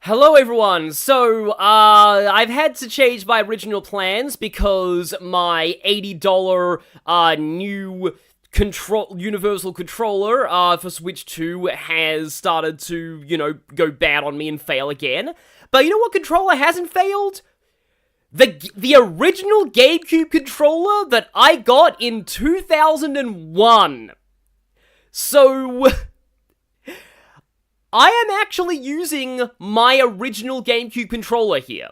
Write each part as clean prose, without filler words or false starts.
Hello everyone! So, I've had to change my original plans because my $80, new universal controller, for Switch 2 has started to, go bad on me and fail again. But you know what controller hasn't failed? The original Gamecube controller that I got in 2001. So... I am actually using my original GameCube controller here.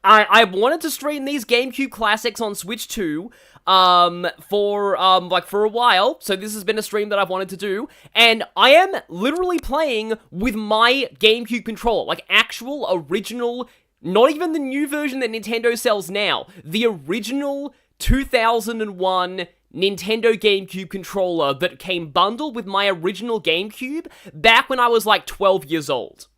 I wanted to stream these GameCube classics on Switch 2, for a while, so this has been a stream that I've wanted to do, and I am literally playing with my GameCube controller, like actual, original, not even the new version that Nintendo sells now, the original 2001 Nintendo GameCube controller that came bundled with my original GameCube back when I was like 12 years old.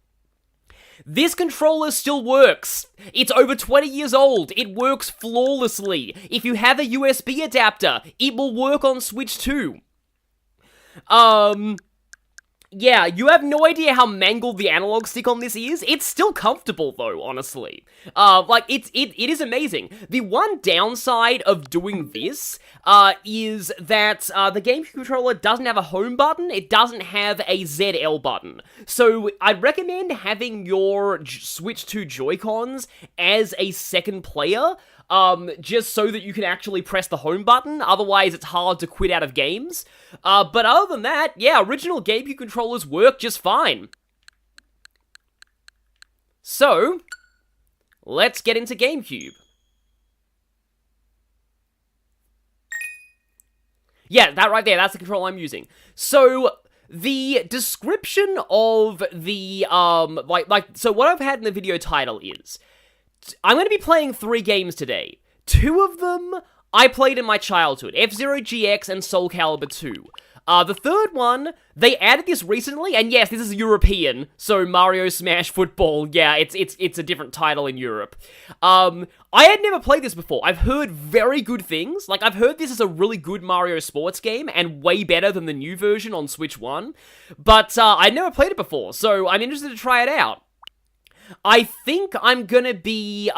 This controller still works. It's over 20 years old. It works flawlessly. If you have a USB adapter, it will work on Switch 2. Yeah, you have no idea how mangled the analog stick on this is. It's still comfortable, though, honestly. It is amazing. The one downside of doing this, is that, the GameCube controller doesn't have a home button, it doesn't have a ZL button. So, I'd recommend having your Switch 2 Joy-Cons as a second player, just so that you can actually press the home button, otherwise it's hard to quit out of games. But other than that, yeah, original GameCube controllers work just fine. So, let's get into GameCube. Yeah, that right there, that's the controller I'm using. So, the description of the, so what I've had in the video title is... I'm going to be playing 3 games today. 2 of them I played in my childhood, F-Zero GX and Soul Calibur 2. The third one, they added this recently, and yes, this is European, so Mario Smash Football, yeah, it's a different title in Europe. I had never played this before. I've heard very good things. Like, I've heard this is a really good Mario sports game, and way better than the new version on Switch 1. But, I'd never played it before, so I'm interested to try it out. I think I'm gonna be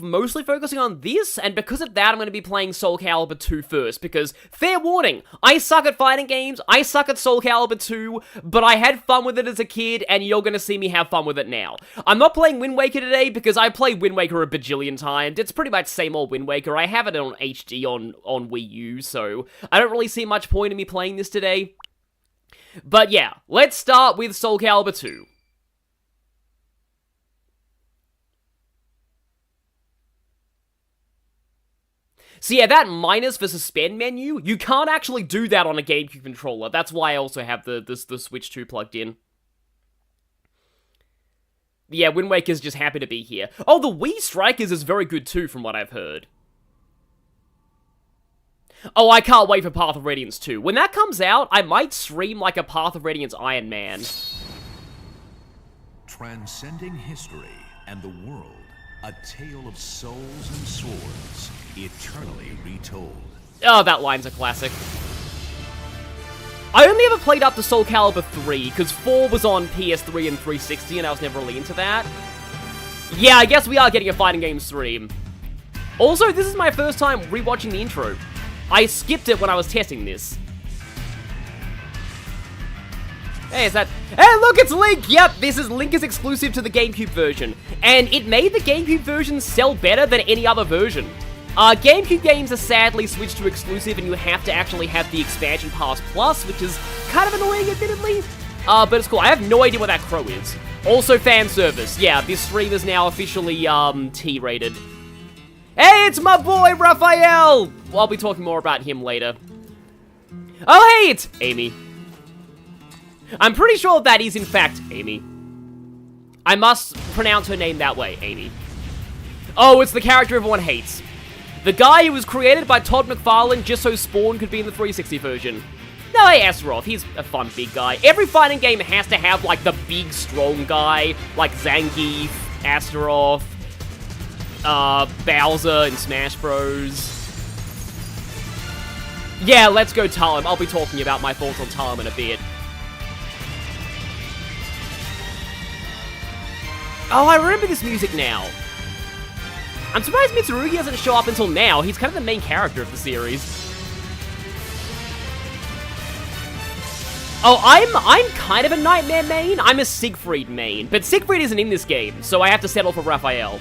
mostly focusing on this, and because of that, I'm gonna be playing Soul Calibur 2 first, because, fair warning, I suck at fighting games, I suck at Soul Calibur 2, but I had fun with it as a kid, and you're gonna see me have fun with it now. I'm not playing Wind Waker today, because I played Wind Waker a bajillion times. It's pretty much same old Wind Waker. I have it on HD on Wii U, so I don't really see much point in me playing this today. But yeah, let's start with Soul Calibur 2. So yeah, that minus for suspend menu, you can't actually do that on a GameCube controller. That's why I also have the Switch 2 plugged in. Yeah, Wind Waker's just happy to be here. Oh, the Wii Strikers is very good too, from what I've heard. Oh, I can't wait for Path of Radiance 2. When that comes out, I might stream like a Path of Radiance Iron Man. Transcending history and the world. A tale of souls and swords, eternally retold. Oh, that line's a classic. I only ever played up to Soul Calibur 3, because 4 was on PS3 and 360, and I was never really into that. Yeah, I guess we are getting a fighting game stream. Also, this is my first time rewatching the intro. I skipped it when I was testing this. Hey, is that... Hey, look, it's Link! Yep, Link is exclusive to the GameCube version. And it made the GameCube version sell better than any other version. GameCube games are sadly switched to exclusive, and you have to actually have the Expansion Pass Plus, which is kind of annoying, admittedly. But it's cool. I have no idea what that crow is. Also, fan service. Yeah, this stream is now officially, T-rated. Hey, it's my boy, Raphael! Well, I'll be talking more about him later. Oh, hey, it's Amy. I'm pretty sure that is, in fact, Amy. I must pronounce her name that way, Amy. Oh, it's the character everyone hates. The guy who was created by Todd McFarlane just so Spawn could be in the 360 version. No, hey, Astaroth, he's a fun big guy. Every fighting game has to have, like, the big, strong guy, like Zangief, Astaroth, Bowser in Smash Bros. Yeah, let's go Talim. I'll be talking about my thoughts on Talim in a bit. Oh, I remember this music now. I'm surprised Mitsurugi doesn't show up until now. He's kind of the main character of the series. Oh, I'm kind of a Nightmare main. I'm a Siegfried main, but Siegfried isn't in this game, so I have to settle for Raphael.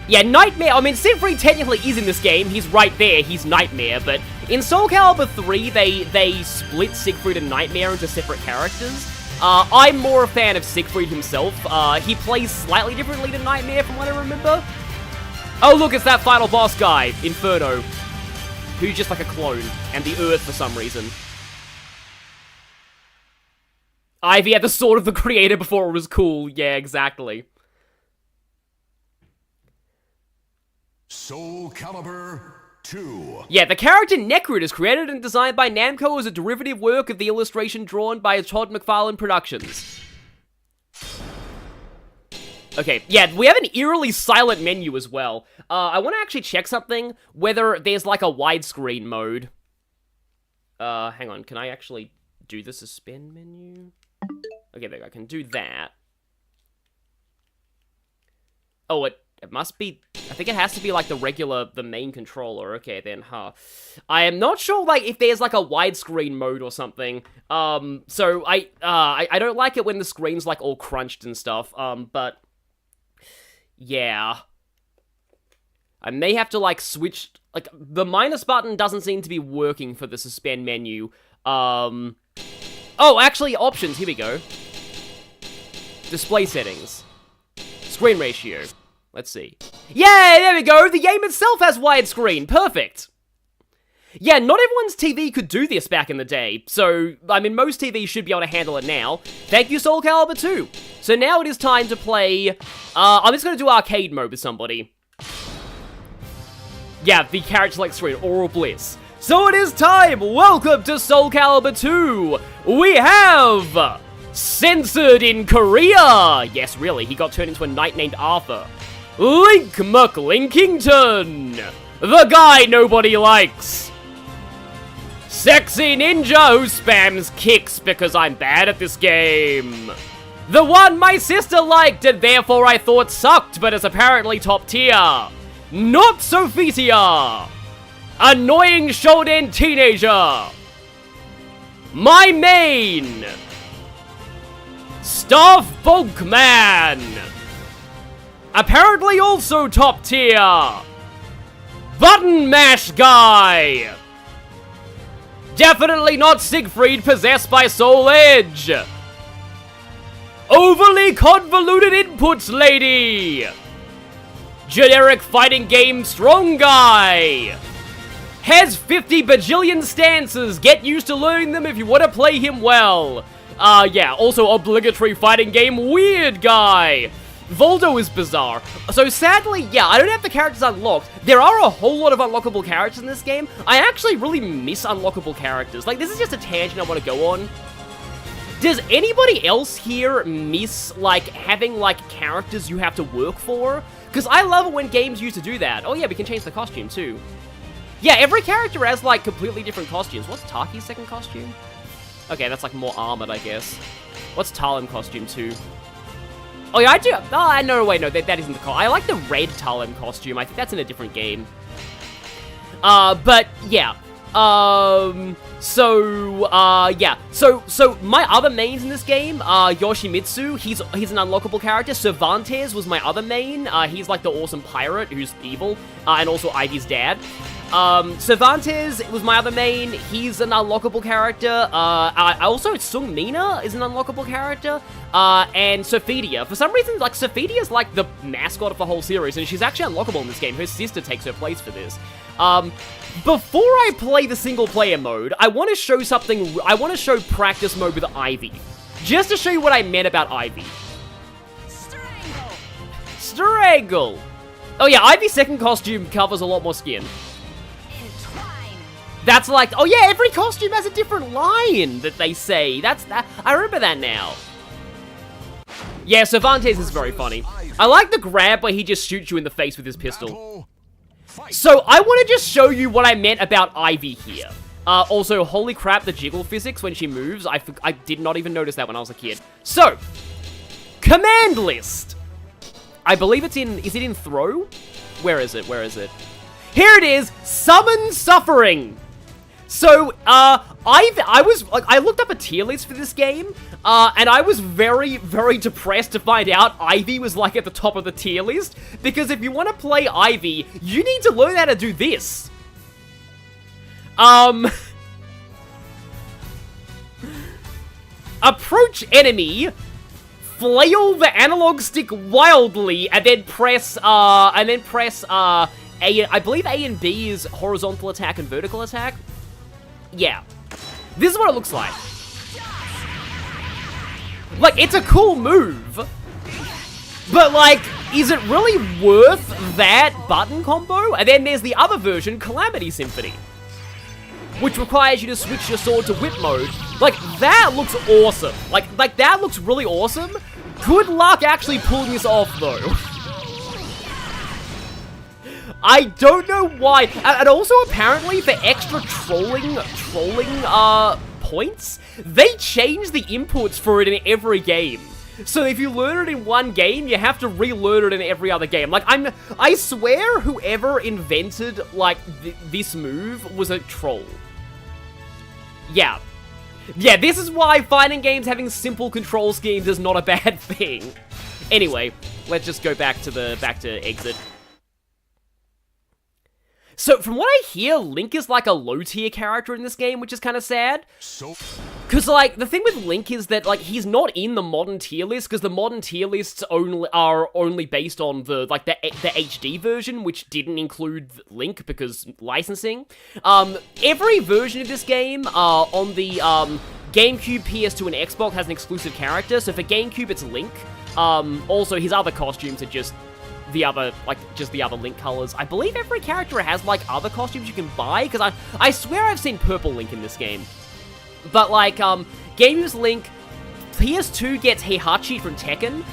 Yeah, Nightmare, I mean, Siegfried technically is in this game. He's right there, he's Nightmare, but in Soul Calibur 3, they split Siegfried and Nightmare into separate characters. I'm more a fan of Siegfried himself. He plays slightly differently to Nightmare from what I remember. Oh, look, it's that final boss guy, Inferno, who's just like a clone, and the Earth for some reason. Ivy had the sword of the creator before it was cool. Yeah, exactly. Soul Calibur 2. Yeah, the character Necrid is created and designed by Namco as a derivative work of the illustration drawn by Todd McFarlane Productions. Okay, yeah, we have an eerily silent menu as well. I want to actually check something, whether there's like a widescreen mode. Hang on, can I actually do the suspend menu? Okay, there, I can do that. Oh, it must be, I think it has to be like the main controller. Okay, then, I am not sure, like, if there's like a widescreen mode or something. So I don't like it when the screen's like all crunched and stuff, but yeah. I may have to like switch, like, the minus button doesn't seem to be working for the suspend menu. Oh, actually, options, here we go. Display settings. Screen ratio. Let's see. Yeah, there we go! The game itself has widescreen! Perfect! Yeah, not everyone's TV could do this back in the day, so, I mean, most TVs should be able to handle it now. Thank you, Soul Calibur 2! So now it is time to play, I'm just gonna do arcade mode with somebody. Yeah, the character select screen, Oral Bliss. So it is time! Welcome to Soul Calibur 2! We have censored in Korea! Yes, really, he got turned into a knight named Arthur. Link McLinkington! The guy nobody likes! Sexy ninja who spams kicks because I'm bad at this game! The one my sister liked and therefore I thought sucked but is apparently top tier! Not Sophitia! Annoying shonen teenager! My main! Staff Bulkman! Apparently also top tier! Button Mash Guy! Definitely not Siegfried possessed by Soul Edge! Overly convoluted inputs lady! Generic fighting game strong guy! Has 50 bajillion stances, get used to learning them if you want to play him well. Yeah, also obligatory fighting game weird guy. Voldo is bizarre. So sadly, yeah, I don't have the characters unlocked. There are a whole lot of unlockable characters in this game. I actually really miss unlockable characters. Like, this is just a tangent I want to go on. Does anybody else here miss, like, having, like, characters you have to work for? Because I love it when games used to do that. Oh yeah, we can change the costume too. Yeah, every character has, like, completely different costumes. What's Taki's second costume? Okay, that's, like, more armored, I guess. What's Talim costume too? Oh yeah, I do. Oh, no, wait, no, that isn't the costume. I like the red Talim costume. I think that's in a different game. But yeah. Yeah. So my other mains in this game, Yoshimitsu, he's an unlockable character. Cervantes was my other main. He's like the awesome pirate who's evil, and also Ivy's dad. Cervantes was my other main. He's an unlockable character. Also, Sung Mina is an unlockable character. And Sophidia. For some reason, like, Sophidia's like the mascot of the whole series, and she's actually unlockable in this game. Her sister takes her place for this. Before I play the single-player mode, I want to show something. I want to show practice mode with Ivy. Just to show you what I meant about Ivy. Strangle! Oh yeah, Ivy's second costume covers a lot more skin. That's like, oh yeah, every costume has a different line that they say. That's that. I remember that now. Yeah, Cervantes is very funny. I like the grab where he just shoots you in the face with his pistol. So, I want to just show you what I meant about Ivy here. Also, holy crap, the jiggle physics when she moves, I did not even notice that when I was a kid. So, command list. I believe it's in, is it in Throw? Where is it? Where is it? Here it is! Summon Suffering! So, I looked up a tier list for this game, and I was very, very depressed to find out Ivy was, like, at the top of the tier list, because if you want to play Ivy, you need to learn how to do this. Approach enemy, flail the analog stick wildly, and then press, A, I believe A and B is horizontal attack and vertical attack. Yeah. This is what it looks like. Like, it's a cool move. But, like, is it really worth that button combo? And then there's the other version, Calamity Symphony, which requires you to switch your sword to whip mode. Like, that looks awesome. Like that looks really awesome. Good luck actually pulling this off, though. I don't know why. And also, apparently, for extra trolling points, they change the inputs for it in every game. So if you learn it in one game, you have to relearn it in every other game. Like, I swear whoever invented, like, this move was a troll. Yeah. Yeah, this is why fighting games having simple control schemes is not a bad thing. Anyway, let's just go back to exit. So, from what I hear, Link is like a low-tier character in this game, which is kind of sad. Because, like, the thing with Link is that, like, he's not in the modern tier list, because the modern tier lists are only based on the HD version, which didn't include Link, because licensing. Every version of this game, on the, GameCube, PS2, and Xbox has an exclusive character, so for GameCube, it's Link. Also, his other costumes are just the other Link colors. I believe every character has, like, other costumes you can buy, because I swear I've seen purple Link in this game. But, like, GameCube's Link, PS2 gets Heihachi from Tekken.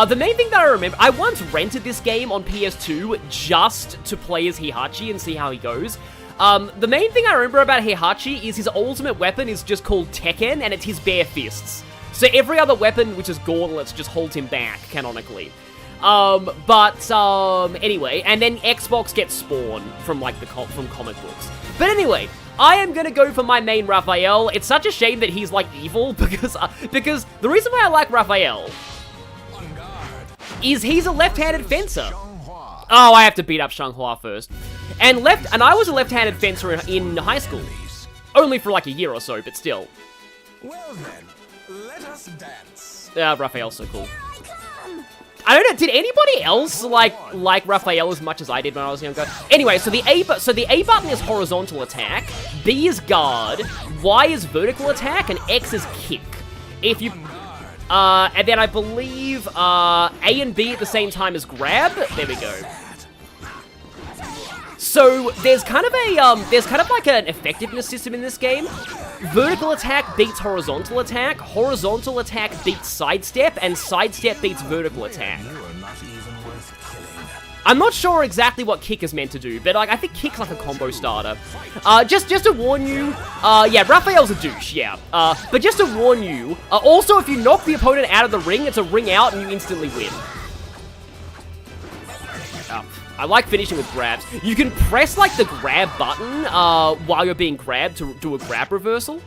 The main thing that I remember, I once rented this game on PS2 just to play as Heihachi and see how he goes. The main thing I remember about Heihachi is his ultimate weapon is just called Tekken, and it's his bare fists. So every other weapon, which is gauntlets, just holds him back, canonically. Anyway, and then Xbox gets Spawn from, like, from comic books. But anyway, I am gonna go for my main Raphael. It's such a shame that he's, like, evil, because the reason why I like Raphael is he's a left-handed fencer. Oh, I have to beat up Xianghua first. And I was a left-handed fencer in high school. Only for, like, a year or so, but still. Well then, let us dance. Raphael's so cool. I don't know, did anybody else like Raphael as much as I did when I was younger? Anyway, so the A button is horizontal attack, B is guard, Y is vertical attack, and X is kick. If you, and then I believe, A and B at the same time is grab. There we go. So there's kind of like an effectiveness system in this game. Vertical attack beats horizontal attack beats sidestep, and sidestep beats vertical attack. I'm not sure exactly what kick is meant to do, but like I think kick's like a combo starter. Just to warn you, yeah, Raphael's a douche, yeah. But just to warn you, also if you knock the opponent out of the ring, it's a ring out and you instantly win. I like finishing with grabs. You can press, like, the grab button while you're being grabbed to do a grab reversal.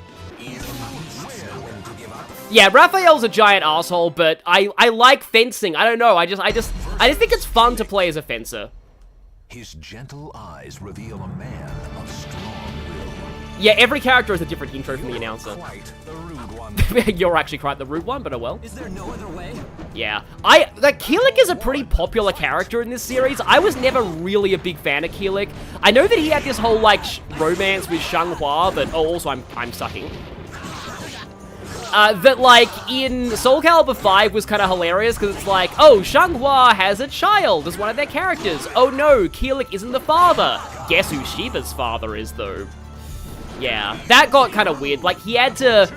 Yeah, Raphael's a giant asshole, but I like fencing. I don't know. I just think it's fun to play as a fencer. His gentle eyes reveal a man of strong will. Yeah, every character has a different intro from the announcer. Quite the rude one. You're actually quite the rude one, but oh well. Is there no other way? Yeah. Keelik is a pretty popular character in this series. I was never really a big fan of Keelik. I know that he had this whole, like, romance with Xianghua, but also I'm sucking. That, like, in Soul Calibur 5 was kind of hilarious, because it's like, oh, Xianghua has a child as one of their characters. Oh no, Keelik isn't the father. Guess who Shiva's father is, though? Yeah, that got kind of weird. Like, he had to...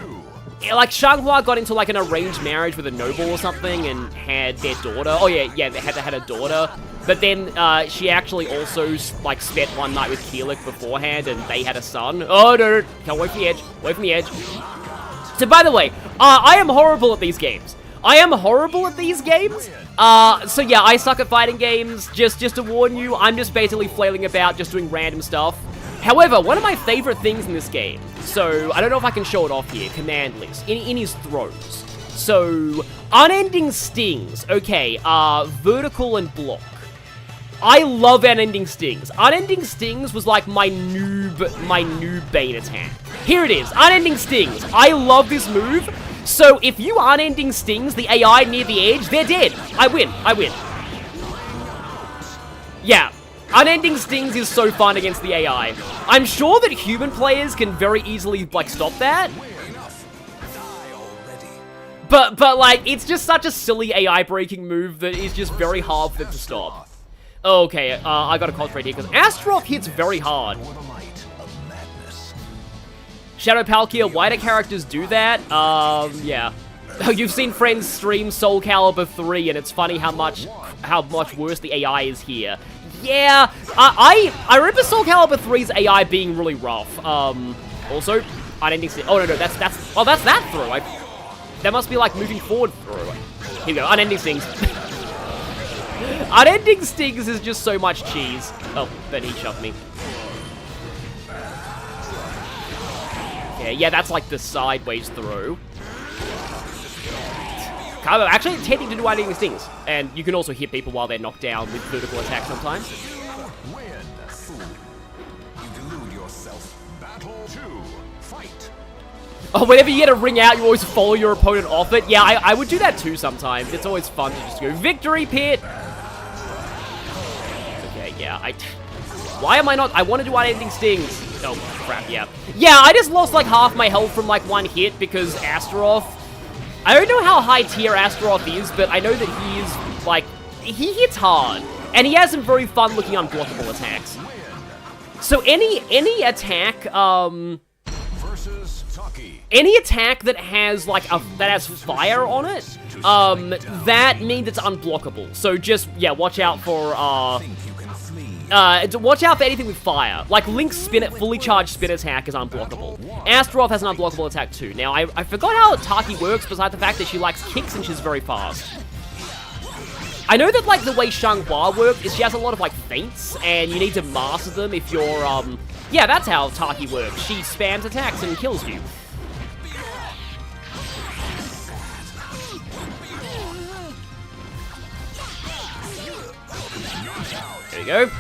Like, Xianghua got into, like, an arranged marriage with a noble or something and had their daughter. Oh, yeah, they had a daughter. But then, she actually also, like, spent one night with Keelik beforehand and they had a son. Oh, no, can't wait from the edge. Wait from the edge. So, by the way, I am horrible at these games. I am horrible at these games. So yeah, I suck at fighting games. Just to warn you, I'm just basically flailing about, just doing random stuff. However, one of my favorite things in this game, so I don't know if I can show it off here, command list, in his throws. So, unending stings, okay, vertical and block. I love unending stings. Unending stings was like my noob Bane attack. Here it is, unending stings. I love this move. So if you unending stings the AI near the edge, they're dead. I win. Yeah, unending stings is so fun against the AI. I'm sure that human players can very easily, like, stop that. But like, it's just such a silly AI breaking move that is just very hard for them to stop. Okay, I gotta concentrate here, because Astaroth hits very hard. Shadow Palkia, why do characters do that? Yeah. You've seen friends stream Soul Calibur 3, and it's funny how much worse the AI is here. Yeah, I remember Soul Calibur 3's AI being really rough. Also, unending stings. Oh, no, that's that throw. That must be, like, moving forward throw. Here we go, unending stings. Unending stings is just so much cheese. Oh, then he shoved me. Okay, yeah, that's like the sideways throw. Kind of actually attempting to do unending stings. And you can also hit people while they're knocked down with vertical attacks sometimes. Oh, whenever you get a ring out, you always follow your opponent off it. Yeah, I would do that too sometimes. It's always fun to just go, victory pit! Okay, yeah, why am I not? I want to do unending stings. Oh, crap, yeah. Yeah, I just lost like half my health from like one hit because Astaroth... I don't know how high tier Astaroth is, but I know that he is, like... He hits hard. And he has some very fun looking unblockable attacks. So any attack, any attack that has like that has fire on it, that means it's unblockable. So just, yeah, watch out for anything with fire. Like Link's fully charged spin attack is unblockable. Astaroth has an unblockable attack too. Now I forgot how Taki works, besides the fact that she likes kicks and she's very fast. I know that like the way Xianghua works is she has a lot of like feints, and you need to master them if you're yeah, that's how Taki works. She spams attacks and kills you. There you go.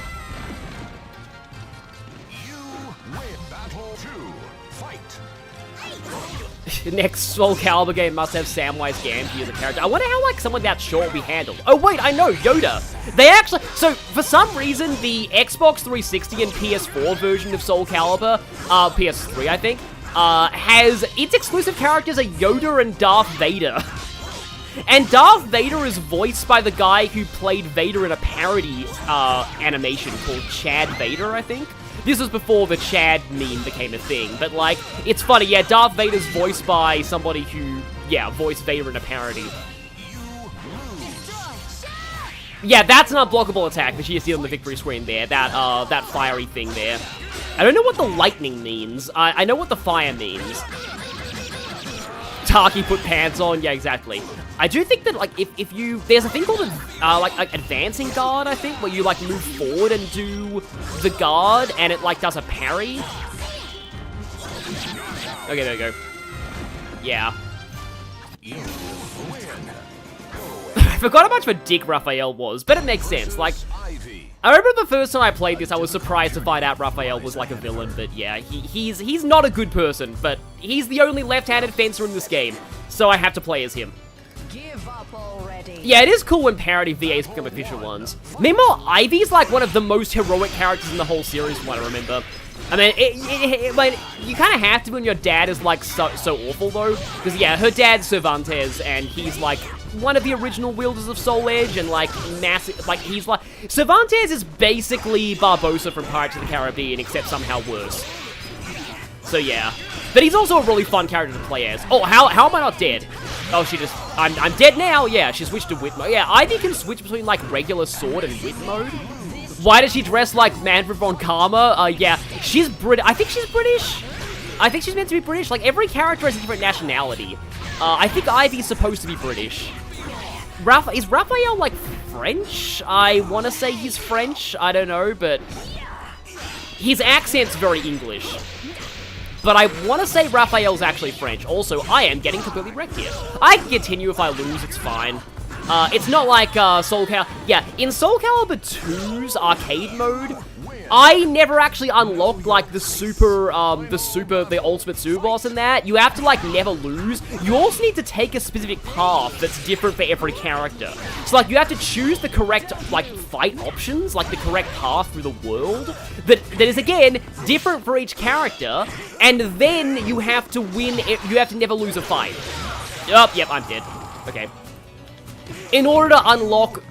Next Soul Calibur game must have Samwise Gamgee as a character. I wonder how, like, someone that short will be handled. Oh, wait, I know, Yoda. They actually... So, for some reason, the Xbox 360 and PS4 version of Soul Calibur, PS3, I think, has... Its exclusive characters are Yoda and Darth Vader. And Darth Vader is voiced by the guy who played Vader in a parody animation called Chad Vader, I think. This was before the Chad meme became a thing, but, like, it's funny, yeah, Darth Vader's voiced by somebody who, yeah, voiced Vader in a parody. Yeah, that's an unblockable attack that you see on the victory screen there, that fiery thing there. I don't know what the lightning means. I know what the fire means. Taki put pants on, yeah, exactly. I do think that, like, if you... There's a thing called, like advancing guard, I think, where you, like, move forward and do the guard, and it, like, does a parry. Okay, there we go. Yeah. I forgot how much of a dick Raphael was, but it makes sense. Like, I remember the first time I played this, I was surprised to find out Raphael was, like, a villain, but yeah, he's not a good person, but he's the only left-handed fencer in this game, so I have to play as him. Give up already. Yeah, it is cool when parody VAs become official ones. Meanwhile, Ivy's like one of the most heroic characters in the whole series, from what I remember. I mean, like, you kind of have to when your dad is, like, so awful, though. Because, yeah, her dad's Cervantes, and he's, like, one of the original wielders of Soul Edge, and, like, massive, like, he's, like... Cervantes is basically Barbossa from Pirates of the Caribbean, except somehow worse. So, yeah. But he's also a really fun character to play as. Oh, how am I not dead? Oh, she just... I'm dead now! Yeah, she switched to wit mode. Yeah, Ivy can switch between, like, regular sword and wit mode. Why does she dress like Manfred von Karma? Yeah, she's Brit. I think she's British. I think she's meant to be British. Like, every character has a different nationality. I think Ivy's supposed to be British. Is Raphael, like, French? I want to say he's French. I don't know, but his accent's very English. But I want to say Raphael's actually French. Also, I am getting completely wrecked here. I can continue if I lose, it's fine. It's not like Soul Calibur. Yeah, in Soul Calibur 2's arcade mode, I never actually unlocked, like, the ultimate super boss in that. You have to, like, never lose. You also need to take a specific path that's different for every character. So, like, you have to choose the correct, like, fight options, like, the correct path through the world that is, again, different for each character, and then you have to win, you have to never lose a fight. Oh, yep, I'm dead. Okay. In order to unlock...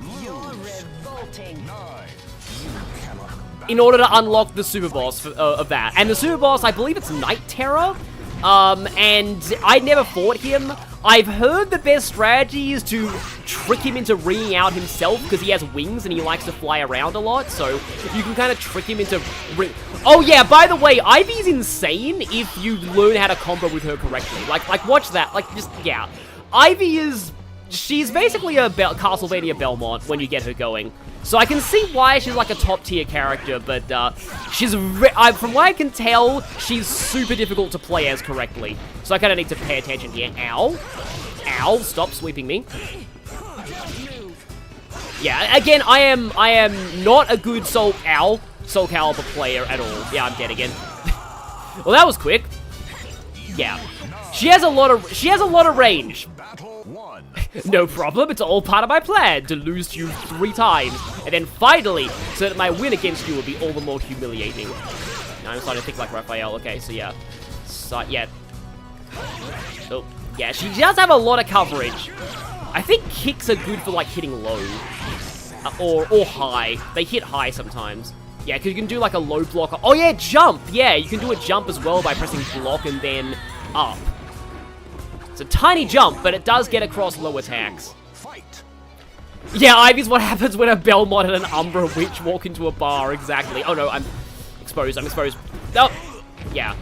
In order to unlock the super boss of that. And the super boss, I believe it's Night Terror. And I never fought him. I've heard the best strategy is to trick him into ringing out himself because he has wings and he likes to fly around a lot. So you can kind of trick him into... Oh yeah, by the way, Ivy's insane if you learn how to combo with her correctly. Like watch that. Like, just, yeah. Ivy is... She's basically a Castlevania Belmont when you get her going. So I can see why she's like a top tier character, but she's from what I can tell, she's super difficult to play as correctly. So I kind of need to pay attention here. Ow. Ow, stop sweeping me. Yeah, again, I am not a good Soul Calibur player at all. Yeah, I'm dead again. Well, that was quick. Yeah. She has a lot of range. No problem, it's all part of my plan to lose to you 3 times, and then finally, so that my win against you will be all the more humiliating. Now I'm starting to think like Raphael. Okay, so yeah. So, yeah. Oh, yeah, she does have a lot of coverage. I think kicks are good for, like, hitting low. Or high. They hit high sometimes. Yeah, because you can do, like, a low block. Oh, yeah, jump! Yeah, you can do a jump as well by pressing block and then up. It's a tiny jump, but it does get across low attacks. Yeah, Ivy's what happens when a Belmont and an Umbra Witch walk into a bar, exactly. Oh no, I'm exposed. Oh, yeah.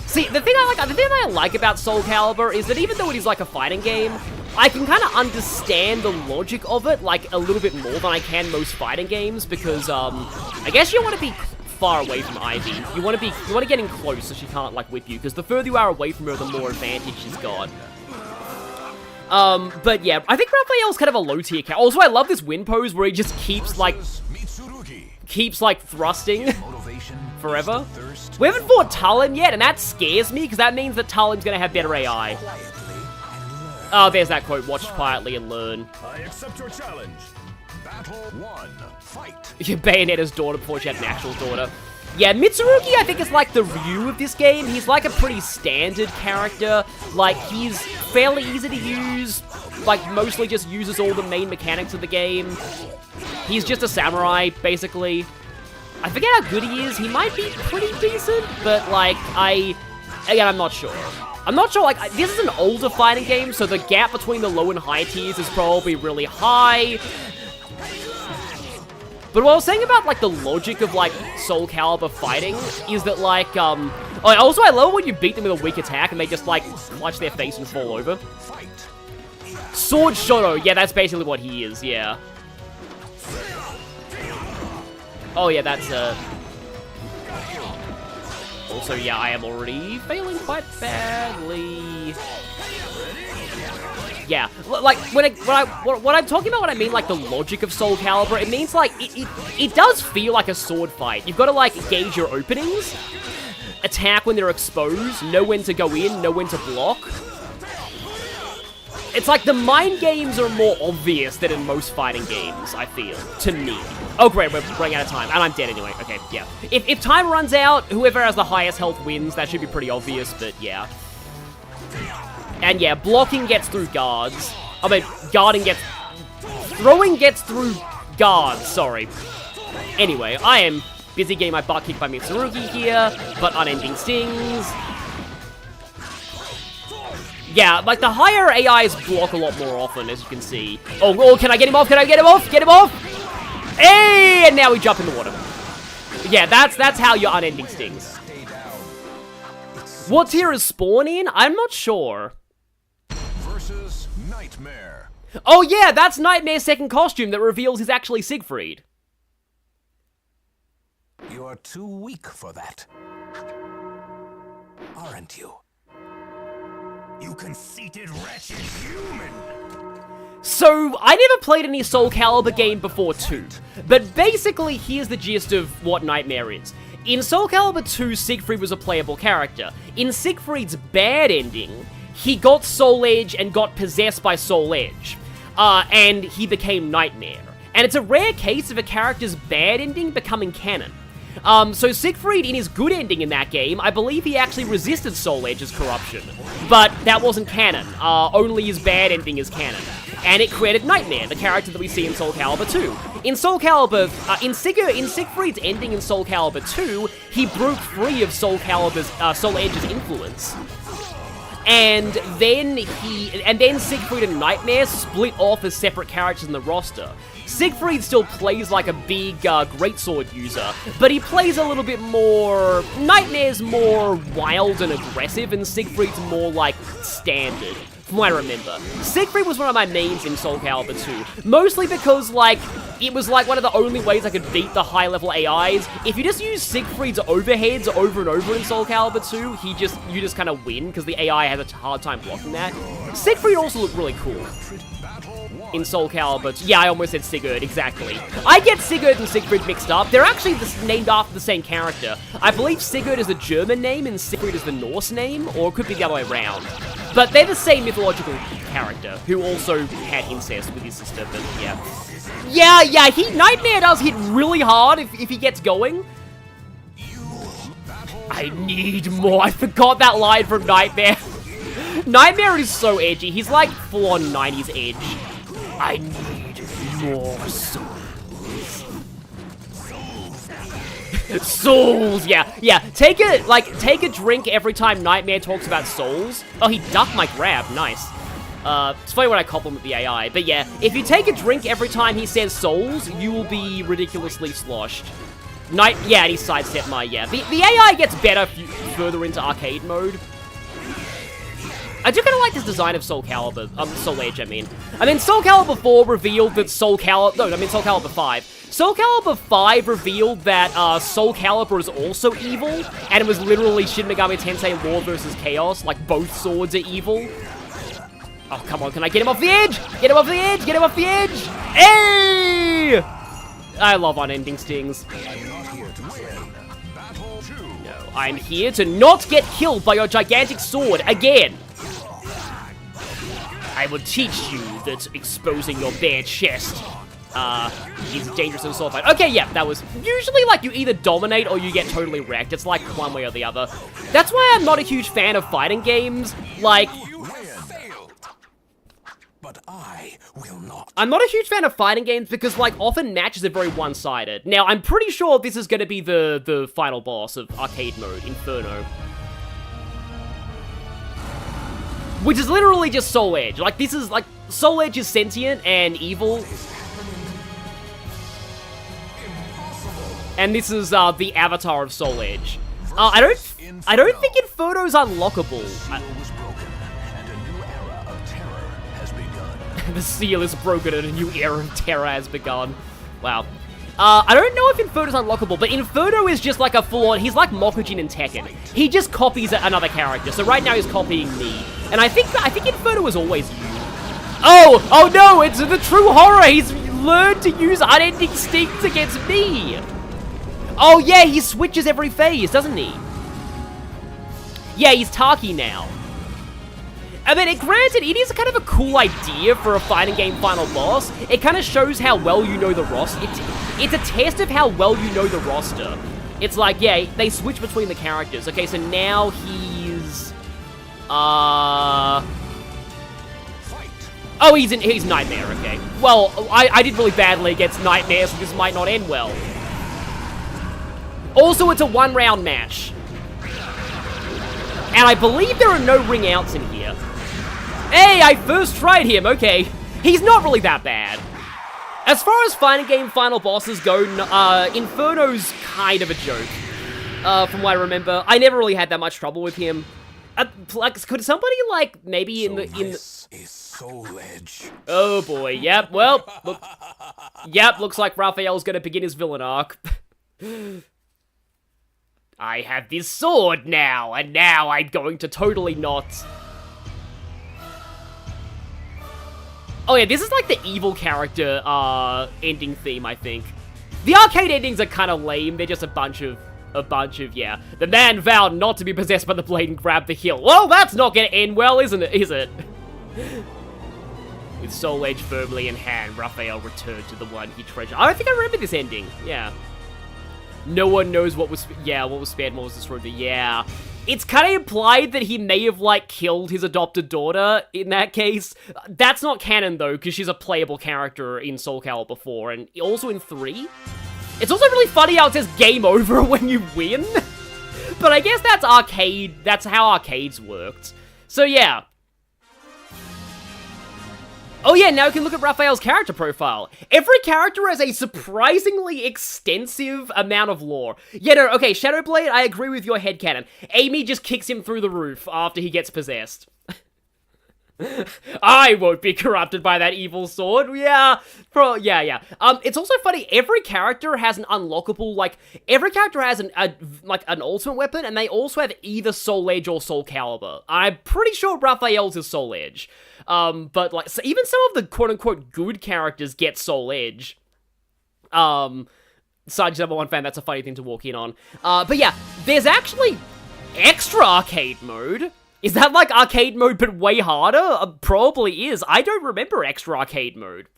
See, the thing I like about Soul Calibur is that even though it is like a fighting game, I can kind of understand the logic of it, like, a little bit more than I can most fighting games, because, I guess you want to be far away from Ivy. You want to get in close so she can't, like, whip you, because the further you are away from her, the more advantage she's got. But yeah, I think Raphael's kind of a low-tier character. Also, I love this win pose where he just keeps, like, thrusting forever. We haven't fought Talon yet, and that scares me, because that means that Talon's gonna have better AI. Oh, there's that quote, watch quietly and learn. I accept your challenge. Battle 1, fight. Bayonetta's daughter before she had an actual daughter. Yeah, Mitsurugi, I think, is like the Ryu of this game. He's like a pretty standard character. Like, he's fairly easy to use. Like, mostly just uses all the main mechanics of the game. He's just a samurai, basically. I forget how good he is. He might be pretty decent, but, like, again, I'm not sure. I'm not sure, like, this is an older fighting game, so the gap between the low and high tiers is probably really high. But what I was saying about, like, the logic of, like, Soul Calibur fighting is that, like, also, I love when you beat them with a weak attack and they just, like, clutch their face and fall over. Sword Shoto, yeah, that's basically what he is, yeah. Oh, yeah, that's, also, yeah, I am already failing quite badly. Yeah, like, when I'm talking about what I mean, like, the logic of Soul Calibur, it means, like, it does feel like a sword fight. You've got to, like, gauge your openings, attack when they're exposed, know when to go in, know when to block. It's like the mind games are more obvious than in most fighting games, I feel, to me. Oh, great, we're running out of time, and I'm dead anyway. Okay, yeah. If time runs out, whoever has the highest health wins. That should be pretty obvious, but yeah. And yeah, blocking gets through guards. I mean, throwing gets through guards, sorry. Anyway, I am busy getting my butt kicked by Mitsurugi here, but unending stings. Yeah, like, the higher AIs block a lot more often, as you can see. Oh, can I get him off? Can I get him off? Get him off! Hey, and now we jump in the water. Yeah, that's how your unending stings. What tier is Spawn in? I'm not sure. versus Nightmare. Oh yeah, that's Nightmare's second costume that reveals he's actually Siegfried. You're too weak for that. Aren't you? You conceited, wretched human! So, I never played any Soul Calibur game before 2, but basically here's the gist of what Nightmare is. In Soul Calibur 2, Siegfried was a playable character. In Siegfried's bad ending, he got Soul Edge and got possessed by Soul Edge, and he became Nightmare. And it's a rare case of a character's bad ending becoming canon. So Siegfried, in his good ending in that game, I believe he actually resisted Soul Edge's corruption. But that wasn't canon. Only his bad ending is canon. And it created Nightmare, the character that we see in Soul Calibur 2. In Soul Calibur, in Siegfried's ending in Soul Calibur 2, he broke free of Soul Edge's influence. And then Siegfried and Nightmare split off as separate characters in the roster. Siegfried still plays like a big greatsword user, but he plays a little bit more... Nightmare's more wild and aggressive, and Siegfried's more, like, standard, from what I remember. Siegfried was one of my mains in Soul Calibur 2, mostly because, like, it was, like, one of the only ways I could beat the high-level AIs. If you just use Siegfried's overheads over and over in Soul Calibur 2, you just kind of win, because the AI has a hard time blocking that. Siegfried also looked really cool in Soul Calibur. Yeah, I almost said Sigurd, exactly. I get Sigurd and Siegfried mixed up. They're actually named after the same character. I believe Sigurd is the German name and Siegfried is the Norse name, or it could be the other way around. But they're the same mythological character, who also had incest with his sister, but yeah. Yeah, Nightmare does hit really hard if he gets going. I need more. I forgot that line from Nightmare. Nightmare is so edgy. He's like full-on 90s edge. I need more souls. Souls, yeah. Take a drink every time Nightmare talks about souls. Oh, he ducked my grab. Nice. It's funny when I compliment the AI, but yeah, if you take a drink every time he says souls, you will be ridiculously sloshed. Yeah, and he sidestepped my, yeah. The AI gets better further into arcade mode. I do kind of like this design of Soul Calibur, Soul Edge, I mean. Soul Calibur 4 revealed that Soul Calibur 5. Soul Calibur 5 revealed that, Soul Calibur is also evil, and it was literally Shin Megami Tensei Law versus Chaos, like, both swords are evil. Oh, come on, can I get him off the edge? Get him off the edge! Get him off the edge! Hey! I love unending stings. No, I'm here to not get killed by your gigantic sword again. I will teach you that exposing your bare chest is dangerous in a sword fight. Okay, yeah, that was usually like you either dominate or you get totally wrecked. It's like one way or the other. That's why I'm not a huge fan of fighting games. Like, But I will not. I'm not a huge fan of fighting games because, like, often matches are very one-sided. Now, I'm pretty sure this is going to be the final boss of arcade mode, Inferno. Which is literally just Soul Edge. Like, this is, like, Soul Edge is sentient and evil. And this is, the avatar of Soul Edge. I don't think Inferno's unlockable. The seal is broken and a new era of terror has begun. Wow. I don't know if Inferno's unlockable, but Inferno is just like a full-on... He's like Mokujin in Tekken. He just copies another character. So right now he's copying me. And I think Inferno was always you. Oh no, it's the true horror. He's learned to use unending stings against me. Oh yeah, he switches every phase, doesn't he? Yeah, he's Taki now. I mean, granted, it is kind of a cool idea for a fighting game final boss. It kind of shows how well you know the roster. It's a test of how well you know the roster. It's like, yeah, they switch between the characters. Okay, so now he's... Oh, he's Nightmare, okay. Well, I did really badly against Nightmare, so this might not end well. Also, it's a one-round match. And I believe there are no ring outs in here. Hey, I first tried him, okay. He's not really that bad. As far as fighting game final bosses go, Inferno's kind of a joke. From what I remember. I never really had that much trouble with him. Like, could somebody, like, maybe in the... Soul Edge. Oh boy, yep, well, look, yep, looks like Raphael's gonna begin his villain arc. I have this sword now, and now I'm going to totally not... Oh yeah, this is like the evil character, ending theme, I think. The arcade endings are kind of lame, they're just a bunch of, yeah. The man vowed not to be possessed by the blade and grabbed the hill. Well, that's not gonna end well, isn't it? Is it? With Soul Edge firmly in hand, Raphael returned to the one he treasured. I don't think I remember this ending. Yeah. No one knows what was spared and what was destroyed. Yeah. It's kind of implied that he may have, like, killed his adopted daughter in that case. That's not canon, though, because she's a playable character in Soul Calibur 4, and also in 3. It's also really funny how it says game over when you win. But I guess that's arcade, that's how arcades worked. So, yeah. Oh yeah, now we can look at Raphael's character profile. Every character has a surprisingly extensive amount of lore. Yeah, no, okay, Shadowblade, I agree with your headcanon. Amy just kicks him through the roof after he gets possessed. I won't be corrupted by that evil sword. Yeah, yeah. It's also funny, every character has an unlockable, like, every character has an ultimate weapon, and they also have either Soul Edge or Soul Calibur. I'm pretty sure Raphael's is Soul Edge. But, like, so even some of the quote-unquote good characters get Soul Edge. Sarge number one fan, that's a funny thing to walk in on. But yeah, there's actually extra arcade mode. Is that like arcade mode but way harder? Probably is. I don't remember extra arcade mode.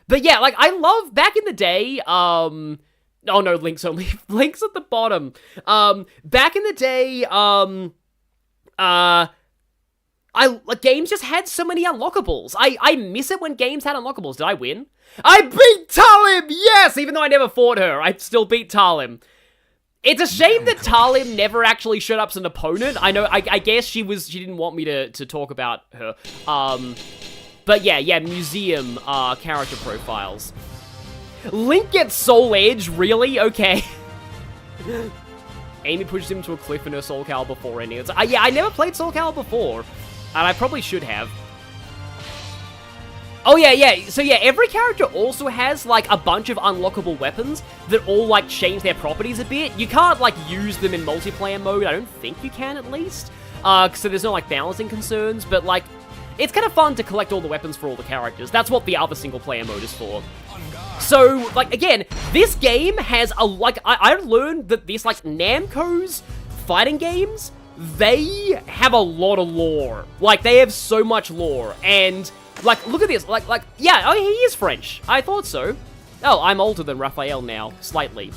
But yeah, like, I love, back in the day, oh no, Link's only, Link's at the bottom. Back in the day, games just had so many unlockables. I miss it when games had unlockables. Did I win? I beat Talim! Yes! Even though I never fought her, I still beat Talim. It's a shame that Talim never actually showed up as an opponent. I know, I guess she didn't want me to talk about her. But yeah, museum, character profiles. Link gets Soul Edge, really? Okay. Amy pushes him to a cliff in her Soul Calibur 4 ending. It's, yeah, I never played Soul Calibur 4, and I probably should have. Oh yeah, so yeah, every character also has, like, a bunch of unlockable weapons that all, like, change their properties a bit. You can't, like, use them in multiplayer mode, I don't think you can, at least. So there's no, like, balancing concerns, but, like, it's kind of fun to collect all the weapons for all the characters. That's what the other single-player mode is for. So, like, again, this game has a, like, I learned that this, like, Namco's fighting games, they have a lot of lore. Like, they have so much lore, and, like, look at this, like, yeah, oh, he is French. I thought so. Oh, I'm older than Raphael now, slightly.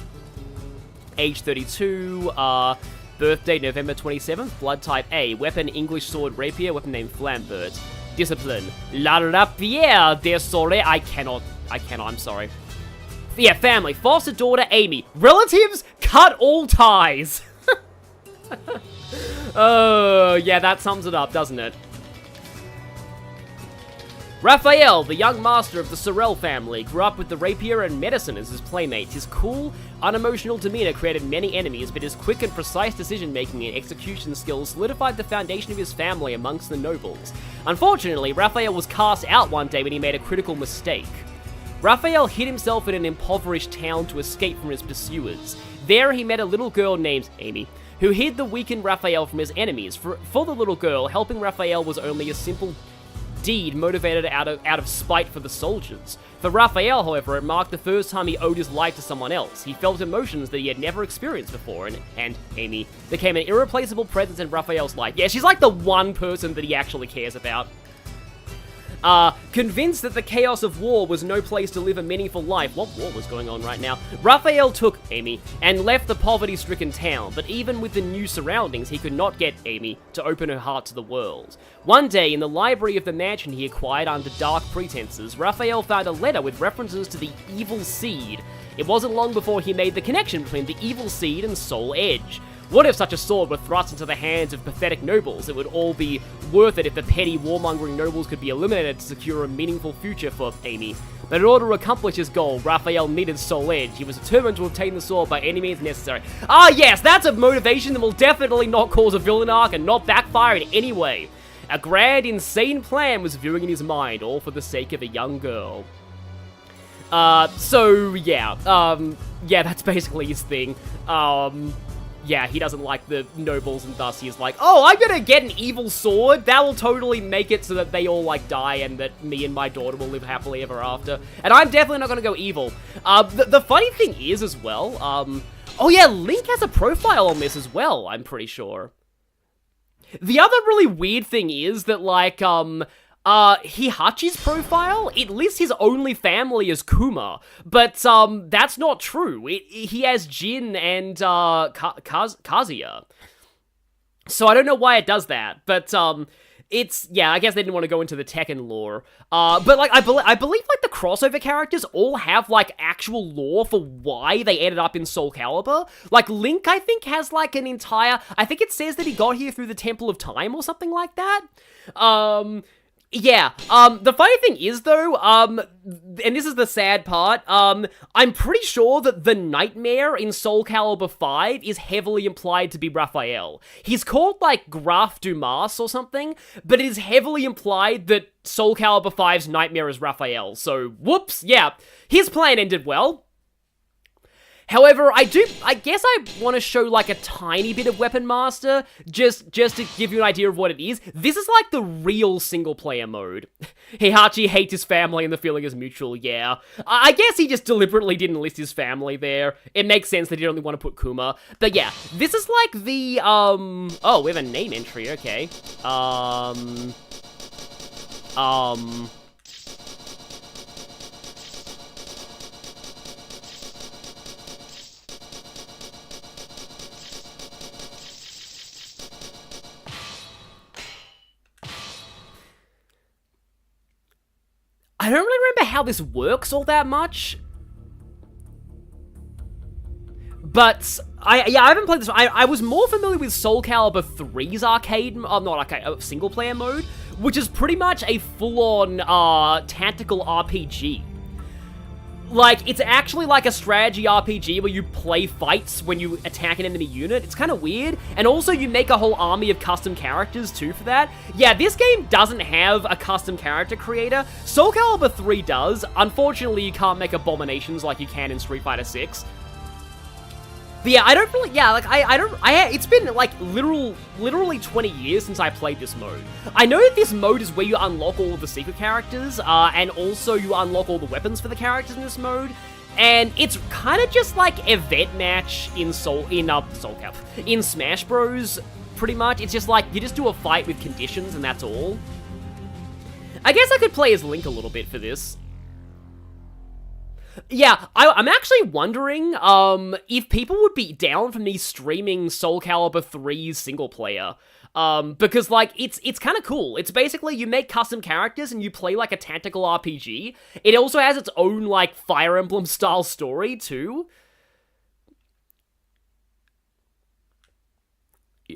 Age 32, birthday November 27th, blood type A, weapon English sword rapier, weapon name Flambert. Discipline, La Rapière des Soleils, I cannot, I'm sorry. Yeah, family, foster daughter Amy. Relatives, cut all ties. Oh, yeah, that sums it up, doesn't it? Raphael, the young master of the Sorel family, grew up with the rapier and medicine as his playmates. His cool, unemotional demeanor created many enemies, but his quick and precise decision-making and execution skills solidified the foundation of his family amongst the nobles. Unfortunately, Raphael was cast out one day when he made a critical mistake. Raphael hid himself in an impoverished town to escape from his pursuers. There he met a little girl named Amy, who hid the weakened Raphael from his enemies. For the little girl, helping Raphael was only a simple deed motivated out of spite for the soldiers. For Raphael, however, it marked the first time he owed his life to someone else. He felt emotions that he had never experienced before, and Amy became an irreplaceable presence in Raphael's life. Yeah, she's like the one person that he actually cares about. Convinced that the chaos of war was no place to live a meaningful life, what war was going on right now? Raphael took Amy and left the poverty-stricken town, but even with the new surroundings, he could not get Amy to open her heart to the world. One day, in the library of the mansion he acquired under dark pretenses, Raphael found a letter with references to the Evil Seed. It wasn't long before he made the connection between the Evil Seed and Soul Edge. What if such a sword were thrust into the hands of pathetic nobles? It would all be worth it if the petty warmongering nobles could be eliminated to secure a meaningful future for Amy. But in order to accomplish his goal, Raphael needed Soul Edge. He was determined to obtain the sword by any means necessary. Ah yes, that's a motivation that will definitely not cause a villain arc and not backfire in any way. A grand, insane plan was viewing in his mind, all for the sake of a young girl. So, yeah. Yeah, that's basically his thing. Yeah, he doesn't like the nobles, and thus he's like, oh, I'm gonna get an evil sword. That will totally make it so that they all, like, die and that me and my daughter will live happily ever after. And I'm definitely not gonna go evil. The funny thing is, as well, oh yeah, Link has a profile on this as well, I'm pretty sure. The other really weird thing is that, like, Heihachi's profile, it lists his only family as Kuma, but, that's not true. He has Jin and, Kazuya. So I don't know why it does that, but, it's, yeah, I guess they didn't want to go into the Tekken lore. But, like, I believe, like, the crossover characters all have, like, actual lore for why they ended up in Soul Calibur. Like, Link, I think, has, like, an entire... I think it says that he got here through the Temple of Time or something like that. Yeah, the funny thing is, though, and this is the sad part, I'm pretty sure that the Nightmare in Soul Calibur 5 is heavily implied to be Raphael. He's called, like, Graf Dumas or something, but it is heavily implied that Soul Calibur 5's Nightmare is Raphael, so, whoops, yeah, his plan ended well. However, I guess I want to show, like, a tiny bit of Weapon Master, just to give you an idea of what it is. This is, like, the real single-player mode. Heihachi hates his family and the feeling is mutual, yeah. I guess he just deliberately didn't list his family there. It makes sense that he only want to put Kuma. But yeah, this is, like, the, oh, we have a name entry, okay. I don't really remember how this works all that much. But, I haven't played this. I was more familiar with Soul Calibur 3's arcade, not arcade, single-player mode, which is pretty much a full-on, tactical RPG. Like, it's actually like a strategy RPG where you play fights when you attack an enemy unit. It's kind of weird. And also, you make a whole army of custom characters, too, for that. Yeah, this game doesn't have a custom character creator. Soul Calibur 3 does. Unfortunately, you can't make abominations like you can in Street Fighter 6. But yeah, I don't really, yeah, like, it's been, like, literally 20 years since I played this mode. I know that this mode is where you unlock all of the secret characters, and also you unlock all the weapons for the characters in this mode, and it's kind of just like event match in in Smash Bros, pretty much. It's just like, you just do a fight with conditions, and that's all. I guess I could play as Link a little bit for this. Yeah, I'm actually wondering, if people would be down for me streaming Soul Calibur 3's single player. Because, like, it's kind of cool. It's basically, you make custom characters and you play, like, a tactical RPG. It also has its own, like, Fire Emblem-style story, too.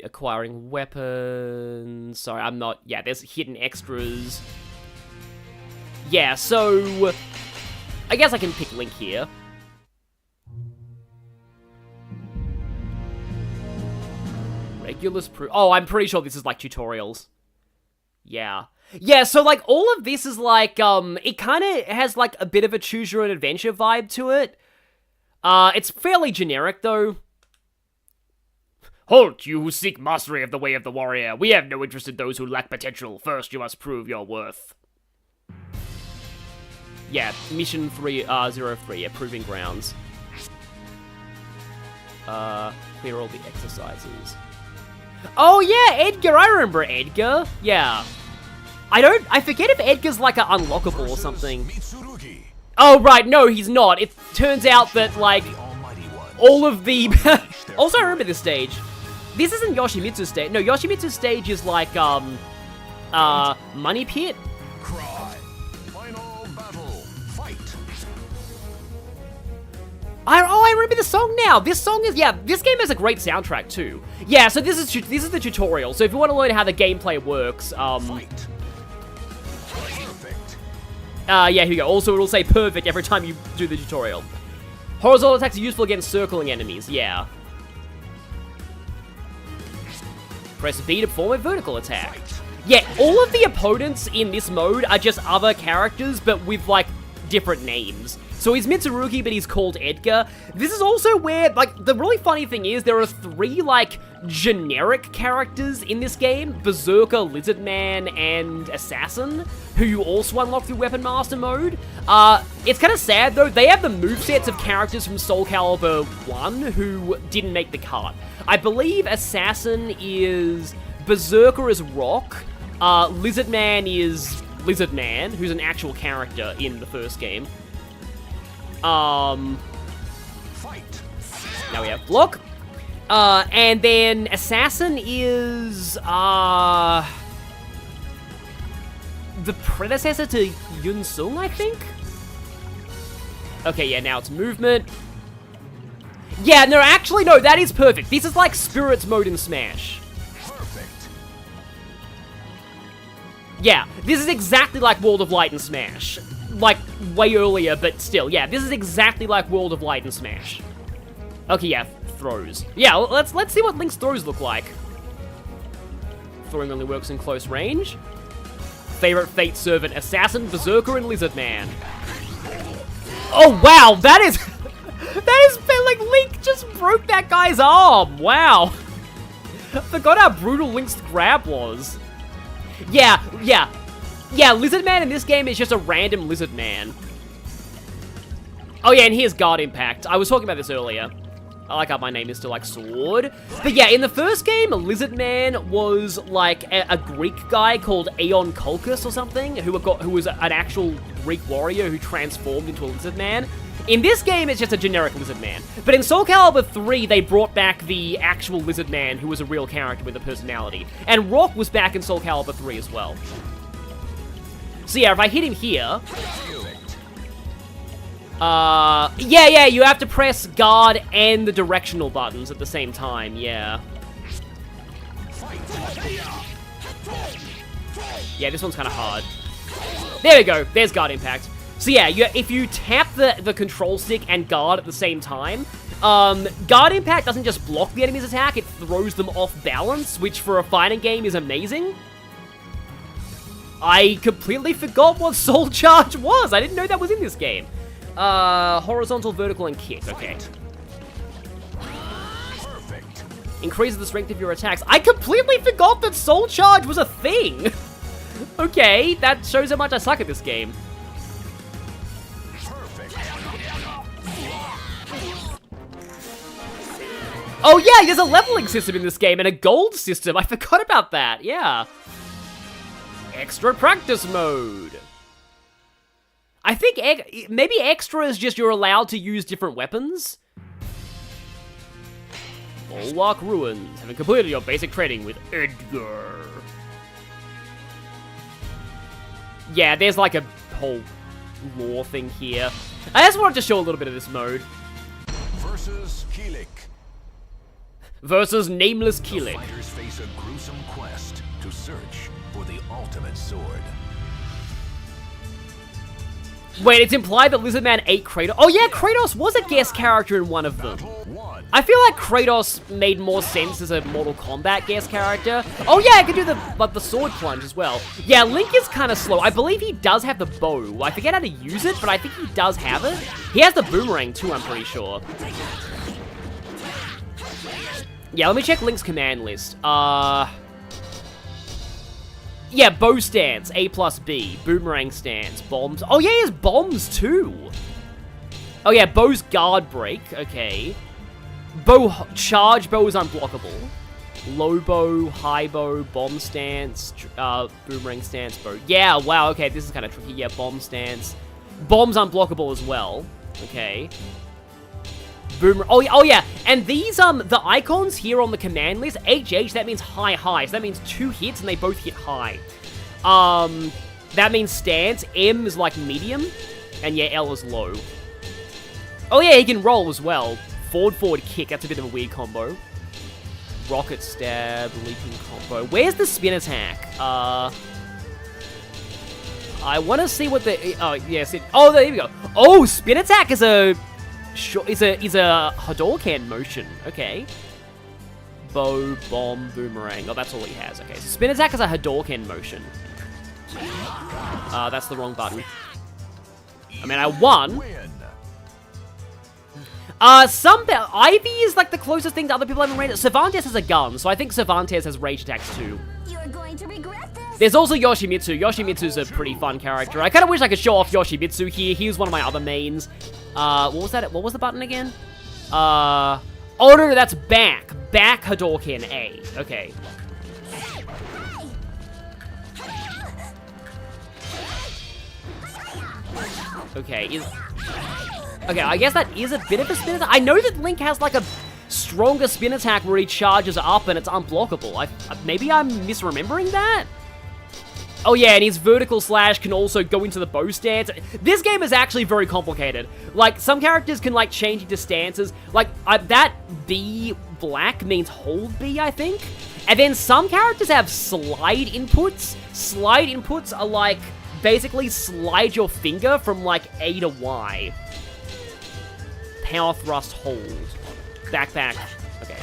Acquiring weapons... Sorry, I'm not... Yeah, there's hidden extras. Yeah, so... I guess I can pick Link here. Regulus oh, I'm pretty sure this is like tutorials. Yeah. Yeah, so like all of this is like, it kind of has like a bit of a choose your own adventure vibe to it. It's fairly generic though. Halt, you who seek mastery of the way of the warrior. We have no interest in those who lack potential. First, you must prove your worth. Yeah, Mission 03, yeah, Proving Grounds. Clear all the exercises. Oh yeah, Edgar, I remember Edgar. Yeah. I forget if Edgar's like an unlockable or something. Oh right, no, he's not. It turns out that, like, all of the... Also, I remember this stage. This isn't Yoshimitsu's stage. No, Yoshimitsu's stage is like, Money Pit. I remember the song now. This song is, yeah, this game has a great soundtrack too. Yeah, so this is the tutorial. So if you want to learn how the gameplay works, yeah, here we go. Also, it'll say perfect every time you do the tutorial. Horizontal attacks are useful against circling enemies, yeah. Press B to perform a vertical attack. Yeah, all of the opponents in this mode are just other characters, but with, like, different names. So he's Mitsurugi, but he's called Edgar. This is also where, like, the really funny thing is there are 3, like, generic characters in this game. Berserker, Lizardman, and Assassin, who you also unlock through Weapon Master mode. It's kind of sad, though. They have the movesets of characters from Soul Calibur 1 who didn't make the cut. I believe Assassin is... Berserker is Rock. Lizardman is Lizardman, who's an actual character in the first game. Now we have Block. And then Assassin is, the predecessor to Yun Sung, I think? Okay, yeah, now it's movement. Yeah, no, actually, no, that is perfect. This is like Spirits mode in Smash. Perfect. Yeah, this is exactly like World of Light and Smash. Like, way earlier, but still, yeah, this is exactly like World of Light and Smash. Okay, yeah, throws. Yeah, let's see what Link's throws look like. Throwing only works in close range. Favorite Fate Servant, Assassin, Berserker, and Lizardman. Oh, wow, that is... like, Link just broke that guy's arm. Wow. I forgot how brutal Link's grab was. Yeah, Lizardman in this game is just a random Lizardman. Oh yeah, and here's Guard Impact. I was talking about this earlier. I like how my name is still like Sword. But yeah, in the first game, Lizardman was like a Greek guy called Aeon Colchis or something, who was an actual Greek warrior who transformed into a Lizardman. In this game, it's just a generic Lizardman. But in Soul Calibur 3, they brought back the actual Lizardman, who was a real character with a personality. And Rock was back in Soul Calibur 3 as well. So yeah, if I hit him here... yeah, you have to press guard and the directional buttons at the same time, yeah. Yeah, this one's kind of hard. There we go, there's guard impact. So yeah, if you tap the control stick and guard at the same time, guard impact doesn't just block the enemy's attack, it throws them off balance, which for a fighting game is amazing. I completely forgot what Soul Charge was. I didn't know that was in this game. Horizontal, vertical, and kick. Okay. Perfect. Increases the strength of your attacks. I completely forgot that Soul Charge was a thing. Okay, that shows how much I suck at this game. Perfect. Oh yeah, there's a leveling system in this game and a gold system. I forgot about that. Yeah. Extra practice mode. I think maybe extra is just you're allowed to use different weapons. Bulwark Ruins. Having completed your basic training with Edgar. Yeah, there's like a whole lore thing here. I just wanted to show a little bit of this mode. Versus Kilik. Versus Nameless The Kilik. fighters face a gruesome quest to search for the ultimate sword. Wait, it's implied that Lizardman ate Kratos. Oh yeah, Kratos was a guest character in one of them. I feel like Kratos made more sense as a Mortal Kombat guest character. Oh yeah, I could do the sword plunge as well. Yeah, Link is kind of slow. I believe he does have the bow. I forget how to use it, but I think he does have it. He has the boomerang too, I'm pretty sure. Yeah, let me check Link's command list. Yeah, bow stance, A plus B. Boomerang stance, bombs. Oh yeah, he has bombs too. Oh yeah, bow's guard break, okay. Charge bow is unblockable. Low bow, high bow, bomb stance, boomerang stance, bow. Yeah, wow, okay, this is kind of tricky. Yeah, bomb stance. Bomb's unblockable as well. Okay. Boomerang. Oh yeah, and these, the icons here on the command list, HH, that means high. So that means 2 hits and they both hit high. That means stance. M is like medium. And yeah, L is low. Oh yeah, he can roll as well. Forward kick, that's a bit of a weird combo. Rocket stab, leaping combo. Where's the spin attack? I want to see what the... Oh, yes. Oh, there we go. Oh, spin attack is a... Is a Hadouken motion. Okay. bow, bomb, boomerang. Oh, that's all he has. Okay, so spin attack is a Hadouken motion. That's the wrong button. I mean, I won. Ivy is like the closest thing to other people I haven't rated. Cervantes has a gun, so I think Cervantes has rage attacks too. You're going to regret this. There's also Yoshimitsu. Yoshimitsu's a pretty fun character. I kind of wish I could show off Yoshimitsu here. He was one of my other mains. What was that? What was the button again? Oh no, that's back. Back Hadouken A. Okay. Okay, okay, I guess that is a bit of a spin attack. I know that Link has like a stronger spin attack where he charges up and it's unblockable. Maybe I'm misremembering that? Oh yeah, and his vertical slash can also go into the bow stance. This game is actually very complicated. Like, some characters can like change into stances. Like, that B black means hold B, I think. And then some characters have slide inputs. Slide inputs are like, basically slide your finger from like A to Y. Power thrust hold. Back. Okay.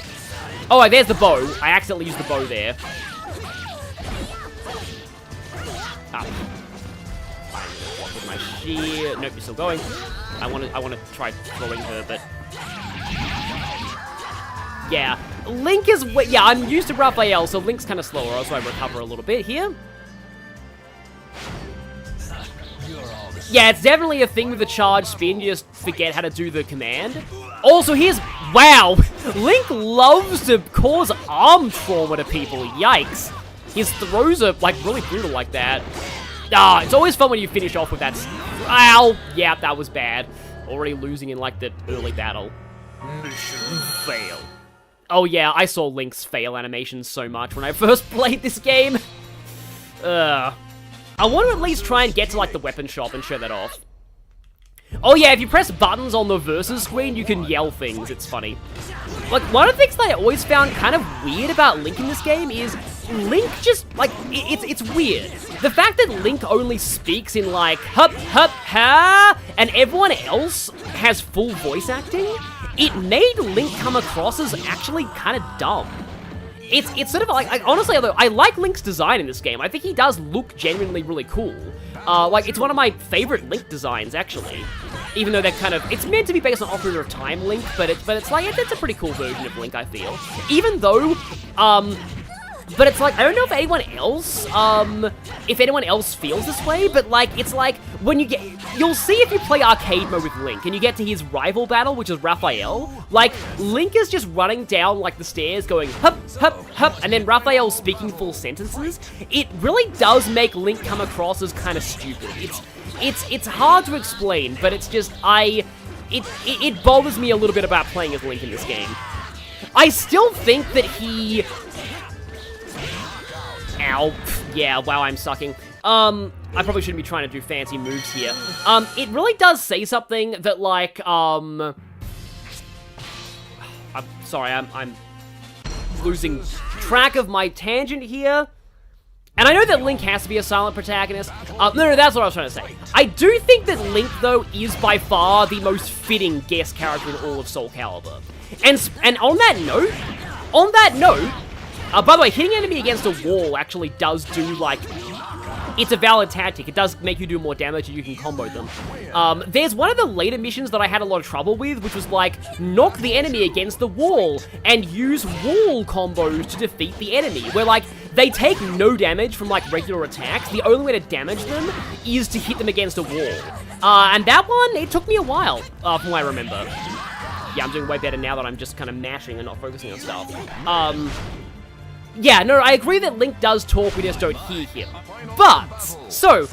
Oh, there's the bow. I accidentally used the bow there. Up. With my shear. Nope, you're still going. I want to try throwing her, but yeah, Link is. Yeah, I'm used to Raphael, so Link's kind of slower. So I recover a little bit here. Yeah, it's definitely a thing with the charge spin. You just forget how to do the command. Also, wow, Link loves to cause arm trauma to people. Yikes. His throws are, like, really brutal like that. Ah, it's always fun when you finish off with that. Ow! Yeah, that was bad. Already losing in, like, the early battle. Mission fail. Oh, yeah, I saw Link's fail animation so much when I first played this game. I want to at least try and get to, like, the weapon shop and show that off. Oh, yeah, if you press buttons on the versus screen, you can yell things. It's funny. Like, one of the things that I always found kind of weird about Link in this game is Link just, like, it's weird. The fact that Link only speaks in, like, hup, hup, ha, and everyone else has full voice acting, it made Link come across as actually kind of dumb. It's sort of like, honestly, although I like Link's design in this game, I think he does look genuinely really cool. Like, it's one of my favorite Link designs, actually. Even though they're kind of, it's meant to be based on Ocarina of Time Link, but it's like, it's a pretty cool version of Link, I feel. Even though, but it's like, I don't know if anyone else feels this way, but like, it's like, when you'll see if you play arcade mode with Link, and you get to his rival battle, which is Raphael, like, Link is just running down, like, the stairs going, hup, hup, hup, and then Raphael speaking full sentences. It really does make Link come across as kind of stupid. It's hard to explain, but it's just, it bothers me a little bit about playing as Link in this game. I still think that he... Ow. Yeah, wow, I'm sucking. I probably shouldn't be trying to do fancy moves here. It really does say something that, like, I'm sorry, I'm losing track of my tangent here. And I know that Link has to be a silent protagonist. No, that's what I was trying to say. I do think that Link, though, is by far the most fitting guest character in all of Soul Calibur. And on that note, by the way, hitting an enemy against a wall actually does do, like, it's a valid tactic. It does make you do more damage and you can combo them. There's one of the later missions that I had a lot of trouble with, which was, like, knock the enemy against the wall and use wall combos to defeat the enemy, where, like, they take no damage from, like, regular attacks. The only way to damage them is to hit them against a wall. And that one, it took me a while, from what I remember. Yeah, I'm doing way better now that I'm just kind of mashing and not focusing on stuff. Yeah, no, I agree that Link does talk, we just don't hear him. But, so,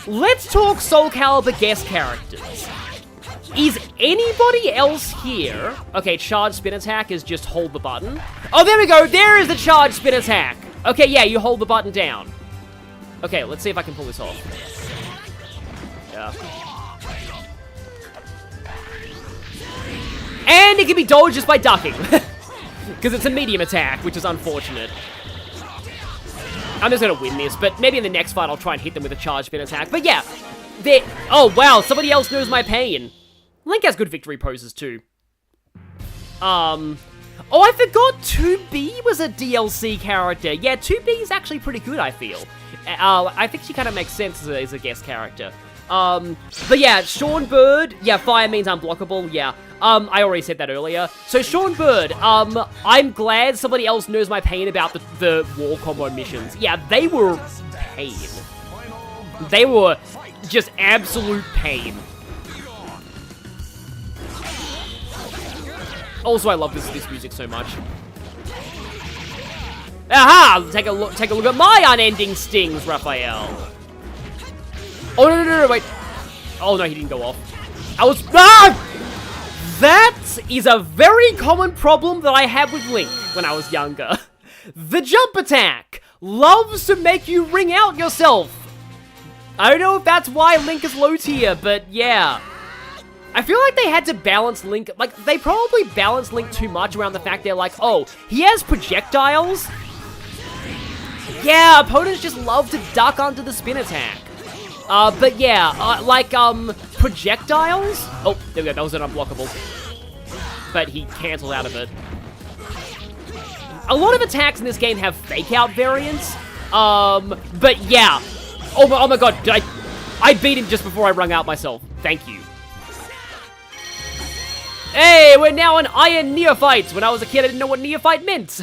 let's talk Soul Calibur guest characters. Is anybody else here... Okay, charge spin attack is just hold the button. Oh, there we go, there is the charge spin attack. Okay, yeah, you hold the button down. Okay, let's see if I can pull this off. Yeah. And it can be dodged just by ducking. Because it's a medium attack, which is unfortunate. I'm just gonna win this, but maybe in the next fight I'll try and hit them with a charge spin attack. But yeah, oh wow, somebody else knows my pain. Link has good victory poses too. Oh, I forgot 2B was a DLC character. Yeah, 2B is actually pretty good, I feel. I think she kind of makes sense as a guest character. But yeah, Sean Bird, yeah, fire means unblockable, yeah. I already said that earlier. So Sean Bird, I'm glad somebody else knows my pain about the war combo missions. Yeah, they were pain. They were just absolute pain. Also, I love this music so much. Aha! Take a look at my unending stings, Raphael. Oh no, wait. Oh no, he didn't go off. That is a very common problem that I had with Link when I was younger. The jump attack loves to make you ring out yourself. I don't know if that's why Link is low tier, but yeah. I feel like they had to balance Link, like, they probably balanced Link too much around the fact they're like, oh, he has projectiles? Yeah, opponents just love to duck onto the spin attack. But yeah, projectiles? Oh, there we go, that was an unblockable. But he cancelled out of it. A lot of attacks in this game have fake-out variants. But yeah. Oh my god, I beat him just before I rung out myself. Thank you. Hey, we're now an Iron Neophyte! When I was a kid, I didn't know what Neophyte meant!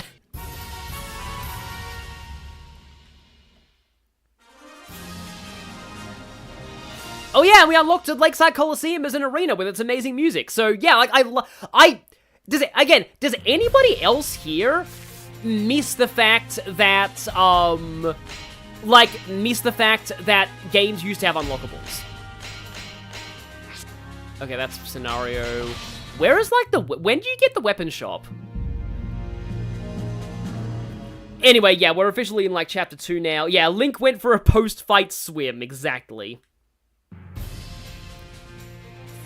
Oh yeah, and we unlocked Lakeside Coliseum as an arena with its amazing music. So yeah, like, does anybody else here miss the fact that, games used to have unlockables? Okay, that's scenario. Where is, like, when do you get the weapon shop? Anyway, yeah, we're officially in, like, Chapter 2 now. Yeah, Link went for a post-fight swim, exactly.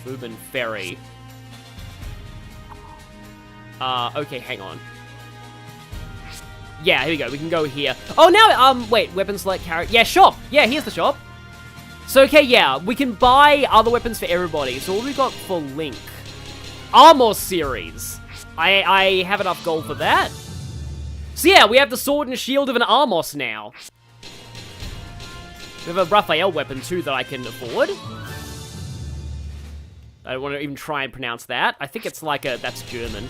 Fuban Ferry. Okay, hang on. Yeah, here we go, we can go here. Oh, now, wait, weapon select character. Yeah, shop! Yeah, here's the shop. So, okay, yeah, we can buy other weapons for everybody. So what have we got for Link? Armor series. I have enough gold for that. So yeah, we have the sword and shield of an Armos now. We have a Raphael weapon too that I can afford. I don't want to even try and pronounce that. I think it's like that's German.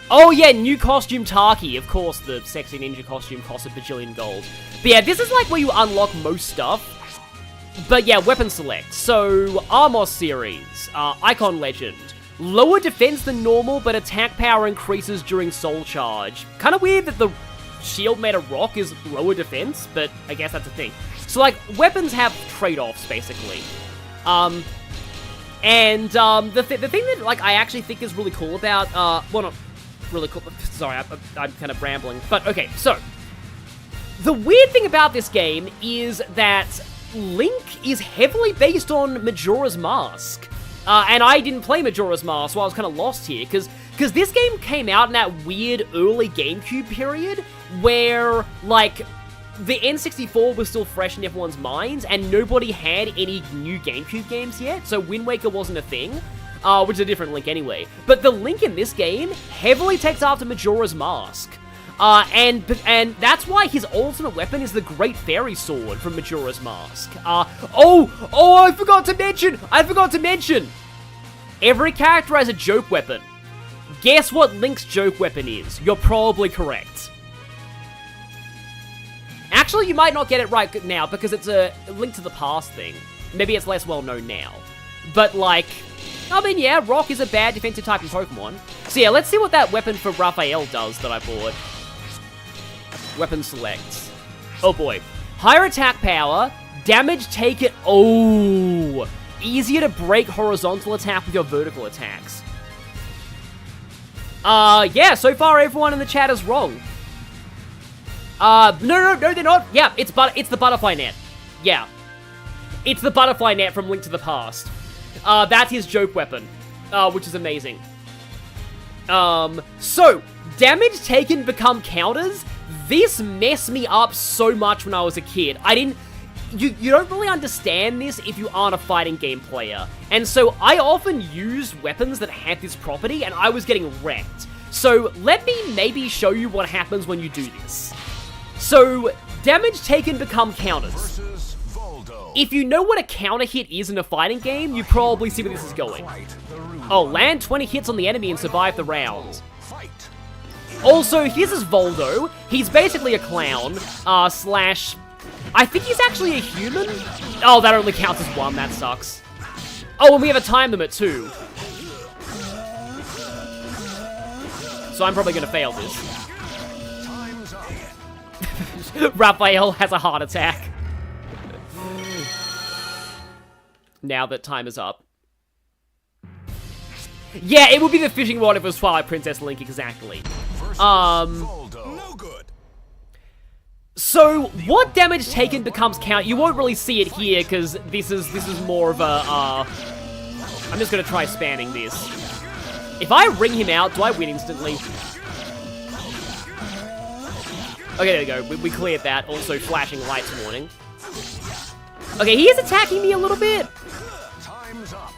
Oh yeah, new costume Taki. Of course, the sexy ninja costume costs a bajillion gold. But yeah, this is like where you unlock most stuff. But yeah, weapon select. So, Armos series, Icon Legend. Lower defense than normal, but attack power increases during soul charge. Kind of weird that the shield made of rock is lower defense, but I guess that's a thing. So, like, weapons have trade-offs, basically. The thing that, like, I actually think is really cool about, well, not really cool, sorry, I'm kind of rambling. But, okay, so, the weird thing about this game is that Link is heavily based on Majora's Mask. And I didn't play Majora's Mask, so I was kind of lost here, because this game came out in that weird early GameCube period, where, like, the N64 was still fresh in everyone's minds, and nobody had any new GameCube games yet, so Wind Waker wasn't a thing, which is a different Link anyway. But the Link in this game heavily takes after Majora's Mask. And that's why his ultimate weapon is the Great Fairy Sword from Majora's Mask. I forgot to mention! Every character has a joke weapon. Guess what Link's joke weapon is? You're probably correct. Actually, you might not get it right now, because it's a Link to the Past thing. Maybe it's less well known now. But, like, I mean, yeah, Rock is a bad defensive type in Pokemon. So yeah, let's see what that weapon for Raphael does that I bought. Weapon selects. Oh boy. Higher attack power, damage taken. Oh! Easier to break horizontal attack with your vertical attacks. Yeah, so far everyone in the chat is wrong. No, they're not. Yeah, it's the butterfly net. Yeah. It's the butterfly net from Link to the Past. That's his joke weapon, which is amazing. So, damage taken become counters. This messed me up so much when I was a kid. you don't really understand this if you aren't a fighting game player. And so I often use weapons that have this property, and I was getting wrecked. So let me maybe show you what happens when you do this. So damage taken become counters. If you know what a counter hit is in a fighting game, you probably see where this is going. Oh, land 20 hits on the enemy and survive the round. Also, here's his Voldo. He's basically a clown, slash... I think he's actually a human? Oh, that only counts as one, that sucks. Oh, and we have a time limit too. So I'm probably gonna fail this. Raphael has a heart attack. Now that time is up. Yeah, it would be the fishing rod if it was Twilight Princess Link, exactly. No good. So, what damage taken becomes count? You won't really see it here, because this is more of a, I'm just gonna try spamming this. If I ring him out, do I win instantly? Okay, there we go. We cleared that. Also, flashing lights warning. Okay, he is attacking me a little bit. Time's up.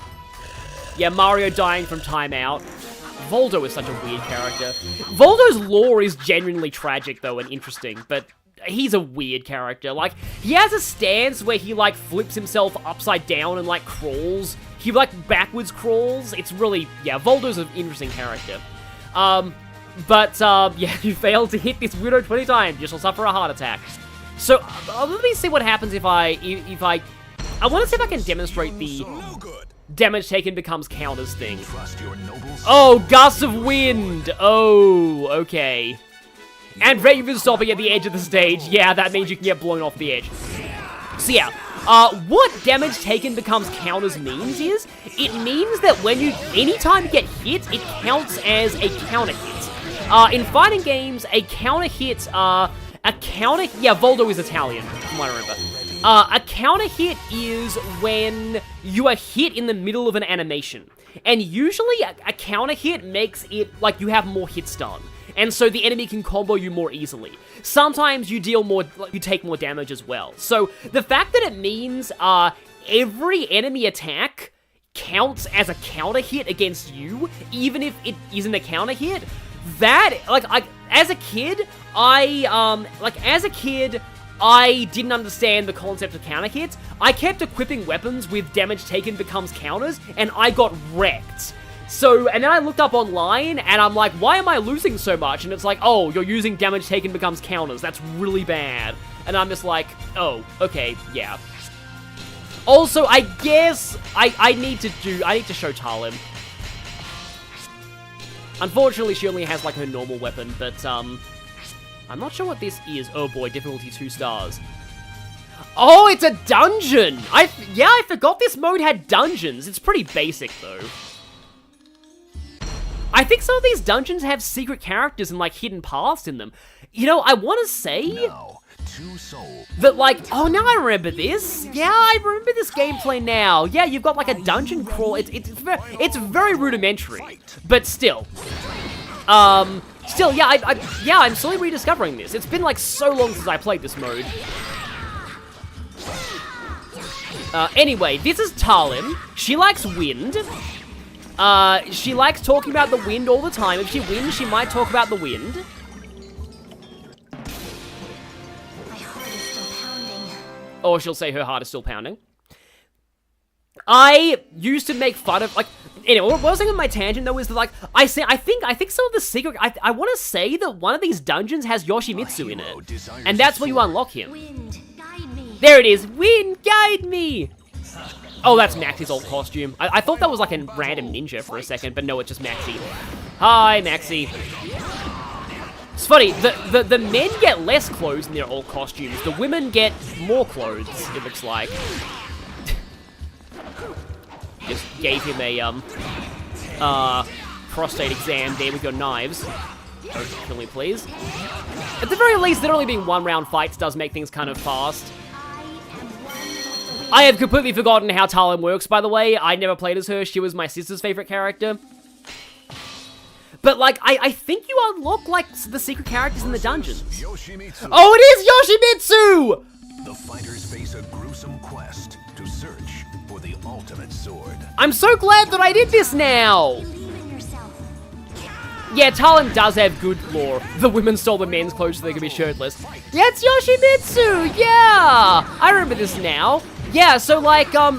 Yeah, Mario dying from timeout. Voldo is such a weird character. Voldo's lore is genuinely tragic, though, and interesting, but he's a weird character. Like, he has a stance where he, like, flips himself upside down and, like, crawls. He, like, backwards crawls. It's really, yeah, Voldo's an interesting character. Yeah, you failed to hit this widow 20 times. You shall suffer a heart attack. So, let me see what happens if I want to see if I can demonstrate the No good. damage taken becomes counters thing. Oh, gusts of wind! Oh, okay. And Raven stopping at the edge of the stage. Yeah, that means you can get blown off the edge. So yeah, what damage taken becomes counters means is, it means that when anytime you get hit, it counts as a counter hit. In fighting games, a counter hit, yeah, Voldo is Italian, from what I remember. A counter hit is when you are hit in the middle of an animation. And usually, a counter hit makes it like you have more hits done. And so the enemy can combo you more easily. Sometimes you take more damage as well. So the fact that it means every enemy attack counts as a counter hit against you, even if it isn't a counter hit, that, as a kid, I didn't understand the concept of counter hits. I kept equipping weapons with damage taken becomes counters, and I got wrecked. So, and then I looked up online, and I'm like, why am I losing so much? And it's like, oh, you're using damage taken becomes counters. That's really bad. And I'm just like, oh, okay, yeah. Also, I guess I need to show Talim. Unfortunately, she only has, like, her normal weapon, but, I'm not sure what this is. Oh boy, difficulty 2 stars. Oh, it's a dungeon! Yeah, I forgot this mode had dungeons. It's pretty basic, though. I think some of these dungeons have secret characters and, like, hidden paths in them. You know, I want to say that, like, oh, now I remember this. Yeah, I remember this gameplay now. Yeah, you've got, like, a dungeon crawl. It's very rudimentary, but still. Still, yeah, I'm slowly rediscovering this. It's been, like, so long since I played this mode. Anyway, this is Talim. She likes wind. She likes talking about the wind all the time. If she wins, she might talk about the wind. My heart is still pounding. Or she'll say her heart is still pounding. I used to make fun of, like, anyway, what I was saying on my tangent, though, is that, like, I think some of the secret, I want to say that one of these dungeons has Yoshimitsu in it. And that's where you unlock him. Wind, guide me. There it is. Wind, guide me. Oh, that's Maxie's old costume. I thought that was like a random ninja for a second, but no, it's just Maxie. Hi, Maxie. It's funny, the men get less clothes in their old costumes. The women get more clothes, it looks like. Just gave him a, prostate exam there with your knives. Don't kill me, please. At the very least, there only being one-round fights does make things kind of fast. I have completely forgotten how Talim works, by the way. I never played as her. She was my sister's favorite character. But, like, I think you unlock, like, the secret characters in the dungeons. Oh, it is Yoshimitsu! The fighters face a gruesome quest to search for the ultimate sword. I'm so glad that I did this now! Believe in yourself. Yeah, Talon does have good lore. The women stole the men's clothes so they could be shirtless. Yeah, it's Yoshimitsu! Yeah! I remember this now. Yeah, so like, by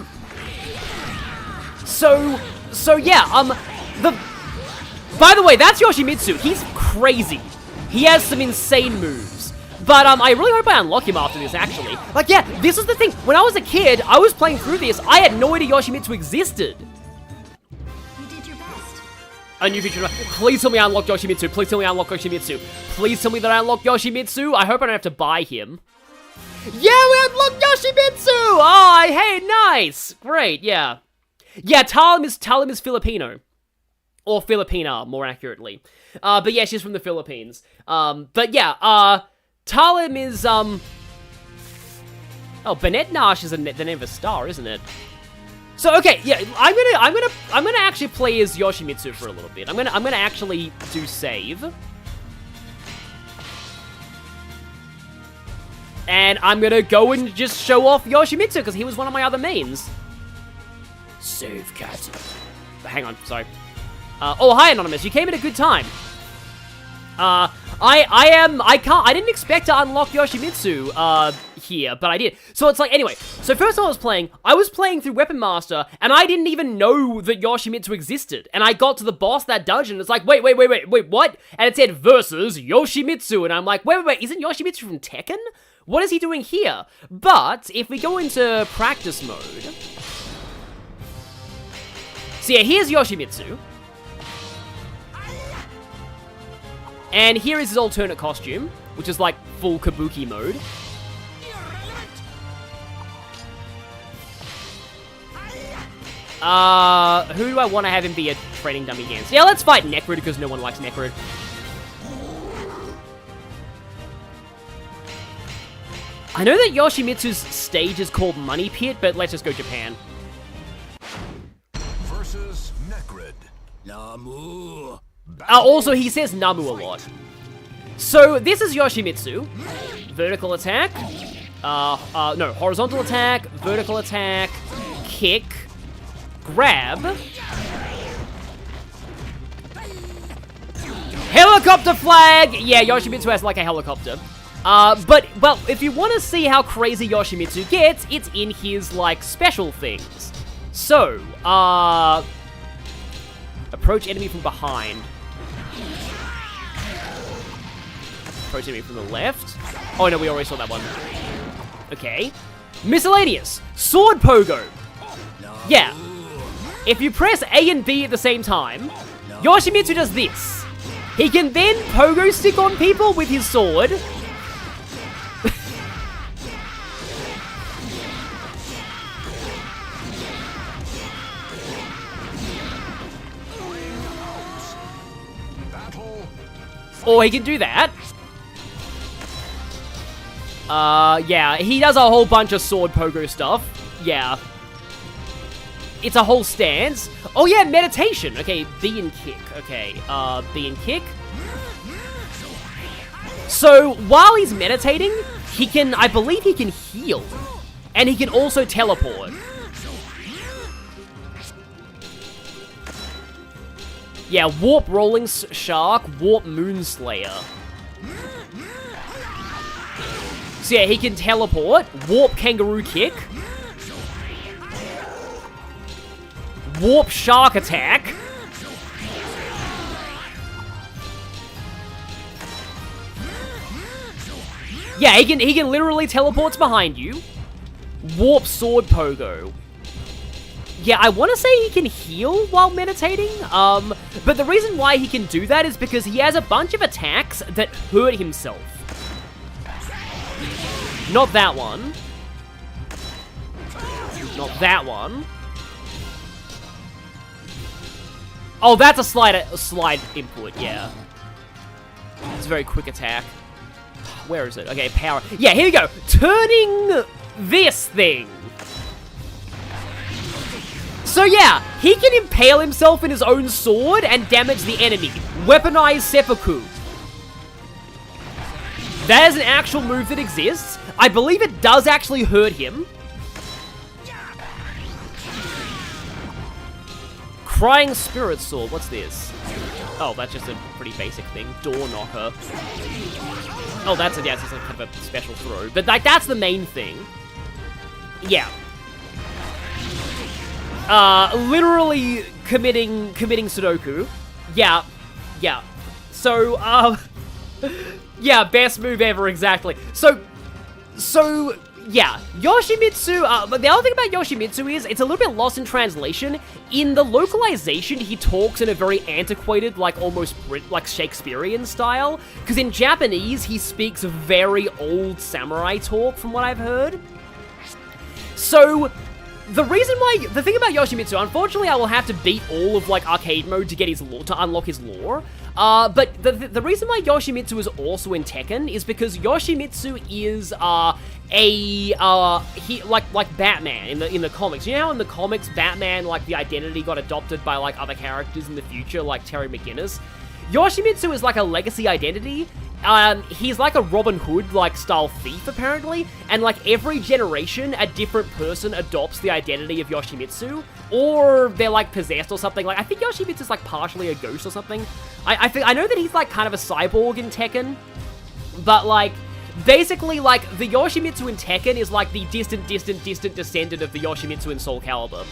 the way, that's Yoshimitsu. He's crazy. He has some insane moves. But, I really hope I unlock him after this, actually. Like, yeah, this is the thing. When I was a kid, I was playing through this. I had no idea Yoshimitsu existed. You did your best. A new feature. Please tell me I unlock Yoshimitsu. Please tell me I unlock Yoshimitsu. Please tell me that I unlock Yoshimitsu. I hope I don't have to buy him. Yeah, we unlocked Yoshimitsu! Oh, hey, nice. Great, yeah. Yeah, Talim is Filipino. Or Filipina, more accurately. But yeah, she's from the Philippines. But yeah, Talim is, oh, Bennett Nash is the name of a star, isn't it? So, okay, yeah, I'm gonna actually play as Yoshimitsu for a little bit. I'm gonna actually do save. And I'm gonna go and just show off Yoshimitsu, because he was one of my other mains. Save cat. Hang on, sorry. Oh, hi, Anonymous. You came at a good time. I didn't expect to unlock Yoshimitsu, here, but I did. So it's like, anyway, so first time I was playing through Weapon Master, and I didn't even know that Yoshimitsu existed. And I got to the boss, that dungeon, and it's like, wait, what? And it said, versus Yoshimitsu, and I'm like, wait, isn't Yoshimitsu from Tekken? What is he doing here? But, if we go into practice mode... So yeah, here's Yoshimitsu. And here is his alternate costume, which is like full Kabuki mode. Who do I want to have him be a training dummy against? Yeah, let's fight Necrid, because no one likes Necrid. I know that Yoshimitsu's stage is called Money Pit, but let's just go Japan. Versus Necrid. Namu. Also, he says Namu a lot. So, this is Yoshimitsu. Vertical attack. No, horizontal attack, vertical attack, kick, grab. Helicopter flag! Yeah, Yoshimitsu has like a helicopter. But, well, if you want to see how crazy Yoshimitsu gets, it's in his, like, special things. So, approach enemy from behind. Approach enemy from the left. Oh, no, we already saw that one. Okay. Miscellaneous. Sword pogo. Yeah. If you press A and B at the same time, Yoshimitsu does this. He can then pogo stick on people with his sword. Or he can do that. Yeah, he does a whole bunch of sword pogo stuff. Yeah. It's a whole stance. Oh yeah, meditation. Okay, B and kick. Okay, B and kick. So, while he's meditating, he can, I believe he can heal. And he can also teleport. Yeah, Warp Rolling Shark, Warp Moonslayer. So yeah, he can teleport, Warp Kangaroo Kick, Warp Shark Attack, yeah, he can literally teleport behind you, Warp Sword Pogo. Yeah, I want to say he can heal while meditating, but the reason why he can do that is because he has a bunch of attacks that hurt himself. Not that one. Not that one. Oh, that's a slide input, yeah. It's a very quick attack. Where is it? Okay, power. Yeah, here we go. Turning this thing. So yeah, he can impale himself in his own sword and damage the enemy. Weaponized seppuku. That is an actual move that exists. I believe it does actually hurt him. Crying Spirit Sword, what's this? Oh, that's just a pretty basic thing. Door Knocker. Oh, that's yeah, it's just like kind of a special throw. But like, that's the main thing. Yeah. Literally committing Sudoku. Yeah. So, yeah, best move ever, exactly. So, yeah, Yoshimitsu, but the other thing about Yoshimitsu is, it's a little bit lost in translation. In the localization, he talks in a very antiquated, like, almost like Shakespearean style, because in Japanese, he speaks very old samurai talk, from what I've heard. So, the thing about Yoshimitsu, unfortunately, I will have to beat all of, like, arcade mode to get his lore, to unlock his lore. But the reason why Yoshimitsu is also in Tekken is because Yoshimitsu is, like Batman in the comics. You know how in the comics, Batman, like, the identity got adopted by, like, other characters in the future, like Terry McGinnis? Yoshimitsu is, like, a legacy identity. He's like a Robin Hood, like, style thief, apparently, and, like, every generation, a different person adopts the identity of Yoshimitsu, or they're, like, possessed or something. Like, I think Yoshimitsu's, like, partially a ghost or something. I know that he's, like, kind of a cyborg in Tekken, but, like, basically, like, the Yoshimitsu in Tekken is, like, the distant descendant of the Yoshimitsu in Soul Calibur.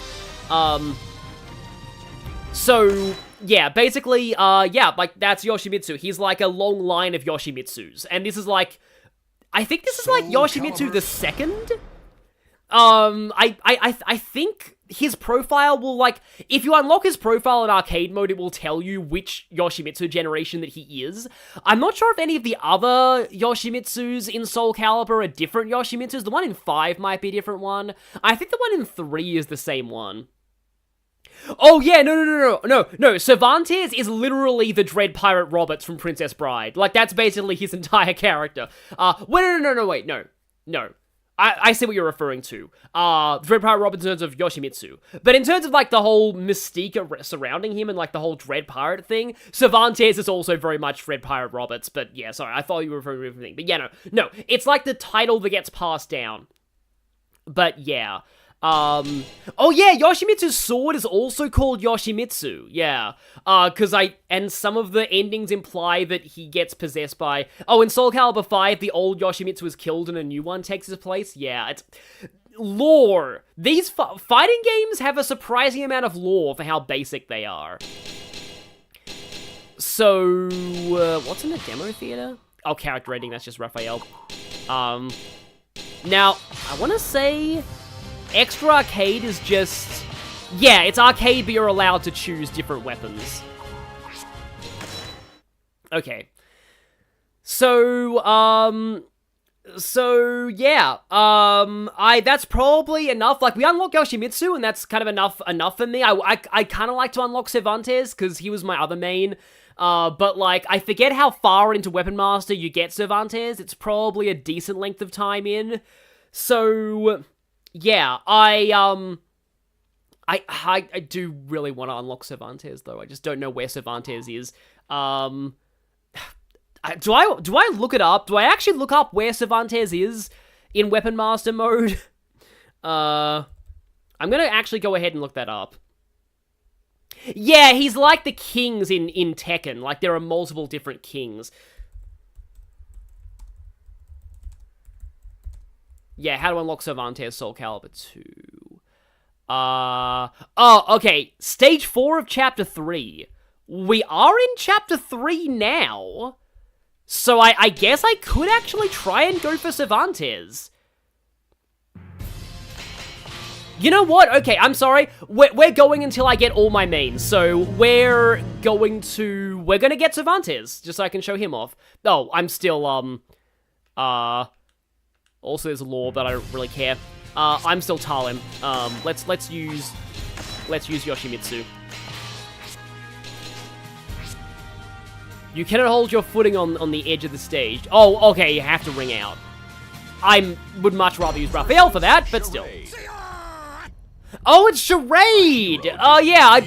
So, yeah, basically, yeah, like, that's Yoshimitsu. He's, like, a long line of Yoshimitsus. And this is, like, I think this is, like, Yoshimitsu the second? I think his profile will, like, if you unlock his profile in arcade mode, it will tell you which Yoshimitsu generation that he is. I'm not sure if any of the other Yoshimitsus in Soul Calibur are different Yoshimitsus. The one in 5 might be a different one. I think the one in 3 is the same one. Oh, yeah, no. Cervantes is literally the Dread Pirate Roberts from Princess Bride. Like, that's basically his entire character. Wait, no. I see what you're referring to. Dread Pirate Roberts in terms of Yoshimitsu. But in terms of, like, the whole mystique surrounding him and, like, the whole Dread Pirate thing, Cervantes is also very much Dread Pirate Roberts. But, yeah, sorry, I thought you were referring to everything. But, yeah, no. It's, like, the title that gets passed down. But, yeah. Oh yeah, Yoshimitsu's sword is also called Yoshimitsu, yeah. And some of the endings imply that he gets possessed by, in Soul Calibur 5, the old Yoshimitsu is killed and a new one takes his place, yeah, it's, lore. These fighting games have a surprising amount of lore for how basic they are. So, what's in the demo theater? Oh, character rating, that's just Raphael. Now, I want to say Extra Arcade is just, yeah, it's arcade, but you're allowed to choose different weapons. Okay. So, yeah, that's probably enough. Like, we unlock Yoshimitsu, and that's kind of enough for me. I kind of like to unlock Cervantes, because he was my other main. But, like, I forget how far into Weapon Master you get Cervantes. It's probably a decent length of time in. So, yeah, I do really want to unlock Cervantes, though. I just don't know where Cervantes is. Do I look it up? Do I actually look up where Cervantes is in Weapon Master mode? I'm gonna actually go ahead and look that up. Yeah, he's like the kings in Tekken. Like, there are multiple different kings. Yeah, how to unlock Cervantes Soul Calibur 2. Okay. Stage 4 of Chapter 3. We are in Chapter 3 now. So I guess I could actually try and go for Cervantes. You know what? Okay, I'm sorry. We're going until I get all my mains. So we're gonna get Cervantes, just so I can show him off. Oh, I'm still, also, there's lore, but I don't really care. I'm still Talim. Let's use Yoshimitsu. You cannot hold your footing on the edge of the stage. Oh, okay, you have to ring out. I would much rather use Raphael for that, but still. Oh, it's Charade! Yeah,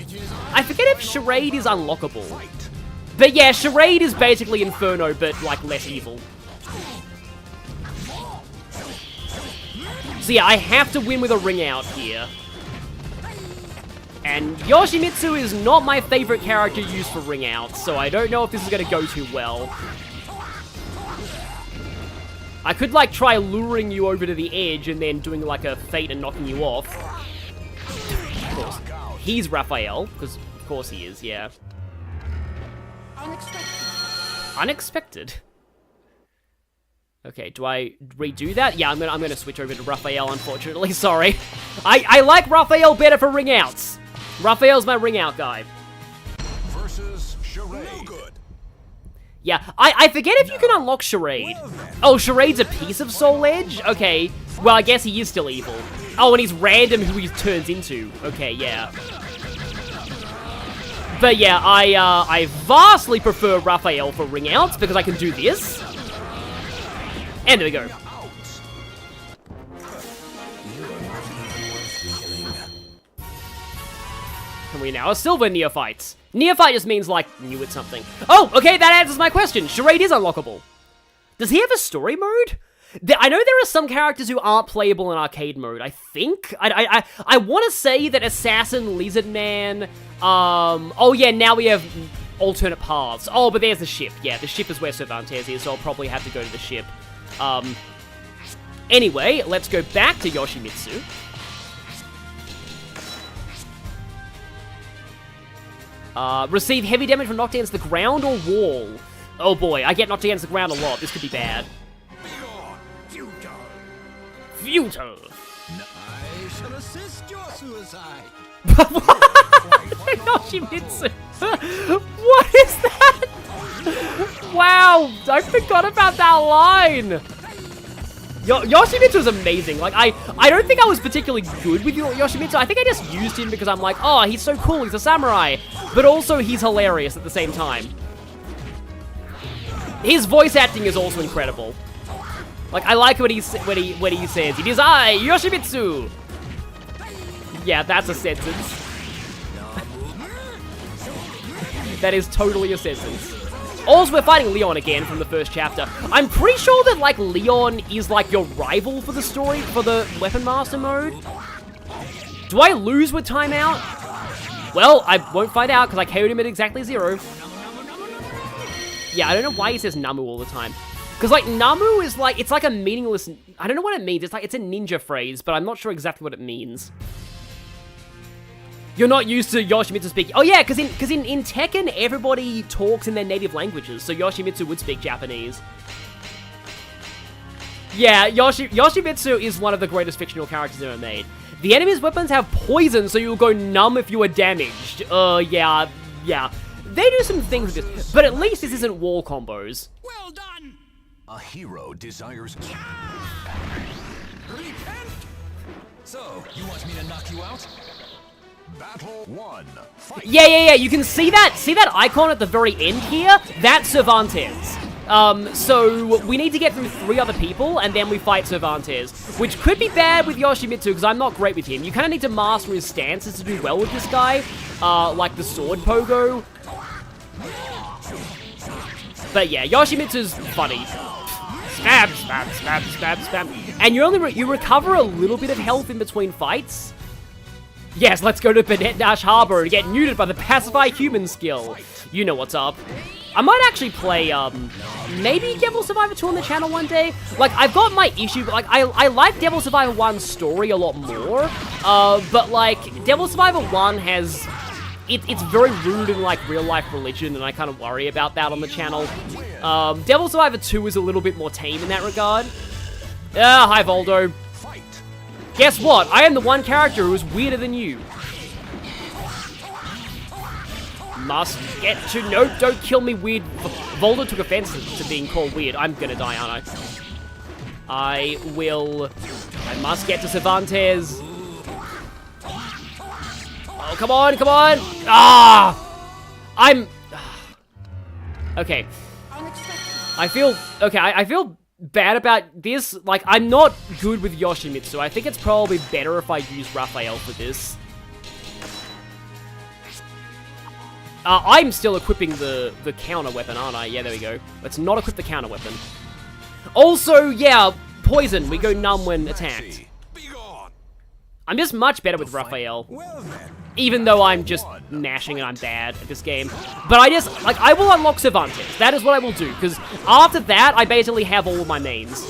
I forget if Charade is unlockable. But yeah, Charade is basically Inferno, but, like, less evil. So yeah, I have to win with a ring out here. And Yoshimitsu is not my favorite character used for ring outs, so I don't know if this is gonna go too well. I could, like, try luring you over to the edge and then doing, like, a fate and knocking you off. Of course. He's Raphael, because of course he is, yeah. Unexpected? Okay, do I redo that? Yeah, I'm gonna switch over to Raphael, unfortunately, sorry. I like Raphael better for ring outs. Raphael's my ring out guy. Versus Charade. No good. Yeah, I forget if you can unlock Charade. Oh, Charade's a piece of Soul Edge? Okay, well, I guess he is still evil. Oh, and he's random who he turns into. Okay, yeah. But yeah, I vastly prefer Raphael for ring outs because I can do this. And there we go. And we now are silver neophytes. Neophyte just means, like, new at something. Oh, okay, that answers my question. Charade is unlockable. Does he have a story mode? I know there are some characters who aren't playable in arcade mode, I think. I want to say that Assassin, Lizard Man, oh yeah, now we have alternate paths. Oh, but there's the ship. Yeah, the ship is where Cervantes is, so I'll probably have to go to the ship. Anyway, let's go back to Yoshimitsu. Receive heavy damage from knocked against the ground or wall. Oh boy, I get knocked against the ground a lot. This could be bad. Futile. I shall assist your suicide. Yoshimitsu. What is that? Wow, I forgot about that line. Yoshimitsu is amazing. Like, I don't think I was particularly good with Yoshimitsu. I think I just used him because I'm like, oh, he's so cool, he's a samurai. But also, he's hilarious at the same time. His voice acting is also incredible. Like, I like when he says, "It is I, Yoshimitsu." Yeah, that's a sentence. That is totally a sentence. Also, we're fighting Leon again from the first chapter. I'm pretty sure that, like, Leon is, like, your rival for the story, for the Weapon Master mode. Do I lose with timeout? Well, I won't find out, because I KO'd him at exactly 0. Yeah, I don't know why he says Namu all the time. Because, like, Namu is, like, it's like a meaningless... I don't know what it means. It's like, it's a ninja phrase, but I'm not sure exactly what it means. You're not used to Yoshimitsu speaking. Oh yeah, because in Tekken, everybody talks in their native languages, so Yoshimitsu would speak Japanese. Yeah, Yoshimitsu is one of the greatest fictional characters ever made. The enemy's weapons have poison, so you'll go numb if you are damaged. Yeah. They do some things with this, but at least this isn't wall combos. Well done. A hero desires... Repent. So, you want me to knock you out? Battle 1. Fight. Yeah. You can see that icon at the very end here? That's Cervantes. So we need to get through 3 other people, and then we fight Cervantes, which could be bad with Yoshimitsu, because I'm not great with him. You kind of need to master his stances to do well with this guy, like the sword pogo. But yeah, Yoshimitsu's funny. Spam. And you recover a little bit of health in between fights. Yes, let's go to Bennett Nash Harbor and get neutered by the Pacify Human skill. You know what's up. I might actually play, maybe Devil Survivor 2 on the channel one day. Like, I've got my issue, but, like, I like Devil Survivor 1's story a lot more. But, like, Devil Survivor 1 has... It's very rude in, like, real-life religion, and I kind of worry about that on the channel. Devil Survivor 2 is a little bit more tame in that regard. Hi, Voldo. Guess what? I am the one character who is weirder than you. Must get to... Nope, don't kill me, weird... Voldo took offense to being called weird. I'm gonna die, aren't I? I must get to Cervantes. Oh, come on! Okay. I feel bad about this. Like, I'm not good with Yoshimitsu. I think it's probably better if I use Raphael for this. I'm still equipping the counter weapon, aren't I? Yeah, there we go. Let's not equip the counter weapon. Also, yeah, poison. We go numb when attacked. I'm just much better with Raphael. Well then. Even though I'm just mashing and I'm bad at this game. But I just, like, I will unlock Cervantes. That is what I will do, because after that, I basically have all of my mains.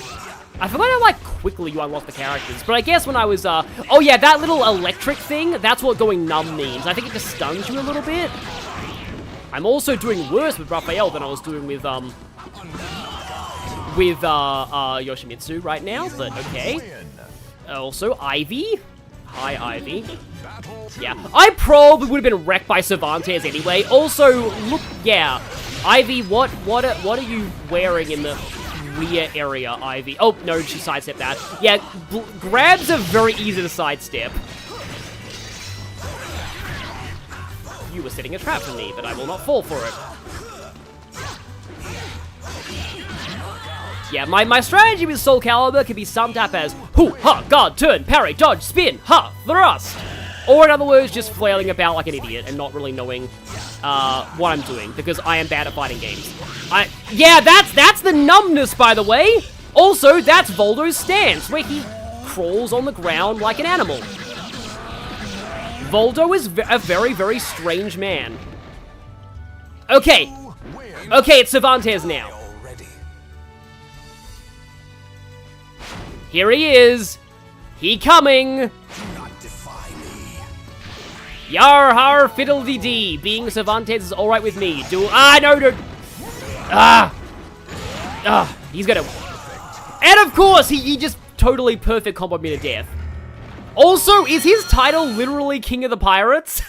I forgot how, like, quickly you unlock the characters, but I guess when I was, oh yeah, that little electric thing, that's what going numb means. I think it just stuns you a little bit. I'm also doing worse with Raphael than I was doing with Yoshimitsu right now, but okay. Also, Ivy. Hi, Ivy. Yeah, I probably would have been wrecked by Cervantes anyway. Also, look, yeah, Ivy, what are you wearing in the rear area, Ivy? Oh, no, she sidestepped that. Yeah, grabs are very easy to sidestep. You were setting a trap for me, but I will not fall for it. Yeah, my strategy with Soul Calibur can be summed up as hoo, ha, guard, turn, parry, dodge, spin, ha, thrust. Or in other words, just flailing about like an idiot and not really knowing what I'm doing, because I am bad at fighting games. Yeah, that's the numbness, by the way. Also, that's Voldo's stance, where he crawls on the ground like an animal. Voldo is a very, very strange man. Okay. Okay, it's Cervantes now. Here he is. He coming. Not defy me. Yar har fiddle dee dee. Being Cervantes is alright with me. No. He's gonna. And of course, he just totally perfect comboed me to death. Also, is his title literally King of the Pirates?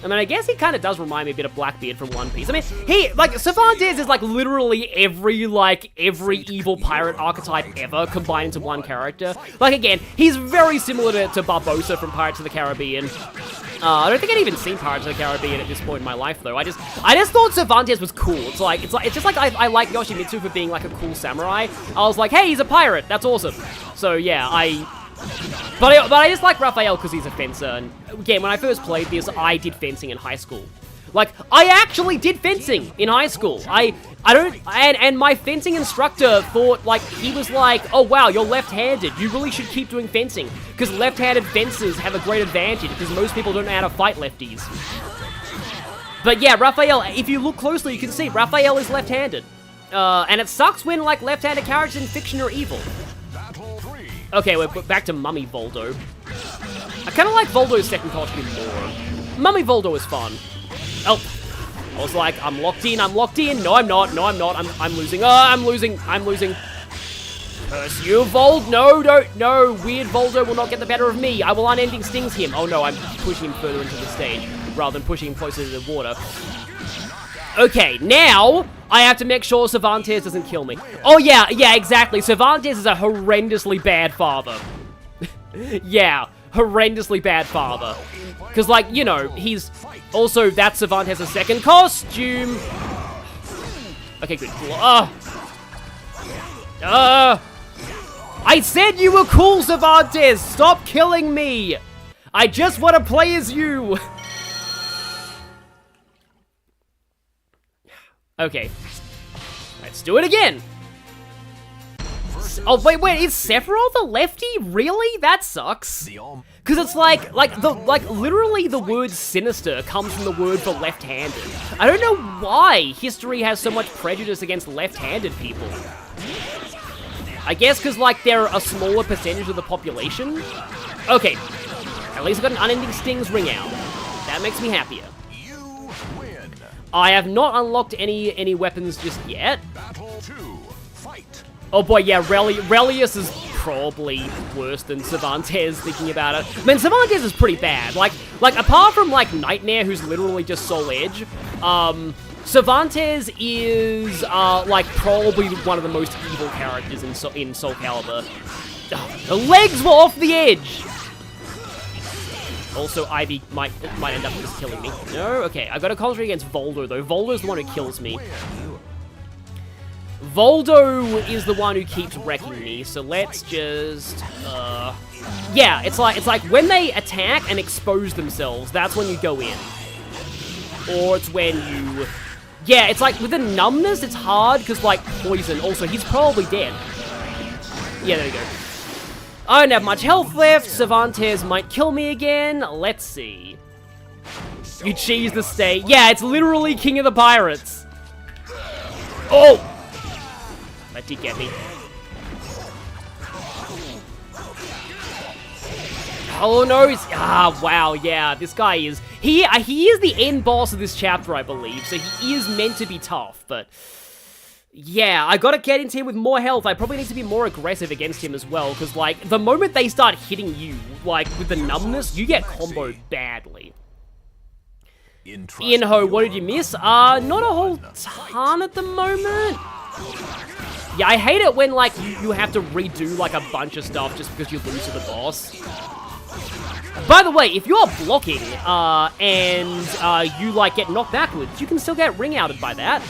I mean, I guess he kind of does remind me a bit of Blackbeard from One Piece. I mean, Cervantes is like literally every evil pirate archetype ever combined into one character. Like, again, he's very similar to Barbossa from Pirates of the Caribbean. I don't think I'd even seen Pirates of the Caribbean at this point in my life, though. I just thought Cervantes was cool. It's just like I like Yoshimitsu for being like a cool samurai. I was like, hey, he's a pirate. That's awesome. So yeah, But I just like Raphael because he's a fencer, and again, when I first played this, I did fencing in high school. Like, I actually did fencing in high school. And my fencing instructor thought, like, he was like, oh wow, you're left-handed, you really should keep doing fencing, because left-handed fencers have a great advantage, because most people don't know how to fight lefties. But yeah, Raphael, if you look closely, you can see Raphael is left-handed. And it sucks when, like, left-handed characters in fiction are evil. Okay, we're back to Mummy Voldo. I kind of like Voldo's second costume more. Mummy Voldo is fun. Oh, I was like, I'm locked in. No, I'm not. I'm losing. I'm losing. Curse you, Vold. No. Weird Voldo will not get the better of me. I will unending stings him. Oh no, I'm pushing him further into the stage rather than pushing him closer to the water. Okay, now I have to make sure Cervantes doesn't kill me. Oh yeah, exactly. Cervantes is a horrendously bad father. Yeah, horrendously bad father. Because, like, you know, he's... Also, that's Cervantes' second costume. Okay, good. I said you were cool, Cervantes! Stop killing me! I just want to play as you! Okay. Let's do it again! Oh, wait, is Sephiroth a lefty? Really? That sucks. Because it's like literally the word sinister comes from the word for left-handed. I don't know why history has so much prejudice against left-handed people. I guess because, like, they're a smaller percentage of the population? Okay. At least I got an unending stings ring out. That makes me happier. I have not unlocked any weapons just yet. Oh boy, yeah, Relius is probably worse than Cervantes, thinking about it. I mean, Cervantes is pretty bad. Like apart from, like, Nightmare, who's literally just Soul Edge, Cervantes is, like, probably one of the most evil characters in Soul Calibur. Oh, the legs were off the edge! Also, Ivy might end up just killing me. No? Okay, I gotta concentrate against Voldo, though. Voldo's the one who kills me. Voldo is the one who keeps wrecking me, so let's just, yeah, it's like when they attack and expose themselves, that's when you go in. Or it's when you... Yeah, it's like, with the numbness, it's hard, because, like, poison. Also, he's probably dead. Yeah, there you go. I don't have much health left. Cervantes might kill me again. Let's see. You cheese the state. Yeah, it's literally King of the Pirates. Oh! That did get me. Oh no, wow, yeah, this guy is... He is the end boss of this chapter, I believe, so he is meant to be tough, but... Yeah, I gotta get into him with more health. I probably need to be more aggressive against him as well, because, like, the moment they start hitting you, like, with the numbness, you get comboed badly. Ian-ho, what did you miss? Not a whole ton at the moment. Yeah, I hate it when, like, you have to redo, like, a bunch of stuff just because you lose to the boss. By the way, if you're blocking, and you, like, get knocked backwards, you can still get ring-outed by that.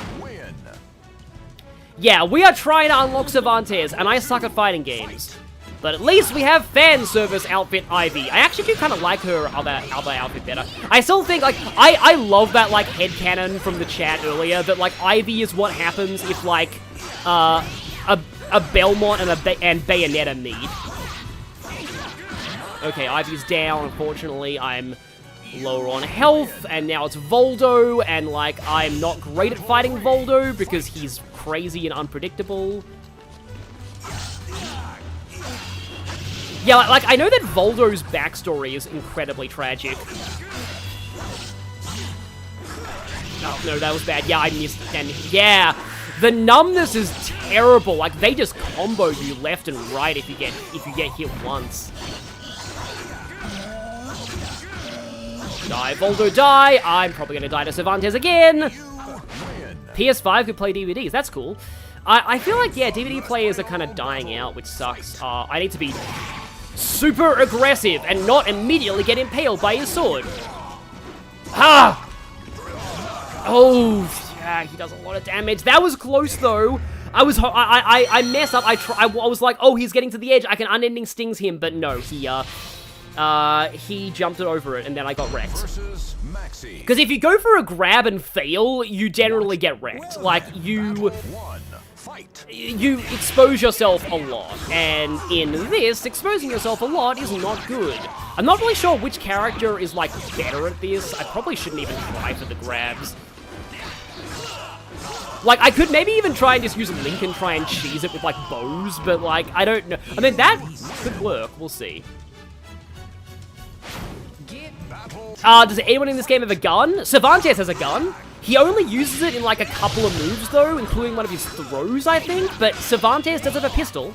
Yeah, we are trying to unlock Cervantes, and I suck at fighting games. But at least we have fan service outfit Ivy. I actually do kind of like her other outfit better. I still think, like, I love that, like, headcanon from the chat earlier, that, like, Ivy is what happens if, like, a Belmont and Bayonetta meet. Okay, Ivy's down, unfortunately. I'm lower on health, and now it's Voldo, and, like, I'm not great at fighting Voldo because he's crazy and unpredictable. Yeah, like, I know that Voldo's backstory is incredibly tragic. Oh, no, that was bad. Yeah, I missed, and yeah, the numbness is terrible. Like, they just combo you left and right if you get hit once. Die, Voldo, die! I'm probably gonna die to Cervantes again! PS5 could play DVDs, that's cool. I feel like, yeah, DVD players are kind of dying out, which sucks. I need to be super aggressive and not immediately get impaled by his sword. Ah! Oh, yeah, he does a lot of damage. That was close, though. I messed up. I was like, oh, he's getting to the edge. I can unending stings him, but no, he jumped it over it, and then I got wrecked. Because if you go for a grab and fail, you generally get wrecked. Like, you expose yourself a lot, and in this, exposing yourself a lot is not good. I'm not really sure which character is, like, better at this. I probably shouldn't even try for the grabs. Like, I could maybe even try and just use Link and try and cheese it with, like, bows, but, like, I don't know. I mean, that could work. We'll see. Does anyone in this game have a gun? Cervantes has a gun. He only uses it in, like, a couple of moves, though, including one of his throws, I think. But Cervantes does have a pistol.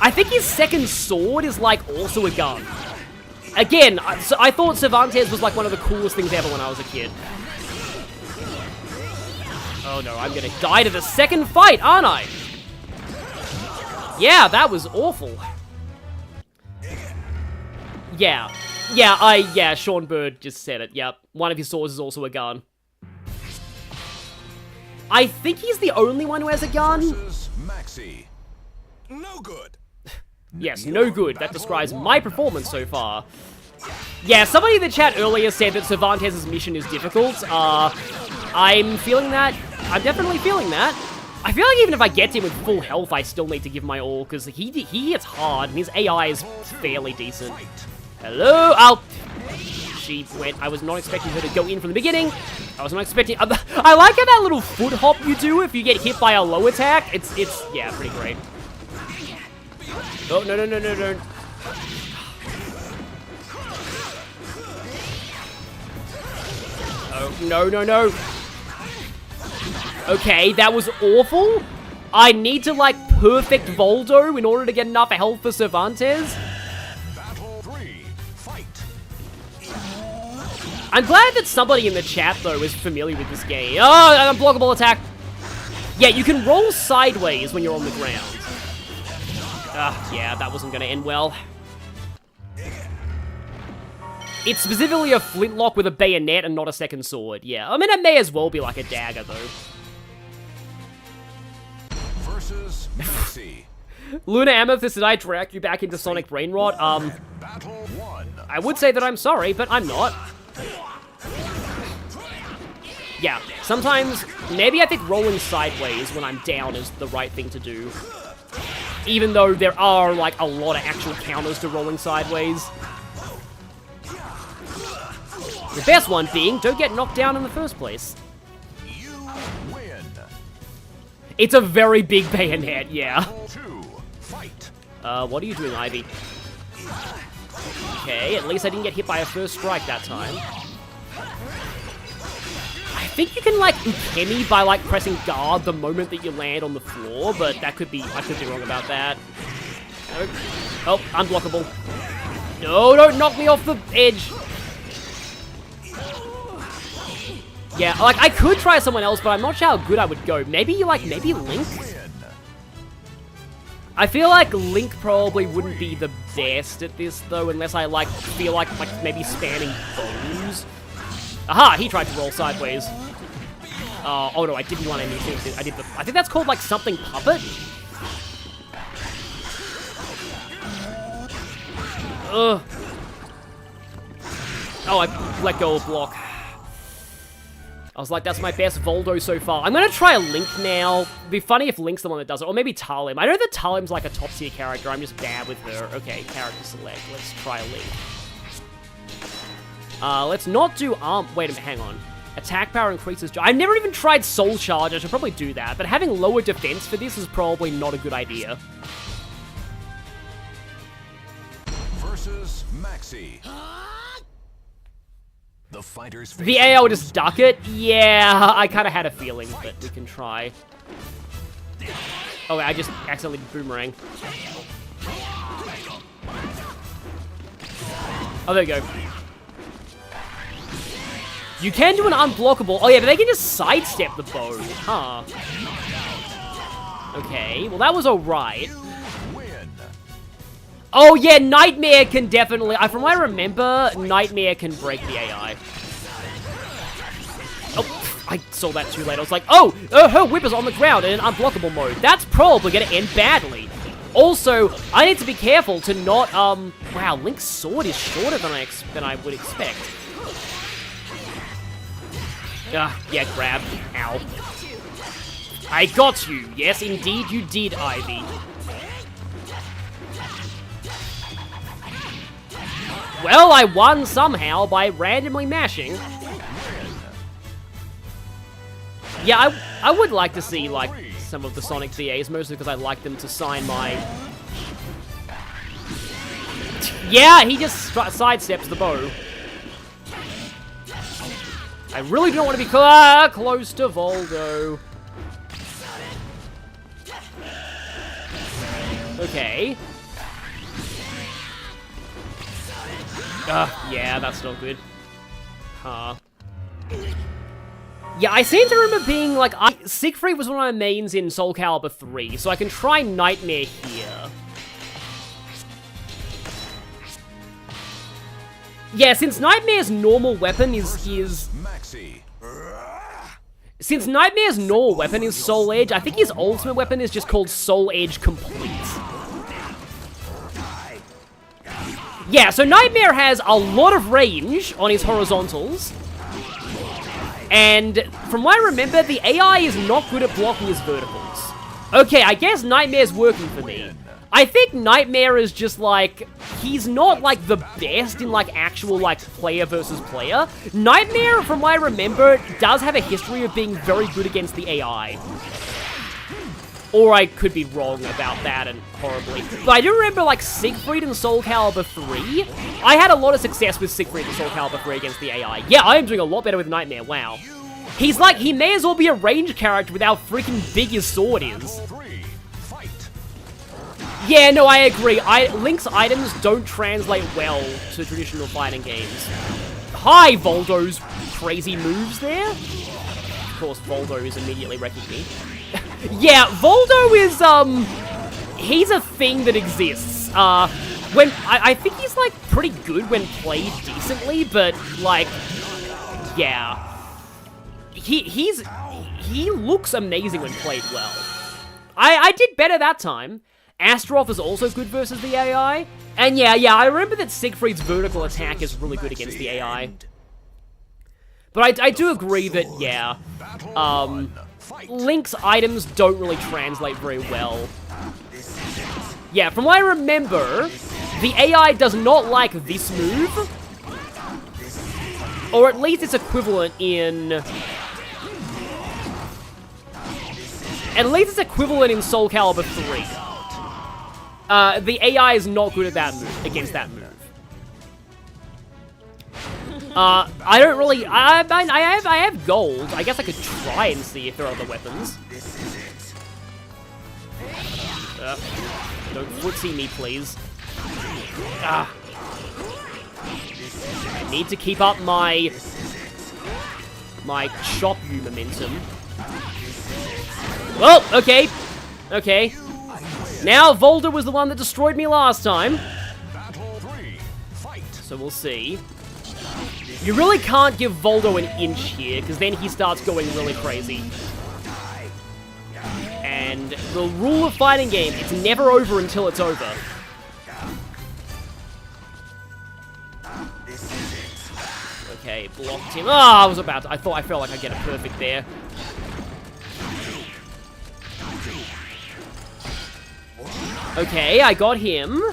I think his second sword is, like, also a gun. Again, I thought Cervantes was, like, one of the coolest things ever when I was a kid. Oh, no, I'm gonna die to the second fight, aren't I? Yeah, that was awful. Yeah, Sean Bird just said it, yep. One of his swords is also a gun. I think he's the only one who has a gun. No good. Yes, no good. That describes my performance so far. Yeah, somebody in the chat earlier said that Cervantes' mission is difficult. I'm feeling that. I'm definitely feeling that. I feel like even if I get him with full health, I still need to give my all, because he hits hard, and his AI is fairly decent. Hello? Oh, she went. I was not expecting her to go in from the beginning. I was not expecting. I like how that little foot hop you do if you get hit by a low attack. It's yeah, pretty great. Oh, no. Oh, no. Okay, that was awful. I need to, like, perfect Voldo in order to get enough health for Cervantes. I'm glad that somebody in the chat, though, is familiar with this game. Oh, unblockable attack. Yeah, you can roll sideways when you're on the ground. Yeah, that wasn't going to end well. It's specifically a flintlock with a bayonet and not a second sword. Yeah, I mean, it may as well be like a dagger, though. Versus Luna Amethyst, did I drag you back into Sonic Brain Rot? I would say that I'm sorry, but I'm not. Yeah, sometimes, maybe I think rolling sideways when I'm down is the right thing to do. Even though there are, like, a lot of actual counters to rolling sideways. The best one being, don't get knocked down in the first place. You win. It's a very big bayonet, yeah. 2, fight. What are you doing, Ivy? Okay, at least I didn't get hit by a first strike that time. I think you can, like, ukemi by, like, pressing guard the moment that you land on the floor, but that could be, I could be wrong about that. Oh, unblockable. No, don't knock me off the edge. Yeah, like, I could try someone else, but I'm not sure how good I would go. Maybe, like, maybe Link? I feel like Link probably wouldn't be the best at this, though, unless I, like, feel like maybe spamming bows. Aha! He tried to roll sideways. Oh no, I didn't want anything. I think that's called, like, something puppet? Ugh. Oh, I let go of block. I was like, that's my best Voldo so far. I'm gonna try a Link now. It'd be funny if Link's the one that does it. Or maybe Talim. I know that Talim's like a top tier character. I'm just bad with her. Okay, character select. Let's try a Link. Let's not do wait a minute, hang on. Attack power increases. I've never even tried Soul Charge. I should probably do that. But having lower defense for this is probably not a good idea. Versus Maxi. The fighters face The AI will just duck it? Yeah, I kind of had a feeling, but we can try. Oh, wait, I just accidentally boomerang. Oh, there you go. You can do an unblockable. Oh, yeah, but they can just sidestep the bow. Huh. Okay, well, that was alright. Oh, yeah, Nightmare can definitely... From what I remember, Nightmare can break the AI. Oh, I saw that too late. I was like, oh, her whip is on the ground in an unblockable mode. That's probably going to end badly. Also, I need to be careful to not... Wow, Link's sword is shorter than I would expect. Yeah, grab. Ow. I got you. Yes, indeed you did, Ivy. Well, I won somehow by randomly mashing. Yeah, I would like to see, like, some of the Sonic VAs, mostly because I like them to sign my... Yeah, he just sidesteps the bow. I really don't want to be close to Voldo. Okay. Yeah, that's not good. Huh. Yeah, I seem to remember being like... Siegfried was one of my mains in Soul Calibur 3, so I can try Nightmare here. Yeah, since Nightmare's normal weapon is Maxi. Since Nightmare's normal weapon is Soul Edge, I think his ultimate weapon is just called Soul Edge Complete. Yeah, so Nightmare has a lot of range on his horizontals. And from what I remember, the AI is not good at blocking his verticals. Okay, I guess Nightmare's working for me. I think Nightmare is just, like, he's not, like, the best in, like, actual, like, player versus player. Nightmare, from what I remember, does have a history of being very good against the AI. Or I could be wrong about that and horribly. But I do remember, like, Siegfried in Soul Calibur 3. I had a lot of success with Siegfried in Soul Calibur 3 against the AI. Yeah, I am doing a lot better with Nightmare, wow. He's like, he may as well be a ranged character with how freaking big his sword is. Yeah, no, I agree. Link's items don't translate well to traditional fighting games. Hi, Voldo's crazy moves there. Of course, Voldo is immediately wrecking me. Yeah, Voldo is, he's a thing that exists. I think he's, like, pretty good when played decently, but, like, yeah. He looks amazing when played well. I did better that time. Astaroth is also good versus the AI. And yeah, I remember that Siegfried's vertical attack is really good against the AI. But I do agree that, yeah, Link's items don't really translate very well. Yeah, from what I remember, the AI does not like this move. Or at least it's equivalent in... At least it's equivalent in Soul Calibur 3. The AI is not good at that move, against that move. I don't really... I have gold. I guess I could try and see if there are other weapons. Don't footsie me, please. I need to keep up my chop you momentum. Well, okay. Okay. Now, Volder was the one that destroyed me last time. So we'll see. You really can't give Voldo an inch here, because then he starts going really crazy. And the rule of fighting games, it's never over until it's over. Okay, blocked him. Ah, I was about to... I felt like I'd get a perfect there. Okay, I got him.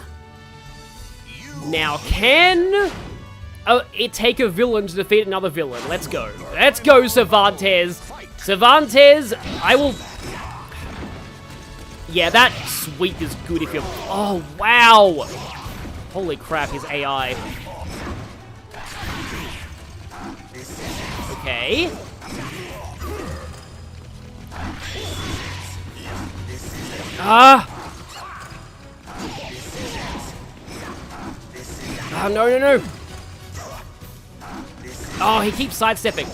Now, can... it take a villain to defeat another villain? Let's go. Let's go, Cervantes. Cervantes, I will... Yeah, that sweep is good if you're... Oh, wow. Holy crap, his AI. Okay. Ah. Oh, no, no, no. Oh, he keeps sidestepping.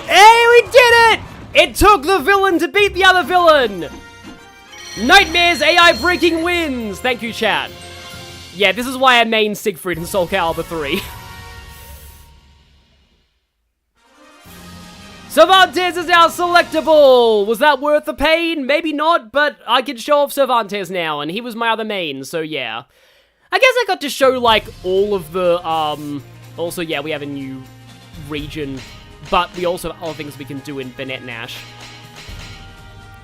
Hey, we did it! It took the villain to beat the other villain! Nightmares AI breaking wins! Thank you, chat. Yeah, this is why I main Siegfried in Soul Calibur 3. Cervantes is now selectable! Was that worth the pain? Maybe not, but I can show off Cervantes now, and he was my other main, so yeah. I guess I got to show, like, all of the, Also, yeah, we have a new region, but we also have other things we can do in Bennett Nash.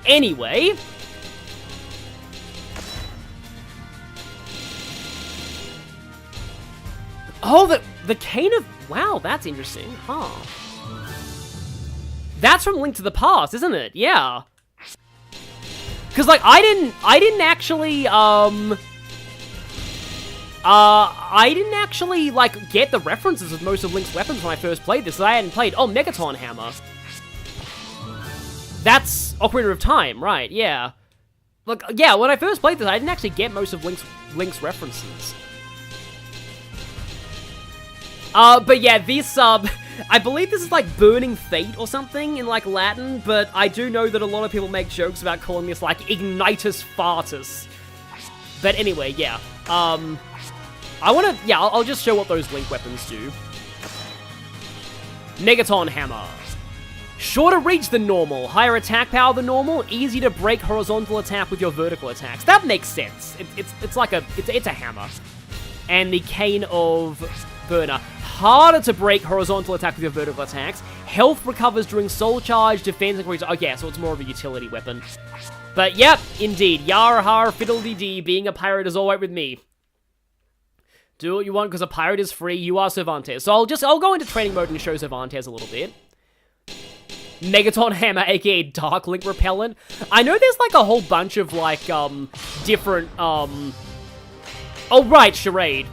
Anyway... Oh, the Cane of... Wow, that's interesting, huh? That's from Link to the Past, isn't it? Yeah. Because, like, I didn't actually, I didn't actually, like, get the references of most of Link's weapons when I first played this. I hadn't played... Oh, Megaton Hammer. That's Ocarina of Time, right, yeah. Look, yeah, when I first played this, I didn't actually get most of Link's references. But yeah, this, I believe this is like Burning Fate or something in, like, Latin, but I do know that a lot of people make jokes about calling this, like, Ignitus Fartus. But anyway, yeah, I'll just show what those Link weapons do. Megaton Hammer. Shorter reach than normal, higher attack power than normal, easy to break horizontal attack with your vertical attacks. That makes sense. It's like it's a hammer. And the Cane of Burner. Harder to break horizontal attack with your vertical attacks. Health recovers during soul charge, defense increases. Okay, so it's more of a utility weapon. But yep, indeed. Yar har fiddly dee, being a pirate is alright with me. Do what you want because a pirate is free, you are Cervantes. So I'll go into training mode and show Cervantes a little bit. Megaton Hammer, aka Dark Link Repellent. I know there's like a whole bunch of like, different, Oh right, Charade.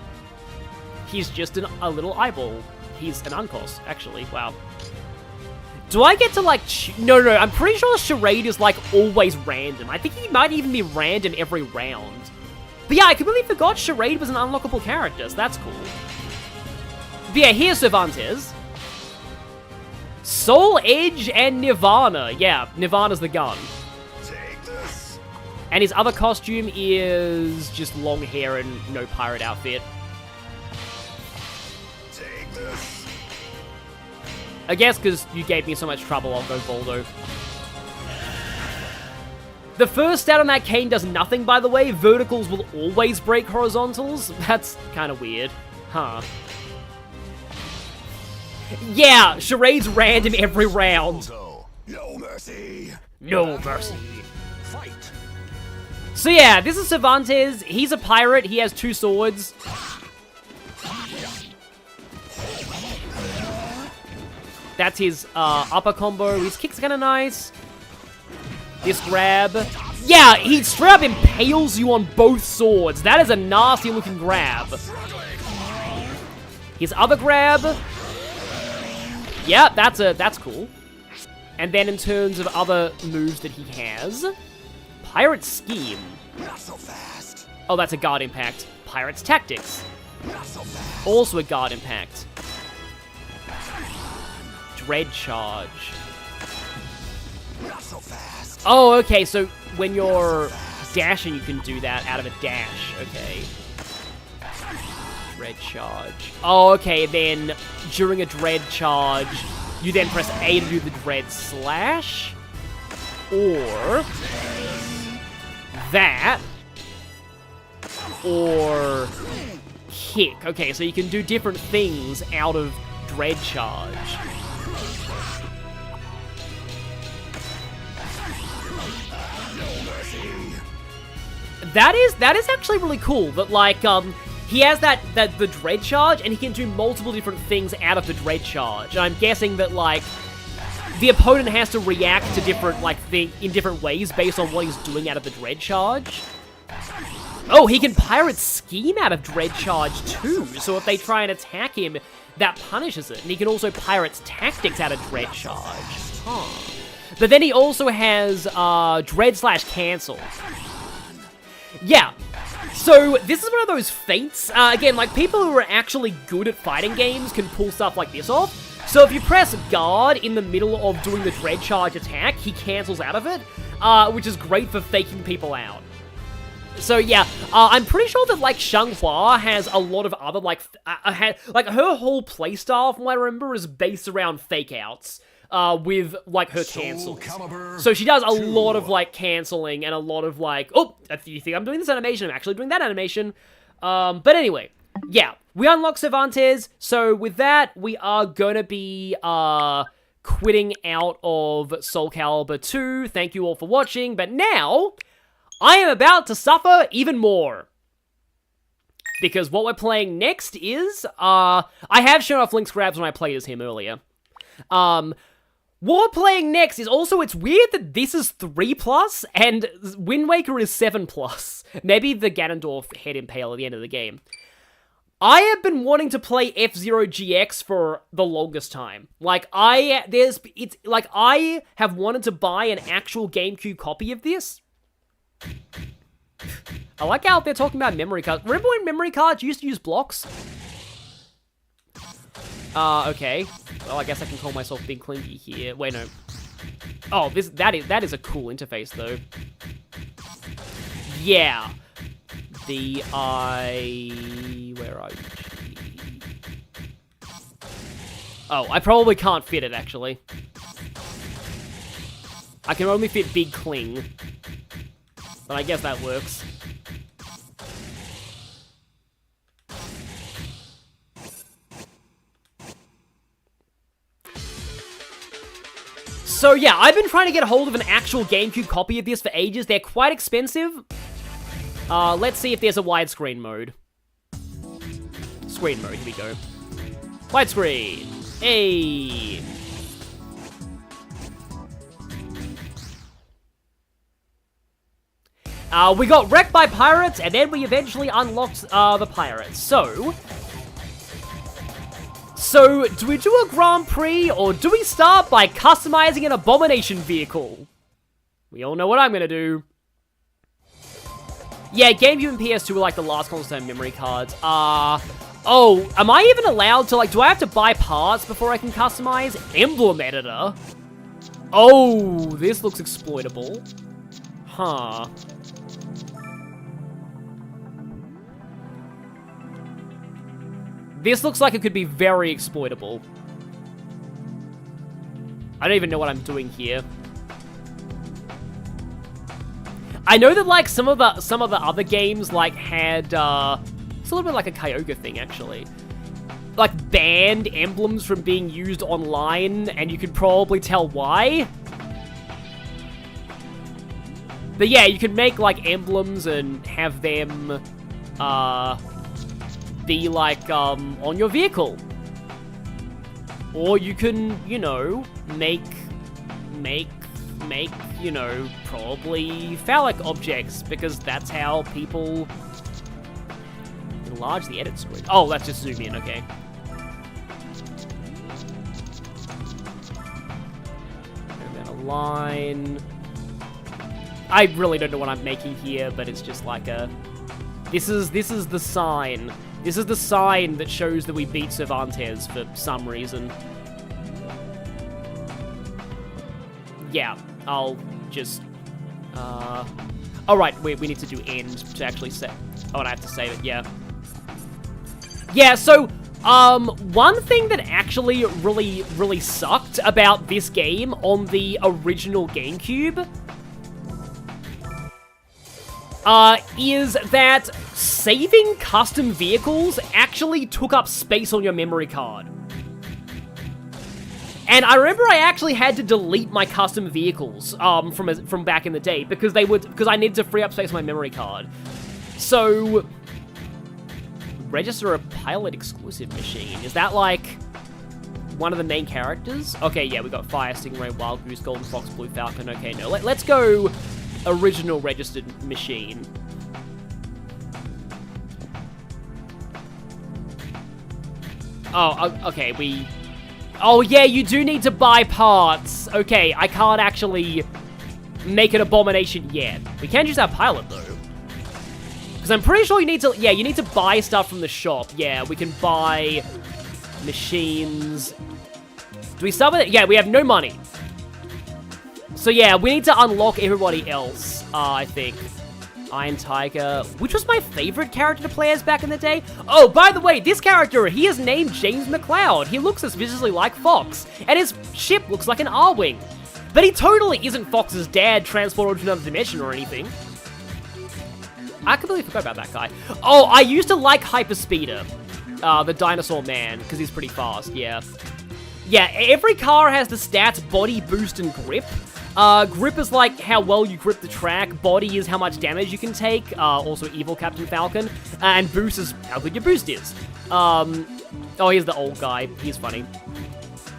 He's just a little eyeball. He's an Uncos, actually, wow. Do I get to, like, No, I'm pretty sure Charade is, like, always random. I think he might even be random every round. But yeah, I completely forgot Charade was an unlockable character, so that's cool. But yeah, here's Cervantes. Soul Edge and Nirvana. Yeah, Nirvana's the gun. Take this. And his other costume is just long hair and no pirate outfit. Take this. I guess because you gave me so much trouble, I'll go Voldo. The first stat on that cane does nothing, by the way. Verticals will always break horizontals. That's kind of weird. Huh. Yeah, Charade's random every round. No mercy. No mercy. Fight. So yeah, this is Cervantes. He's a pirate. He has 2 swords. That's his upper combo. His kick's kind of nice. This grab. Yeah, he straight up impales you on both swords. That is a nasty looking grab. His other grab. Yeah, that's cool. And then in terms of other moves that he has, Pirate Scheme. Not so fast. Oh, that's a guard impact. Pirate's Tactics. Not so fast. Also a guard impact. Dread Charge. Not so fast. Oh, okay, so when you're dashing, you can do that out of a dash. Okay. Dread Charge. Oh, okay, then during a Dread Charge, you then press A to do the Dread Slash. Or that. Or kick. Okay, so you can do different things out of Dread Charge. That is actually really cool. That like he has the Dread Charge, and he can do multiple different things out of the Dread Charge. And I'm guessing that like the opponent has to react to different like in different ways based on what he's doing out of the Dread Charge. Oh, he can Pirate Scheme out of Dread Charge too. So if they try and attack him, that punishes it. And he can also Pirate's Tactics out of Dread Charge. Huh. But then he also has Dread / Cancel. Yeah. So this is one of those feints. Again, like people who are actually good at fighting games can pull stuff like this off. So if you press guard in the middle of doing the Dread Charge attack, he cancels out of it, which is great for faking people out. So yeah, I'm pretty sure that like Xianghua has a lot of other like, like her whole playstyle from what I remember is based around fake outs. With, like, her cancels. So she does a lot of, like, canceling and a lot of, like, oh, you think I'm doing this animation? I'm actually doing that animation. But anyway, yeah, we unlock Cervantes. So with that, we are gonna be, quitting out of Soul Calibur 2. Thank you all for watching. But now, I am about to suffer even more. Because what we're playing next is, I have shown off Link's grabs when I played as him earlier. What we're playing next is also, it's weird that this is 3+, and Wind Waker is 7+. Maybe the Ganondorf head impale at the end of the game. I have been wanting to play F-Zero GX for the longest time. Like, I have wanted to buy an actual GameCube copy of this. I like how they're talking about memory cards. Remember when memory cards used to use blocks? Okay. Well, I guess I can call myself Big Clingy here. Wait, no. Oh, that is a cool interface, though. Yeah. Where are you? Oh, I probably can't fit it, actually. I can only fit Big Cling. But I guess that works. So yeah, I've been trying to get a hold of an actual GameCube copy of this for ages. They're quite expensive. Let's see if there's a widescreen mode. Screen mode, here we go. Widescreen. Hey. We got wrecked by pirates, and then we eventually unlocked the pirates. So, do we do a Grand Prix, or do we start by customizing an Abomination vehicle? We all know what I'm gonna do. Yeah, GameCube and PS2 were like the last consoles to have memory cards. Oh, am I even allowed to, like, do I have to buy parts before I can customize? Emblem Editor? Oh, this looks exploitable. Huh. This looks like it could be very exploitable. I don't even know what I'm doing here. I know that like some of the other games like had it's a little bit like a Kyogre thing actually. Like banned emblems from being used online, and you could probably tell why. But yeah, you can make, like, emblems and have them, be, like, on your vehicle. Or you can, you know, make, you know, probably phallic objects, because that's how people enlarge the edit screen. Oh, let's just zoom in, okay. And then a line. I really don't know what I'm making here, but it's just like a... This is the sign. This is the sign that shows that we beat Cervantes for some reason. Yeah, I'll just... Oh, right, we need to do end to actually say... Oh, and I have to save it, yeah. Yeah, so, one thing that actually really sucked about this game on the original GameCube is that saving custom vehicles actually took up space on your memory card. And I remember I actually had to delete my custom vehicles from back in the day because I needed to free up space on my memory card. So, register a pilot exclusive machine. Is that like one of the main characters? Okay, yeah, we got Fire, Stingray, Wild Goose, Golden Fox, Blue Falcon. Okay, no, let's go original registered machine. Oh, okay, oh yeah, you do need to buy parts. Okay, I can't actually make an abomination yet. We can use our pilot though. Because I'm pretty sure you need to buy stuff from the shop. Yeah, we can buy machines. Do we start with it? Yeah, we have no money. So yeah, we need to unlock everybody else, I think. Iron Tiger, which was my favorite character to play as back in the day. Oh, by the way, this character, he is named James McLeod. He looks suspiciously like Fox, and his ship looks like an R-Wing. But he totally isn't Fox's dad transported to another dimension or anything. I completely forgot about that guy. Oh, I used to like Hyperspeeder, the dinosaur man, because he's pretty fast, yeah. Yeah, every car has the stats body, boost, and grip. Grip is like how well you grip the track, body is how much damage you can take, also evil Captain Falcon, and boost is how good your boost is. Oh, here's the old guy, he's funny.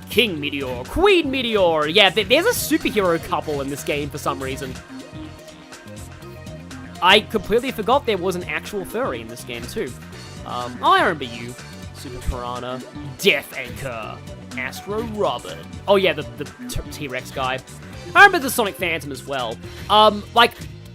King Meteor, Queen Meteor, yeah, there's a superhero couple in this game for some reason. I completely forgot there was an actual furry in this game too. Oh, I remember you. Super Piranha, Death Anchor, Astro Robin. Oh yeah, the T-Rex guy. I remember the Sonic Phantom as well. Like,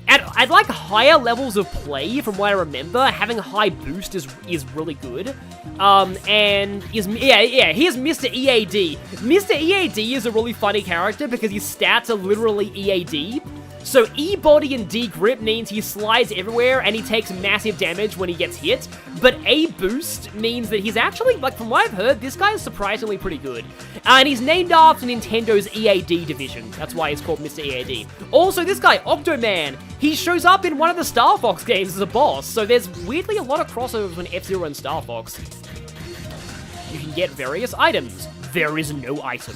at like higher levels of play, from what I remember, having high boost is really good. And here's Mr. EAD. Mr. EAD is a really funny character because his stats are literally EAD. So E body and D grip means he slides everywhere and he takes massive damage when he gets hit, but A boost means that he's actually, like from what I've heard, this guy is surprisingly pretty good. And he's named after Nintendo's EAD division. That's why he's called Mr. EAD. Also, this guy, Octoman, he shows up in one of the Star Fox games as a boss, so there's weirdly a lot of crossovers between F-Zero and Star Fox. You can get various items. There is no item.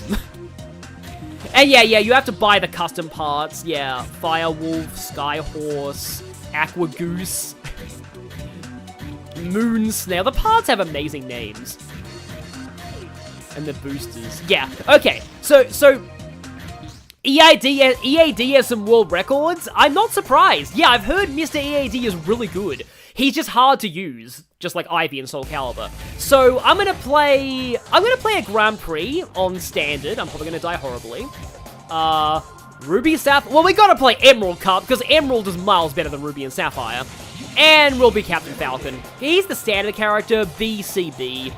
And yeah, you have to buy the custom parts. Yeah, Firewolf, Skyhorse, Aqua Goose, Moon Snail. The parts have amazing names. And the boosters. Yeah, okay. So EAD has some world records. I'm not surprised. Yeah, I've heard Mr. EAD is really good. He's just hard to use, just like Ivy and Soul Calibur. So I'm gonna play a Grand Prix on standard. I'm probably gonna die horribly. Ruby, Sapphire. Well, we gotta play Emerald Cup because Emerald is miles better than Ruby and Sapphire. And we'll be Captain Falcon. He's the standard character, BCB.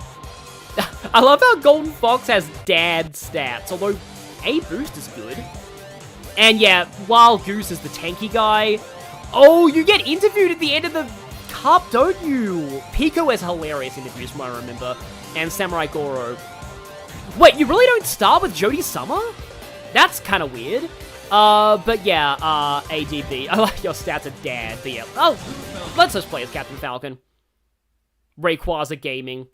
I love how Golden Fox has dad stats, although A boost is good. And yeah, Wild Goose is the tanky guy. Oh, you get interviewed at the end of the Cup, don't you? Pico has hilarious interviews from what I remember. And Samurai Goro. Wait, you really don't start with Jodie Summer? That's kind of weird. But yeah, ADB. I like your stats are dad, but yeah. Oh, let's just play as Captain Falcon. Rayquaza Gaming.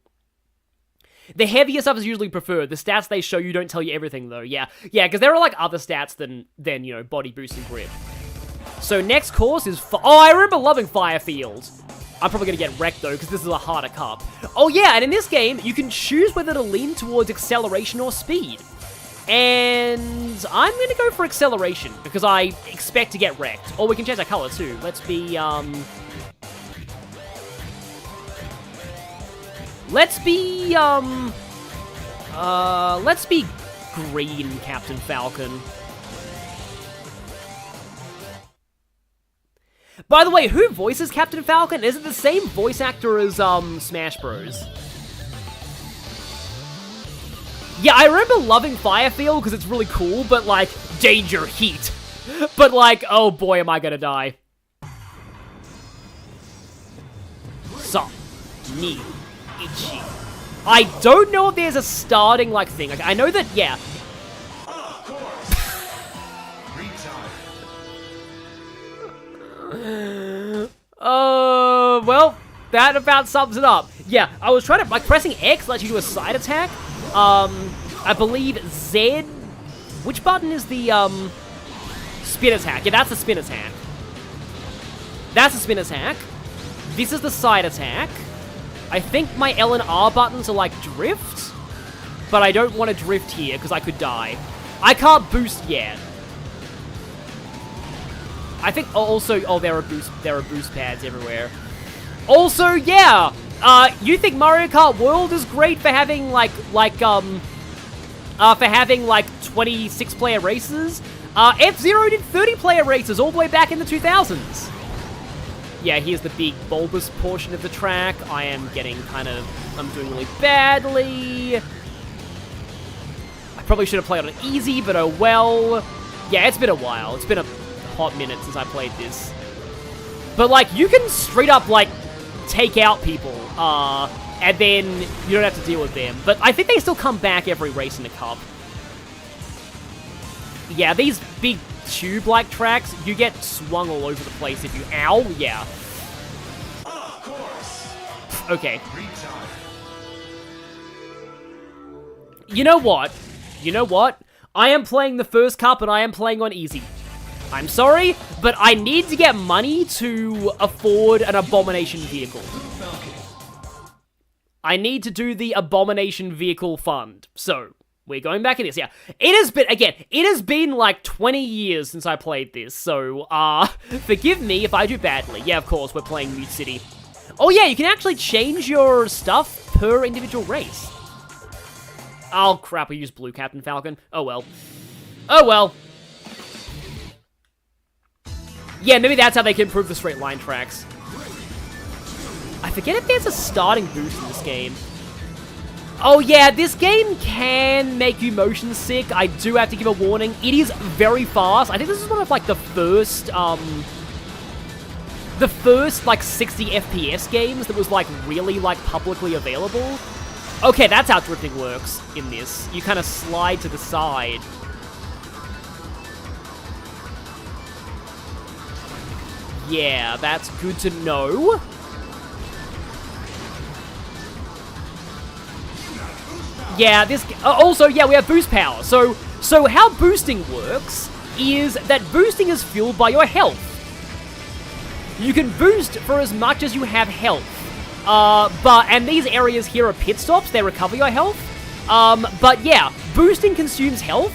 The heavier stuff is usually preferred. The stats they show you don't tell you everything, though. Yeah, because there are, like, other stats than you know, body boost and grip. So next course is... Oh, I remember loving Firefield. I'm probably going to get wrecked, though, because this is a harder cup. Oh, yeah, and in this game, you can choose whether to lean towards acceleration or speed. And I'm going to go for acceleration, because I expect to get wrecked. Or we can change our color, too. Let's be, Let's be green, Captain Falcon. By the way, who voices Captain Falcon? Is it the same voice actor as, Smash Bros? Yeah, I remember loving Firefield because it's really cool, but, like, danger heat. But, like, oh boy, am I gonna die. So, me, itchy. I don't know if there's a starting, like, thing. Like, I know that, yeah. Well, that about sums it up. Yeah, I was trying to, like, pressing X lets you do a side attack. I believe Z, which button is the, spin attack? Yeah, that's the spin attack. That's the spin attack. This is the side attack. I think my L and R buttons are, like, drift, but I don't want to drift here, because I could die. I can't boost yet. I think also, oh, there are boost pads everywhere. Also, yeah, you think Mario Kart World is great for having like 26-player races? F-Zero did 30-player races all the way back in the 2000s. Yeah, here's the big bulbous portion of the track. I am getting I'm doing really badly. I probably should have played on easy, but oh well. Yeah, it's been a while. It's been a hot minute since I played this. But, like, you can straight up, like, take out people, and then you don't have to deal with them. But I think they still come back every race in the cup. Yeah, these big tube-like tracks, you get swung all over the place if you... Ow, yeah. Okay. You know what? You know what? I am playing the first cup, and I am playing on easy. I'm sorry, but I need to get money to afford an Abomination vehicle. I need to do the Abomination vehicle fund. So, we're going back in this. Yeah, it has been, again, it has been like 20 years since I played this. So, forgive me if I do badly. Yeah, of course, we're playing Mute City. Oh yeah, you can actually change your stuff per individual race. Oh crap, I used blue Captain Falcon. Oh well. Oh well. Yeah, maybe that's how they can improve the straight line tracks. I forget if there's a starting boost in this game. Oh yeah, this game can make you motion sick. I do have to give a warning. It is very fast. I think this is one of, like, the first, like, 60 FPS games that was, like, really, like, publicly available. Okay, that's how drifting works in this. You kind of slide to the side. Yeah, that's good to know. Yeah, this... also, yeah, we have boost power. So how boosting works is that boosting is fueled by your health. You can boost for as much as you have health. And these areas here are pit stops. They recover your health. But yeah, boosting consumes health.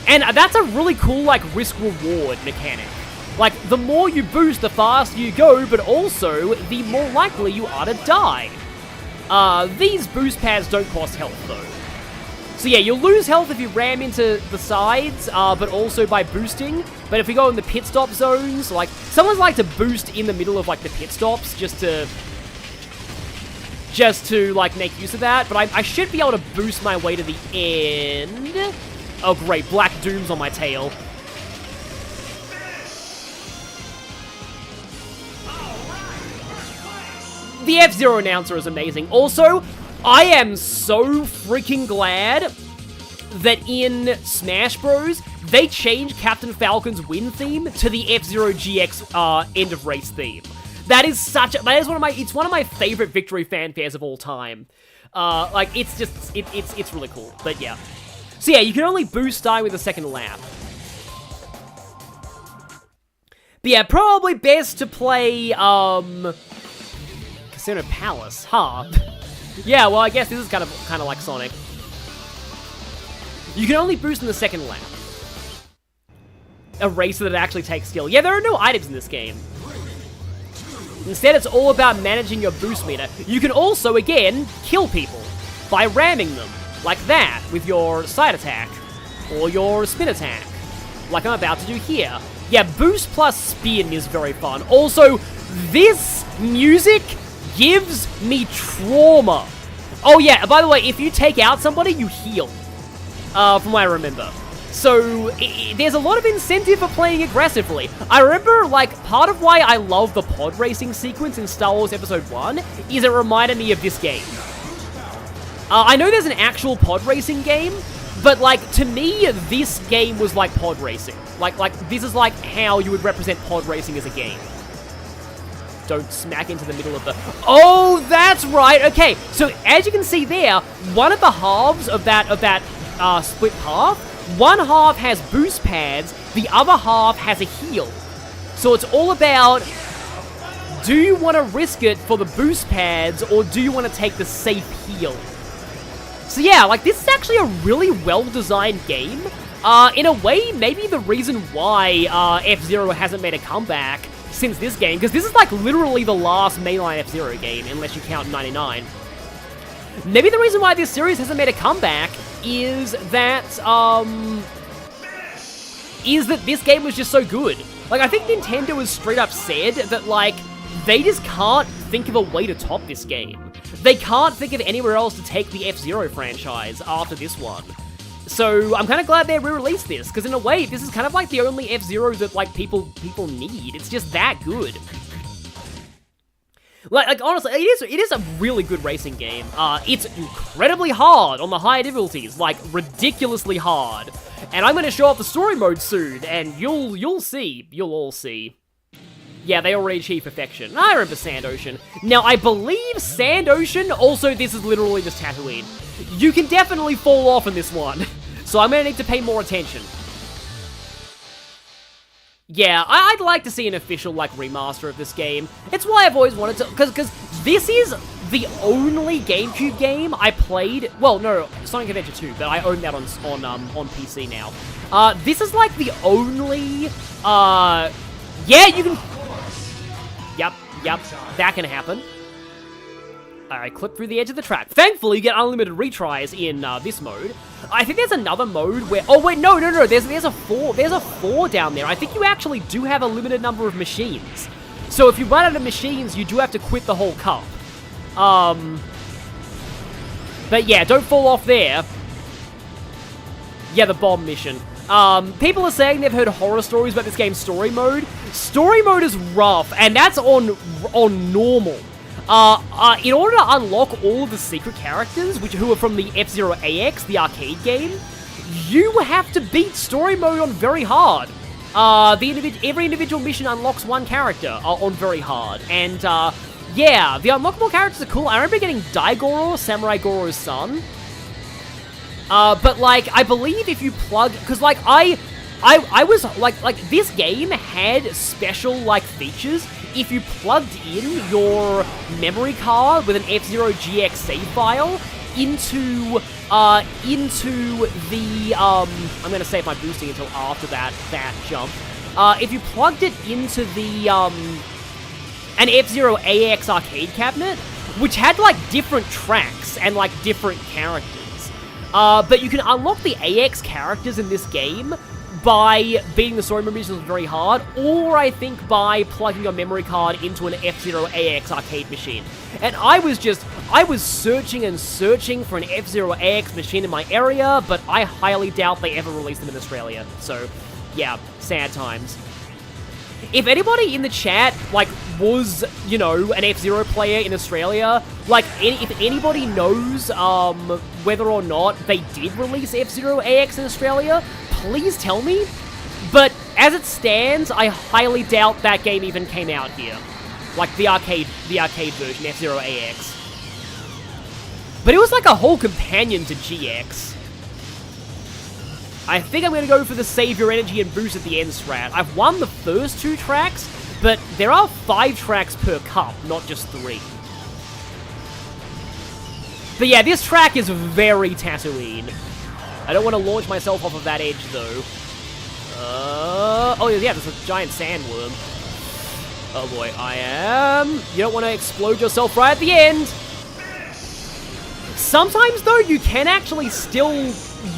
And that's a really cool, like, risk-reward mechanic. Like, the more you boost, the faster you go, but also, the more likely you are to die. These boost pads don't cost health, though. So yeah, you'll lose health if you ram into the sides, but also by boosting. But if we go in the pit stop zones, like, someone's like to boost in the middle of, like, the pit stops, just to, like, make use of that. But I should be able to boost my way to the end. Oh, great, Black Doom's on my tail. The F-Zero announcer is amazing. Also, I am so freaking glad that in Smash Bros, they changed Captain Falcon's win theme to the F-Zero GX end of race theme. That is it's one of my favorite victory fanfares of all time. Like, it's just, it's really cool. But yeah. So yeah, you can only boost die with a second lap. But yeah, probably best to play, Casino Palace, huh? Yeah, well, I guess this is kind of like Sonic. You can only boost in the second lap. A racer that actually takes skill. Yeah, there are no items in this game. Instead, it's all about managing your boost meter. You can also, again, kill people by ramming them, like that, with your side attack, or your spin attack, like I'm about to do here. Yeah, boost plus spin is very fun. Also, this music gives me trauma. Oh yeah, by the way, if you take out somebody, you heal, from what I remember. So, there's a lot of incentive for playing aggressively. I remember, like, part of why I love the pod racing sequence in Star Wars Episode 1 is it reminded me of this game. I know there's an actual pod racing game, but, like, to me, this game was like pod racing. Like, this is like how you would represent pod racing as a game. Don't smack into the middle of the... Oh, that's right! Okay, so as you can see there, one of the halves of that split path, one half has boost pads, the other half has a heal. So it's all about, do you want to risk it for the boost pads, or do you want to take the safe heal? So yeah, like, this is actually a really well-designed game. In a way, maybe the reason why F-Zero hasn't made a comeback since this game, because this is like literally the last mainline F-Zero game, unless you count 99. Maybe the reason why this series hasn't made a comeback is that this game was just so good. Like, I think Nintendo has straight up said that, like, they just can't think of a way to top this game. They can't think of anywhere else to take the F-Zero franchise after this one. So, I'm kind of glad they re-released this, because in a way, this is kind of like the only F-Zero that, like, people need. It's just that good. Like honestly, it is a really good racing game. It's incredibly hard on the higher difficulties, like, ridiculously hard. And I'm going to show off the story mode soon, and you'll all see. Yeah, they already achieved perfection. I remember Sand Ocean. Now, I believe Sand Ocean, also this is literally just Tatooine. You can definitely fall off in this one, so I'm going to need to pay more attention. Yeah, I'd like to see an official, like, remaster of this game. It's why I've always wanted to, because this is the only GameCube game I played. Well, no, Sonic Adventure 2, but I own that on PC now. This is like the only, yeah, you can, yep, that can happen. Alright, clip through the edge of the track. Thankfully, you get unlimited retries in this mode. I think there's another mode where... Oh, wait, no. There's a 4 down there. I think you actually do have a limited number of machines. So if you run out of machines, you do have to quit the whole cup. But yeah, don't fall off there. Yeah, the bomb mission. People are saying they've heard horror stories about this game's story mode. Story mode is rough, and that's on normal. In order to unlock all of the secret characters, who are from the F-Zero AX, the arcade game, you have to beat story mode on very hard. Every individual mission unlocks one character on very hard, and yeah, the unlockable characters are cool. I remember getting Daigoro, Samurai Goro's son. But like, I believe if you plug, because like I was like this game had special like features. If you plugged in your memory card with an F-Zero GX save file into the I'm gonna save my boosting until after that jump. If you plugged it into the an F-Zero AX arcade cabinet, which had like different tracks and like different characters, but you can unlock the AX characters in this game by beating the story missions very hard, or I think by plugging your memory card into an F-Zero AX arcade machine. And I was searching and searching for an F-Zero AX machine in my area, but I highly doubt they ever released them in Australia. So, yeah, sad times. If anybody in the chat, like, was, you know, an F-Zero player in Australia, like, if anybody knows, whether or not they did release F-Zero AX in Australia, please tell me. But as it stands, I highly doubt that game even came out here. Like, the arcade version, F-Zero AX. But it was like a whole companion to GX. I think I'm going to go for the save your energy and boost at the end strat. I've won the first 2 tracks, but there are 5 tracks per cup, not just 3. But yeah, this track is very Tatooine. I don't want to launch myself off of that edge, though. Oh yeah, there's a giant sandworm. Oh boy, you don't want to explode yourself right at the end. Sometimes, though, you can actually still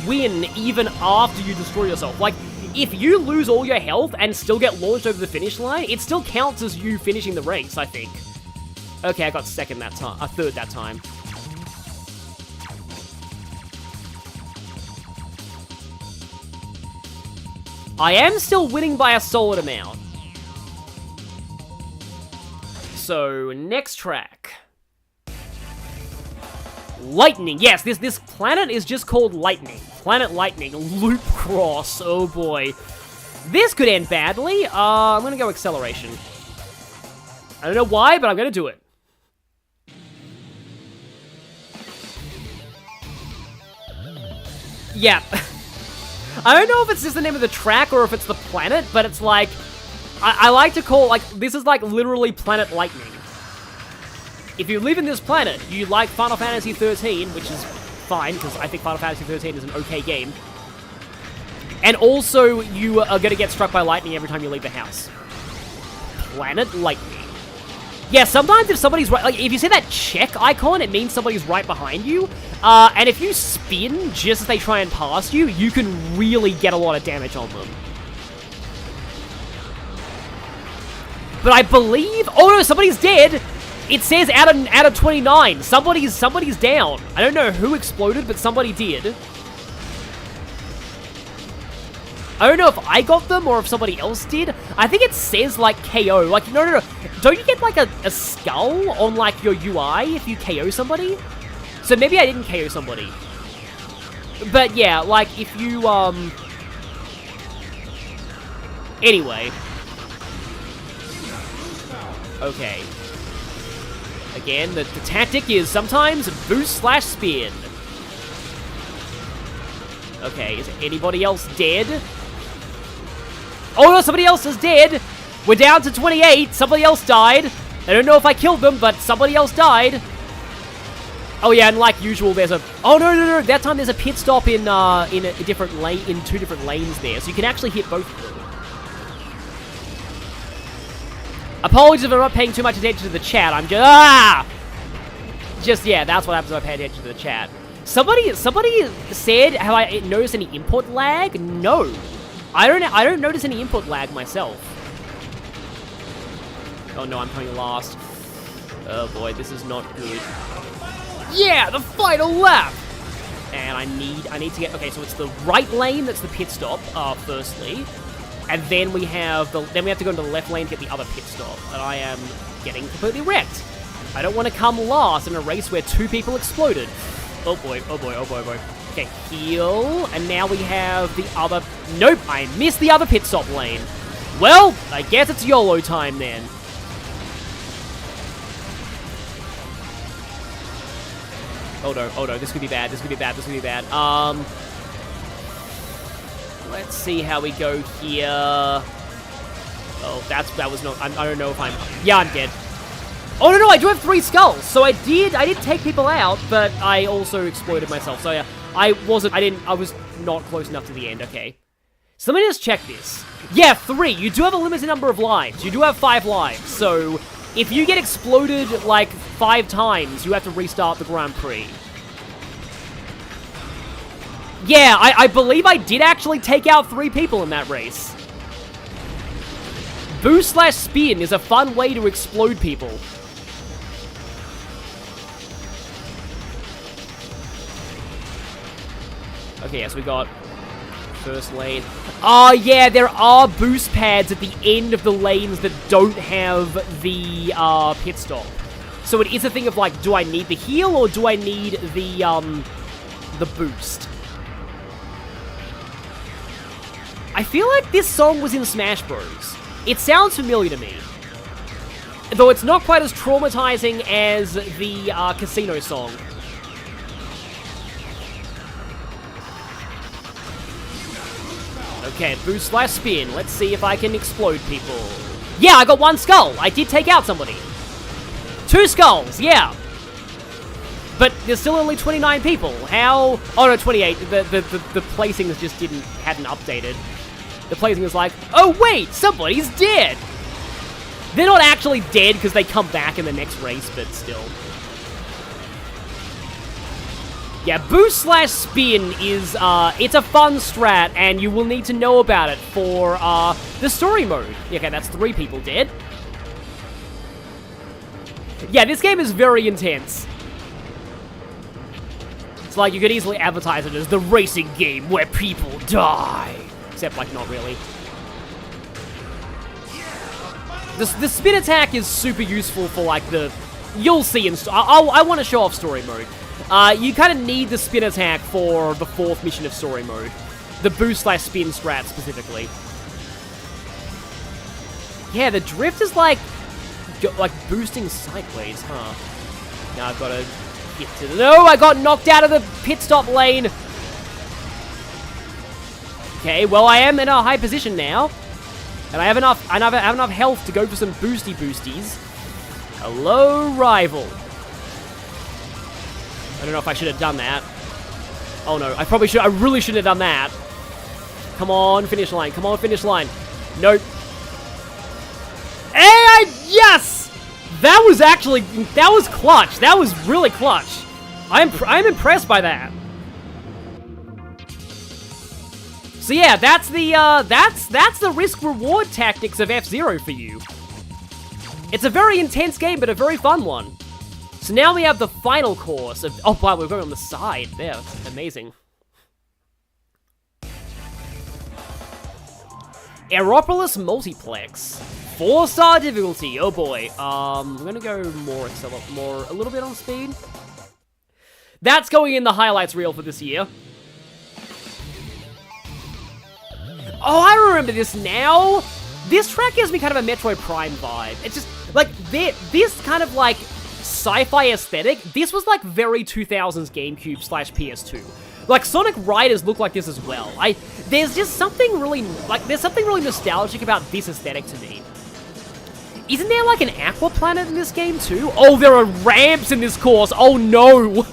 win even after you destroy yourself. Like, if you lose all your health and still get launched over the finish line, it still counts as you finishing the race, I think. Okay, I got third that time. I am still winning by a solid amount. So, next track. Lightning. Yes, this planet is just called Lightning. Planet Lightning. Loop Cross. Oh boy. This could end badly. I'm gonna go Acceleration. I don't know why, but I'm gonna do it. Yeah. I don't know if it's just the name of the track or if it's the planet, but it's like... I like to call, like, this is like literally Planet Lightning. If you live in this planet, you like Final Fantasy 13, which is fine, because I think Final Fantasy 13 is an okay game. And also, you are going to get struck by lightning every time you leave the house. Planet Lightning. Yeah, sometimes if somebody's right, like, if you see that check icon, it means somebody's right behind you. And if you spin just as they try and pass you, you can really get a lot of damage on them. But I believe... Oh no, somebody's dead! It says out of 29. Somebody's down. I don't know who exploded, but somebody did. I don't know if I got them or if somebody else did. I think it says, like, KO. Like, no. Don't you get, like, a skull on, like, your UI if you KO somebody? So maybe I didn't KO somebody. But, yeah, like, if you, Anyway. Okay. Again, the tactic is sometimes boost/spin. Okay, is anybody else dead? Oh no, somebody else is dead! We're down to 28, somebody else died. I don't know if I killed them, but somebody else died. Oh yeah, and like usual, there's a... Oh no, that time there's a pit stop in a different lane, in 2 different lanes there, so you can actually hit both of them. Apologies if I'm not paying too much attention to the chat. I'm just... yeah, that's what happens if I pay attention to the chat. Somebody said, have I noticed any input lag? No. I don't notice any input lag myself. Oh no, I'm coming last. Oh boy, this is not good. Yeah, the final lap! And I need to get... Okay, so it's the right lane that's the pit stop, firstly. And then we have to go into the left lane to get the other pit stop. And I am getting completely wrecked. I don't want to come last in a race where 2 people exploded. Oh boy. Okay, heal. And now we have the other... Nope, I missed the other pit stop lane. Well, I guess it's YOLO time then. Oh no, this could be bad. Let's see how we go here. Oh, that was not... I don't know if I'm... Yeah, I'm dead. Oh, no, I do have 3 skulls. So I did take people out, but I also exploded myself. So yeah, I was not close enough to the end. Okay. So let me just check this. Yeah, 3. You do have a limited number of lives. You do have 5 lives. So if you get exploded, like, 5 times, you have to restart the Grand Prix. Yeah, I believe I did actually take out 3 people in that race. Boost/spin is a fun way to explode people. Okay, yes, we got first lane. Oh, yeah, there are boost pads at the end of the lanes that don't have the pit stop. So it is a thing of, like, do I need the heal or do I need the boost? I feel like this song was in Smash Bros. It sounds familiar to me. Though it's not quite as traumatizing as the casino song. Okay, boost slash spin. Let's see if I can explode people. Yeah, I got 1 skull. I did take out somebody. 2 skulls, yeah. But there's still only 29 people. How? Oh no, 28. The placings just hadn't updated. The placing is like, oh wait, somebody's dead. They're not actually dead because they come back in the next race, but still. Yeah, boost slash spin is, it's a fun strat, and you will need to know about it for, the story mode. Okay, that's 3 people dead. Yeah, this game is very intense. It's like, you could easily advertise it as the racing game where people die. Except, like, not really. The spin attack is super useful for, like, you'll see in... I want to show off story mode. You kind of need the spin attack for the 4th mission of story mode. The boost slash spin strat, specifically. Yeah, the drift is, like boosting sideways, huh? Now I've got to get to the... No, I got knocked out of the pit stop lane! Okay, well, I am in a high position now. And I have enough health to go for some boosties. Hello, rival. I don't know if I should have done that. Oh no, I really shouldn't have done that. Come on, finish line. Come on, finish line. Nope. And yes! That was clutch. That was really clutch. I'm impressed by that. So yeah, that's the risk-reward tactics of F-Zero for you. It's a very intense game, but a very fun one. So now we have the final course of... Oh, wow, we're going on the side. There, that's amazing. Aeropolis Multiplex. 4-star difficulty. Oh boy. I'm gonna go a little bit on speed. That's going in the highlights reel for this year. Oh, I remember this now. This track gives me kind of a Metroid Prime vibe. It's just, like, this kind of, like, sci-fi aesthetic, this was, like, very 2000s Gamecube / PS2. Like, Sonic Riders look like this as well. There's just something really, there's something really nostalgic about this aesthetic to me. Isn't there, like, an Aqua Planet in this game, too? Oh, there are ramps in this course. Oh, no.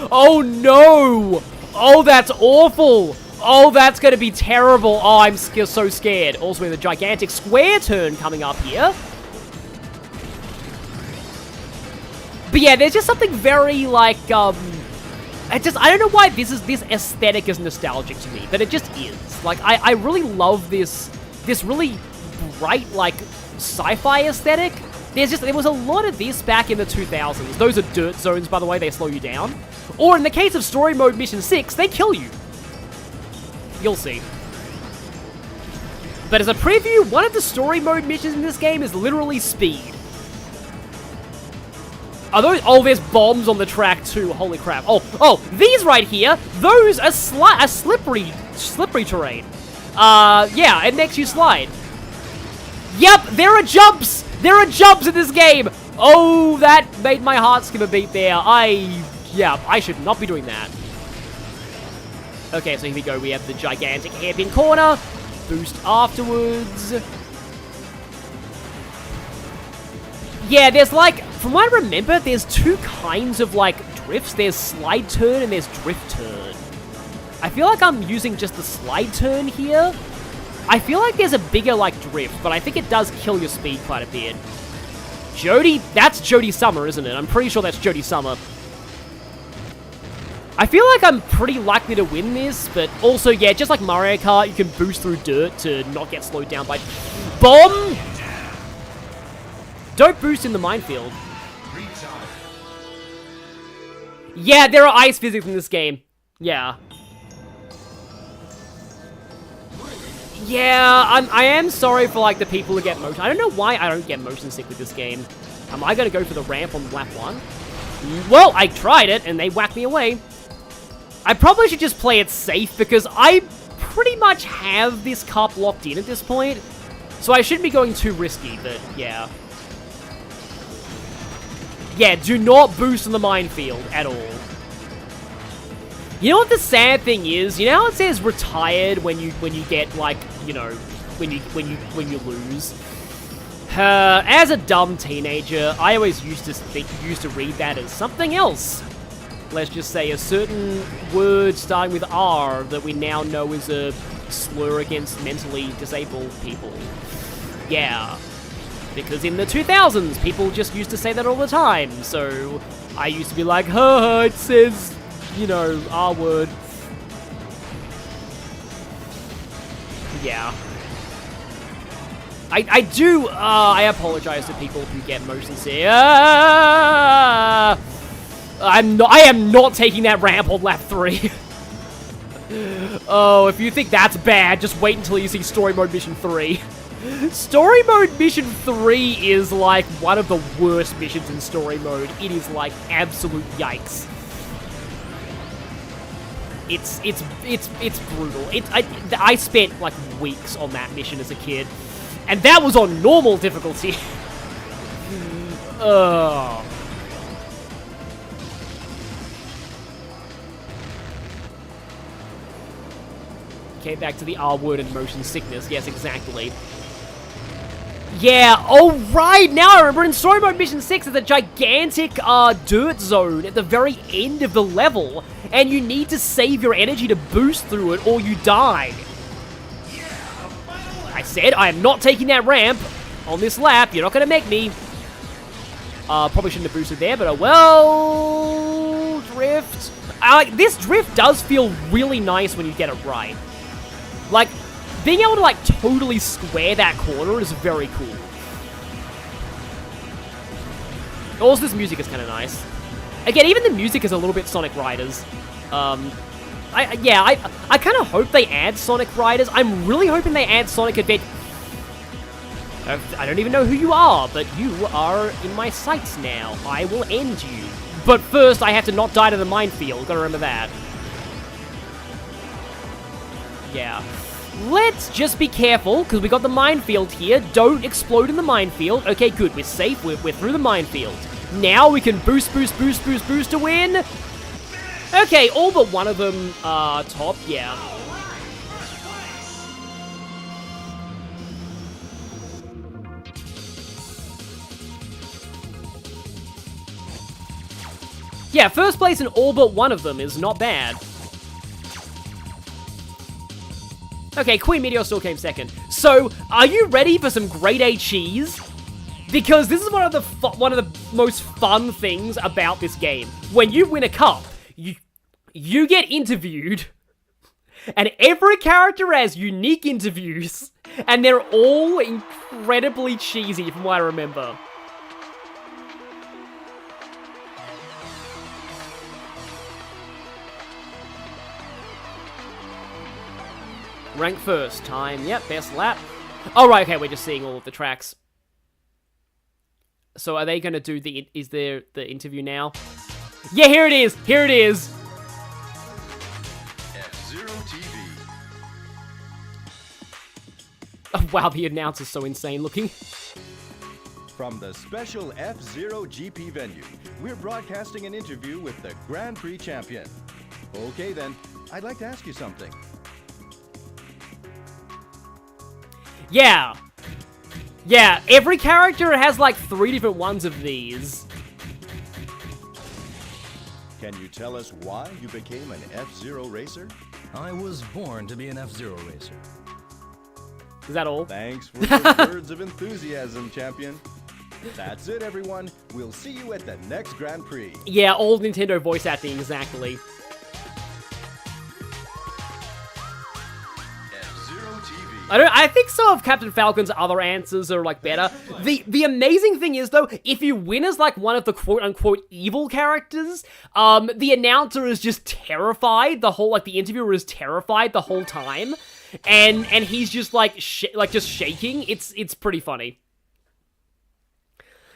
Oh, no. Oh, that's awful. Oh, that's gonna be terrible. Oh, I'm so scared. Also, we have a gigantic square turn coming up here. But yeah, there's just something very, like, I don't know why this aesthetic is nostalgic to me, but it just is. Like, I really love this really bright, like, sci-fi aesthetic. There was a lot of this back in the 2000s. Those are dirt zones, by the way, they slow you down. Or in the case of Story Mode Mission 6, they kill you. You'll see. But as a preview, one of the story mode missions in this game is literally speed. Oh, there's bombs on the track too. Holy crap. Oh, these right here, those are slippery terrain. Yeah, it makes you slide. Yep, there are jumps. There are jumps in this game. Oh, that made my heart skip a beat there. Yeah, I should not be doing that. Okay, so here we go. We have the gigantic hairpin corner. Boost afterwards. Yeah, there's like, from what I remember, there's 2 kinds of like drifts. There's slide turn and there's drift turn. I feel like I'm using just the slide turn here. I feel like there's a bigger like drift, but I think it does kill your speed quite a bit. Jody, that's Jody Summer, isn't it? I'm pretty sure that's Jody Summer. I feel like I'm pretty likely to win this, but also, yeah, just like Mario Kart, you can boost through dirt to not get slowed down by... Bomb! Don't boost in the minefield. Yeah, there are ice physics in this game. Yeah. Yeah, I am sorry for, like, the people who get motion. I don't know why I don't get motion sick with this game. Am I gonna go for the ramp on lap 1? Well, I tried it, and they whacked me away. I probably should just play it safe, because I pretty much have this cup locked in at this point. So I shouldn't be going too risky, but yeah. Yeah, do not boost in the minefield at all. You know what the sad thing is? You know how it says retired when you get like, you know, when you lose. As a dumb teenager, I always used to read that as something else. Let's just say a certain word starting with R that we now know is a slur against mentally disabled people. Yeah. Because in the 2000s, people just used to say that all the time, so I used to be like, huh, it says, you know, R word. Yeah. I apologize to people who get motion sick. I am not taking that ramp on lap 3. Oh, if you think that's bad, just wait until you see Story Mode Mission 3. Story Mode Mission 3 is like one of the worst missions in Story Mode. It is like absolute yikes. It's brutal. I spent like weeks on that mission as a kid. And that was on normal difficulty. Ugh. Okay, back to the R word and motion sickness. Yes, exactly. Yeah, oh right, now I remember in Story Mode Mission 6 there's a gigantic dirt zone at the very end of the level, and you need to save your energy to boost through it or you die. I said I am not taking that ramp on this lap. You're not going to make me. Probably shouldn't have boosted there, but well, drift. This drift does feel really nice when you get it right. Like, being able to like totally square that corner is very cool. Also, this music is kind of nice. Again, even the music is a little bit Sonic Riders. I kind of hope they add Sonic Riders. I'm really hoping they add Sonic Adventure. I don't even know who you are, but you are in my sights now. I will end you. But first, I have to not die to the minefield. Gotta remember that. Yeah. Let's just be careful, because we got the minefield here. Don't explode in the minefield. Okay, good. We're safe. We're through the minefield. Now we can boost to win. Okay, all but one of them are top, yeah. Yeah, first place in all but one of them is not bad. Okay, Queen Meteor still came second. So, are you ready for some grade A cheese? Because this is one of the most fun things about this game. When you win a cup, you get interviewed, and every character has unique interviews, and they're all incredibly cheesy from what I remember. Rank first, time, yep, best lap. Oh, right, okay, we're just seeing all of the tracks. So are they gonna do is there the interview now? Yeah, here it is! Here it is! F-Zero TV. Oh, wow, the announcer's so insane looking. From the special F-Zero GP venue, we're broadcasting an interview with the Grand Prix champion. Okay then, I'd like to ask you something. Yeah. Yeah, every character has like 3 different ones of these. Can you tell us why you became an F-Zero racer? I was born to be an F-Zero racer. Is that all? Thanks for those words of enthusiasm, champion. That's it, everyone. We'll see you at the next Grand Prix. Yeah, old Nintendo voice acting, exactly. F-Zero TV. I think some of Captain Falcon's other answers are like better. The amazing thing is though, if you win as like one of the quote unquote evil characters, the announcer is just terrified. The interviewer is terrified the whole time, and he's just like just shaking. It's pretty funny.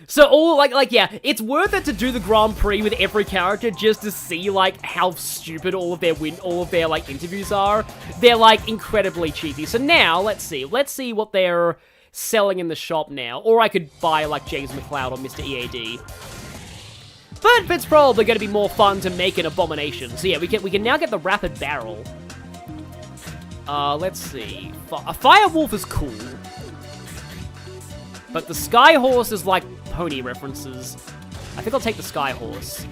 So yeah, it's worth it to do the Grand Prix with every character just to see like how stupid all of their like interviews are. They're like incredibly cheesy. So now let's see what they're selling in the shop now. Or I could buy like James McCloud or Mr. EAD. But it's probably going to be more fun to make an abomination. So yeah, we can now get the rapid barrel. Let's see. A fire wolf is cool. But the sky horse is like pony references. I think I'll take the sky horse.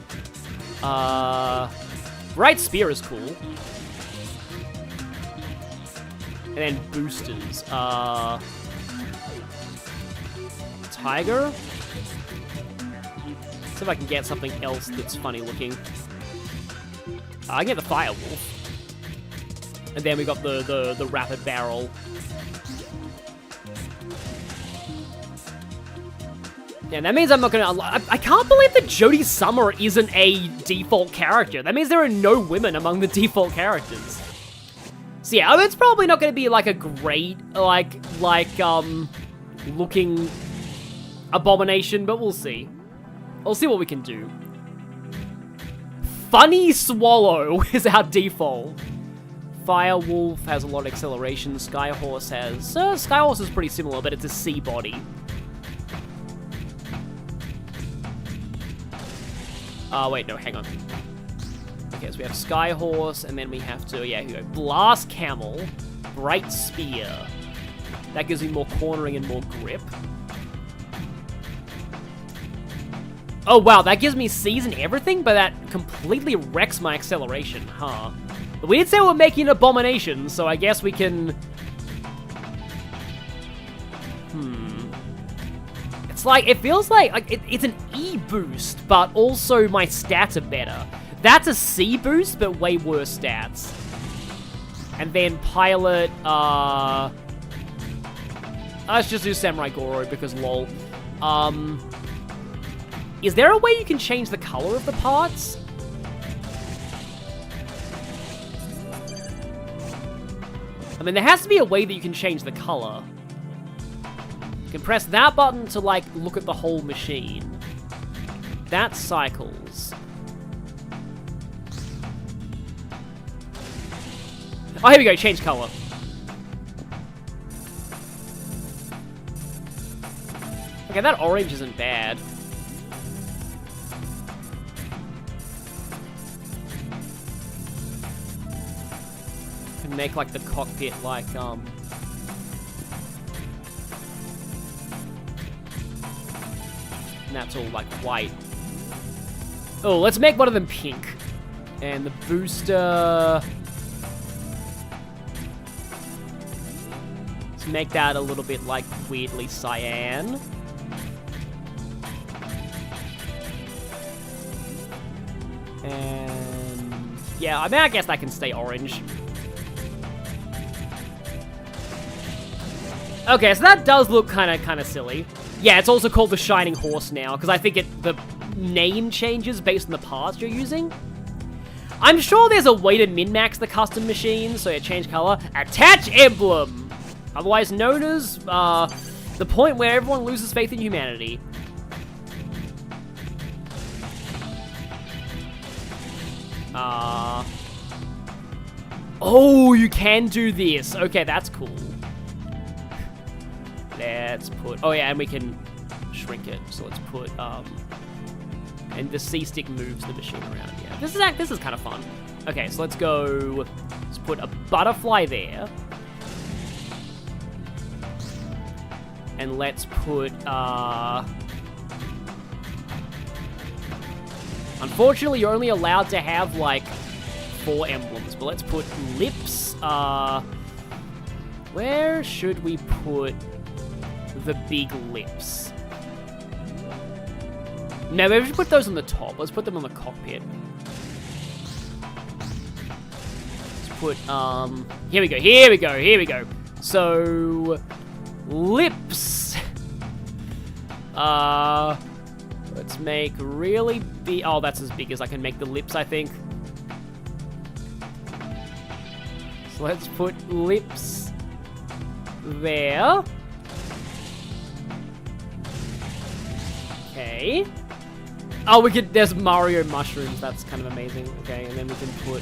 Bright spear is cool. And then boosters. Tiger? See if I can get something else that's funny looking. I can get the fire wolf. And then we got the rapid barrel. Yeah, that means I'm not gonna... I can't believe that Jodie Summer isn't a default character. That means there are no women among the default characters. So yeah, it's probably not gonna be like a great, looking abomination, but we'll see. We'll see what we can do. Funny Swallow is our default. Firewolf has a lot of acceleration. Skyhorse has... Skyhorse is pretty similar, but it's a sea body. Wait, no, hang on. Okay, so we have Skyhorse, and then we have to... Yeah, here we go. Blast Camel. Bright Spear. That gives me more cornering and more grip. Oh, wow, that gives me C's and everything, but that completely wrecks my acceleration, huh? But we did say we're making an abomination, so I guess we can... It's like, it feels like it's an E boost, but also my stats are better. That's a C boost, but way worse stats. And then Pilot, let's just do Samurai Goro, because lol. Is there a way you can change the color of the parts? I mean, there has to be a way that you can change the color. You can press that button to, like, look at the whole machine. That cycles. Oh, here we go, change color. Okay, that orange isn't bad. Can make, like, the cockpit, like, and that's all, like, white. Oh, let's make one of them pink. And the booster... Let's make that a little bit, like, weirdly cyan. And... yeah, I mean, I guess that can stay orange. Okay, so that does look kind of silly. Yeah, it's also called the Shining Horse now, because I think the name changes based on the parts you're using. I'm sure there's a way to min-max the custom machine, so yeah, change color. Attach emblem! Otherwise known as, the point where everyone loses faith in humanity. Oh, you can do this. Okay, that's cool. Let's put... oh, yeah, and we can shrink it. So let's put, and the C-stick moves the machine around. Yeah, this is kind of fun. Okay, so let's go... let's put a butterfly there. And let's put, unfortunately, you're only allowed to have, like, 4 emblems. But let's put lips. Where should we put... the big lips? No, maybe we should put those on the top. Let's put them on the cockpit. Let's put, here we go. So, lips. Let's make really big, oh, that's as big as I can make the lips, I think. So let's put lips there. Okay. Oh, we could, there's Mario mushrooms. That's kind of amazing. Okay, and then we can put,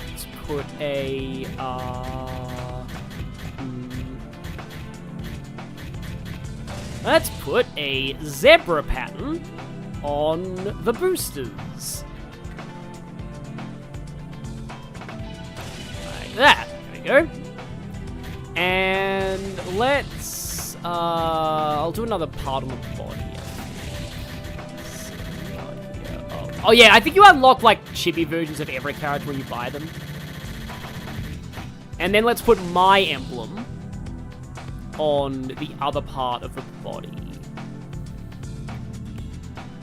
let's put a, Let's put a zebra pattern on the boosters. Like that. There we go. And let's, I'll do another part on the body. Oh yeah, I think you unlock like chibi versions of every character when you buy them. And then let's put my emblem on the other part of the body.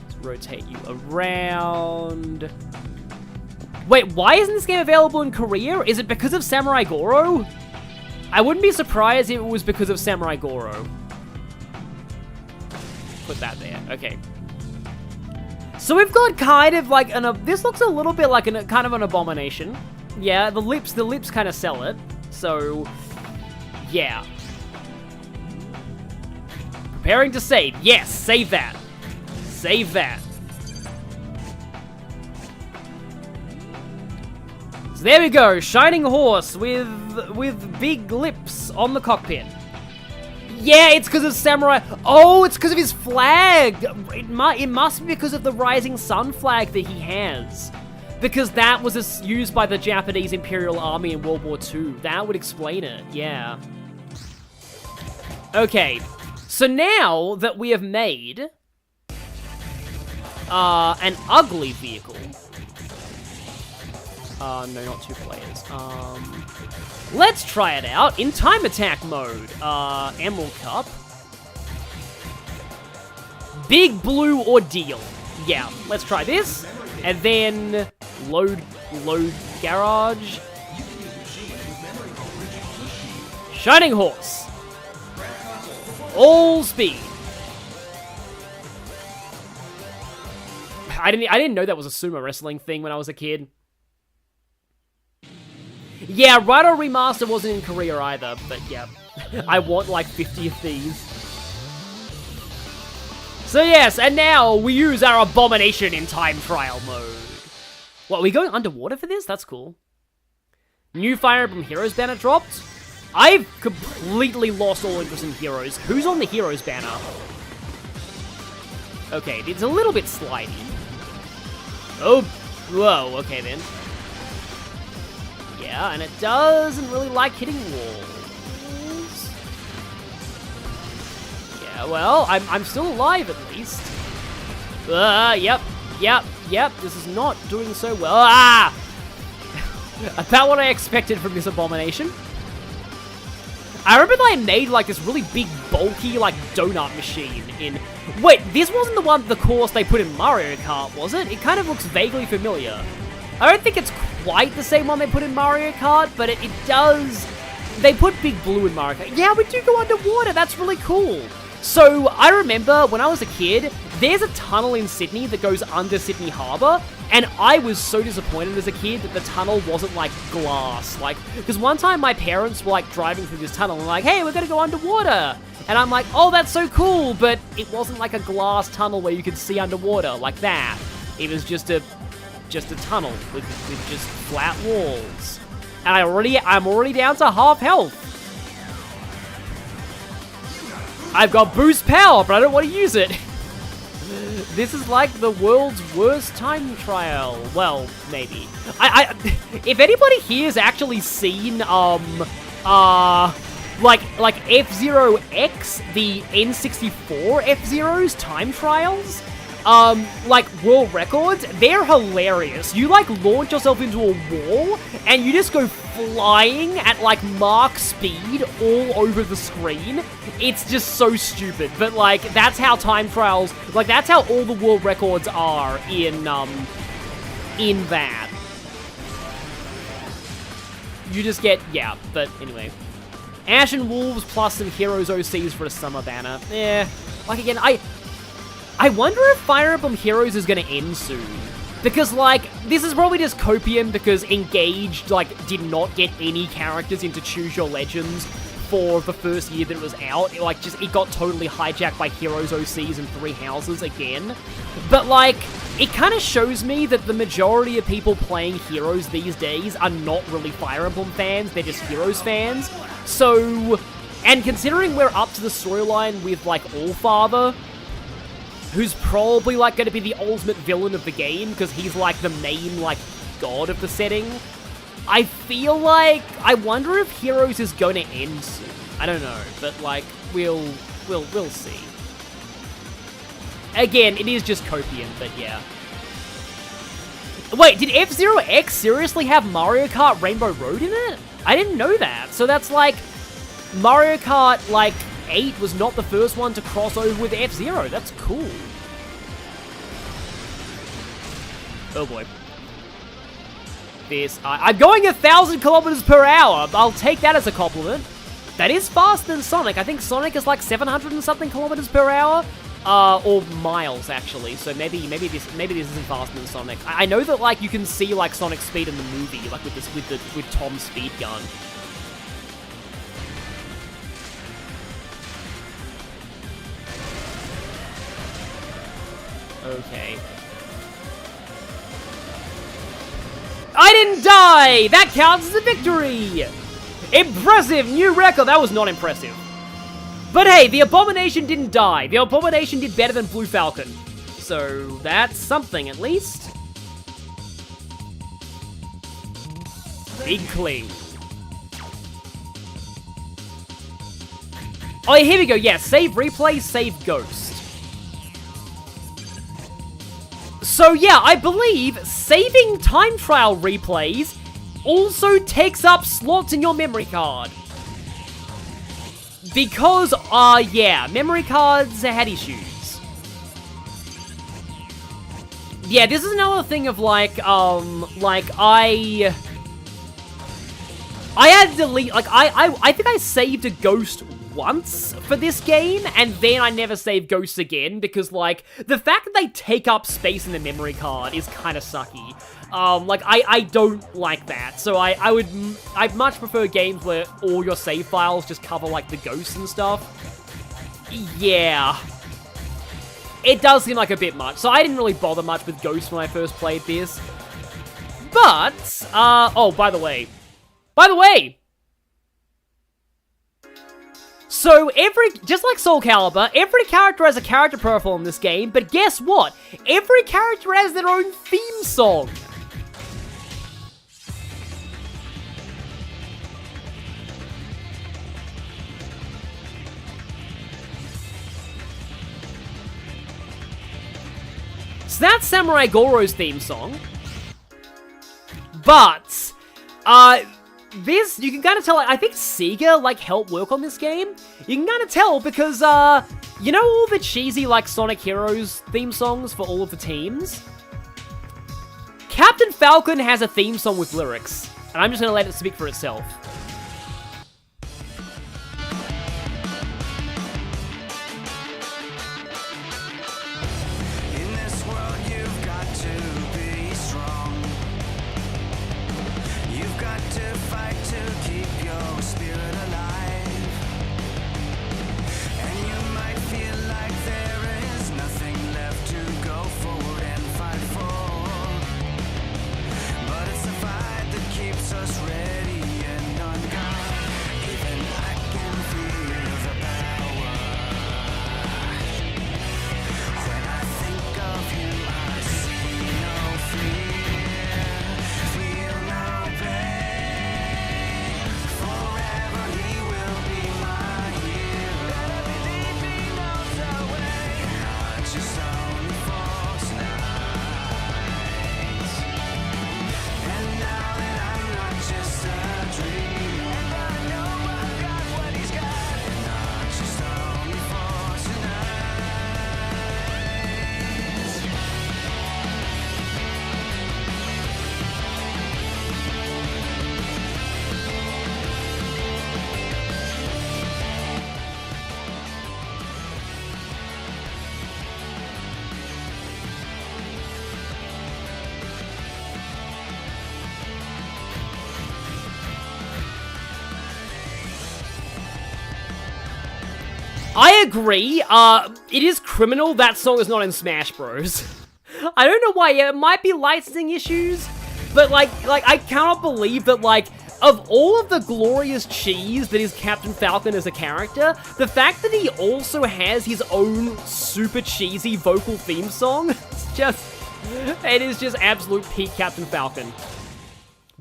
Let's rotate you around. Wait, why isn't this game available in Korea? Is it because of Samurai Goro? I wouldn't be surprised if it was because of Samurai Goro. Put that there, okay. So we've got kind of like this looks a little bit like kind of an abomination. Yeah, the lips kind of sell it. So, yeah. Preparing to save. Yes, save that. Save that. So there we go, shining horse with big lips on the cockpit. Yeah, it's because of Samurai. Oh, it's because of his flag. It must be because of the rising sun flag that he has. Because that was used by the Japanese Imperial Army in World War II. That would explain it, yeah. Okay, so now that we have made an ugly vehicle. No, not 2 players. Let's try it out in time attack mode. Emerald Cup. Big Blue Ordeal. Yeah, let's try this. And then load garage. Shining Horse. All speed. I didn't know that was a sumo wrestling thing when I was a kid. Yeah, Rhino Remaster wasn't in Korea either, but yeah. I want like 50 of these. So yes, and now we use our abomination in time trial mode. What, are we going underwater for this? That's cool. New Fire Emblem Heroes banner dropped. I've completely lost all interest in Heroes. Who's on the Heroes banner? Okay, it's a little bit slidey. Oh, whoa, okay then. Yeah, and it doesn't really like hitting walls. Yeah, well, I'm still alive at least. Yep, this is not doing so well. Ah! About what I expected from this abomination. I remember that I made like this really big, bulky, like donut machine in... Wait, this wasn't the course they put in Mario Kart, was it? It kind of looks vaguely familiar. I don't think it's quite the same one they put in Mario Kart, but it does... They put Big Blue in Mario Kart. Yeah, we do go underwater. That's really cool. So, I remember when I was a kid, there's a tunnel in Sydney that goes under Sydney Harbour, and I was so disappointed as a kid that the tunnel wasn't, like, glass. Like, because one time my parents were, like, driving through this tunnel and like, hey, we're gonna go underwater. And I'm like, oh, that's so cool, but it wasn't like a glass tunnel where you could see underwater, like that. It was just a tunnel with just flat walls. And I'm already down to half health. I've got boost power, but I don't want to use it. This is like the world's worst time trial. Well, maybe. If anybody here has actually seen, like F-Zero X, the N64 F-Zero's time trials, like world records, they're hilarious. You like launch yourself into a wall and you just go flying at like Mach speed all over the screen. It's just so stupid, but like that's how time trials, like that's how all the world records are in that. You just get, yeah, but anyway. Ashen Wolves plus some Heroes OCs for a summer banner. Like again, I wonder if Fire Emblem Heroes is going to end soon. Because, like, this is probably just copium because Engaged, like, did not get any characters into Choose Your Legends for the first year that it was out. It got totally hijacked by Heroes OCs and Three Houses again. But, like, it kind of shows me that the majority of people playing Heroes these days are not really Fire Emblem fans, they're just Heroes fans. So, And considering we're up to the storyline with, like, Allfather, who's probably, like, going to be the ultimate villain of the game, because he's, like, the main, like, god of the setting, I feel like, I wonder if Heroes is going to end soon. I don't know, but, like, we'll see. Again, it is just Copian, but yeah. Wait, did F-Zero X seriously have Mario Kart Rainbow Road in it? I didn't know that. So that's like, Mario Kart, like, 8 was not the first one to cross over with F-Zero. That's cool. Oh boy. I'm going 1,000 kilometers per hour. I'll take that as a compliment. That is faster than Sonic. I think Sonic is like 700 and something kilometers per hour. Or miles, actually. So maybe this isn't faster than Sonic. I know that, like, you can see, like, Sonic's speed in the movie, like, with Tom's speed gun. Okay. I didn't die! That counts as a victory! Impressive! New record! That was not impressive. But hey, the Abomination didn't die. The Abomination did better than Blue Falcon. So that's something, at least. Big Cling. Oh, here we go. Yeah, save replay, save ghost. So yeah, I believe saving time trial replays also takes up slots in your memory card. Because, yeah, memory cards had issues. Yeah, this is another thing of, like, I had to delete, like, I think I saved a ghost once for this game, and then I never saved ghosts again, because, like, the fact that they take up space in the memory card is kind of sucky. Like, I don't like that, so I'd much prefer games where all your save files just cover, like, the ghosts and stuff. Yeah. It does seem like a bit much, so I didn't really bother much with ghosts when I first played this. But, oh, by the way. So just like Soul Calibur, every character has a character profile in this game, but guess what? Every character has their own theme song. So that's Samurai Goro's theme song. But, this, you can kind of tell, I think Sega, like, helped work on this game. You can kind of tell because, you know all the cheesy, like, Sonic Heroes theme songs for all of the teams? Captain Falcon has a theme song with lyrics, and I'm just gonna let it speak for itself. I agree, it is criminal that song is not in Smash Bros. I don't know why, yeah, it might be licensing issues, but, like, I cannot believe that, like, of all of the glorious cheese that is Captain Falcon as a character, the fact that he also has his own super cheesy vocal theme song, it is just absolute peak Captain Falcon.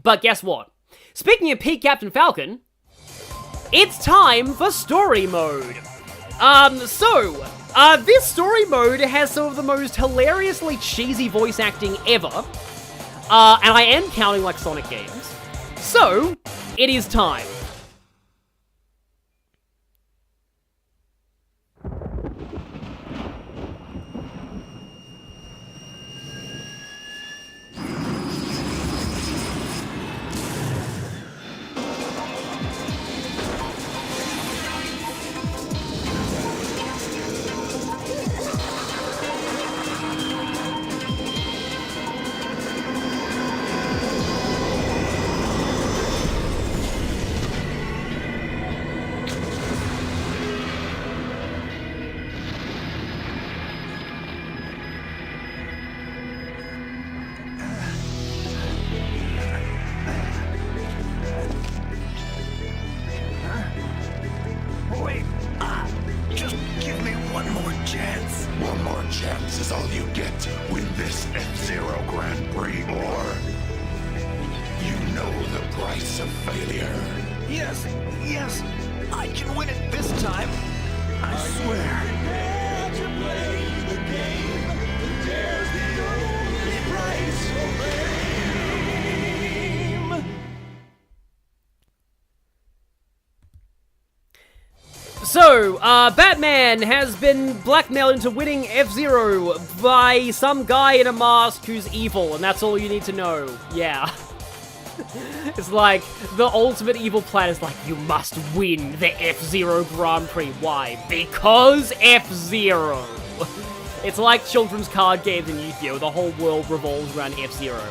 But guess what? Speaking of peak Captain Falcon, it's time for story mode. This story mode has some of the most hilariously cheesy voice acting ever. And I am counting like Sonic games. So, it is time. Wait. Just give me one more chance. One more chance is all you get to win this F-Zero Grand Prix, or you know the price of failure. Yes, I can win it this time. I swear. So, Batman has been blackmailed into winning F-Zero by some guy in a mask who's evil, and that's all you need to know. Yeah. It's like, the ultimate evil plan is like, you must win the F-Zero Grand Prix. Why? Because F-Zero. It's like children's card games in Yu-Gi-Oh! The whole world revolves around F-Zero.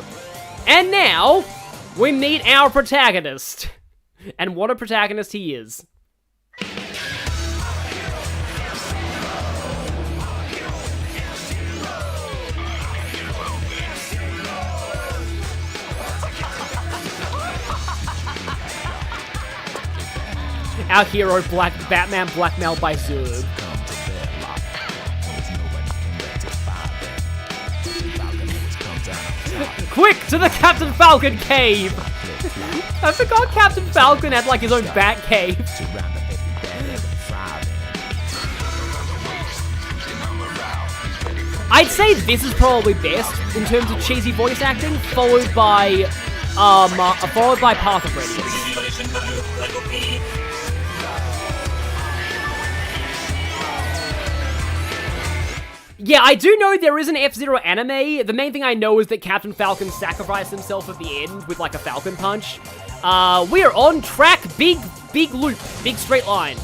And now, we meet our protagonist. And what a protagonist he is. Our hero, Batman, blackmailed by Zurg. Quick, to the Captain Falcon cave! I forgot Captain Falcon had, like, his own bat cave. I'd say this is probably best in terms of cheesy voice acting, followed by Path of Radiance. Yeah, I do know there is an F-Zero anime. The main thing I know is that Captain Falcon sacrificed himself at the end with, like, a Falcon Punch. We're on track. Big loop. Big straight line.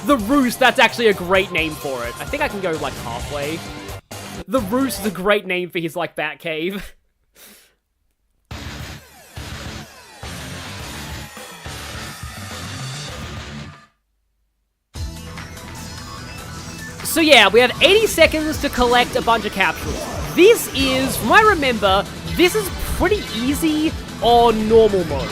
The Roost, that's actually a great name for it. I think I can go, like, halfway. The Roost is a great name for his, like, bat cave. So yeah, we have 80 seconds to collect a bunch of capsules. This is, from what I remember, this is pretty easy on normal mode.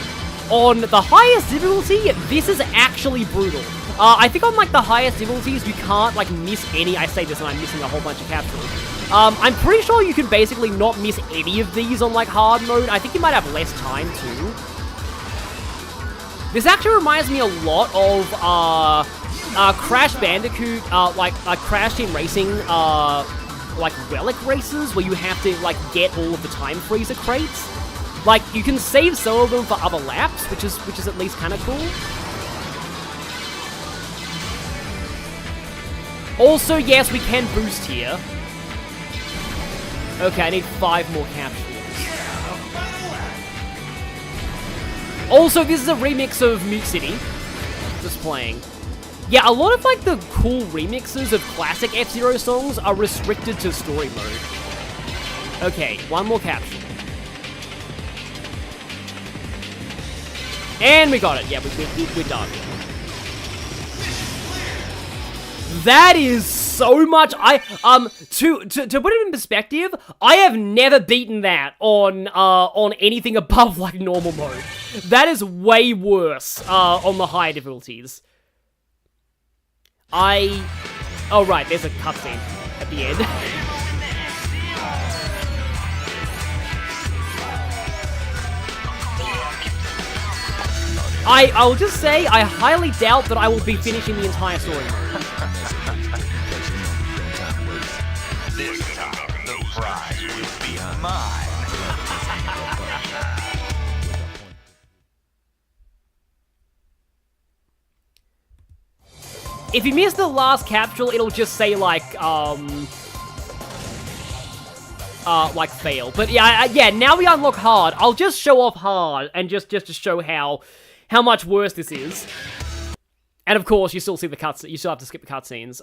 On the highest difficulty, this is actually brutal. I think on, like, the highest difficulties, you can't, like, miss any. I say this and I'm missing a whole bunch of capsules. I'm pretty sure you can basically not miss any of these on, like, hard mode. I think you might have less time, too. This actually reminds me a lot of, Crash Bandicoot, like Crash Team Racing, like, relic races, where you have to, like, get all of the Time Freezer crates. Like, you can save some of them for other laps, which is at least kind of cool. Also, yes, we can boost here. Okay, I need 5 more capsules. Also, this is a remix of Mute City. Just playing. Yeah, a lot of, like, the cool remixes of classic F-Zero songs are restricted to story mode. Okay, 1 more capsule. And we got it. Yeah, we're done. That is so much. To put it in perspective, I have never beaten that on anything above like normal mode. That is way worse on the higher difficulties. Oh right, there's a cutscene at the end. I'll just say, I highly doubt that I will be finishing the entire story mode. This time, the prize will be mine. If you miss the last capsule, it'll just say like fail. But yeah, now we unlock hard. I'll just show off hard and just to show how much worse this is. And of course, you still see the cuts. You still have to skip the cutscenes.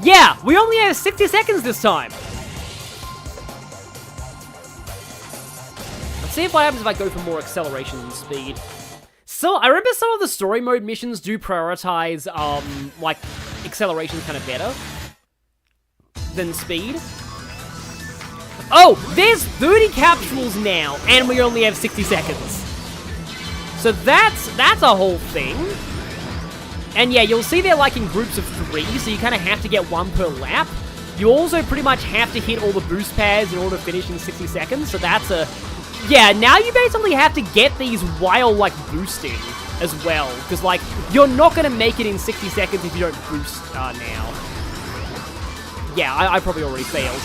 Yeah, we only have 60 seconds this time. Let's see what happens if I go for more acceleration speed. So, I remember some of the story mode missions do prioritize, like, acceleration kind of better than speed. Oh, there's 30 capsules now, and we only have 60 seconds. So that's a whole thing. And yeah, you'll see they're like in groups of 3, so you kind of have to get 1 per lap. You also pretty much have to hit all the boost pads in order to finish in 60 seconds, so that's a... Yeah, now you basically have to get these while, like, boosting as well. Because, like, you're not going to make it in 60 seconds if you don't boost now. Yeah, I probably already failed.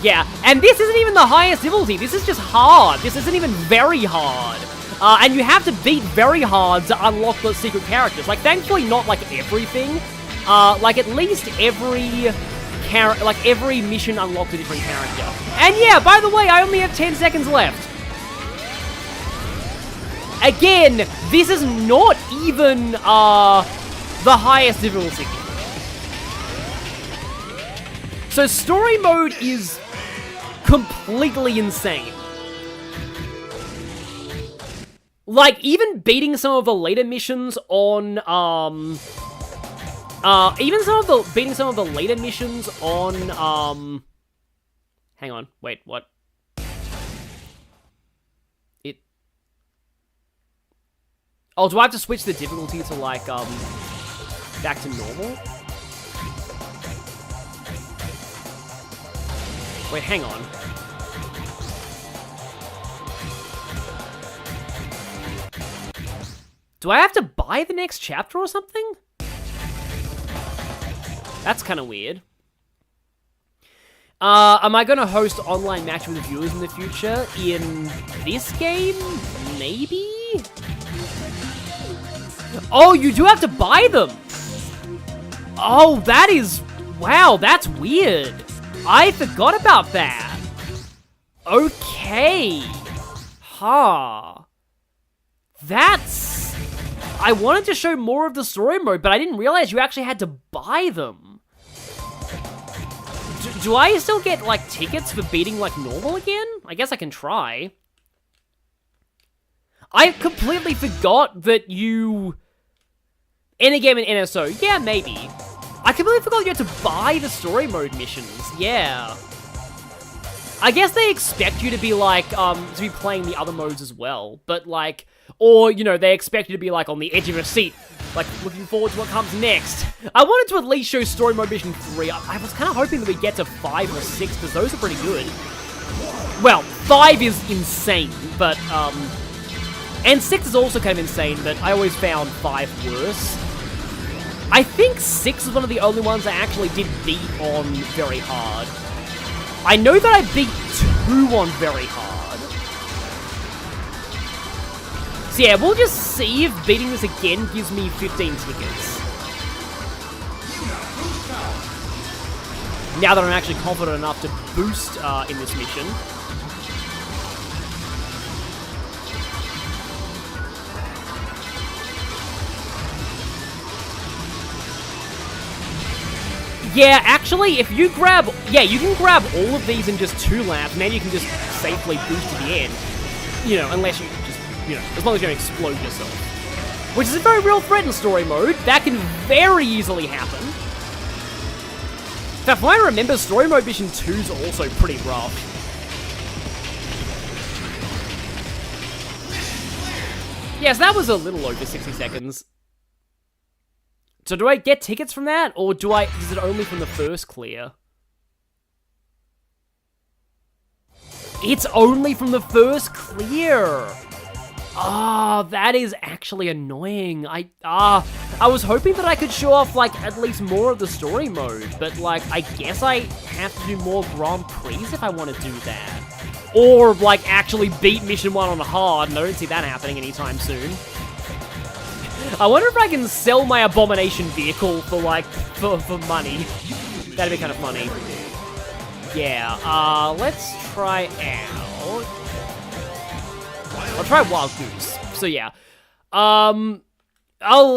Yeah, and this isn't even the highest difficulty. This is just hard. This isn't even very hard. And you have to beat very hard to unlock the secret characters. Like, thankfully not, like, everything. Like, at least every mission unlocks a different character. And yeah, by the way, I only have 10 seconds left. Again, this is not even, the highest difficulty. So story mode is completely insane. Like, even beating some of the later missions on, beating some of the later missions on, hang on, wait, what? Oh, do I have to switch the difficulty to, like, back to normal? Wait, hang on. Do I have to buy the next chapter or something? That's kind of weird. Am I going to host online match with viewers in the future? In this game? Maybe? Oh, you do have to buy them! Oh, that is... Wow, that's weird. I forgot about that. Okay. Huh. That's... I wanted to show more of the story mode, but I didn't realize you actually had to buy them. Do I still get, like, tickets for beating, like, normal again? I guess I can try. I completely forgot that you... Endgame and NSO. Yeah, maybe. I completely forgot you had to buy the story mode missions. Yeah. I guess they expect you to be, like, to be playing the other modes as well. But, like... Or, you know, they expect you to be, like, on the edge of your seat. Like, looking forward to what comes next. I wanted to at least show Story Mode Mission 3. I was kind of hoping that we'd get to 5 or 6, because those are pretty good. Well, 5 is insane, but, and 6 is also kind of insane, but I always found 5 worse. I think 6 is one of the only ones I actually did beat on very hard. I know that I beat 2 on very hard. So yeah, we'll just see if beating this again gives me 15 tickets. Now that I'm actually confident enough to boost in this mission. Yeah, actually, if you grab... Yeah, you can grab all of these in just 2 laps, and then you can just safely boost to the end. You know, unless you just you know, as long as you don't explode yourself. Which is a very real threat in story mode. That can very easily happen. In fact, from what I remember, story mode mission 2 is also pretty rough. Yes, that was a little over 60 seconds. So do I get tickets from that, or is it only from the first clear? It's only from the first clear! Ah, that is actually annoying. I was hoping that I could show off, like, at least more of the story mode, but, like, I guess I have to do more Grand Prix if I want to do that. Or, like, actually beat Mission 1 on hard, and I don't see that happening anytime soon. I wonder if I can sell my Abomination vehicle for, like, for money. That'd be kind of funny. Yeah, let's try out... I'll try Wild Goose. So, yeah. I'll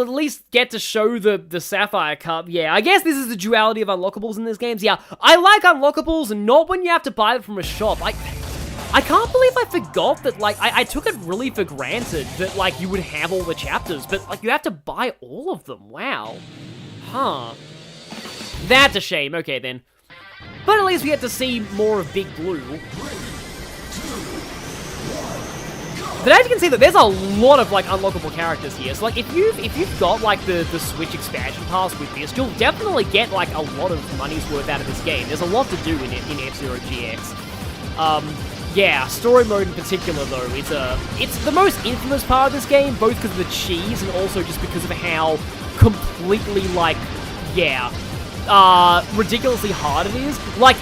at least get to show the Sapphire Cup. Yeah, I guess this is the duality of unlockables in this game. Yeah, I like unlockables, and not when you have to buy them from a shop. I can't believe I forgot that, like, I took it really for granted that, like, you would have all the chapters, but, like, you have to buy all of them. Wow. Huh. That's a shame. Okay, then. But at least we get to see more of Big Blue. But as you can see, that there's a lot of, like, unlockable characters here. So, like, if you've got, like, the Switch expansion pass with this, you'll definitely get, like, a lot of money's worth out of this game. There's a lot to do in F-Zero GX. Yeah, story mode in particular, though, it's the most infamous part of this game, both because of the cheese and also just because of how completely, like, yeah, ridiculously hard it is. Like,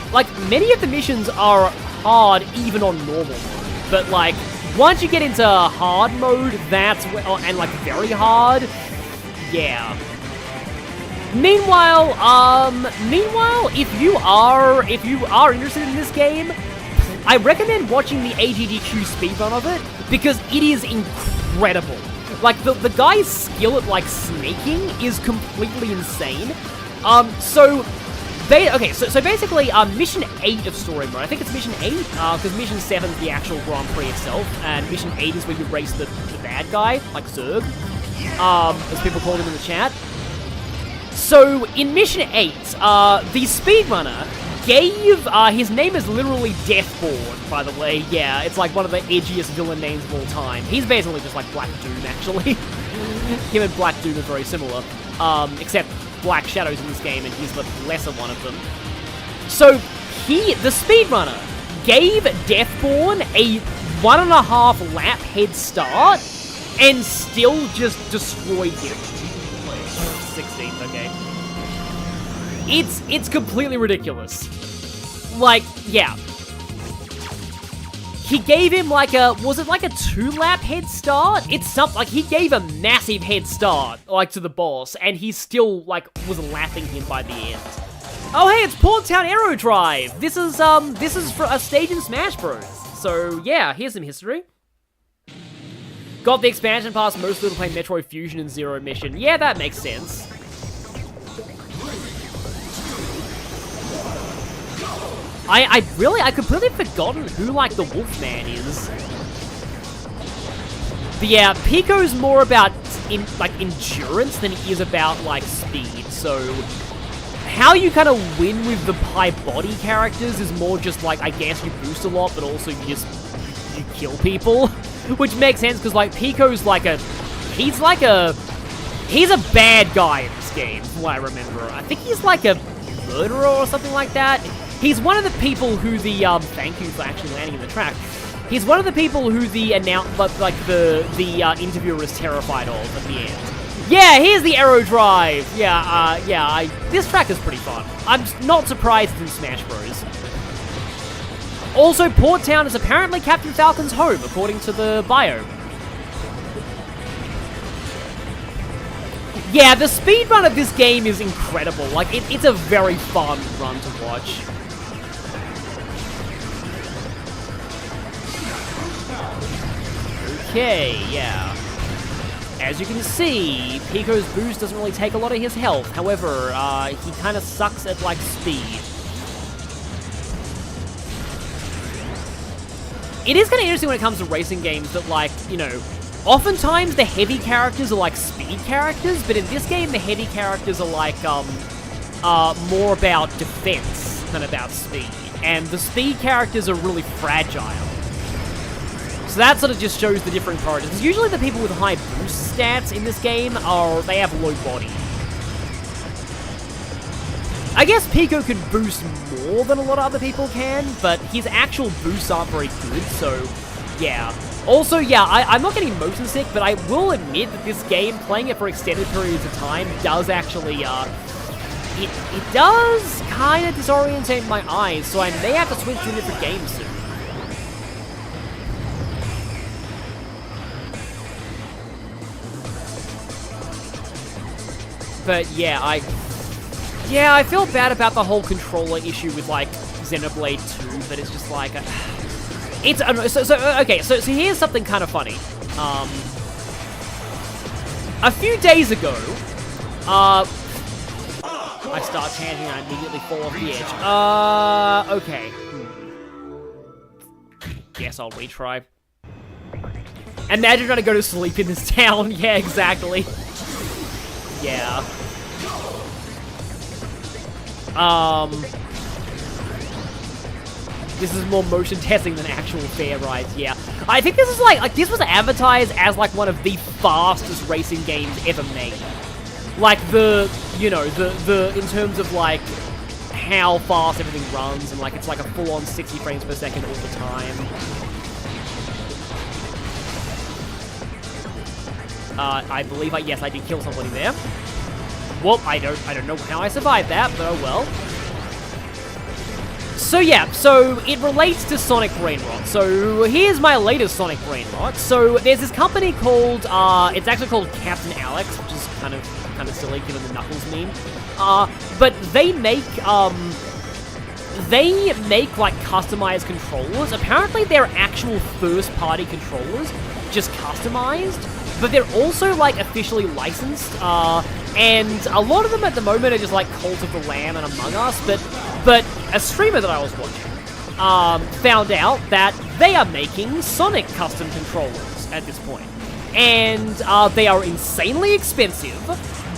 many of the missions are hard even on normal mode, but, like, once you get into hard mode, that's where, and, like, very hard, yeah. Meanwhile, if you are interested in this game, I recommend watching the AGDQ speedrun of it, because it is incredible. Like, the guy's skill at, like, snaking is completely insane. So basically, Mission 8 of story mode, I think it's Mission 8, because Mission 7 is the actual Grand Prix itself, and Mission 8 is where you race the bad guy, like Zerg, as people call him in the chat. So, in Mission 8, the speedrunner gave, his name is literally Deathborn, by the way. Yeah, it's like one of the edgiest villain names of all time. He's basically just like Black Doom, actually. Him and Black Doom are very similar. Except Black Shadow's in this game, and he's the lesser one of them. So, the speedrunner, gave Deathborn a 1.5 lap head start, and still just destroyed him. 16th, okay. It's completely ridiculous. Like, yeah. He gave him like was it like a 2-lap head start? It's something, like, he gave a massive head start, like, to the boss, and he still, like, was lapping him by the end. Oh, hey, it's Port Town Aero Drive! This is for a stage in Smash Bros. So, yeah, here's some history. Got the expansion pass mostly to play Metroid Fusion and Zero Mission. Yeah, that makes sense. I completely forgotten who, like, the Wolfman is. But yeah, Pico's more about, endurance than he is about, like, speed, so... How you kind of win with the high body characters is more just, like, I guess you boost a lot, but also you kill people. Which makes sense, because, like, Pico's like a... He's a bad guy in this game, from what I remember. I think he's like a murderer or something like that. He's one of the people who the, thank you for actually landing in the track. He's one of the people who the interviewer is terrified of at the end. Yeah, here's the Aero Drive! Yeah, this track is pretty fun. I'm not surprised it's in Smash Bros. Also, Port Town is apparently Captain Falcon's home, according to the bio. Yeah, the speedrun of this game is incredible. Like, it's a very fun run to watch. Okay, yeah. As you can see, Pico's boost doesn't really take a lot of his health. However, he kind of sucks at, like, speed. It is kind of interesting when it comes to racing games that, like, you know, oftentimes the heavy characters are like speed characters, but in this game the heavy characters are like more about defense than about speed. And the speed characters are really fragile. So that sort of just shows the different characters. Usually the people with high boost stats in this game they have low body. I guess Pico can boost more than a lot of other people can, but his actual boosts aren't very good, so yeah. Also, yeah, I'm not getting motion sick, but I will admit that this game, playing it for extended periods of time, does actually, it does kind of disorientate my eyes, so I may have to switch to a different game soon. But yeah, I feel bad about the whole controller issue with, like, Xenoblade 2, but it's just like, so here's something kind of funny. A few days ago, I start chanting and I immediately fall off the edge. Okay. Guess I'll retry. Imagine trying to go to sleep in this town. Yeah, exactly. Yeah. This is more motion testing than actual fair rides, yeah. I think this is like this was advertised as like one of the fastest racing games ever made. Like you know, in terms of like how fast everything runs, and like it's like a full-on 60 frames per second all the time. I believe yes, I did kill somebody there. Well, I don't know how I survived that, but oh well. So yeah, so it relates to Sonic Brain Rot. So here's my latest Sonic Brain Rot. So there's this company called, it's actually called Captain Alex, which is kind of silly given the Knuckles meme. But they make like customized controllers. Apparently they're actual first-party controllers, just customized. But they're also like officially licensed. And a lot of them at the moment are just like Cult of the Lamb and Among Us, but a streamer that I was watching found out that they are making Sonic custom controllers at this point. And they are insanely expensive,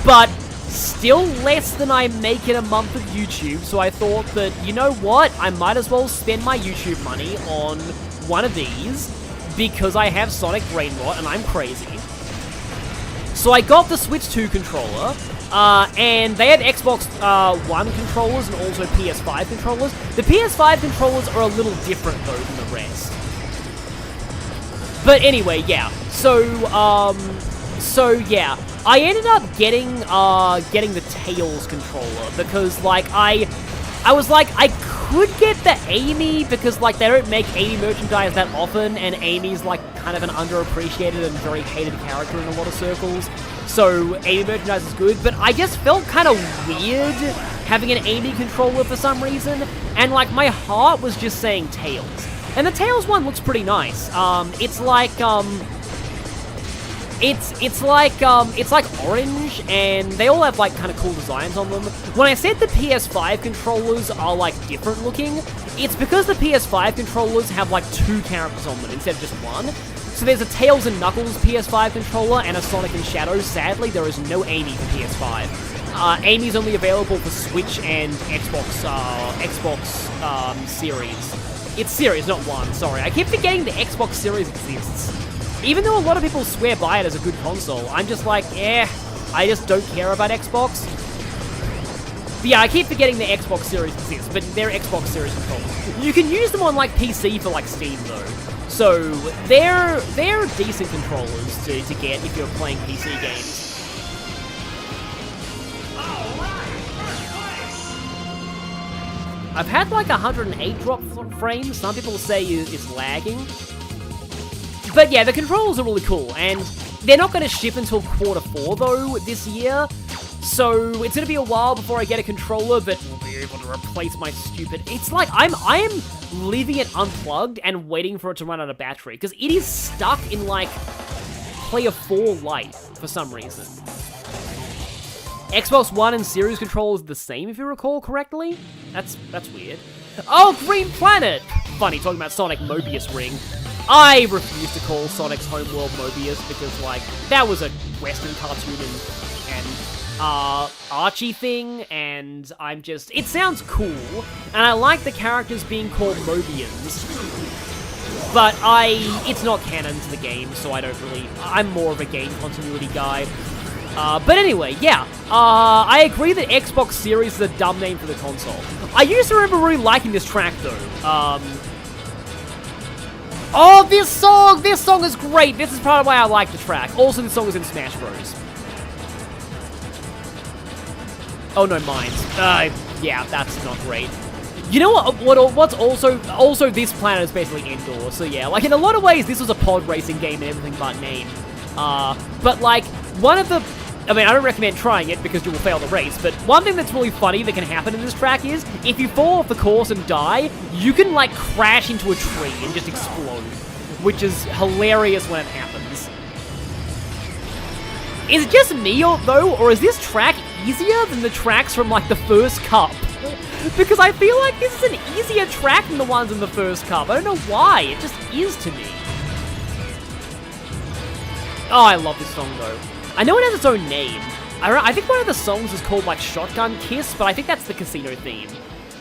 but still less than I make in a month of YouTube, so I thought that, you know what, I might as well spend my YouTube money on one of these, because I have Sonic Brain Rot and I'm crazy. So I got the Switch 2 controller, and they have Xbox One controllers and also PS5 controllers. The PS5 controllers are a little different, though, than the rest. But anyway, yeah. So yeah. I ended up getting the Tails controller, because, like, I was like, I could get the Amy, because, like, they don't make Amy merchandise that often, and Amy's, like, kind of an underappreciated and very hated character in a lot of circles, so Amy merchandise is good, but I just felt kind of weird having an Amy controller for some reason, and, like, my heart was just saying Tails. And the Tails one looks pretty nice. It's like orange, and they all have, like, kind of cool designs on them. When I said the PS5 controllers are, like, different looking, it's because the PS5 controllers have, like, 2 characters on them instead of just one. So there's a Tails and Knuckles PS5 controller and a Sonic and Shadow. Sadly, there is no Amy for PS5. Amy's only available for Switch and Xbox Series. It's Series, not One, sorry. I keep forgetting the Xbox Series exists. Even though a lot of people swear by it as a good console, I'm just like, I just don't care about Xbox. But yeah, I keep forgetting the Xbox Series exists, but they're Xbox Series controllers. You can use them on, like, PC for, like, Steam, though. So, they're decent controllers to get if you're playing PC games. I've had, like, 108 drop frames. Some people say it's lagging. But yeah, the controllers are really cool, and they're not going to ship until Q4, though, this year. So it's going to be a while before I get a controller that will be able to replace my stupid... It's like, I am leaving it unplugged and waiting for it to run out of battery, because it is stuck in, like, Player 4 Lite for some reason. Xbox One and Series controllers are the same, if you recall correctly? That's weird. Oh, Green Planet! Funny, talking about Sonic Mobius Ring. I refuse to call Sonic's homeworld Mobius because, like, that was a Western cartoon and Archie thing, and I'm just... It sounds cool, and I like the characters being called Mobians, but it's not canon to the game, so I don't really... I'm more of a game continuity guy. But anyway, yeah, I agree that Xbox Series is a dumb name for the console. I used to remember really liking this track, though. Oh, this song is great! This is part of why I like the track. Also, this song is in Smash Bros. Oh, no, mines. Yeah, that's not great. You know what's also this planet is basically indoor, so yeah, like, in a lot of ways, this was a pod racing game and everything but name. But, like, one of the... I mean, I don't recommend trying it because you will fail the race, but one thing that's really funny that can happen in this track is, if you fall off the course and die, you can, like, crash into a tree and just explode, which is hilarious when it happens. Is it just me, though, or is this track easier than the tracks from, like, the first cup? Because I feel like this is an easier track than the ones in the first cup. I don't know why, it just is to me. Oh, I love this song, though. I know it has its own name. I think one of the songs is called, like, Shotgun Kiss, but I think that's the casino theme.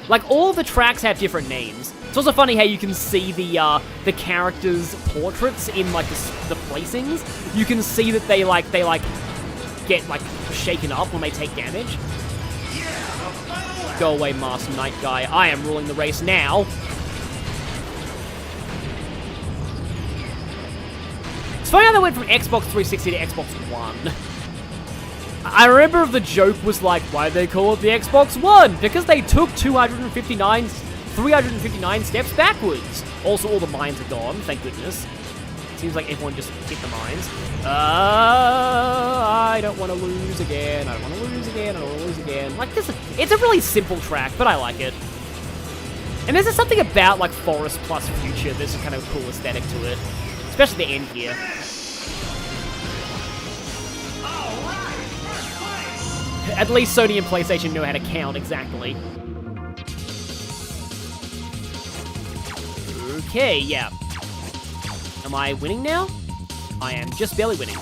Like, all the tracks have different names. It's also funny how you can see the characters' portraits in, like, the placings. You can see that they get, like, shaken up when they take damage. Go away, Master Knight guy. I am ruling the race now. It's funny how they went from Xbox 360 to Xbox One. I remember the joke was like, why did they call it the Xbox One? Because they took 359 steps backwards. Also, all the mines are gone, thank goodness. Seems like everyone just hit the mines. I don't want to lose again. I don't want to lose again. I don't want to lose again. Like, it's a really simple track, but I like it. And there's just something about, like, Forest plus Future. There's a kind of cool aesthetic to it. Especially the end here. At least Sony and PlayStation know how to count exactly. Okay, yeah. Am I winning now? I am just barely winning.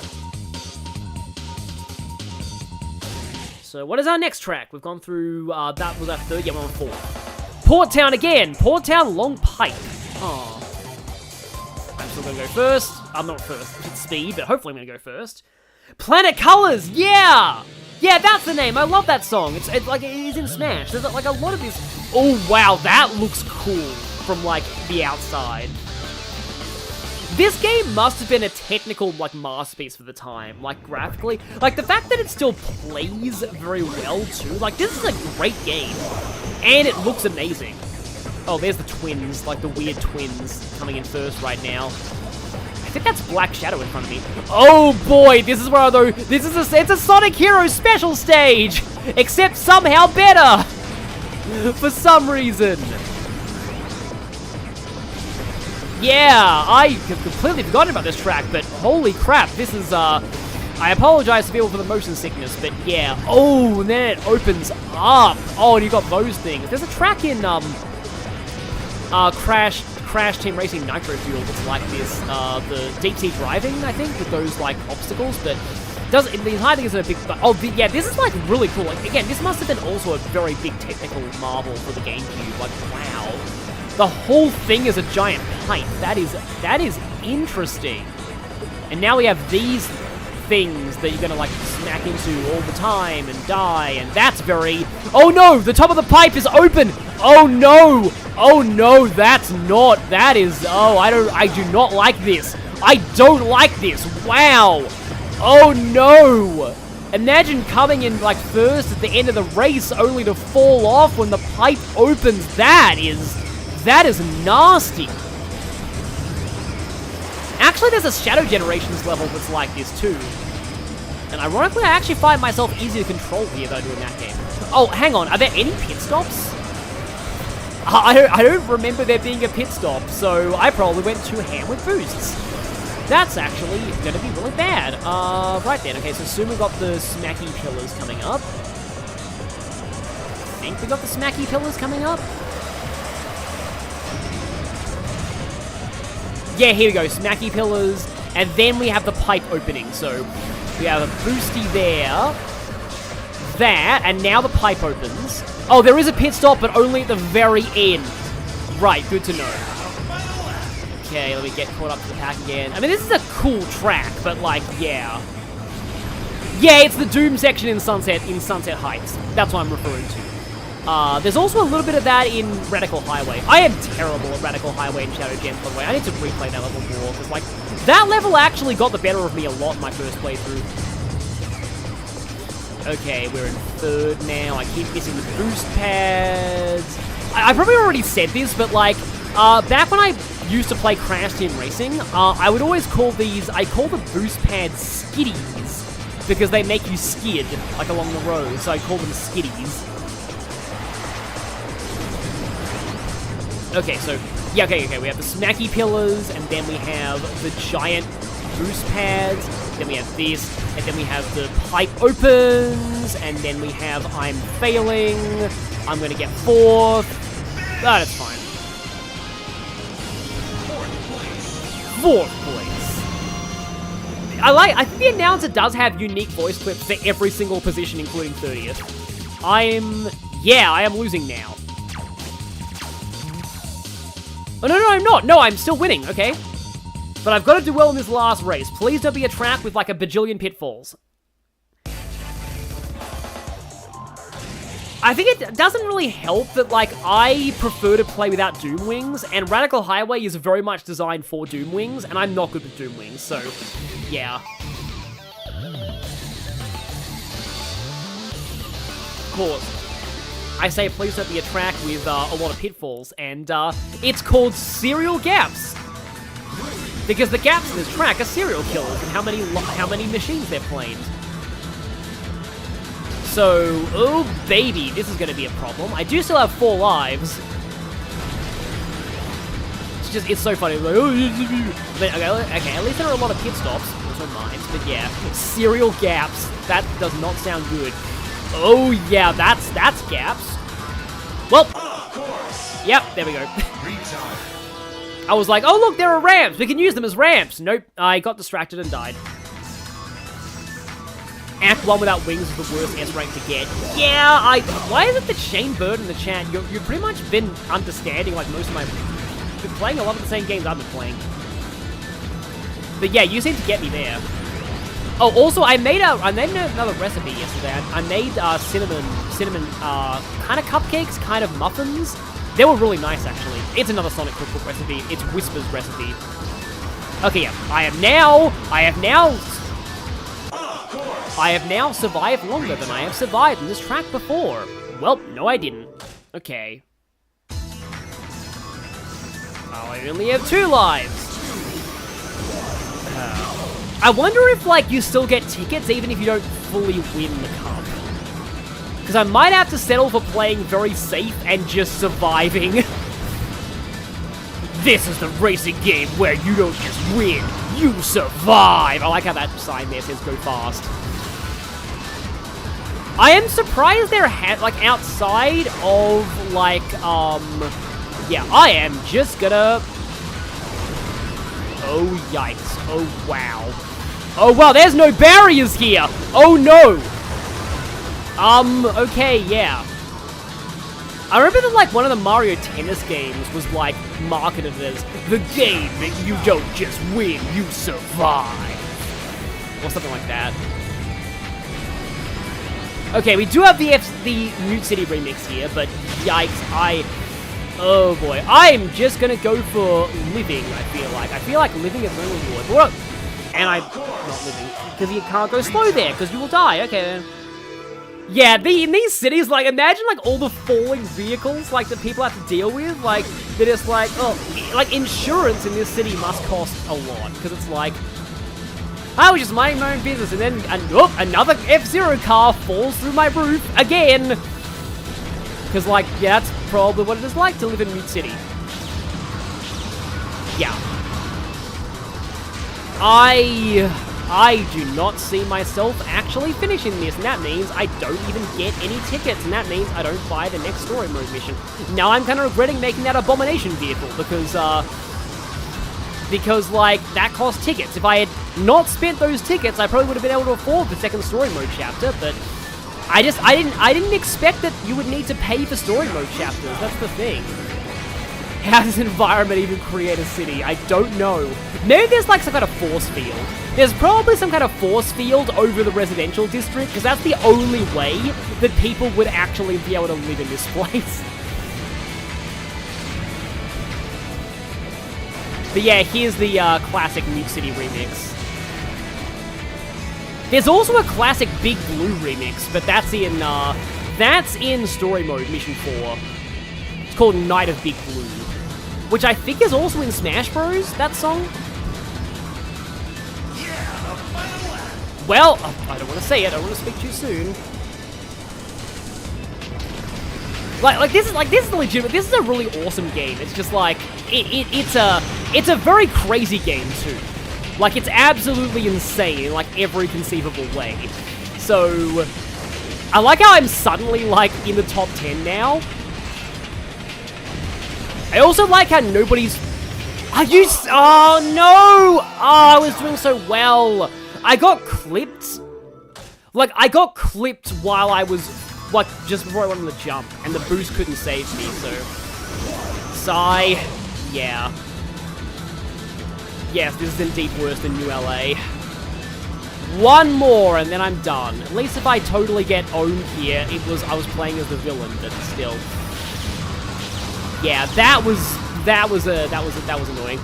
So what is our next track? We've gone through, that was our third, yeah, we're on fourth. Port Town again! Port Town Long Pipe. Oh. I'm still gonna go first. I'm not first, it's speed, but hopefully I'm gonna go first. Planet Colors, yeah! Yeah, that's the name, I love that song. It's like, it is in Smash. There's like a lot of this. Oh wow, that looks cool from like the outside. This game must have been a technical, like, masterpiece for the time, like, graphically. Like, the fact that it still plays very well, too. Like, this is a great game. And it looks amazing. Oh, there's the twins, like, the weird twins coming in first right now. I think that's Black Shadow in front of me. Oh, boy, this is where, though, it's a Sonic Heroes special stage! Except somehow better! For some reason. Yeah, I have completely forgotten about this track, but holy crap, this is, I apologize to people for the motion sickness, but yeah. Oh, and then it opens up. Oh, and you got those things. There's a track in, Crash Team Racing Nitro Fuel that's like this, the deep sea driving, I think, with those, like, obstacles, but the entire thing isn't a big, yeah, this is, like, really cool. Like, again, this must have been also a very big technical marvel for the GameCube, like, wow. The whole thing is a giant pipe. That is interesting. And now we have these things that you're gonna, like, smack into all the time and die, and that's very... Oh no! The top of the pipe is open! Oh no! Oh no, that's not... That is... Oh, I do not like this. I don't like this. Wow! Oh no! Imagine coming in, like, first at the end of the race only to fall off when the pipe opens. That is nasty. Actually, there's a Shadow Generations level that's like this too. And ironically, I actually find myself easier to control here than I do in that game. Oh, hang on, are there any pit stops? I don't remember there being a pit stop, so I probably went too ham with boosts. That's actually gonna be really bad. Right then, okay, so soon we've got the Smacky Pillars coming up. I think we got the Smacky Pillars coming up. Yeah, here we go. Smacky pillars. And then we have the pipe opening. So we have a boosty there. That. And now the pipe opens. Oh, there is a pit stop, but only at the very end. Right, good to know. Okay, let me get caught up to the pack again. I mean, this is a cool track, but like, yeah. Yeah, it's the Doom section in Sunset Heights. That's what I'm referring to. There's also a little bit of that in Radical Highway. I am terrible at Radical Highway and Shadow Gems, by the way. I need to replay that level more, because, like, that level actually got the better of me a lot in my first playthrough. Okay, we're in third now. I keep missing the boost pads. I probably already said this, but, like, back when I used to play Crash Team Racing, I would always call I call the boost pads skiddies, because they make you skid, like, along the road, so I call them skiddies. Okay, so, yeah, okay, we have the smacky pillars, and then we have the giant boost pads, then we have this, and then we have the pipe opens, and then we have I'm failing, I'm gonna get fourth, that's fine. Fourth place. I think the announcer does have unique voice clips for every single position, including 30th. I am losing now. Oh, no, I'm not. No, I'm still winning, okay? But I've got to do well in this last race. Please don't be a track with, like, a bajillion pitfalls. I think it doesn't really help that, like, I prefer to play without Doom Wings, and Radical Highway is very much designed for Doom Wings, and I'm not good with Doom Wings, so, yeah. Of course. I say please don't be a track with a lot of pitfalls, and it's called Serial Gaps. Because the gaps in this track are serial killers, and how many machines they've claimed. So, oh baby, this is going to be a problem. I do still have 4 lives. It's so funny. Like, oh, but, okay, at least there are a lot of pit stops. Also mines, but yeah. Serial gaps. That does not sound good. Oh yeah, that's gaps. Well, yep, there we go. I was like, oh look, there are ramps. We can use them as ramps. Nope, I got distracted and died. Act 1 without wings is the worst S rank to get. Yeah, why is it that Shane Bird in the chat, you've pretty much been understanding like most of my... You've been playing a lot of the same games I've been playing. But yeah, you seem to get me there. Oh, also, I made another recipe yesterday. I made cinnamon kind of cupcakes, kind of muffins. They were really nice, actually. It's another Sonic Cookbook recipe. It's Whisper's recipe. Okay, yeah. I have now survived longer than I have survived in this track before. Well, no I didn't. Okay. Oh, I only have 2 lives. I wonder if, like, you still get tickets even if you don't fully win the cup. Because I might have to settle for playing very safe and just surviving. This is the racing game where you don't just win, you survive. I like how that sign there says go fast. I am surprised they're like outside of like yeah, I am just gonna oh yikes. Oh wow. Oh wow, there's no barriers here. Oh no. Okay, yeah. I remember that, like, one of the Mario Tennis games was, like, marketed as the game that you don't just win, you survive. Or something like that. Okay, we do have the Mute City remix here, but yikes, oh boy. I'm just gonna go for living, I feel like. I feel like living is my reward. Whoa! And I'm not living, because you can't go slow there, because you will die. Okay, then. Yeah, in these cities, like, imagine, like, all the falling vehicles, like, that people have to deal with, like, they're just like, oh, like, insurance in this city must cost a lot, because it's like, I was just minding my own business, and then, another F-Zero car falls through my roof, again, because, like, yeah, that's probably what it is like to live in Mute City. Yeah. I do not see myself actually finishing this, and that means I don't even get any tickets, and that means I don't buy the next story mode mission. Now I'm kind of regretting making that Abomination vehicle, because, because, like, that cost tickets. If I had not spent those tickets, I probably would have been able to afford the second story mode chapter, but I didn't expect that you would need to pay for story mode chapters. That's the thing. How does an environment even create a city? I don't know. Maybe there's like some kind of force field. There's probably some kind of force field over the residential district, because that's the only way that people would actually be able to live in this place. But yeah, here's the classic Mute City remix. There's also a classic Big Blue remix, but that's in story mode, Mission 4. It's called Night of Big Blue, which I think is also in Smash Bros, that song. Well, I don't want to say it, I don't want to speak too soon. This is legitimate. This is a really awesome game. It's just like it's a very crazy game too. Like, it's absolutely insane in like every conceivable way. So I like how I'm suddenly like in the top 10 now. I also like how nobody's. Oh no! Oh, I was doing so well. I got clipped. Like, I got clipped while I was, like, just before I went on the jump, and the boost couldn't save me, so. Sigh. Yeah. Yes, this is indeed worse than New LA. One more, and then I'm done. At least if I totally get owned here, I was playing as the villain, but still. Yeah, that was annoying.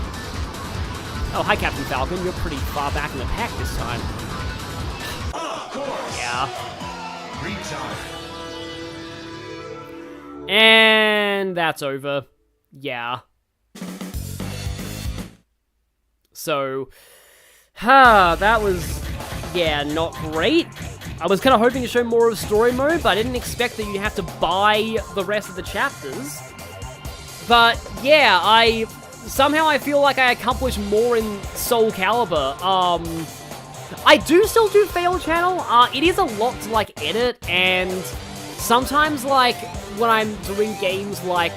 Oh, hi, Captain Falcon. You're pretty far back in the pack this time. Yeah. And that's over. Yeah. So, that was, yeah, not great. I was kind of hoping to show more of story mode, but I didn't expect that you'd have to buy the rest of the chapters. But, yeah, somehow I feel like I accomplished more in Soul Calibur. I do still do fail channel. It is a lot to, like, edit, and sometimes, like, when I'm doing games like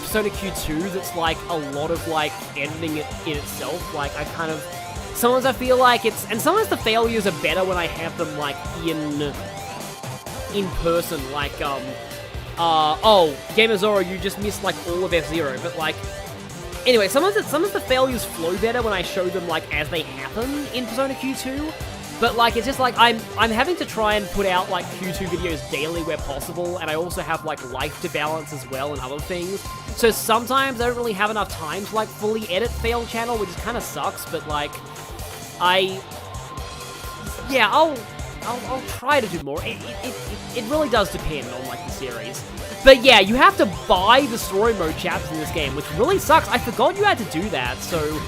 Persona Q2, that's, like, a lot of, like, editing it in itself. Like, I kind of... Sometimes I feel like it's... And sometimes the failures are better when I have them, like, in person. Like, oh, Gamer Zoro, you just missed, like, all of F-Zero. But, like... Anyway, sometimes the failures flow better when I show them, like, as they happen in Persona Q2. But, like, it's just, like, I'm having to try and put out, like, Q2 videos daily where possible, and I also have, like, life to balance as well and other things. So sometimes I don't really have enough time to, like, fully edit fail channel, which kind of sucks, but, like, yeah, I'll try to do more. It really does depend on, like, the series. But yeah, you have to buy the story mode chapters in this game, which really sucks. I forgot you had to do that, so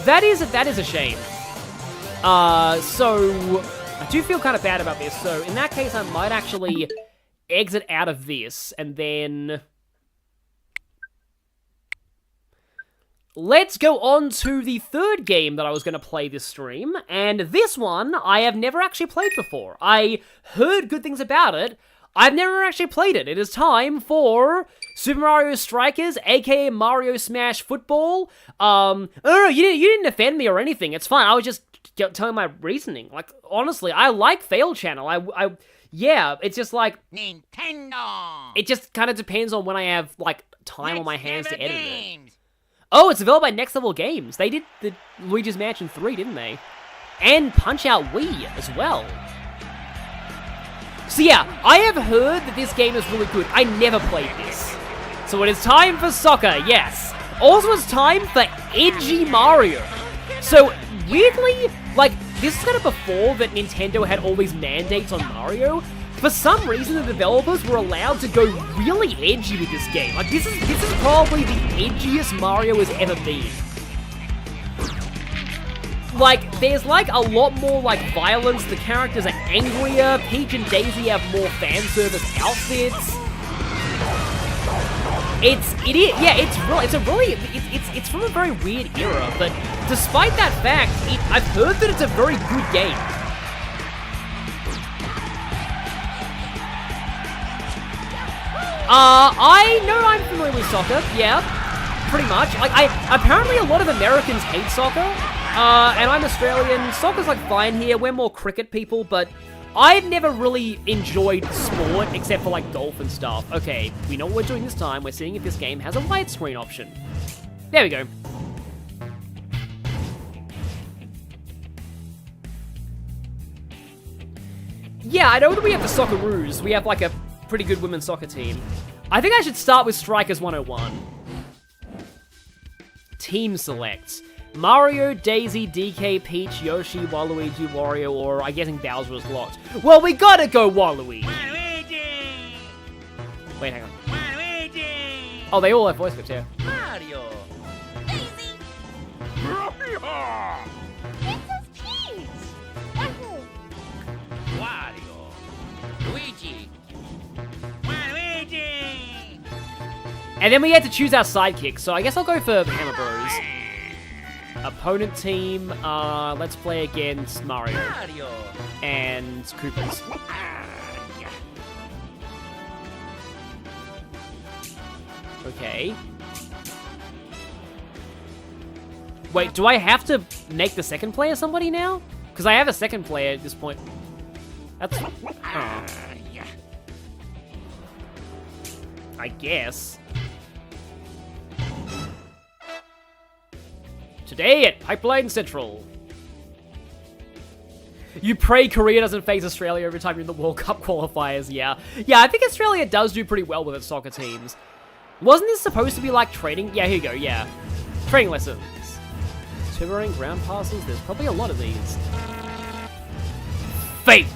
that is a shame. So I do feel kind of bad about this. So in that case, I might actually exit out of this, and then let's go on to the third game that I was going to play this stream, and this one I have never actually played before. I heard good things about it. I've never actually played it. It is time for Super Mario Strikers, aka Mario Smash Football. No, you didn't offend me or anything. It's fine. I was just telling my reasoning. Like, honestly, I like fail channel. Yeah, it's just like Nintendo. It just kind of depends on when I have like time on my hands to edit it. Oh, it's developed by Next Level Games. They did the Luigi's Mansion 3, didn't they? And Punch-Out Wii as well. So yeah, I have heard that this game is really good. I never played this. So it is time for soccer, yes. Also, it's time for edgy Mario. So, weirdly, like, this is kind of before that Nintendo had all these mandates on Mario. For some reason, the developers were allowed to go really edgy with this game. Like, this is probably the edgiest Mario has ever been. Like, there's, like, a lot more, like, violence. The characters are angrier. Peach and Daisy have more fan service outfits. It's from a very weird era, but despite that fact, I've heard that it's a very good game. I know I'm familiar with soccer, yeah. pretty much. Like, apparently a lot of Americans hate soccer, and I'm Australian. Soccer's like fine here. We're more cricket people, but I've never really enjoyed sport except for like golf and stuff. Okay, we know what we're doing this time. We're seeing if this game has a widescreen option. There we go. Yeah, I know that we have the Socceroos. We have like a pretty good women's soccer team. I think I should start with Strikers 101. Team selects. Mario, Daisy, DK, Peach, Yoshi, Waluigi, Wario, or I'm guessing Bowser is locked. Well, we gotta go Waluigi. Waluigi! Wait, hang on. Waluigi! Oh, they all have voice clips, yeah. Mario! Daisy! Princess Peach! Wario! Luigi! Waluigi! And then we had to choose our sidekick, so I guess I'll go for Hammer Bros. Opponent team, let's play against Mario Mario! and Koopas. Okay. Wait, do I have to make the second player somebody now? Because I have a second player at this point. That's... Oh. I guess. Today at Pipeline Central. You pray Korea doesn't face Australia every time you're in the World Cup qualifiers, yeah. Yeah, I think Australia does do pretty well with its soccer teams. Wasn't this supposed to be like training? Yeah, here you go, yeah. Training lessons. Turbering ground passes, there's probably a lot of these. Fake!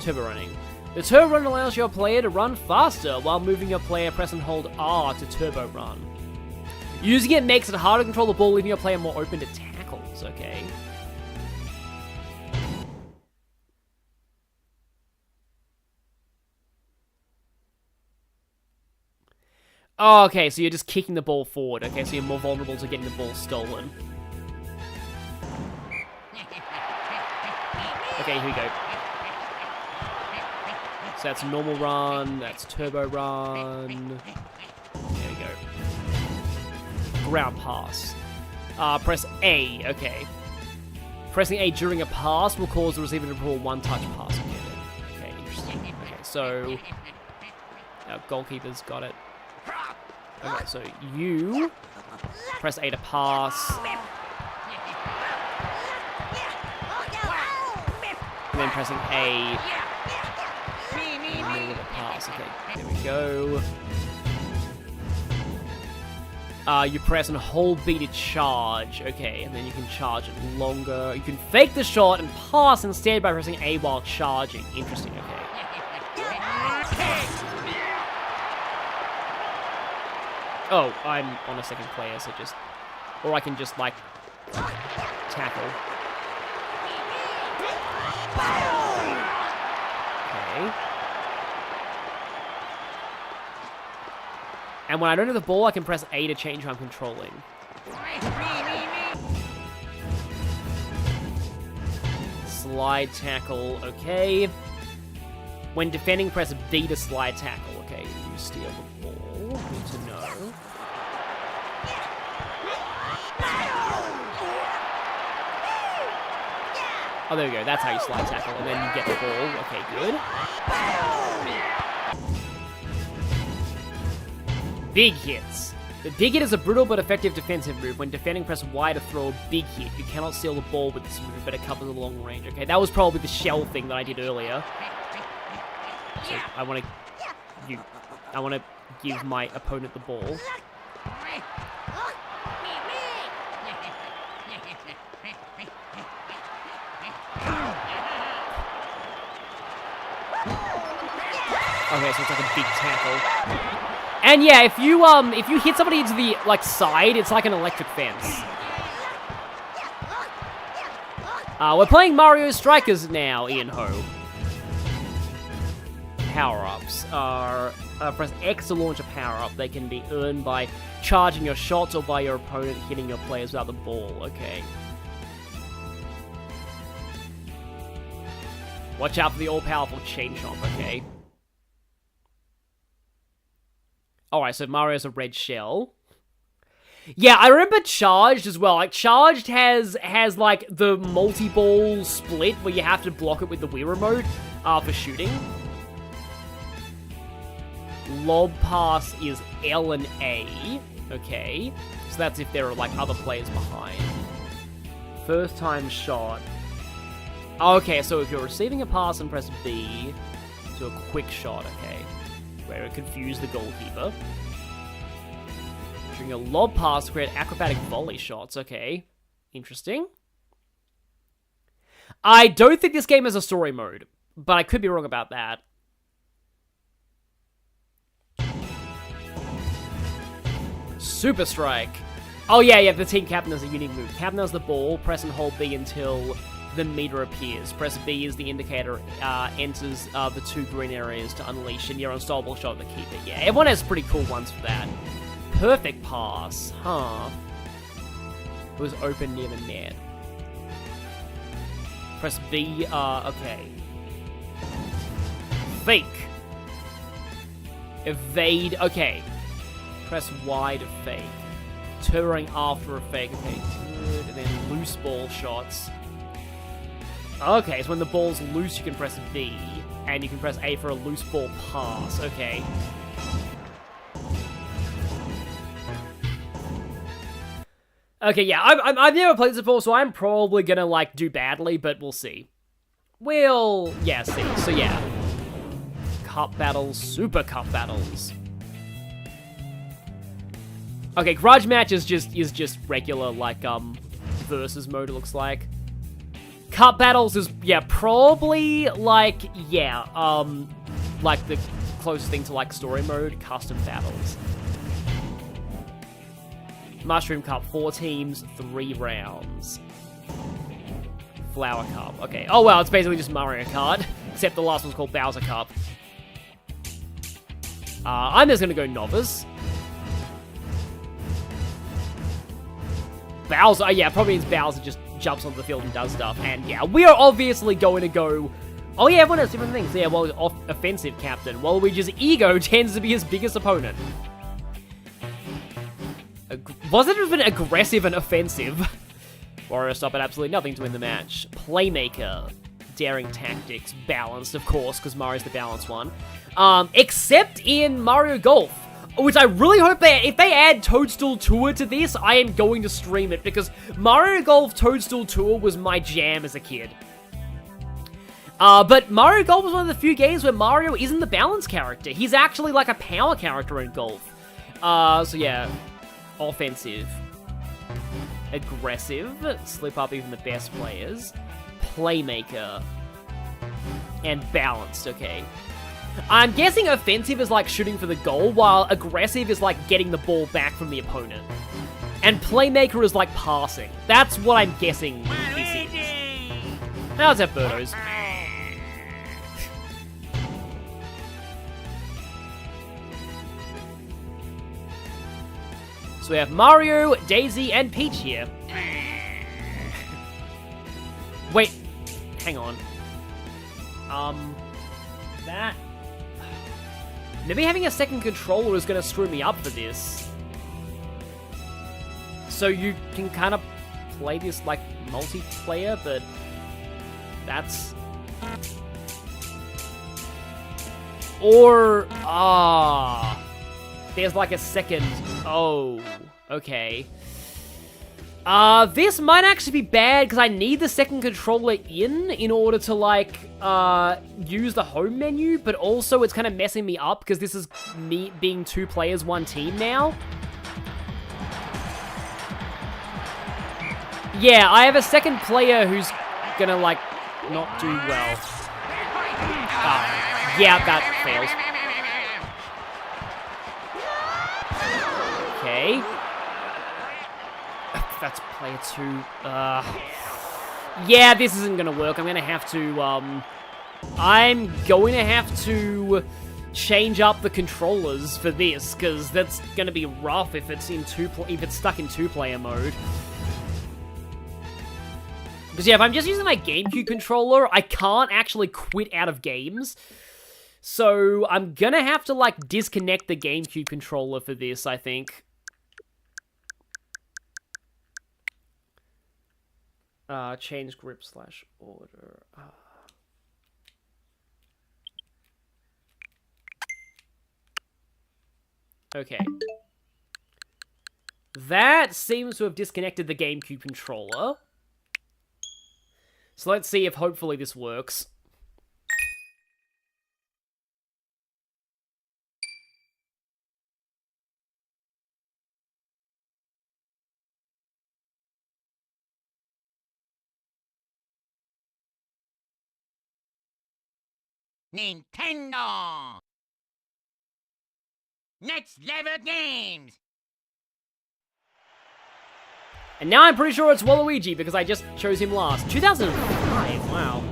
Turbo running. The turbo run allows your player to run faster while moving your player. Press and hold R to turbo run. Using it makes it harder to control the ball, leaving your player more open to tackles, okay? Oh, okay, so you're just kicking the ball forward, okay? So you're more vulnerable to getting the ball stolen. Okay, here we go. So that's normal run, that's turbo run. There we go. Ground pass. Press A, okay. Pressing A during a pass will cause the receiver to pull one touch pass. Okay, interesting. Okay, so our goalkeeper's got it. Okay, so you press A to pass. And then pressing A. And then with a pass. Okay, there we go. You press and hold B to charge. Okay, and then you can charge it longer. You can fake the shot and pass instead by pressing A while charging. Interesting, okay. Oh, I'm on a second player, so just... Or I can just, like, tackle. Okay. And when I don't have the ball, I can press A to change who I'm controlling. Slide tackle, okay. When defending, press B to slide tackle. Okay, you steal the ball. Good to know. Oh, there we go. That's how you slide tackle, and then you get the ball. Okay, good. Big hits. The big hit is a brutal but effective defensive move. When defending, press Y to throw a big hit. You cannot steal the ball with this move, but it covers a long range. Okay, that was probably the shell thing that I did earlier. So I want to give my opponent the ball. Okay, so it's like a big tackle. And yeah, if you hit somebody into the like side, it's like an electric fence. We're playing Mario Strikers now, Ian Ho. Power-ups are press X to launch a power-up. They can be earned by charging your shots or by your opponent hitting your players without the ball. Okay. Watch out for the all-powerful chain chomp. Okay. Alright, so Mario's a red shell. Yeah, I remember Charged as well. Like, Charged has like, the multi-ball split where you have to block it with the Wii Remote for shooting. Lob pass is L and A. Okay. So that's if there are, like, other players behind. First time shot. Okay, so if you're receiving a pass and press B, do a quick shot, okay. Where it confuse the goalkeeper. During a lob pass to create acrobatic volley shots, okay. Interesting. I don't think this game has a story mode, but I could be wrong about that. Super Strike. Oh yeah, the team captain has a unique move. Captain has the ball, press and hold B until the meter appears. Press B as the indicator enters the 2 green areas to unleash a near unstoppable shot of the keeper. Yeah, everyone has pretty cool ones for that. Perfect pass, huh? It was open near the net. Press B, okay. Fake. Evade, okay. Press Y to fake. Turning after a fake, okay, good. And then loose ball shots. Okay, so when the ball's loose, you can press B, and you can press A for a loose ball pass, okay. Okay, yeah, I've never played this before, so I'm probably gonna, like, do badly, but we'll see. We'll, yeah, see. So, yeah. Cup battles, super cup battles. Okay, grudge match is just regular, like, versus mode, it looks like. Cup battles is, yeah, probably, like, yeah, like the closest thing to, like, story mode, custom battles. Mushroom Cup, 4 teams, 3 rounds. Flower Cup, okay. Oh, well, it's basically just Mario Kart, except the last one's called Bowser Cup. I'm just gonna go novice. Bowser, yeah, probably means Bowser just jumps onto the field and does stuff. And yeah, we are obviously going to go... Oh yeah, everyone has different things. Yeah, well, offensive captain. Waluigi's ego tends to be his biggest opponent. Was it even aggressive and offensive? Wario stop at absolutely nothing to win the match. Playmaker. Daring tactics. Balanced, of course, because Mario's the balanced one. Except in Mario Golf. Which I really hope if they add Toadstool Tour to this, I am going to stream it, because Mario Golf Toadstool Tour was my jam as a kid. But Mario Golf was one of the few games where Mario isn't the balance character. He's actually like a power character in Golf. So yeah, offensive. Aggressive, slip up even the best players. Playmaker. And balanced, okay. I'm guessing offensive is like shooting for the goal, while aggressive is like getting the ball back from the opponent. And playmaker is like passing. That's what I'm guessing this is. Now let's have Birdos. So we have Mario, Daisy, and Peach here. Wait, hang on. That... Maybe having a second controller is going to screw me up for this. So you can kind of play this, like, multiplayer, but that's... Or, there's like a second... Oh, okay. This might actually be bad, because I need the second controller in order to, like, use the home menu, but also it's kind of messing me up, because this is me being 2 players, 1 team now. Yeah, I have a second player who's gonna, like, not do well. Yeah, that fails. Okay. That's player 2. Yeah, this isn't gonna work. I'm gonna have to change up the controllers for this, because that's gonna be rough if it's in if it's stuck in 2-player mode. Because yeah, if I'm just using my GameCube controller, I can't actually quit out of games. So I'm gonna have to, like, disconnect the GameCube controller for this, I think. Change grip / order. Okay. That seems to have disconnected the GameCube controller. So let's see if hopefully this works. Nintendo! Next level games! And now I'm pretty sure it's Waluigi because I just chose him last. 2005, wow.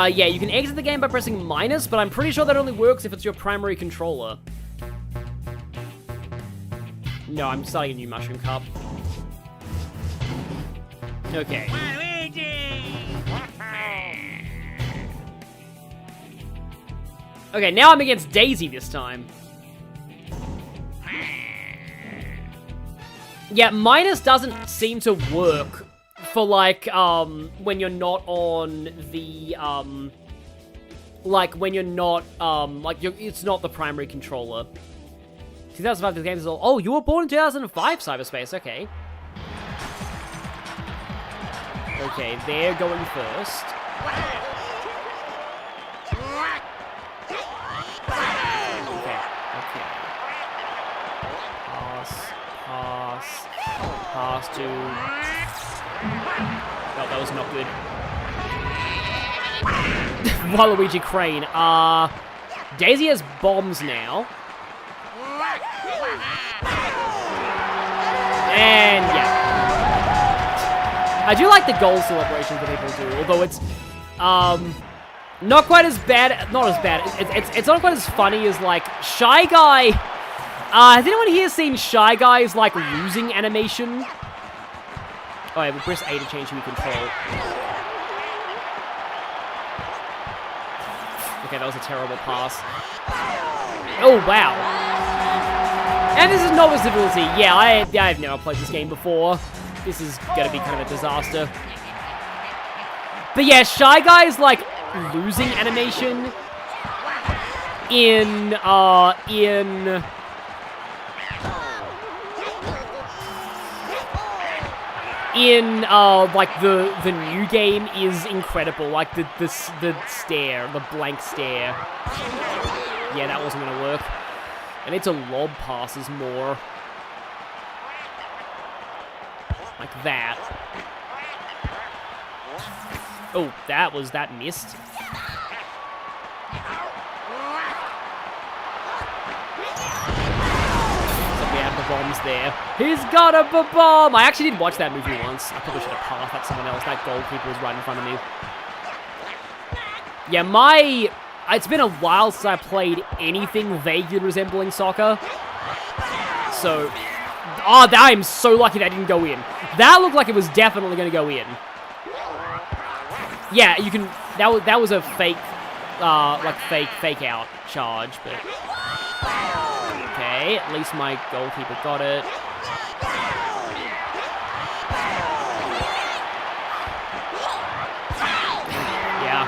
Yeah, you can exit the game by pressing minus, but I'm pretty sure that only works if it's your primary controller. No, I'm starting a new Mushroom Cup. Okay. Okay, now I'm against Daisy this time. Yeah, minus doesn't seem to work for, like, when you're not on the, like, when you're not, it's not the primary controller. 2005, the game is all, oh, you were born in 2005, Cyberspace, okay. Okay, they're going first. Pass to... Oh, that was not good. Waluigi Crane. Daisy has bombs now. And, yeah. I do like the goal celebrations that people do, although it's, not quite as bad, not as bad, it's not quite as funny as, like, Shy Guy. Has anyone here seen Shy Guy's, like, losing animation? Oh, yeah, we'll press A to change who we control. Okay, that was a terrible pass. Oh, wow. And this is novice difficulty. Yeah, I've never played this game before. This is gonna be kind of a disaster. But yeah, Shy Guy's, like, losing animation in like, the new game is incredible. Like, the stare, the blank stare. Yeah, that wasn't gonna work. I need to lob passes more. Like that. Oh, that missed. Bombs there. He's got a bomb! I actually did watch that movie once. I probably should have passed that someone else. That goalkeeper was right in front of me. Yeah, it's been a while since I played anything vaguely resembling soccer. So, I'm so lucky that didn't go in. That looked like it was definitely going to go in. Yeah, you can, that was a fake, fake out charge, but... Okay, at least my goalkeeper got it. Yeah.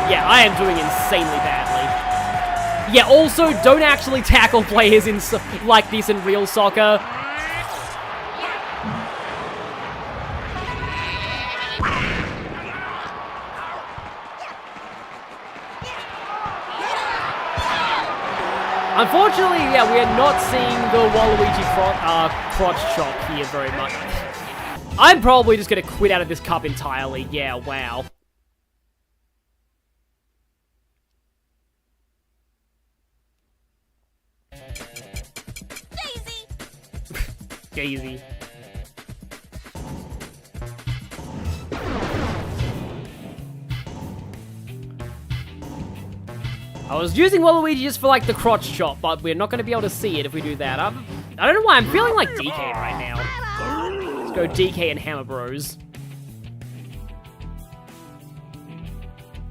Yeah, I am doing insanely badly. Yeah, also, don't actually tackle players in, like this in real soccer. Unfortunately, yeah, we are not seeing the Waluigi crotch chop here very much. I'm probably just going to quit out of this cup entirely. Yeah, wow. Daisy! Daisy. I was using Waluigi just for, like, the crotch chop, but we're not going to be able to see it if we do that. I don't know why, I'm feeling like DK right now. Let's go DK and Hammer Bros.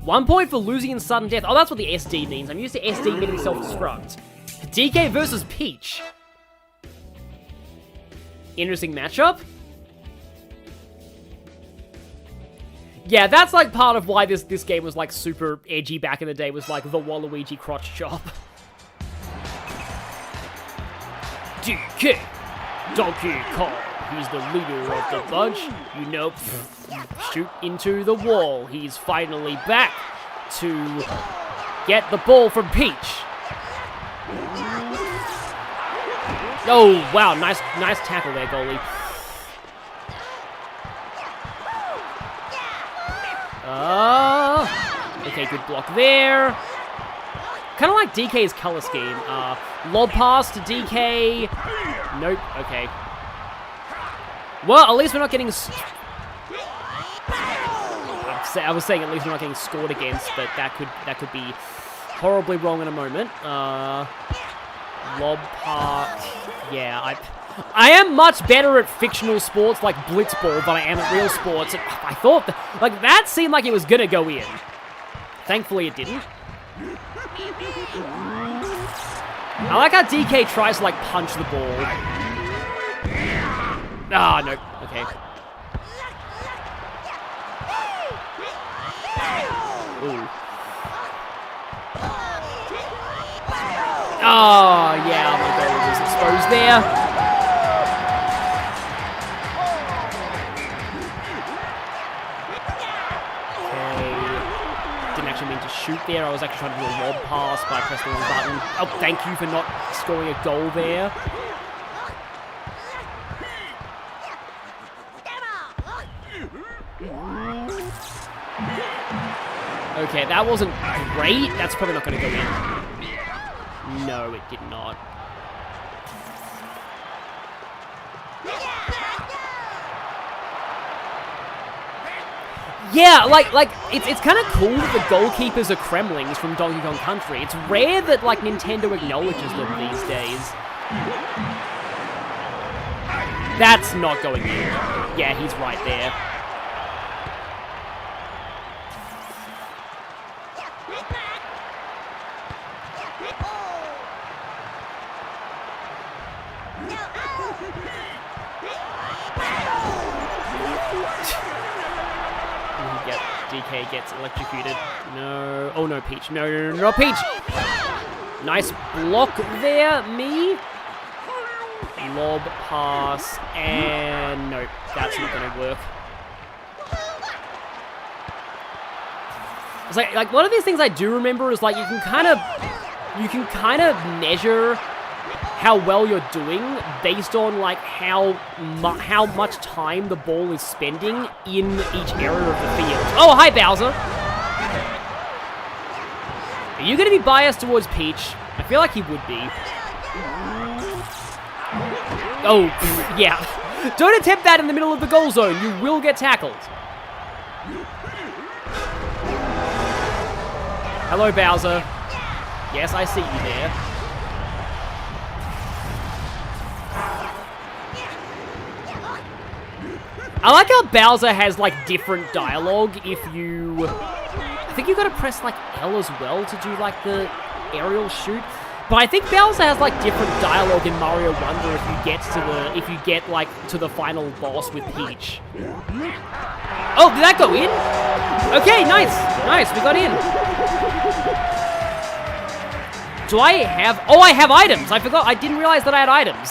1 point for losing in sudden death. Oh, that's what the SD means. I'm used to SD meaning self-destruct. DK versus Peach. Interesting matchup. Yeah, that's like part of why this game was like super edgy back in the day, was like the Waluigi crotch chop. DK! Donkey Kong. He's the leader of the bunch. You know, shoot into the wall. He's finally back to get the ball from Peach. Oh, wow, nice tackle there, goalie. Okay, good block there. Kind of like DK's color scheme. Lob pass to DK. Nope, okay. Well, at least we're not getting... I was saying at least we're not getting scored against, but that could be horribly wrong in a moment. Lob pass... Yeah, I am much better at fictional sports like blitzball than I am at real sports. I thought, like, that seemed like it was gonna go in. Thankfully it didn't. I like how DK tries to, like, punch the ball. Ah, no. Okay. Ooh. Oh, yeah, my goal was exposed there. Okay. Didn't actually mean to shoot there. I was actually trying to do a lob pass, but I pressed the wrong button. Oh, thank you for not scoring a goal there. Okay, that wasn't great. That's probably not going to go in. No, it did not. Yeah, like it's kind of cool that the goalkeepers are Kremlings from Donkey Kong Country. It's rare that like Nintendo acknowledges them these days. That's not going in. Yeah, he's right there. DK gets electrocuted. No. Oh, no, Peach. No, no, no, no, Peach! Nice block there, me. Lob pass, and nope, that's not going to work. It's like one of these things I do remember is like you can kind of measure how well you're doing based on like how much time the ball is spending in each area of the field. Oh, hi Bowser. Are you going to be biased towards Peach? I feel like he would be. Oh, yeah. Don't attempt that in the middle of the goal zone. You will get tackled. Hello, Bowser. Yes, I see you there. I like how Bowser has, like, different dialogue if you... I think you gotta press, like, L as well to do, like, the aerial shoot. But I think Bowser has, like, different dialogue in Mario Wonder if you get, like, to the final boss with Peach. Oh, did that go in? Okay, nice. Nice, we got in. Do I have... Oh, I have items. I forgot. I didn't realize that I had items.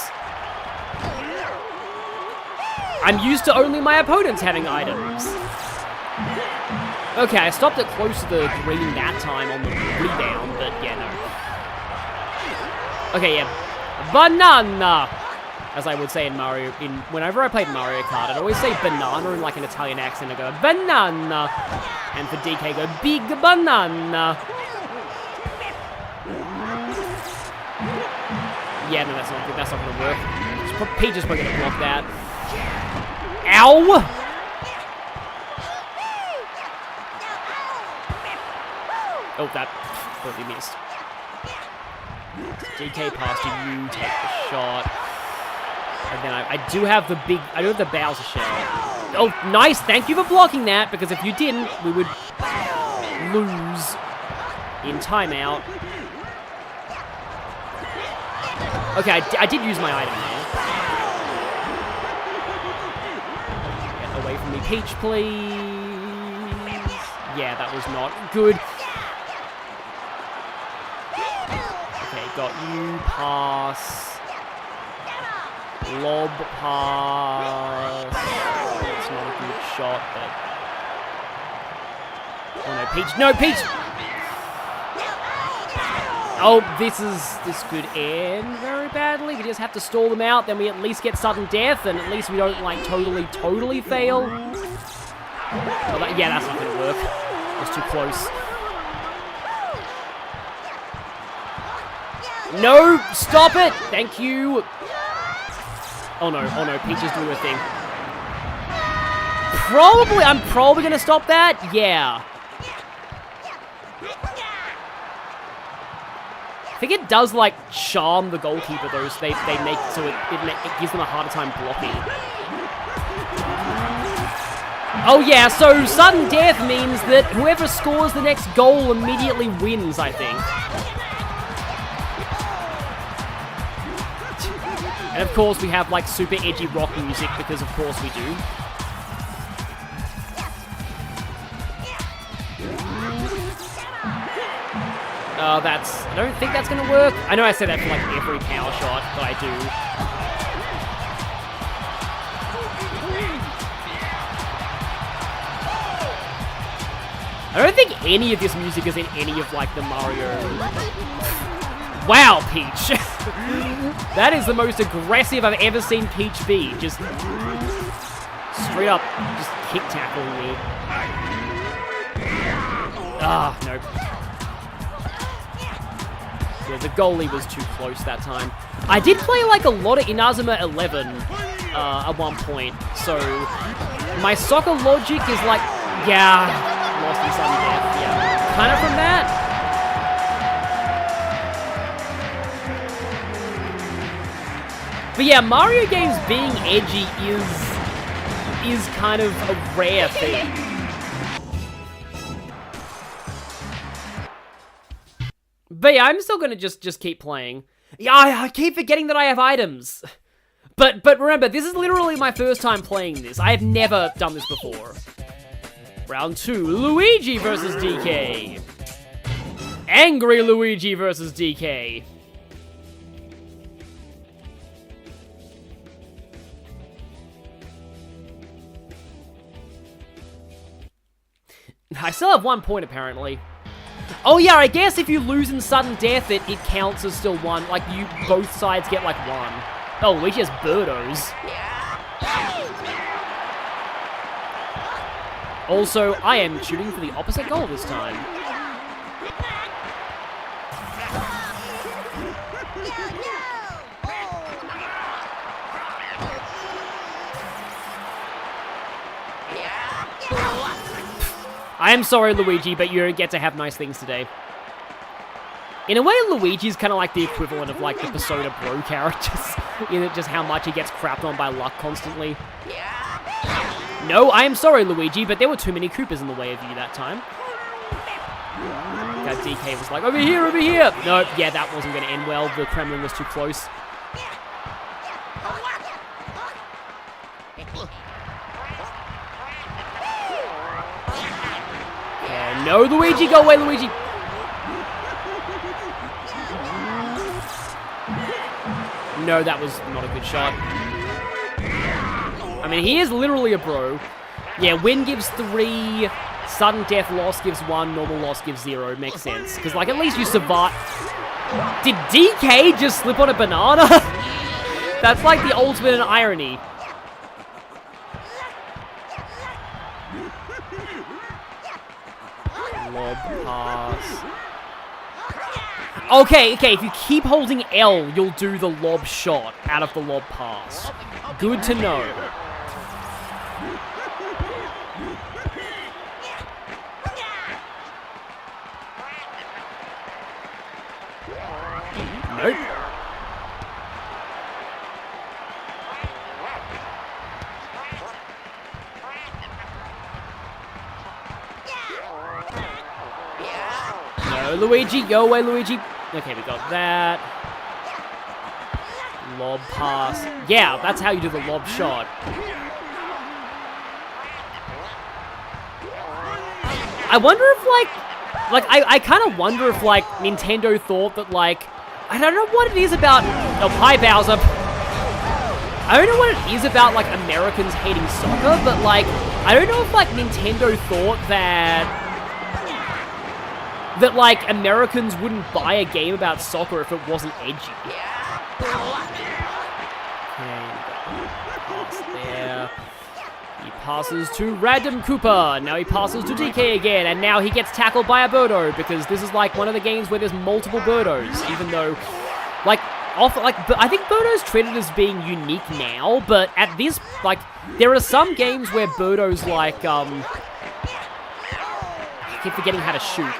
I'm used to only my opponents having items. Okay, I stopped it close to the green that time on the rebound, but yeah, no. Okay, yeah. Banana! As I would say in Mario, whenever I played Mario Kart, I'd always say banana in like an Italian accent. I go, banana! And for DK, go, big banana! Yeah, no, that's not gonna work. Peach is probably gonna block that. Ow! Oh, that totally missed. DK pass to you, take the shot. And then I do have the Bowser shell. Oh, nice! Thank you for blocking that, because if you didn't, we would lose in timeout. Okay, I did use my item there. Get away from me, Peach, please. Yeah, that was not good. Okay, got you. Pass. Lob pass. It's not a good shot, but... Oh no, Peach. No, Peach! Oh, this could end very badly. We just have to stall them out, then we at least get sudden death, and at least we don't, like, totally fail. Oh, yeah, that's not gonna work. It was too close. No! Stop it! Thank you! Oh no, Peach is doing her thing. I'm probably gonna stop that? Yeah. I think it does, like, charm the goalkeeper, though, so they make it so it gives them a harder time blocking. Oh, yeah, so sudden death means that whoever scores the next goal immediately wins, I think. And, of course, we have, like, super edgy rock music, because, of course, we do. I don't think that's gonna work. I know I say that for like every power shot, but I do. I don't think any of this music is in any of like the Mario. Wow, Peach. That is the most aggressive I've ever seen Peach be. Just straight up, just kick tackling me. Ah, nope. Yeah, the goalie was too close that time. I did play like a lot of Inazuma 11 at one point, so my soccer logic is like, yeah, lost in sudden death, yeah. Kind of from that. But yeah, Mario games being edgy is kind of a rare thing. But yeah, I'm still gonna just keep playing. Yeah, I keep forgetting that I have items. But remember, this is literally my first time playing this. I have never done this before. Round 2, Luigi versus DK. Angry Luigi versus DK. I still have 1 point, apparently. Oh yeah, I guess if you lose in sudden death, it counts as still 1. Like, both sides get, like, 1. Oh, Luigi has Birdos. Also, I am shooting for the opposite goal this time. I am sorry, Luigi, but you don't get to have nice things today. In a way, Luigi's kind of like the equivalent of, like, the Persona Bro characters. In just how much he gets crapped on by luck constantly. No, I am sorry, Luigi, but there were too many Koopas in the way of you that time. That DK was like, over here, over here! No, yeah, that wasn't going to end well. The Kremlin was too close. No, Luigi, go away, Luigi! No, that was not a good shot. I mean, he is literally a bro. Yeah, win gives 3, sudden death loss gives 1, normal loss gives 0. Makes sense. Because, like, at least you survive. Did DK just slip on a banana? That's like the ultimate in irony. Lob pass. Okay, if you keep holding L, you'll do the lob shot out of the lob pass. Good to know. Nope. No, Luigi. Go away, Luigi. Okay, we got that. Lob pass. Yeah, that's how you do the lob shot. I wonder if, I kind of wonder if, like, Nintendo thought that, like, I don't know what it is about... Oh, hi, Bowser. I don't know what it is about, like, Americans hating soccer, but, like, I don't know if, like, Nintendo thought that, like, Americans wouldn't buy a game about soccer if it wasn't edgy. Okay, pass there. He passes to Random Koopa. Now he passes to DK again, and now he gets tackled by a Birdo, because this is, like, one of the games where there's multiple Birdos, even though, like... but I think Birdo's treated as being unique now, but at this, like, there are some games where Birdo's, like, I keep forgetting how to shoot,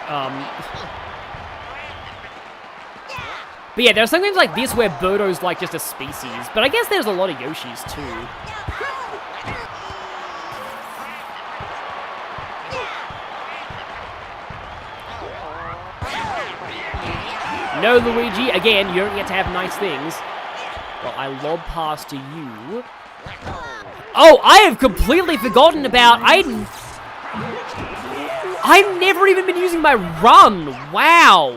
but yeah, there are some games like this where Birdo's, like, just a species, but I guess there's a lot of Yoshis, too. No, Luigi. Again, you don't get to have nice things. Well, I lob pass to you. Oh, I have completely forgotten about... I've never even been using my run. Wow.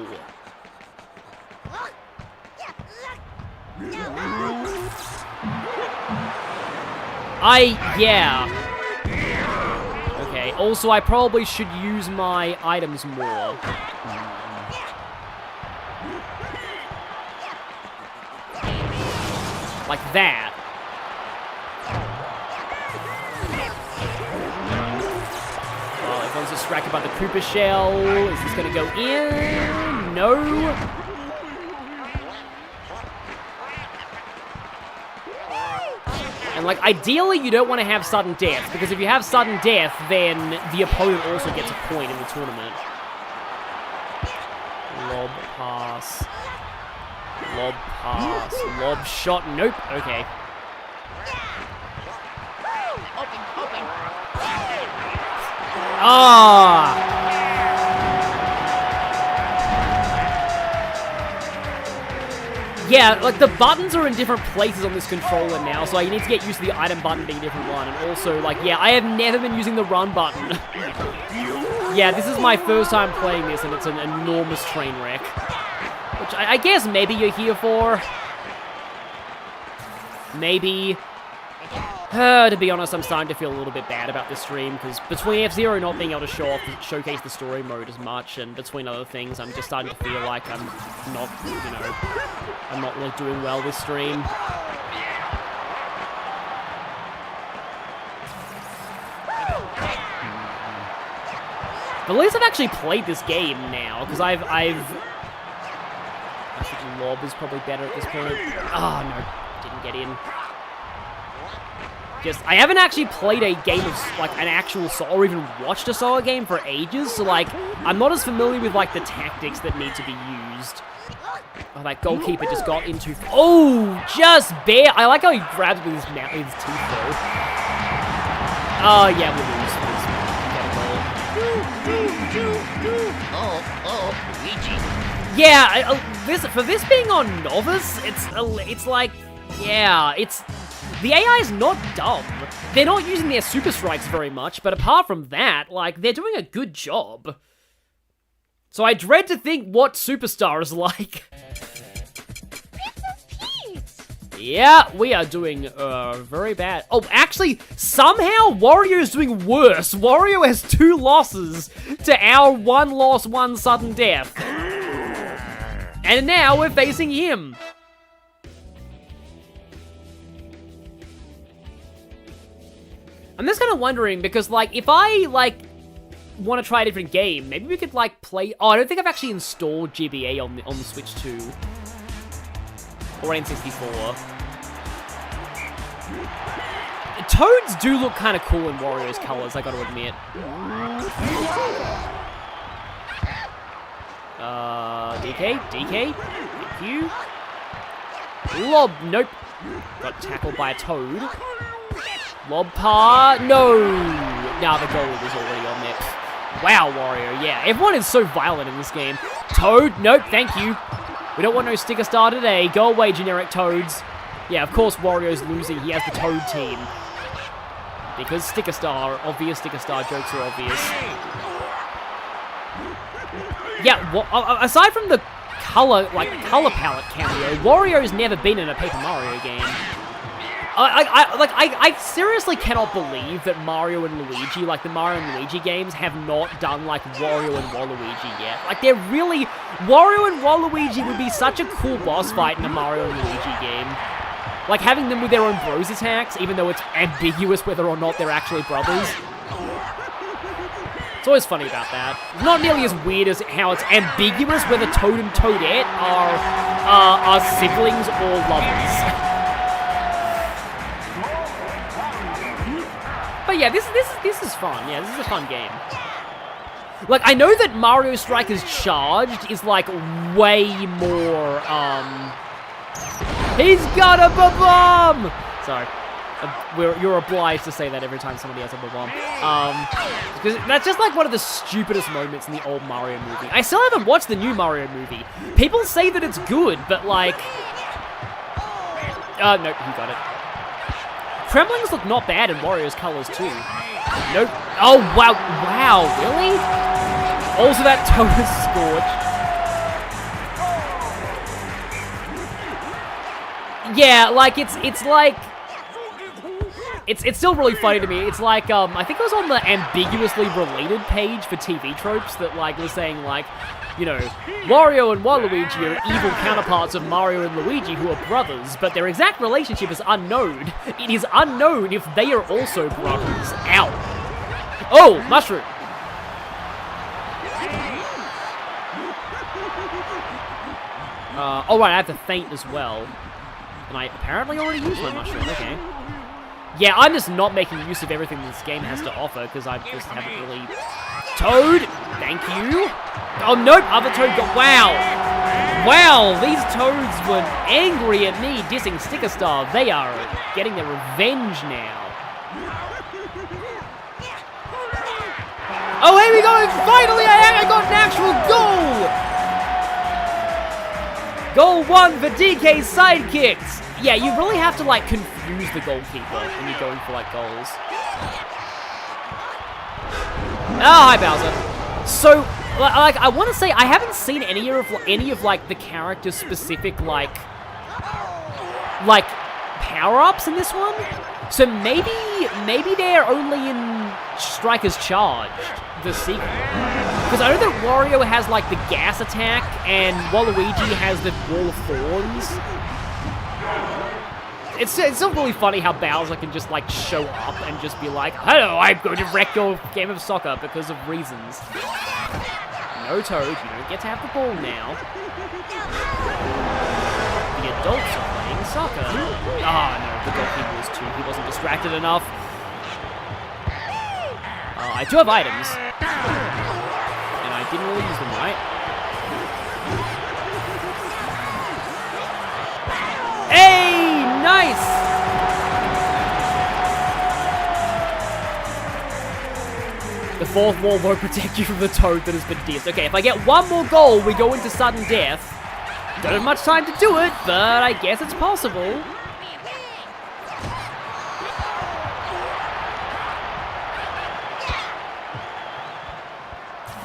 Yeah. Okay, also, I probably should use my items more. Like that. Oh, everyone's distracted by the Koopa shell. Is this gonna go in? No. And, like, ideally, you don't want to have sudden death, because if you have sudden death, then the opponent also gets a point in the tournament. Lob pass. Lob pass. Lob shot. Nope. Okay. Ah! Yeah, like, the buttons are in different places on this controller now, so you need to get used to the item button being a different one. And also, like, yeah, I have never been using the run button. Yeah, this is my first time playing this, and it's an enormous train wreck. Which I guess maybe you're here for. Maybe. To be honest, I'm starting to feel a little bit bad about this stream, because between F-Zero not being able to showcase the story mode as much, and between other things, I'm just starting to feel like I'm not, you know, I'm not really doing well this stream. But at least I've actually played this game now, because I think Lob is probably better at this point. Oh, no, didn't get in. I haven't actually played a game of, like, an actual or even watched a soccer game for ages, so, like, I'm not as familiar with, like, the tactics that need to be used. Oh, that goalkeeper just got into... Oh, just bare... I like how he grabs it with his mouth, with his teeth, though. Oh, yeah, we lose. Yeah, for this being on Novice, it's like... Yeah, it's... The AI is not dumb. They're not using their super strikes very much, but apart from that, like, they're doing a good job. So I dread to think what Superstar is like. Yeah, we are doing, very bad. Oh, actually, somehow Wario is doing worse. Wario has 2 losses to our 1 loss, 1 sudden death. And now we're facing him. I'm just kind of wondering, because, like, if I, like, want to try a different game, maybe we could, like, play... Oh, I don't think I've actually installed GBA on the Switch 2. Or N64. Toads do look kind of cool in Wario's colors, I gotta admit. DK? Thank you. Lob, nope. Got tackled by a Toad. Lob par, no! Nah, the goal was already on there. Wow, Wario, yeah. Everyone is so violent in this game. Toad? Nope, thank you. We don't want no Sticker Star today. Go away, generic Toads. Yeah, of course Wario's losing. He has the Toad team. Because Sticker Star, obvious Sticker Star jokes are obvious. Yeah, well, aside from the color palette cameo, Wario's never been in a Paper Mario game. I seriously cannot believe that Mario and Luigi, like the Mario and Luigi games, have not done like Wario and Waluigi yet. Like they're really, Wario and Waluigi would be such a cool boss fight in a Mario and Luigi game. Like having them with their own bros attacks, even though it's ambiguous whether or not they're actually brothers. It's always funny about that. It's not nearly as weird as how it's ambiguous whether Toad and Toadette are siblings or lovers. But yeah, this is fun. Yeah, this is a fun game. Like, I know that Mario Strikers Charged is, like, way more, He's got a ba-bomb! Sorry. You're obliged to say that every time somebody has a ba-bomb. Because that's just, like, one of the stupidest moments in the old Mario movie. I still haven't watched the new Mario movie. People say that it's good, but, like... nope, he got it. Kremlings look not bad in Wario's colors, too. Nope. Oh, wow. Wow, really? Also, that Toad is scorched. Yeah, like, it's still really funny to me. It's like, I think it was on the ambiguously related page for TV tropes that, like, was saying, like, you know, Wario and Waluigi are evil counterparts of Mario and Luigi who are brothers, but their exact relationship is unknown. It is unknown if they are also brothers. Ow. Oh, mushroom. Oh right, I have to faint as well. And I apparently already used my mushroom, okay. Yeah, I'm just not making use of everything this game has to offer, because I just haven't really... Toad! Thank you! Oh, nope, other Toad got... Wow! Wow, these Toads were angry at me dissing Sticker Star. They are getting their revenge now. Oh, here we go! Finally, I got an actual goal! Goal 1 for DK's sidekicks! Yeah, you really have to, like, confuse the goalkeeper when you're going for, like, goals. Oh, hi, Bowser. So, like, I want to say, I haven't seen any of, like, the character's specific, like, power-ups in this one. So maybe they're only in Strikers Charged, the sequel. Because I know that Wario has, like, the gas attack, and Waluigi has the Wall of Thorns. It's still really funny how Bowser can just, like, show up and just be like, hello, I'm going to wreck your game of soccer because of reasons. No, Toad, you don't get to have the ball now. The adults are playing soccer. Ah, no, the goalkeeper was too. He wasn't distracted enough. I do have items. And I didn't really use them right. Hey, nice! The fourth wall won't protect you from the Toad that has been dissed. Okay, if I get one more goal, we go into sudden death. Don't have much time to do it, but I guess it's possible.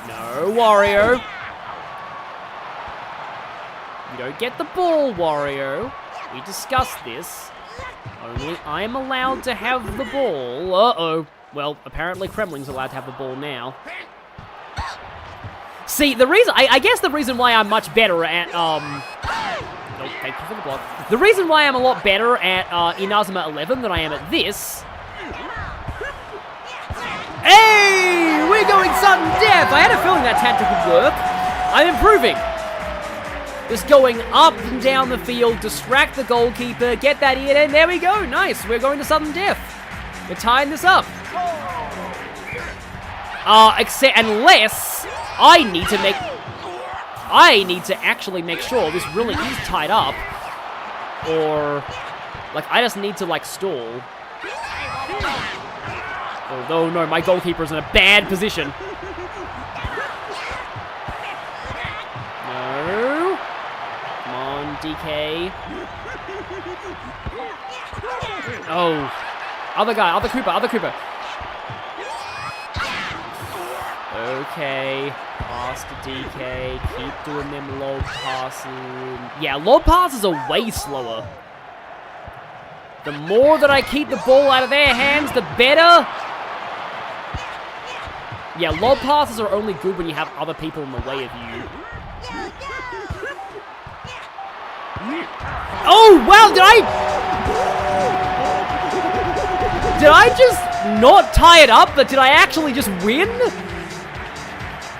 No, Wario. You don't get the ball, Wario. We discussed this. Only I am allowed to have the ball. Uh-oh. Well, apparently Kremling's allowed to have the ball now. See, the reason... I guess the reason why I'm much better at, Oh, thank you for the block. The reason why I'm a lot better at, Inazuma 11 than I am at this... Hey! We're going sudden death! I had a feeling that tactic would work. I'm improving. Just going up and down the field, distract the goalkeeper, get that in, and there we go. Nice. We're going to sudden death. We're tying this up. Unless I need to actually make sure this really is tied up. Or, like, I just need to, like, stall. Oh, no, my goalkeeper's in a bad position. DK. Oh. Other guy, other Koopa. Okay. Pass to DK. Keep doing them lob passes. Yeah, lob passes are way slower. The more that I keep the ball out of their hands, the better. Yeah, lob passes are only good when you have other people in the way of you. Oh, wow, did I just not tie it up, but did I actually just win?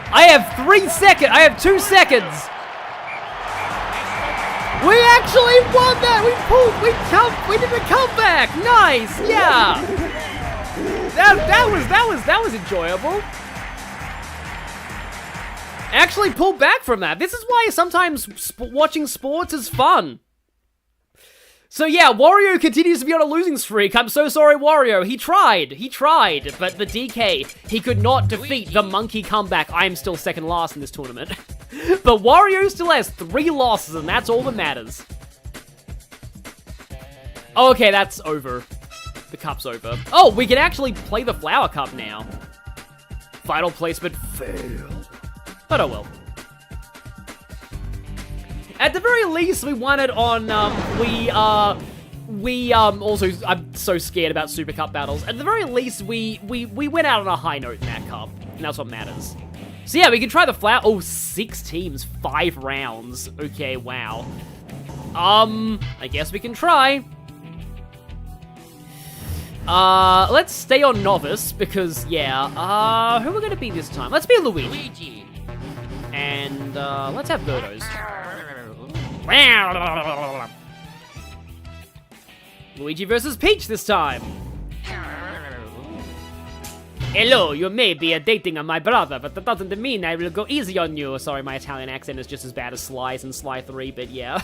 I have 3 seconds. I have 2 seconds. We actually won that. We did a comeback. Nice. Yeah. That was enjoyable. Actually pulled back from that. This is why sometimes watching sports is fun. So yeah, Wario continues to be on a losing streak. I'm so sorry, Wario. He tried, but the DK, he could not defeat the monkey comeback. I am still second last in this tournament. But Wario still has 3 losses, and that's all that matters. Okay, that's over. The cup's over. Oh, we can actually play the Flower Cup now. Final placement fail. But oh well. At the very least, we won it on, also, I'm so scared about Super Cup battles. At the very least, we went out on a high note in that cup, and that's what matters. So yeah, we can try the flower. Oh, 6 teams, 5 rounds. Okay, wow. I guess we can try. Let's stay on Novice, because, yeah, who are we gonna be this time? Let's be Luigi. And, let's have Birdos. Luigi versus Peach this time. Hello, you may be dating my brother, but that doesn't mean I will go easy on you. Sorry, my Italian accent is just as bad as Sly's in Sly 3, but yeah.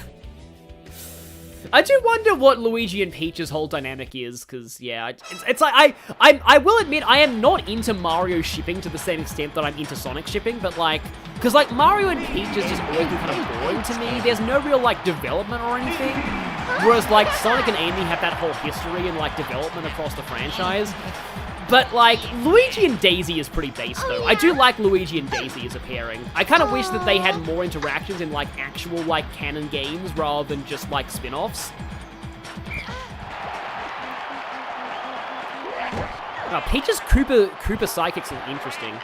I do wonder what Luigi and Peach's whole dynamic is, because, yeah, it's like, I will admit, I am not into Mario shipping to the same extent that I'm into Sonic shipping, but, like, because, like, Mario and Peach is just always been kind of boring to me. There's no real, like, development or anything, whereas, like, Sonic and Amy have that whole history and, like, development across the franchise. But, like, Luigi and Daisy is pretty base, though. I do like Luigi and Daisy as a pairing. I kind of wish that they had more interactions in, like, actual, like, canon games rather than just, like, spin-offs. Oh, Peach's Koopa Psychics are interesting.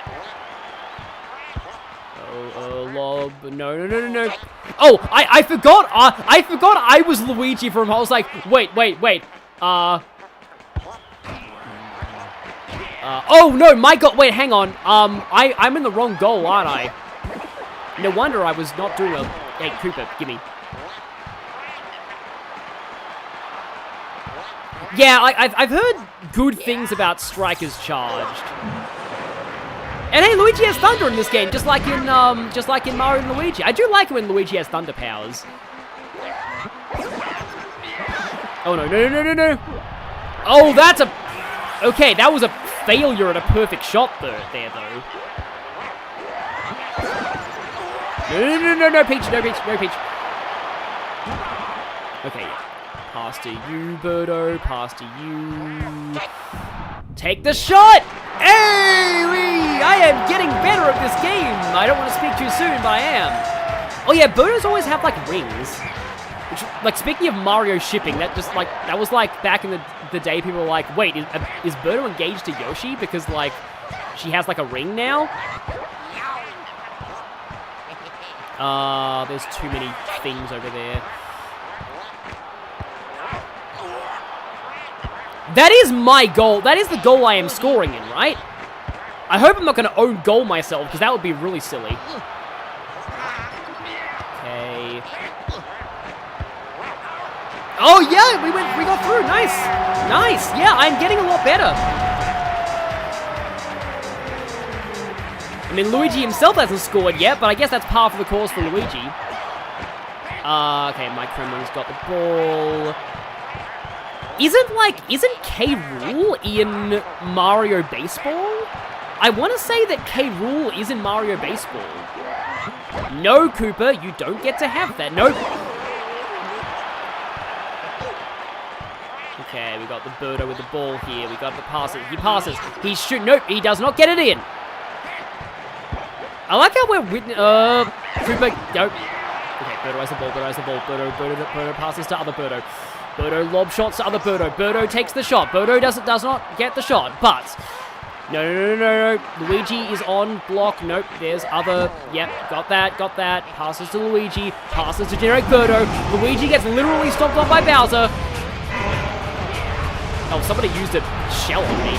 Oh, lob. No. Oh, I forgot I was Luigi for a moment. I was like, wait. Oh no, my god, wait, hang on. I'm in the wrong goal, aren't I? No wonder I was not doing a... Hey, Koopa, gimme. Yeah, I've heard good things about Strikers Charged. And hey, Luigi has thunder in this game, just like in Mario and Luigi. I do like it when Luigi has thunder powers. Oh no. Oh, that's a... Okay, that was a failure at a perfect shot there, though. No, Peach. Okay, pass to you, Birdo, pass to you. Take the shot! Hey! I am getting better at this game! I don't want to speak too soon, but I am. Oh yeah, Birdos always have, like, rings. Which, like, speaking of Mario shipping, that was like back in the day, people were like, wait, is Birdo engaged to Yoshi? Because, like, she has, like, a ring now? There's too many things over there. That is my goal. That is the goal I am scoring in, right? I hope I'm not going to own goal myself, because that would be really silly. Okay. Oh, yeah, we got through. Nice. Yeah, I'm getting a lot better. I mean, Luigi himself hasn't scored yet, but I guess that's par for the course for Luigi. Okay, Mike Kremlin's got the ball. Isn't K. Rool in Mario Baseball? I want to say that K. Rool is in Mario Baseball. No, Koopa, you don't get to have that. Nope. Okay, we got the Birdo with the ball here. We got the passes. He passes. He's shooting. Nope, he does not get it in. I like how we're witnessing. Koopa. Nope. Okay, Birdo has the ball. Birdo has the ball. Birdo passes to other Birdo. Birdo lob shots to other Birdo. Birdo takes the shot. Birdo does not get the shot, but no. Luigi is on block. Nope, there's other. Yep, got that. Passes to Luigi. Passes to generic Birdo. Luigi gets literally stomped on by Bowser. Oh, somebody used a shell on me.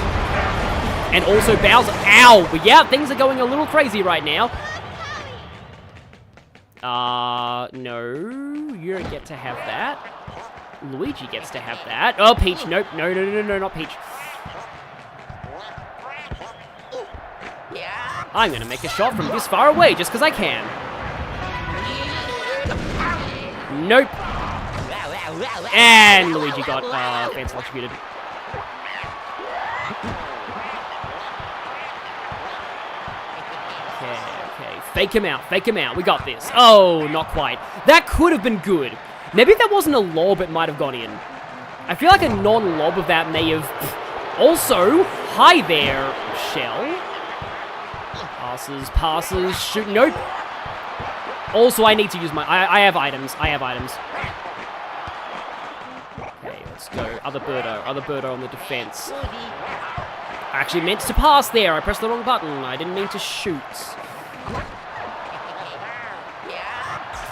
And also Bowser. Ow! But yeah, things are going a little crazy right now. No. You don't get to have that. Luigi gets to have that. Oh, Peach. Nope. No, not Peach. I'm gonna make a shot from this far away just because I can. Nope. And Luigi got fence electrocuted. Okay. Fake him out. We got this. Oh, not quite. That could have been good. Maybe if that wasn't a lob, it might have gone in. I feel like a non-lob of that may have... Also, hi there, Shell. Passes, shoot, nope. Also, I need to use my... I have items. Okay, let's go. Other Birdo on the defense. I actually meant to pass there. I pressed the wrong button. I didn't mean to shoot.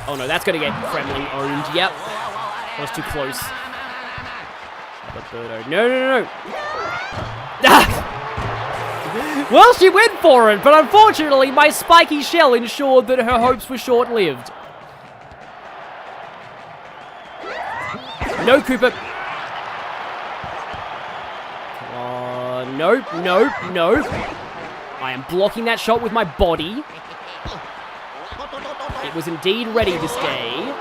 Oh no, that's gonna get Kremling owned. Yep. That was too close. Other Birdo. No. Ah! Well, she went for it, but unfortunately, my spiky shell ensured that her hopes were short-lived. No, Koopa. Nope. I am blocking that shot with my body. It was indeed ready to stay.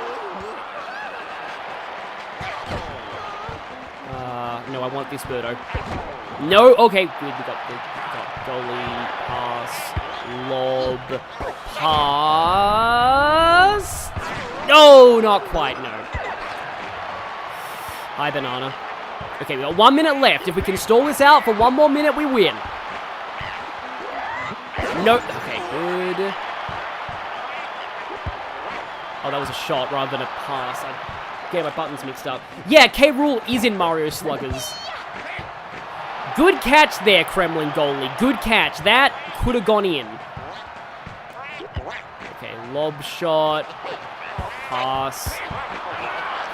No, I want this Birdo. No, okay, good. We got goalie, pass, lob, pass. No, not quite, no. Hi, Banana. Okay, we got 1 minute left. If we can stall this out for 1 more minute, we win. No, okay, good. Oh, that was a shot rather than a pass. I get my buttons mixed up. Yeah, K. Rool is in Mario Sluggers. Good catch there, Kremling goalie. Good catch. That could have gone in. Okay, lob shot. Pass.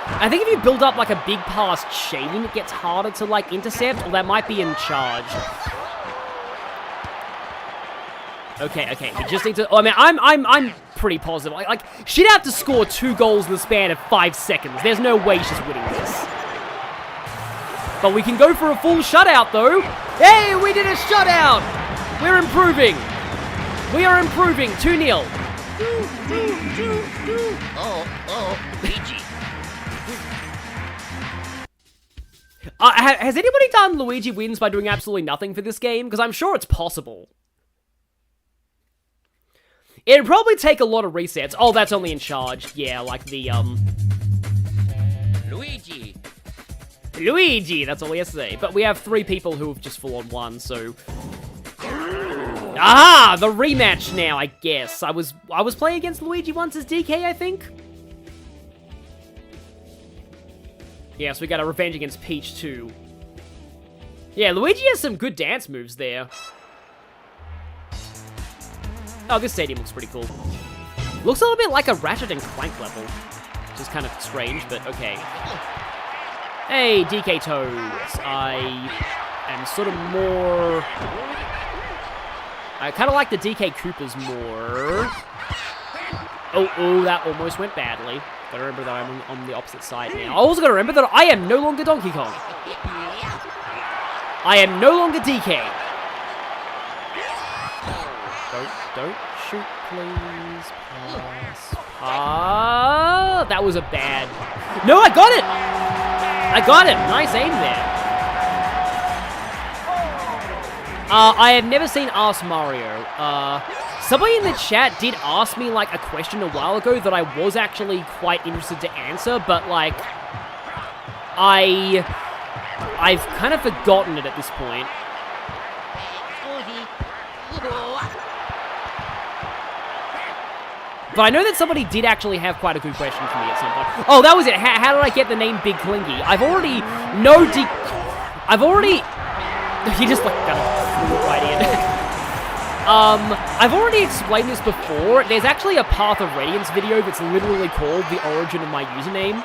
I think if you build up like a big pass chain, it gets harder to like intercept, or that might be in charge. Okay. We just need to. Oh, I mean, I'm pretty positive. Like, she'd have to score 2 goals in the span of 5 seconds. There's no way she's winning this. But we can go for a full shutout, though. Hey, we did a shutout! We're improving. We are improving. 2-0. Oh, Peachy. Has anybody done Luigi wins by doing absolutely nothing for this game? Because I'm sure it's possible. It'd probably take a lot of resets. Oh, that's only in charge. Yeah, like the, Luigi, that's all we have to say. But we have 3 people who have just full-on won, so... Aha! The rematch now, I guess. I was playing against Luigi once as DK, I think? Yes, we got a revenge against Peach, too. Yeah, Luigi has some good dance moves there. Oh, this stadium looks pretty cool. Looks a little bit like a Ratchet and Clank level. Which is kind of strange, but okay. Hey, DK Toads. I am sort of more... I kind of like the DK Koopas more. Oh, that almost went badly. Gotta remember that I'm on the opposite side now. I also gotta remember that I am no longer Donkey Kong. I am no longer DK. Don't shoot, please. Pass. That was a bad... No, I got it! I got it! Nice aim there. I have never seen Ask Mario. Somebody in the chat did ask me, like, a question a while ago that I was actually quite interested to answer, but, like, I I've kind of forgotten it at this point. But I know that somebody did actually have quite a good question for me at some point. Oh, that was it. How did I get the name Big Clingy? I've already... He just, like, kind of threw it right in. I've already explained this before. There's actually a Path of Radiance video that's literally called The Origin of My Username.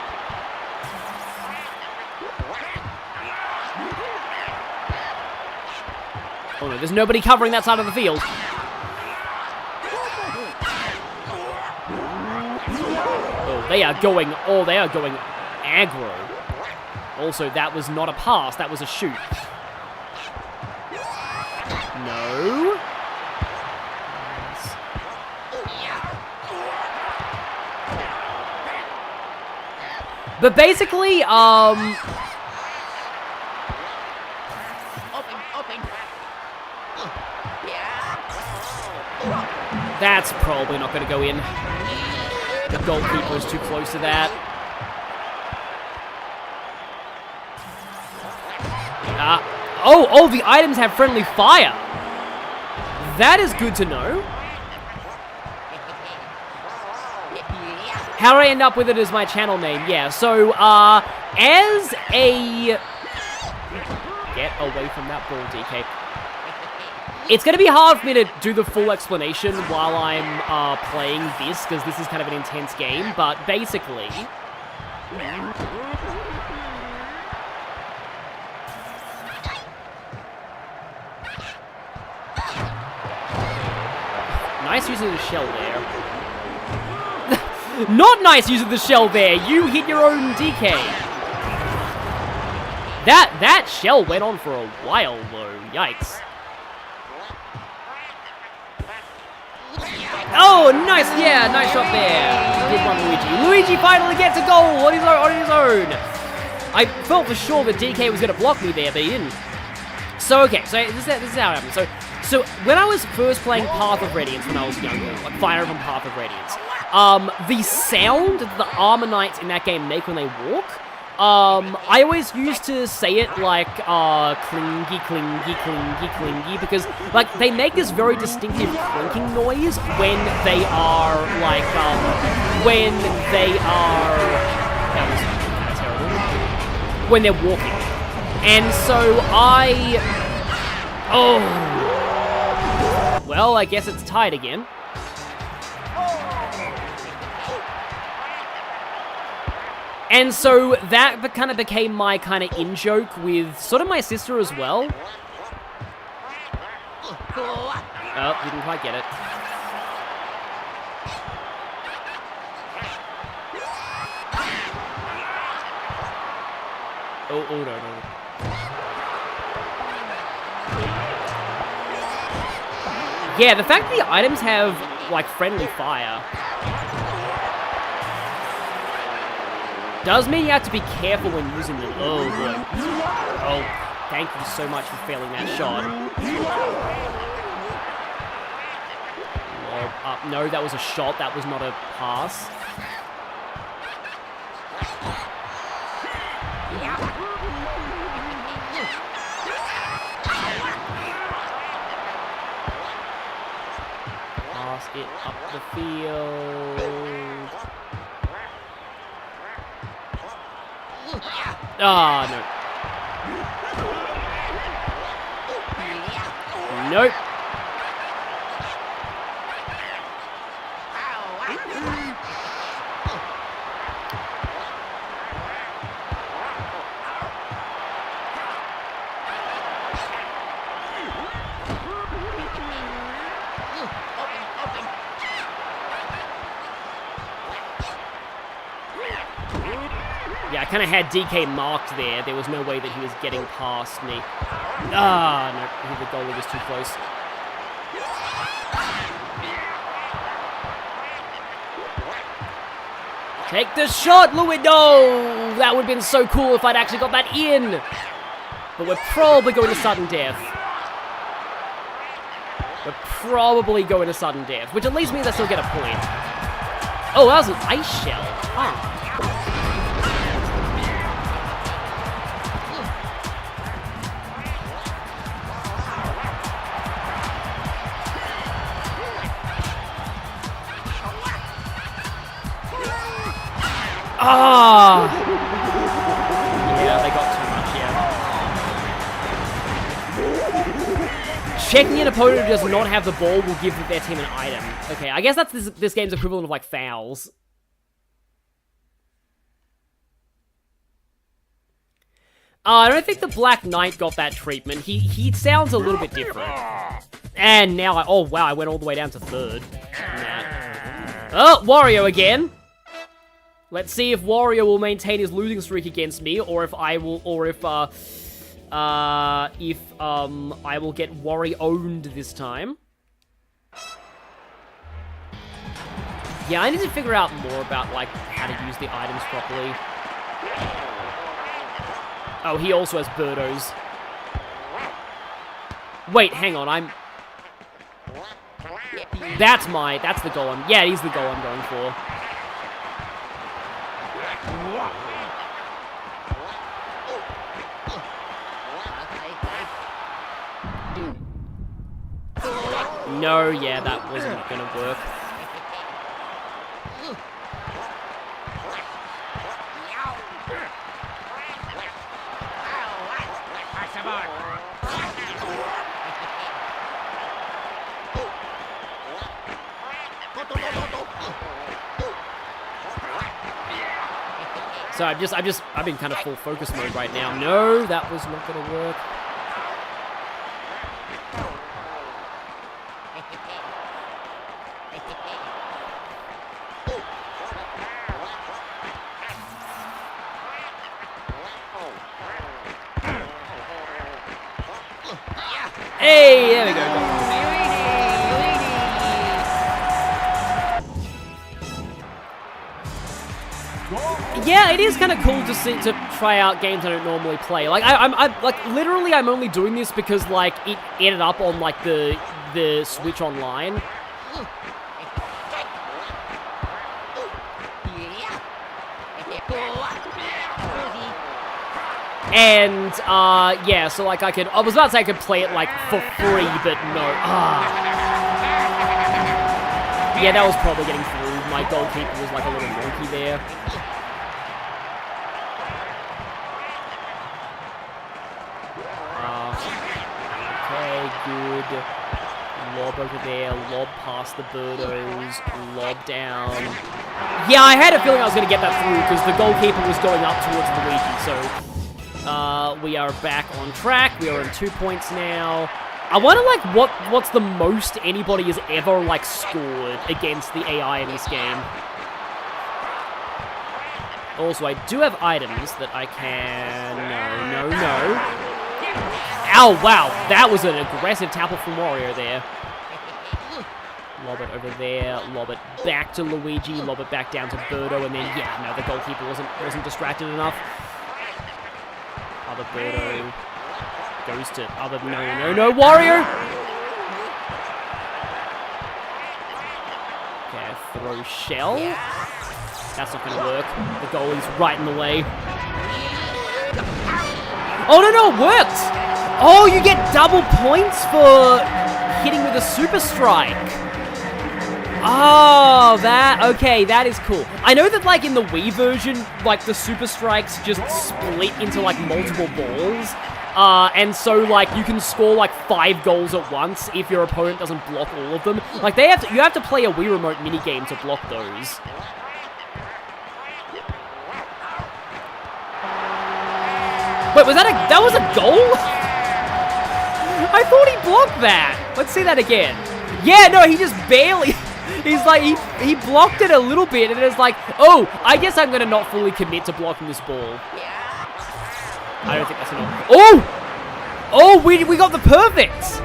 Oh no, there's nobody covering that side of the field. Oh, they are going aggro. Also, that was not a pass, that was a shoot. No. But basically, that's probably not going to go in. The goalkeeper is too close to that. Oh, the items have friendly fire. That is good to know. How do I end up with it as my channel name? Yeah, so, as a... Get away from that ball, DK. It's going to be hard for me to do the full explanation while I'm playing this, because this is kind of an intense game, but basically... Nice use of the shell there. Not nice use of the shell there! You hit your own DK! That shell went on for a while, though. Yikes. Oh, nice, yeah, nice shot there. Good one, Luigi. Luigi finally gets a goal on his own. I felt for sure that DK was going to block me there, but he didn't. So, okay, so this is how it happened. So when I was first playing Path of Radiance when I was younger, like Fire Emblem Path of Radiance, the sound that the Armor Knights in that game make when they walk, I always used to say it like, clingy, clingy, clingy, clingy, because, like, they make this very distinctive clinking noise when they are, like, that was kind of terrible, when they're walking. And so well, I guess it's tied again. And so that kind of became my kind of in-joke with sort of my sister as well. Oh, didn't quite get it. Oh, no. Yeah, the fact that the items have, like, friendly fire does mean you have to be careful when using them. Oh, boy. Oh, thank you so much for failing that shot. No, that was a shot. That was not a pass. Pass it up the field. Ah, no. Nope. Yeah, I kind of had DK marked there. There was no way that he was getting past me. Ah, no. The goalie was too close. Take the shot, Louis. No! That would have been so cool if I'd actually got that in. But we're probably going to sudden death. We're probably going to sudden death, which at least means I still get a point. Oh, that was an ice shell. Huh. Ah! Yeah, they got too much, yeah. Checking an opponent who does not have the ball will give their team an item. Okay, I guess that's this game's equivalent of, like, fouls. I don't think the Black Knight got that treatment. He sounds a little bit different. And now oh wow, I went all the way down to 3rd. Nah. Oh, Wario again. Let's see if Wario will maintain his losing streak against me, or if I will, I will get Wario-owned this time. Yeah, I need to figure out more about, like, how to use the items properly. Oh, he also has Birdos. Wait, hang on, that's the goal yeah, he's the goal I'm going for. No, yeah, that wasn't gonna work. So I've been kind of full focus mode right now. No, that was not gonna work. Hey, there we go. Yeah, it is kind of cool to try out games I don't normally play. Like I'm literally I'm only doing this because like it ended up on like the Switch Online. And yeah, so like I was about to say I could play it like for free, but no. Yeah, that was probably getting through. My goalkeeper was like a little wonky there. Okay, good. Lob over there, lob past the Birdos, lob down. Yeah, I had a feeling I was going to get that through because the goalkeeper was going up towards Luigi, so we are back on track. We are on 2 points now. I wonder, like, what's the most anybody has ever, like, scored against the AI in this game. Also, I do have items that I can... No. Ow, wow. That was an aggressive tackle from Wario there. Lob it over there. Lob it back to Luigi. Lob it back down to Birdo. And then, yeah, no, the goalkeeper wasn't distracted enough. Other Birdo goes to other... No, Wario! Okay, throw shell. That's not gonna work. The goalie's right in the way. Oh, no, it worked! Oh, you get double points for hitting with a super strike. Oh, okay, that is cool. I know that, like, in the Wii version, like, the super strikes just split into, like, multiple balls. And so, like, you can score, like, 5 goals at once if your opponent doesn't block all of them. Like, you have to play a Wii Remote minigame to block those. Wait, that was a goal? I thought he blocked that. Let's see that again. Yeah, no, he just barely... He's like, he blocked it a little bit, and it's like, oh, I guess I'm going to not fully commit to blocking this ball. I don't think that's enough. Oh! Oh, we got the perfect!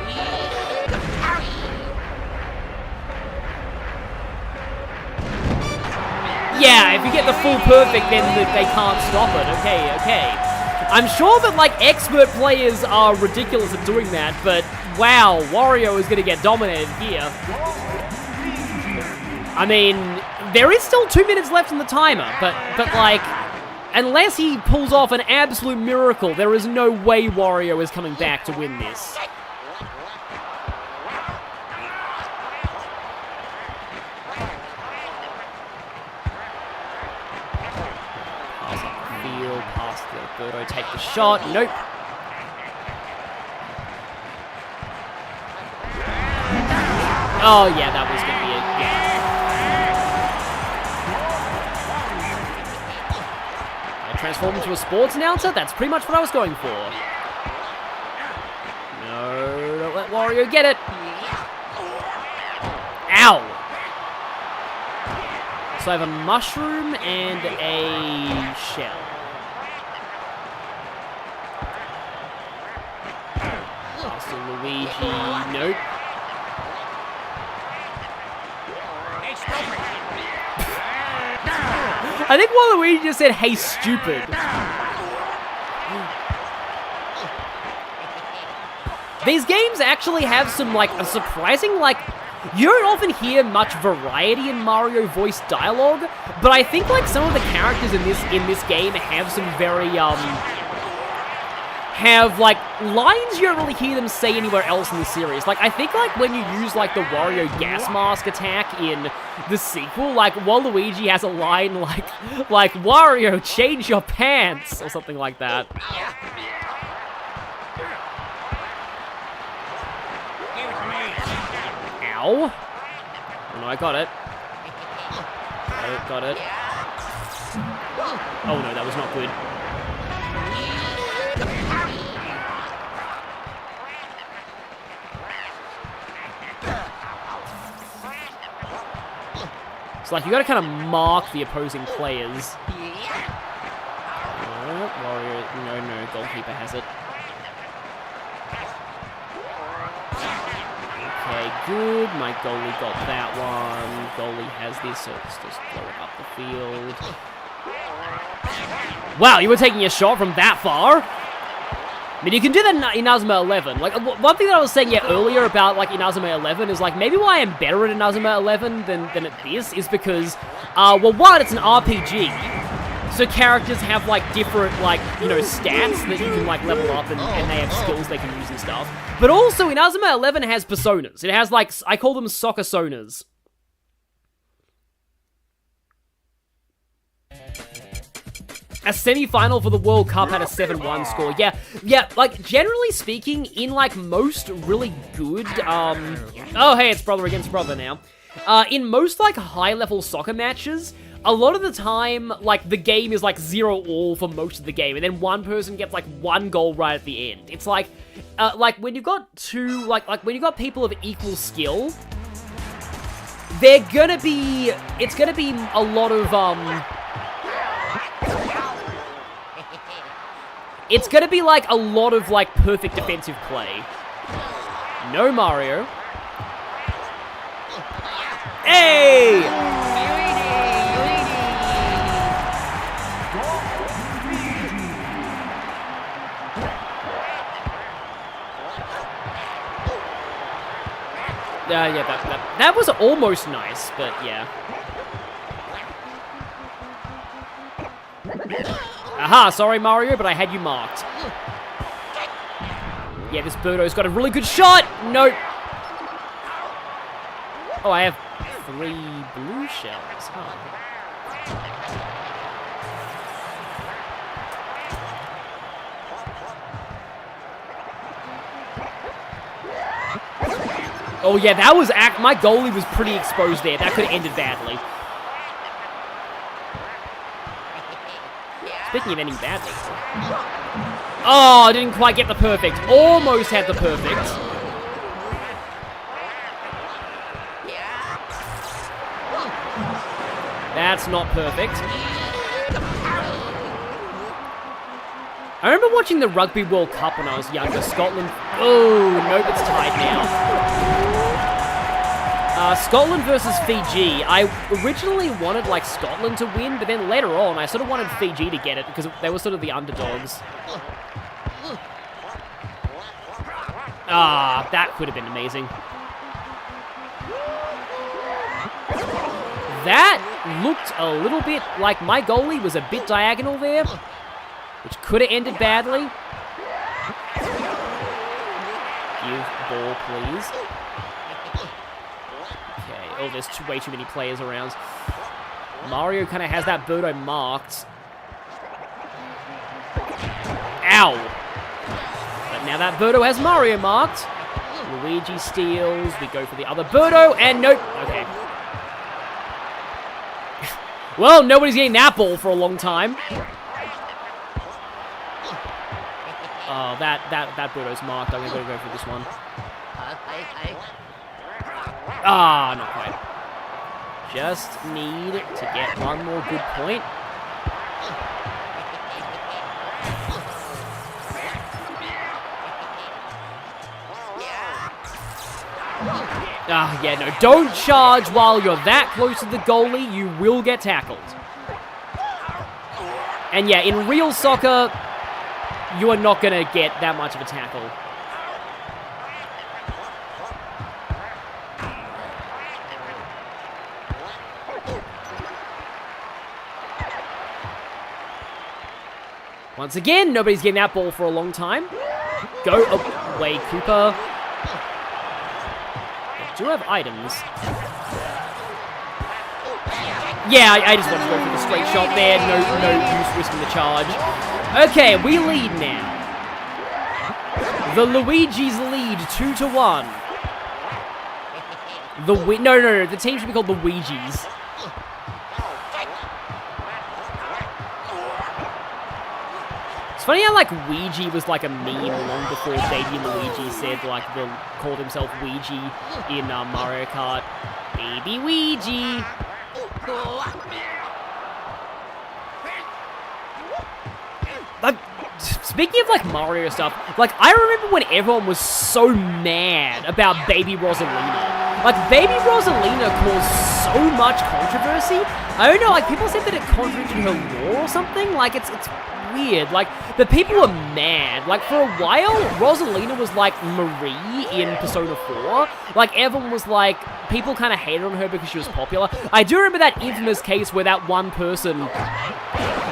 Yeah, if you get the full perfect, then they can't stop it. Okay. I'm sure that, like, expert players are ridiculous at doing that, but wow, Wario is going to get dominated here. I mean, there is still 2 minutes left on the timer, but like, unless he pulls off an absolute miracle, there is no way Wario is coming back to win this. fast. Birdo take the shot. Nope. Oh, yeah, that was going to be it. Yeah. I transformed into a sports announcer? That's pretty much what I was going for. No, don't let Wario get it. Ow. So I have a mushroom and a shell. Master Luigi, nope. I think Waluigi just said, hey, stupid. These games actually have some, like, a surprising, like, you don't often hear much variety in Mario voice dialogue, but I think, like, some of the characters in this game have some very, have, like, lines you don't really hear them say anywhere else in the series. Like, I think, like, when you use, like, the Wario gas mask attack in the sequel, like, Waluigi has a line like, Wario, change your pants, or something like that. Ow. Oh, no, I got it. Got it. Oh, no, that was not good. It's like, you gotta kind of mark the opposing players. Wario, no, goalkeeper has it. Okay, good. My goalie got that one. Goalie has this, so let's just throw it up the field. Wow, you were taking a shot from that far? I mean, you can do that in Inazuma 11. Like, one thing that I was saying earlier about, like, Inazuma 11 is, like, maybe why I'm better at Inazuma 11 than at this is because, well, one, it's an RPG, so characters have, like, different, like, you know, stats that you can, like, level up and they have skills they can use and stuff. But also, Inazuma 11 has personas. It has, like, I call them soccer-sonas. A semi-final for the World Cup had a 7-1 score. Yeah, like, generally speaking, in, like, most really good, oh, hey, it's brother against brother now. In most, like, high-level soccer matches, a lot of the time, like, the game is, like, 0-all for most of the game, and then one person gets, like, one goal right at the end. It's like, when you've got two, like, when you've got people of equal skill, it's gonna be a lot of, it's gonna be, like, a lot of, like, perfect defensive play. No Mario. Hey! Yeah, that was almost nice, but yeah. Aha, sorry Mario, but I had you marked. Yeah, this Birdo's got a really good shot! Nope. Oh, I have 3 blue shells, huh? Oh yeah, that was my goalie was pretty exposed there. That could have ended badly. Speaking of ending badly. Oh, I didn't quite get the perfect. Almost had the perfect. That's not perfect. I remember watching the Rugby World Cup when I was younger. Scotland... Oh, nope, it's tied now. Scotland versus Fiji. I originally wanted, like, Scotland to win, but then later on, I sort of wanted Fiji to get it because they were sort of the underdogs. Ah, that could have been amazing. That looked a little bit like my goalie was a bit diagonal there, which could have ended badly. Give ball, please. Okay, oh, there's way too many players around. Mario kind of has that Birdo marked. Ow! But now that Birdo has Mario marked. Luigi steals. We go for the other Birdo, and nope. Okay. Well, nobody's getting that ball for a long time. Oh, that Birdo's marked. I'm gonna go for this one. Ah, not quite. Just need to get one more good point. Ah, yeah, no, don't charge while you're that close to the goalie. You will get tackled. And yeah, in real soccer, you are not going to get that much of a tackle. Once again, nobody's getting that ball for a long time. Go away, Cooper. Do have items. Yeah, I just want to go for the straight shot there. No use risking the charge. Okay, we lead now. The Luigi's lead 2-1. No. The team should be called the Ouija's. It's funny how, like, Ouija was, like, a meme long before Baby Luigi said, like, called himself Ouija in Mario Kart. Baby Ouija! Speaking of, like, Mario stuff, like, I remember when everyone was so mad about Baby Rosalina. Like, Baby Rosalina caused so much controversy. I don't know, like, people said that it contradicted her lore or something. Like, it's weird. Like, the people were mad. Like, for a while, Rosalina was like Marie in Persona 4. Like, everyone was like, people kind of hated on her because she was popular. I do remember that infamous case where that one person,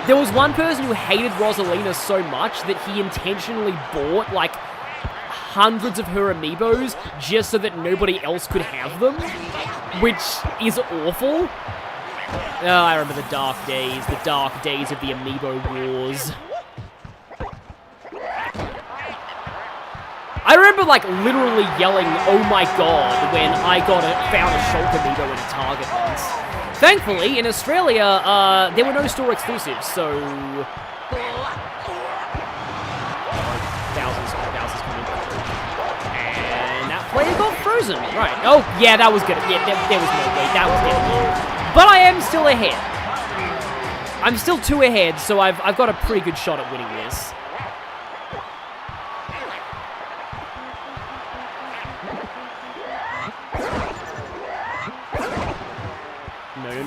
there was one person who hated Rosalina so much that he intentionally bought, like, hundreds of her amiibos just so that nobody else could have them, which is awful. Oh, I remember the dark days of the Amiibo Wars. I remember, like, literally yelling, "Oh my god," when I found a Shulk Amiibo in a Target once. Thankfully, in Australia, there were no store exclusives, so... Thousands coming. And that player got frozen. Right. Oh, yeah, that was good. Yeah, there was no way. That was getting. But I am still ahead. I'm still 2 ahead, so I've got a pretty good shot at winning this.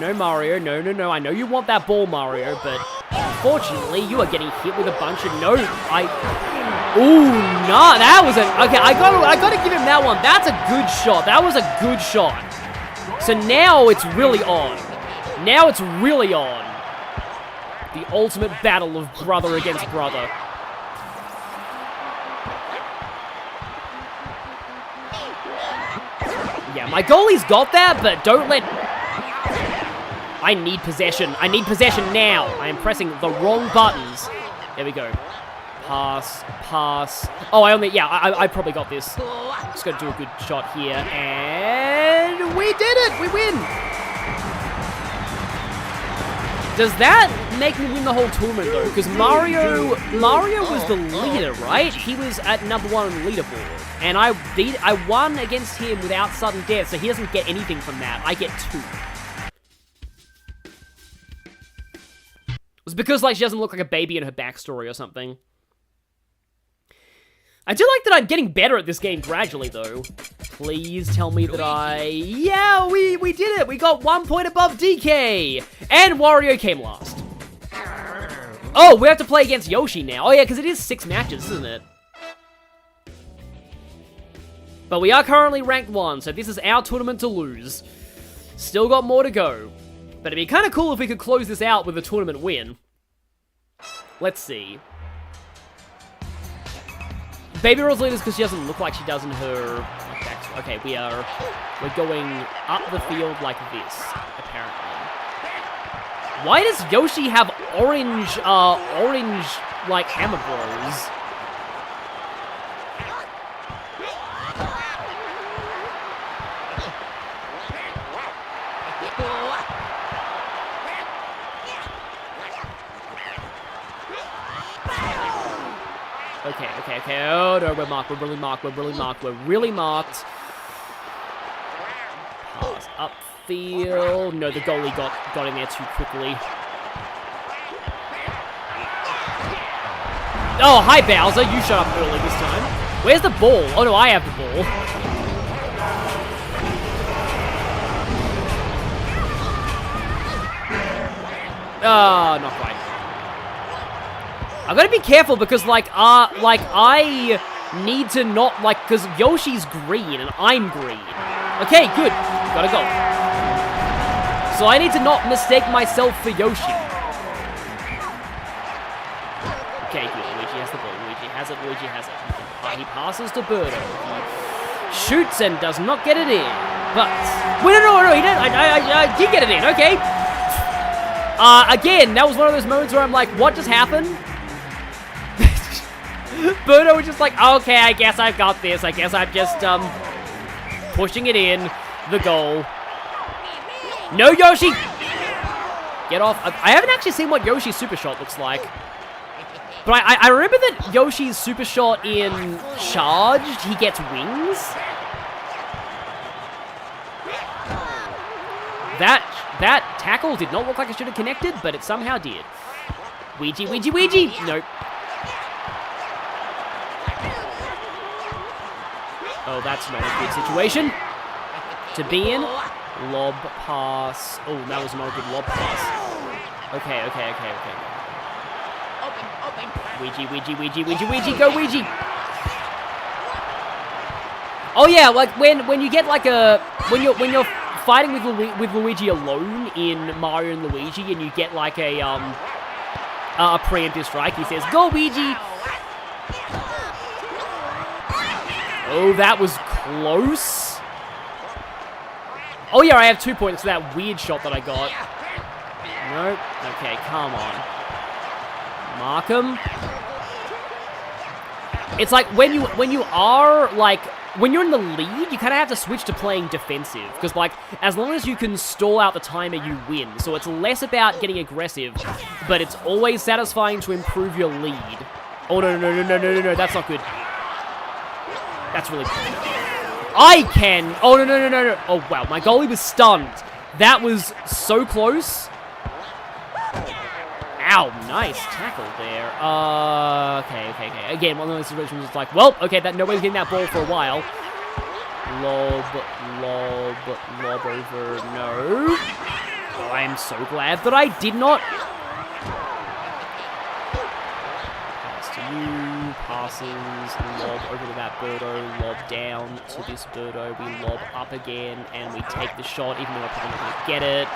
No, Mario. No. I know you want that ball, Mario, but unfortunately, you are getting hit with a bunch of Ooh, nah, that was okay, I gotta give him that one. That's a good shot. That was a good shot. So now it's really on. Now it's really on. The ultimate battle of brother against brother. Yeah, my goalie's got that, but don't let... I need possession. I need possession now. I am pressing the wrong buttons. There we go. Pass. Oh, I probably got this. Just gotta do a good shot here, and we did it! We win! Does that make me win the whole tournament, though? Because Mario was the leader, right? He was at number 1 on the leaderboard. And I won against him without sudden death, so he doesn't get anything from that. I get 2. It was because, like, she doesn't look like a baby in her backstory or something. I do like that I'm getting better at this game gradually, though. Please tell me that Yeah, we did it! We got 1 point above DK! And Wario came last. Oh, we have to play against Yoshi now. Oh, yeah, because it is 6 matches, isn't it? But we are currently ranked 1, so this is our tournament to lose. Still got more to go. But it'd be kind of cool if we could close this out with a tournament win. Let's see. Baby Rosalina's because she doesn't look like she does in her backstory. Okay, we're going up the field like this, apparently. Why does Yoshi have orange, like, hammer blows? Okay. Oh, no, we're marked. We're really marked. Pass upfield. No, the goalie got in there too quickly. Oh, hi, Bowser. You shut up early this time. Where's the ball? Oh, no, I have the ball. Oh, not quite. I've got to be careful because, like, I need to not, like, because Yoshi's green and I'm green. Okay, good. Gotta go. So I need to not mistake myself for Yoshi. Okay, good. Luigi has the ball. Luigi has it. He passes to Birdo. He shoots and does not get it in. But, wait, no, he didn't. I did get it in. Okay. Again, that was one of those moments where I'm like, what just happened? Birdo was just like, okay, I guess I've got this. I guess I'm just, pushing it in. The goal. No, Yoshi! Get off. I haven't actually seen what Yoshi's Super Shot looks like. But I remember that Yoshi's Super Shot in Charged, he gets wings. That tackle did not look like it should have connected, but it somehow did. Ouija. Nope. Oh, that's not a good situation to be in. Lob pass. Oh, that was not a good lob pass. Okay. Ouija. Go, Ouija. Oh yeah, like when you get like a when you're fighting with Luigi alone in Mario and Luigi, and you get like a preemptive strike. He says, "Go, Luigi." Oh, that was close. Oh yeah, I have 2 points for that weird shot that I got. Nope. Okay, come on. Mark him. It's like when you're in the lead, you kind of have to switch to playing defensive. Because, like, as long as you can stall out the timer, you win. So it's less about getting aggressive, but it's always satisfying to improve your lead. Oh, no, that's not good. That's really good. I can... Oh, no. Oh, wow, my goalie was stunned. That was so close. Ow, nice tackle there. Okay. Again, one of those situations was like, well, okay, that nobody's getting that ball for a while. Lob over, no. Oh, I am so glad that I did not. Pass to you, passes, lob over to that Birdo, lob down to this Birdo, we lob up again, and we take the shot, even though we're probably not going to get it.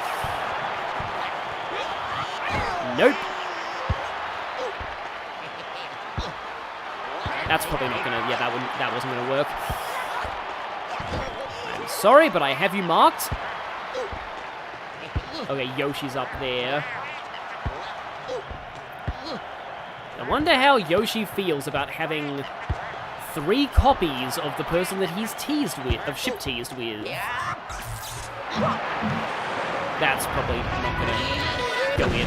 Nope. That's probably not gonna, yeah, that wasn't gonna work. I'm sorry, but I have you marked. Okay, Yoshi's up there. I wonder how Yoshi feels about having 3 copies of the person that he's teased with, ship teased with. That's probably not gonna go in.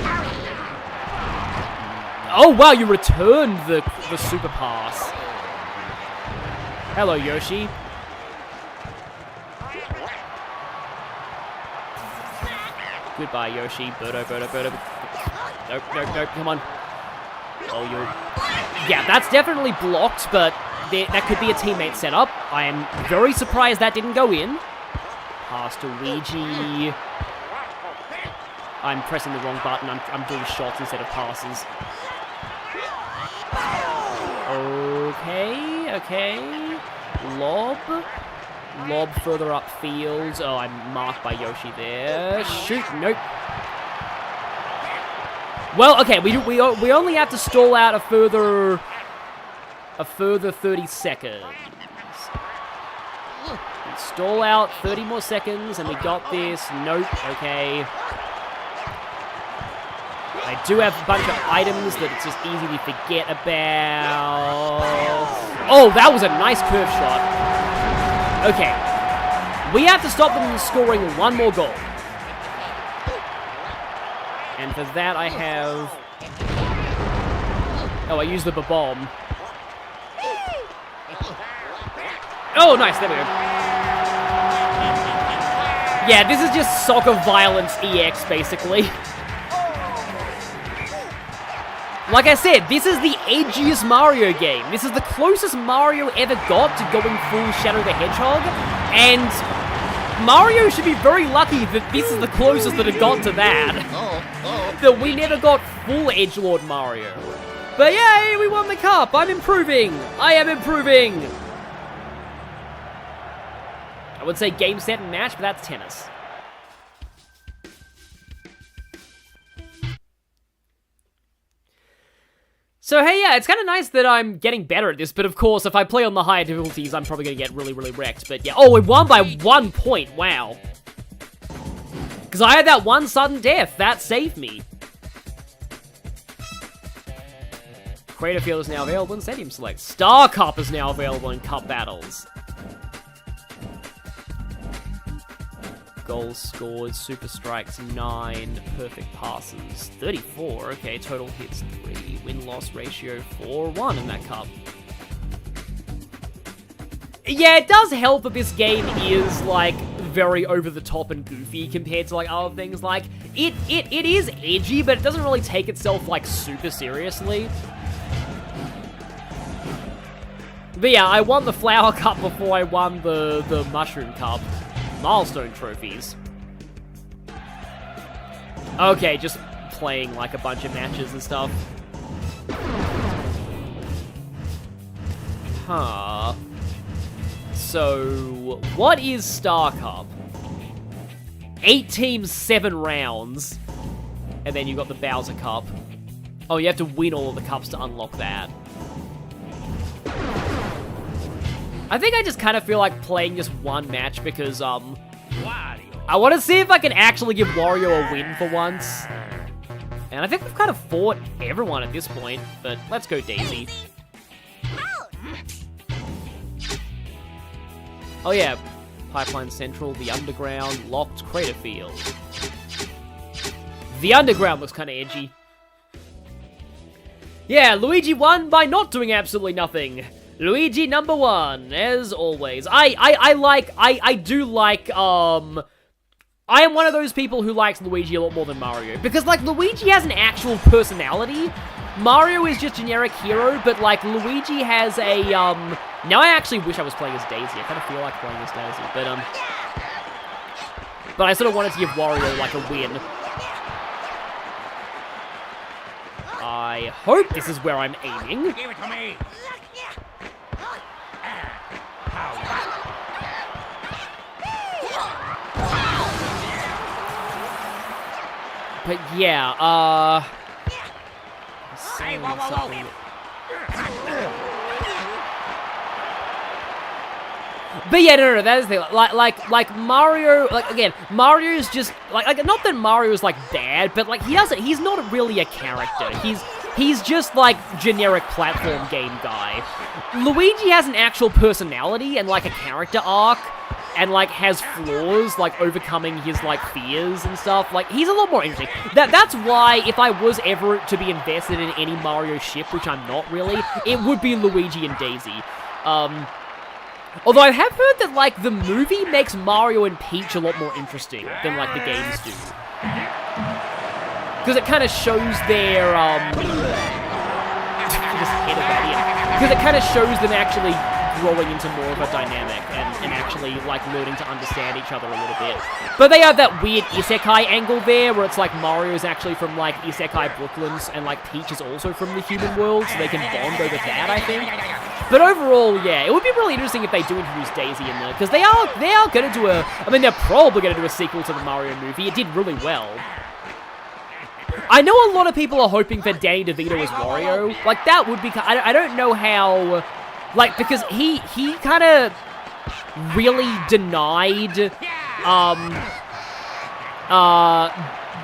Oh, wow, you returned the super pass. Hello, Yoshi. Goodbye, Yoshi. Birdo. Nope, come on. Oh, you... Yeah, that's definitely blocked, but that could be a teammate setup. I am very surprised that didn't go in. Pass to Luigi. I'm pressing the wrong button. I'm doing shots instead of passes. Okay. Lob further upfield. Oh, I'm marked by Yoshi there. Shoot, nope. Well, okay, we only have to stall out a further 30 seconds. We stall out 30 more seconds, and we got this. Nope. Okay. I do have a bunch of items that it's just easy to forget about. Oh, that was a nice curve shot. Okay. We have to stop them from scoring one more goal. And for that, I have... Oh, I used the bomb. Oh, nice. There we go. Yeah, this is just Soccer Violence EX, basically. Like I said, this is the edgiest Mario game. This is the closest Mario ever got to going full Shadow the Hedgehog. And Mario should be very lucky that this is the closest that it got to that. That we never got full edgelord Mario. But yay, we won the cup. I'm improving. I am improving. I would say game, set, and match, but that's tennis. So hey, yeah, it's kind of nice that I'm getting better at this, but of course, if I play on the higher difficulties, I'm probably going to get really, really wrecked. But yeah, oh, we won by 1 point, wow. Because I had that one sudden death, that saved me. Crater Field is now available in Stadium Select. Star Cup is now available in Cup Battles. Goals scored, super strikes 9, perfect passes 34, okay, total hits 3, win-loss ratio 4-1 in that cup. Yeah, it does help that this game is, like, very over-the-top and goofy compared to, like, other things. Like, it is edgy, but it doesn't really take itself, like, super seriously. But yeah, I won the Flower Cup before I won the Mushroom Cup. Milestone trophies. Okay, just playing like a bunch of matches and stuff. Huh. So, what is Star Cup? 8 teams, 7 rounds. And then you got the Bowser Cup. Oh, you have to win all of the cups to unlock that. I think I just kind of feel like playing just one match because, I want to see if I can actually give Wario a win for once. And I think we've kind of fought everyone at this point, but let's go Daisy. Oh yeah, Pipeline Central, the Underground, Locked, Crater Field. The Underground looks kind of edgy. Yeah, Luigi won by not doing absolutely nothing. Luigi number 1, as always. I am one of those people who likes Luigi a lot more than Mario. Because, like, Luigi has an actual personality. Mario is just generic hero, but, like, Luigi has a, Now I actually wish I was playing as Daisy. I kind of feel like playing as Daisy, but I sort of wanted to give Wario, like, a win. I hope this is where I'm aiming. Give it to me. But yeah, Hey, whoa, whoa, whoa. But yeah, no, that is the thing. Like Mario, like, again, Mario's just, like, not that Mario's, like, bad, but, like, he's not really a character. He's just, like, generic platform game guy. Luigi has an actual personality and, like, a character arc, and, like, has flaws, like, overcoming his, like, fears and stuff. Like, he's a lot more interesting. That's why, if I was ever to be invested in any Mario ship, which I'm not really, it would be Luigi and Daisy. Although I have heard that, like, the movie makes Mario and Peach a lot more interesting than, like, the games do. Because it kind of shows their, just hit it right here. Because it kind of shows them actually growing into more of a dynamic and actually, like, learning to understand each other a little bit. But they have that weird isekai angle there, where it's like Mario's actually from, like, Isekai Brooklands, and, like, Peach is also from the human world, so they can bond over that, I think. But overall, yeah, it would be really interesting if they do introduce Daisy in there, because they are going to do they're probably going to do a sequel to the Mario movie. It did really well. I know a lot of people are hoping for Danny DeVito as Wario. Like, that would be... I don't know how... Like, because he kind of really denied,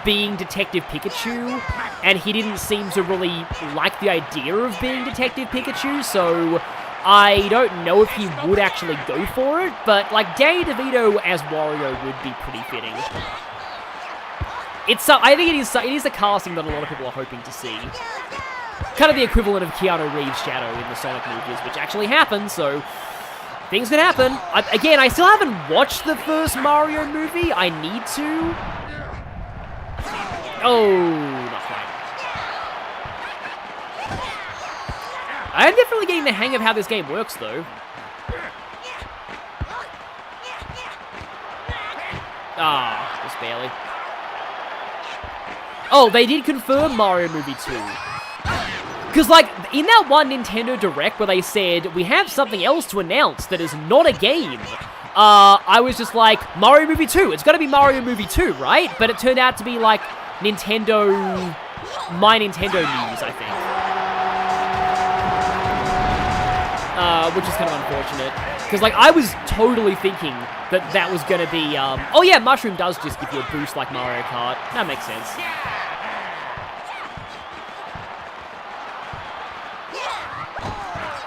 being Detective Pikachu, and he didn't seem to really like the idea of being Detective Pikachu, so I don't know if he would actually go for it, but, like, Danny DeVito as Wario would be pretty fitting. I think it is a casting that a lot of people are hoping to see. Kind of the equivalent of Keanu Reeves' Shadow in the Sonic movies, which actually happened, so things could happen. Again, I still haven't watched the first Mario movie. I need to. Oh, not quite. I'm definitely getting the hang of how this game works, though. Ah, just barely. Oh, they did confirm Mario Movie 2. Because, like, in that one Nintendo Direct where they said, we have something else to announce that is not a game, I was just like, Mario Movie 2, it's gotta be Mario Movie 2, right? But it turned out to be, like, My Nintendo News, I think. Which is kind of unfortunate. Because, like, I was totally thinking that was gonna be, oh yeah, Mushroom does just give you a boost like Mario Kart. That makes sense.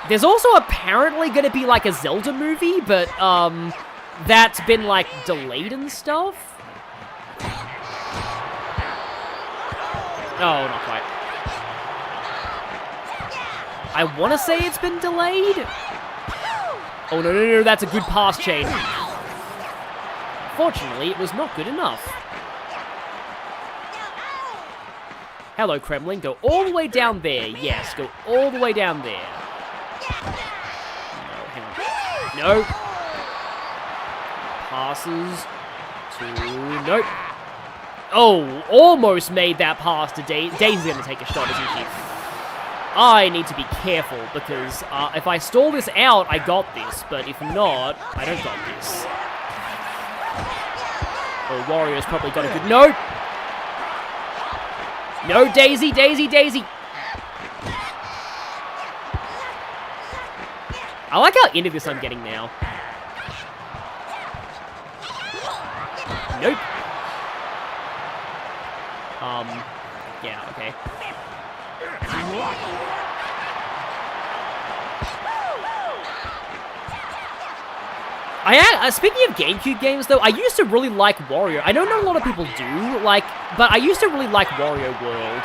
There's also apparently going to be, like, a Zelda movie, but, that's been, like, delayed and stuff. Oh, not quite. I want to say it's been delayed. Oh, no, that's a good pass chain. Fortunately, it was not good enough. Hello, Kremlin. Go all the way down there. Yes, go all the way down there. No, hang on. No. Passes to... Nope. Oh, almost made that pass to Daisy. Daisy's going to take a shot, isn't she? I need to be careful, because if I stall this out, I got this. But if not, I don't got this. Oh, Wario's probably got a good... No! No, Daisy, Daisy, Daisy! I like how into this I'm getting now. Nope. Yeah, okay. Speaking of GameCube games, though, I used to really like Wario. I don't know a lot of people do, like, but I used to really like Wario World.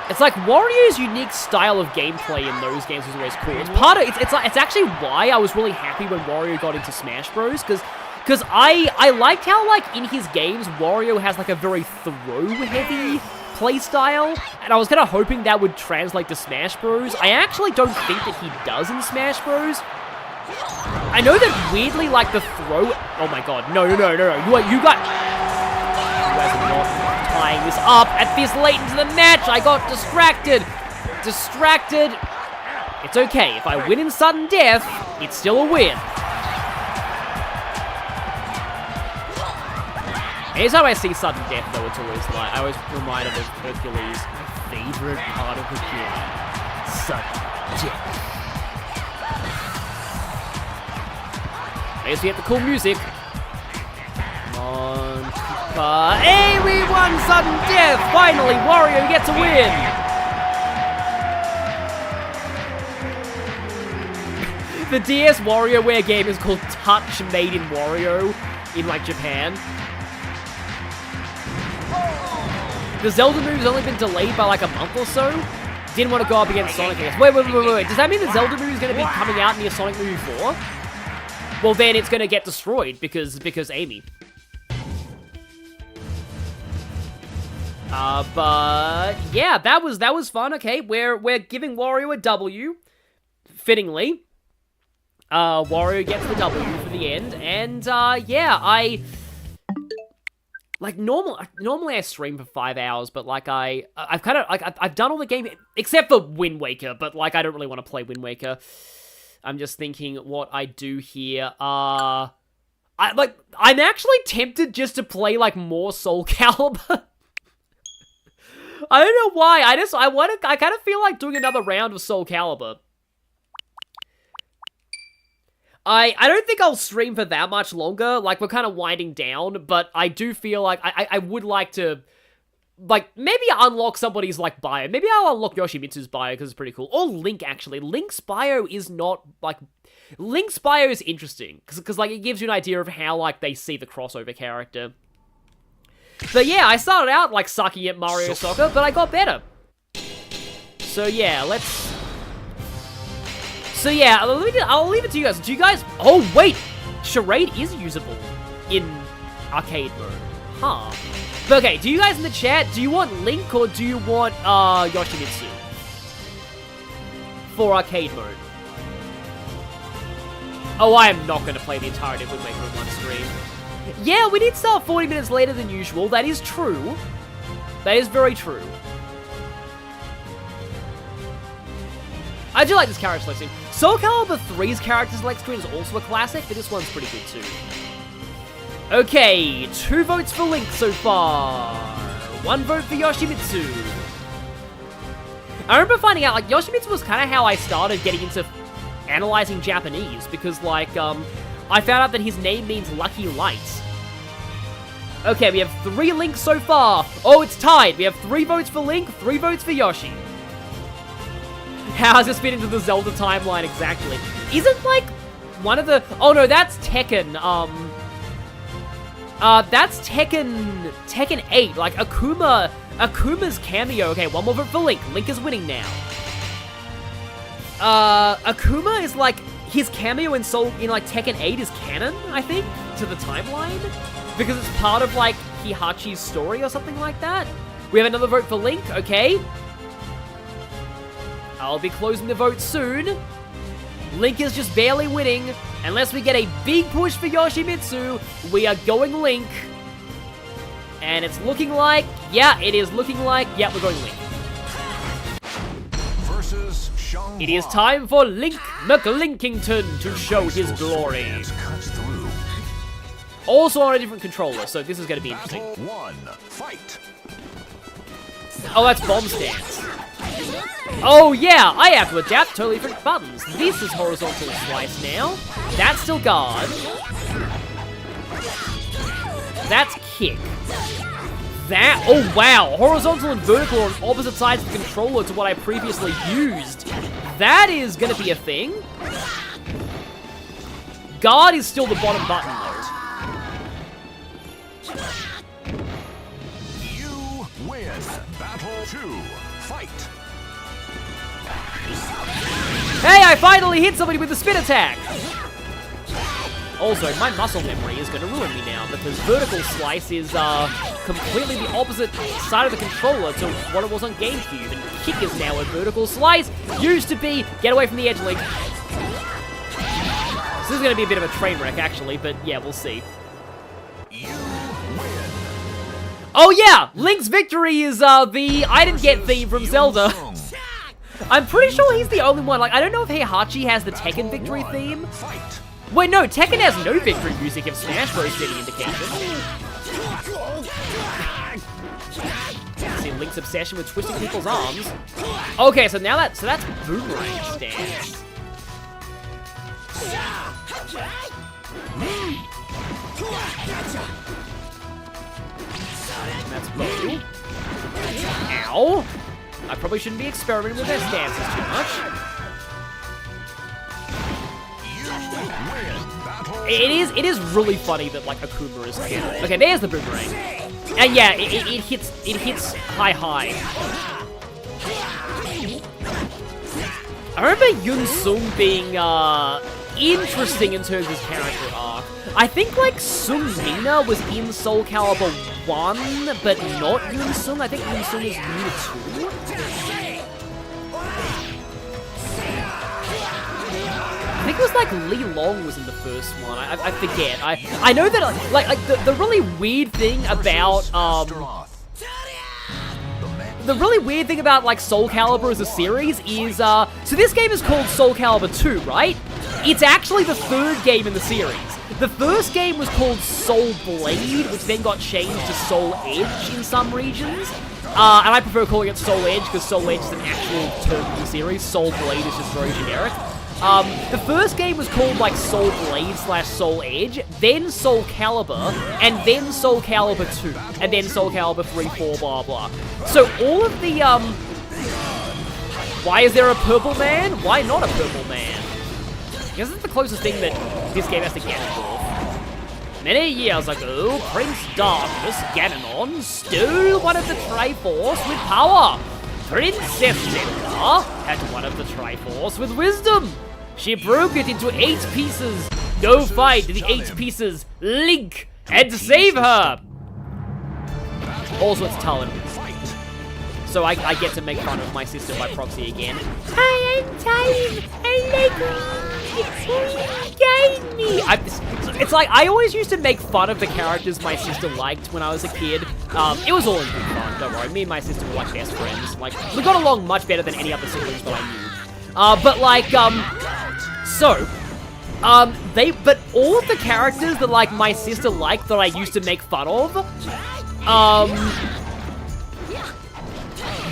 It's like Wario's unique style of gameplay in those games was always cool. It's part of it's actually why I was really happy when Wario got into Smash Bros. Because I liked how, like, in his games Wario has like a very throw-heavy playstyle, and I was kind of hoping that would translate to Smash Bros. I actually don't think that he does in Smash Bros. I know that weirdly, like, the throw. Oh my god, no! You guys are not tying this up at this late into the match. I got distracted. It's okay. If I win in sudden death, it's still a win. Anytime I see sudden death, though, it's always like, I always remind of Hercules' favorite part of the game. Sudden death. I guess we get the cool music. Come on. Hey, we won sudden death! Finally, Wario gets a win! The DS WarioWare game is called Touch Made in Wario in, like, Japan. The Zelda move's only been delayed by, like, a month or so. Didn't want to go up against Sonic, I guess. Wait. Does that mean the Zelda move is going to be coming out near Sonic Movie 4? Well, then it's going to get destroyed because Amy. But yeah, that was fun. Okay, we're giving Wario a W, fittingly. Wario gets the W for the end, and yeah, I like normally I stream for 5 hours, but like I've kind of like I've done all the game except for Wind Waker, but like I don't really want to play Wind Waker. I'm just thinking what I do here. I'm actually tempted just to play like more Soul Calibur. I don't know why. I kind of feel like doing another round of Soul Calibur. I don't think I'll stream for that much longer. Like, we're kind of winding down, but I do feel like I would like to, like, maybe unlock somebody's, like, bio. Maybe I'll unlock Yoshimitsu's bio, because it's pretty cool. Or Link, actually. Link's bio is not, like... Link's bio is interesting, because, like, it gives you an idea of how, like, they see the crossover character. But yeah, I started out, like, sucking at Mario Soccer, but I got better. So yeah, let's... So yeah, I'll leave it to you guys. Do you guys... Oh, wait! Charade is usable in arcade mode. Huh. But okay, do you guys in the chat, do you want Link or do you want, Yoshimitsu? For arcade mode. Oh, I am not going to play the entirety of Wind Waker in one stream. Yeah, we did start 40 minutes later than usual. That is true. That is very true. I do like this character select screen. Soul Calibur 3's character select screen is also a classic, but this one's pretty good too. Okay, 2 votes for Link so far. 1 vote for Yoshimitsu. I remember finding out, like, Yoshimitsu was kind of how I started getting into analyzing Japanese, because, like, I found out that his name means lucky light. Okay, we have 3 Links so far. Oh, it's tied. We have 3 votes for Link, 3 votes for Yoshi. How does this fit into the Zelda timeline exactly? Isn't, like, one of the... Oh, no, that's Tekken. That's Tekken 8. Like, Akuma's cameo. Okay, 1 more vote for Link. Link is winning now. Akuma is, like, his cameo in like, Tekken 8 is canon, I think, to the timeline. Because it's part of, like, Hihachi's story or something like that. We have another vote for Link, okay. I'll be closing the vote soon. Link is just barely winning. Unless we get a big push for Yoshimitsu, we are going Link. And it's looking like, yeah, it is looking like, yeah, we're going Link. It is time for Link McLinkington to show his glory. Also on a different controller, so this is going to be interesting. Oh, that's Bomb Stance. Oh yeah, I have to adapt totally different buttons. This is horizontal slice now. That's still guard. That's kick. That, oh wow, horizontal and vertical are on opposite sides of the controller to what I previously used. That is gonna be a thing. Guard is still the bottom button though. You win. Battle 2. Fight. Hey, I finally hit somebody with the spin attack! Also, my muscle memory is going to ruin me now, because vertical slice is completely the opposite side of the controller to what it was on Gamecube, and kick is now a vertical slice, used to be get away from the edge, Link. So this is going to be a bit of a train wreck, actually, but yeah, we'll see. You win. Oh yeah! Link's victory is the I didn't get theme from Zelda. I'm pretty sure he's the only one. Like, I don't know if Heihachi has the Tekken victory theme. Wait, no, Tekken has no victory music if Smash Bros. Is any indication. See Link's obsession with twisting people's arms. Okay, so now that's boomerang stance. That's bow. Ow. I probably shouldn't be experimenting with their stances too much. It is really funny that, like, Akuma is here. Okay, there's the boomerang. And yeah, it hits high. I remember Yun Sung being interesting in terms of his character arc. I think, like, Sung Mina was in Soul Calibur 1, but not Yun Sung. I think Yun Sung is Mina 2. I think it was, like, Li Long was in the first one. I forget. I know that, like the really weird thing about, the really weird thing about, like, Soul Calibur as a series is, so this game is called Soul Calibur 2, right? It's actually the 3rd game in the series. The first game was called Soul Blade, which then got changed to Soul Edge in some regions. And I prefer calling it Soul Edge, because Soul Edge is an actual term in the series. Soul Blade is just very generic. The first game was called like Soul Blade / Soul Edge, then Soul Calibur, and then Soul Calibur 2, and then Soul Calibur 3, 4, blah blah. So all of the why is there a purple man? Why not a purple man? Because it's the closest thing that this game has to Ganondorf. Many years ago, Prince Darkness Ganon stole one of the Triforce with power. Princess Zelda had one of the Triforce with wisdom. She broke it into 8 pieces. Go find the 8 pieces, Link, and save her. Also, it's Talon. So I get to make fun of my sister by proxy again. Hi, I'm Talon. It's like, I always used to make fun of the characters my sister liked when I was a kid. It was all in good fun, don't worry. Me and my sister were like best friends. Like, we got along much better than any other siblings that I knew. But all of the characters that like my sister liked that I used to make fun of,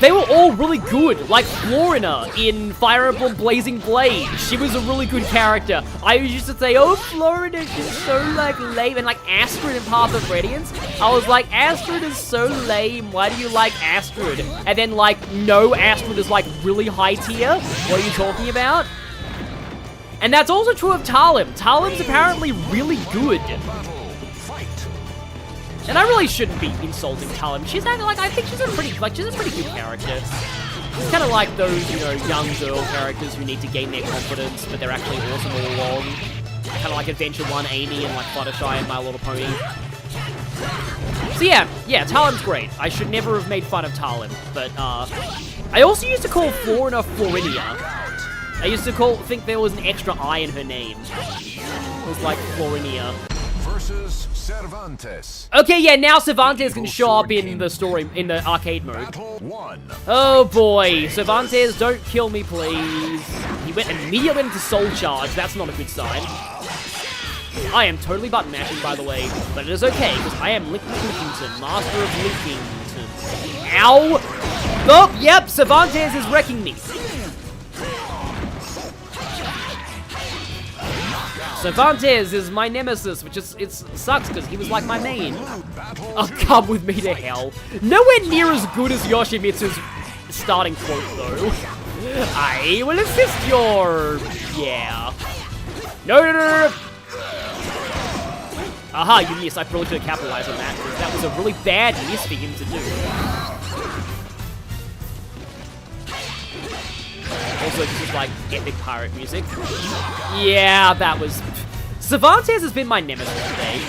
they were all really good, like Florina in Fire Emblem Blazing Blade. She was a really good character. I used to say, oh, Florina, she's so, like, lame. And, like, Astrid in Path of Radiance, I was like, Astrid is so lame. Why do you like Astrid? And then, like, no, Astrid is, like, really high tier. What are you talking about? And that's also true of Talim. Talim's apparently really good. And I really shouldn't be insulting Talim. She's actually, like, I think she's a pretty good character. It's kind of like those, you know, young girl characters who need to gain their confidence, but they're actually awesome all along. Kind of like Adventure 1 Amy and, like, Fluttershy and My Little Pony. So yeah, Talim's great. I should never have made fun of Talim, but, I also used to call Florina Florinia. I used to think there was an extra I in her name. It was like Florinia. Versus Cervantes. Okay, yeah, now Cervantes can show up in the story, in the arcade mode. Battle 1. Oh boy, Cervantes, don't kill me, please. He went immediately into Soul Charge. That's not a good sign. I am totally button mashing, by the way, but it is okay, because I am Linkington, Master of Linkington. Ow! Oh, yep, Cervantes is wrecking me. Cervantes is my nemesis, which is, it sucks because he was like my main. Oh, come with me to hell. Nowhere near as good as Yoshimitsu's starting quote, though. I will assist your... yeah. No. Aha, you missed. I probably should have capitalized on that, because that was a really bad miss for him to do. Also, this is like epic pirate music. Yeah, that was... Cervantes has been my nemesis today.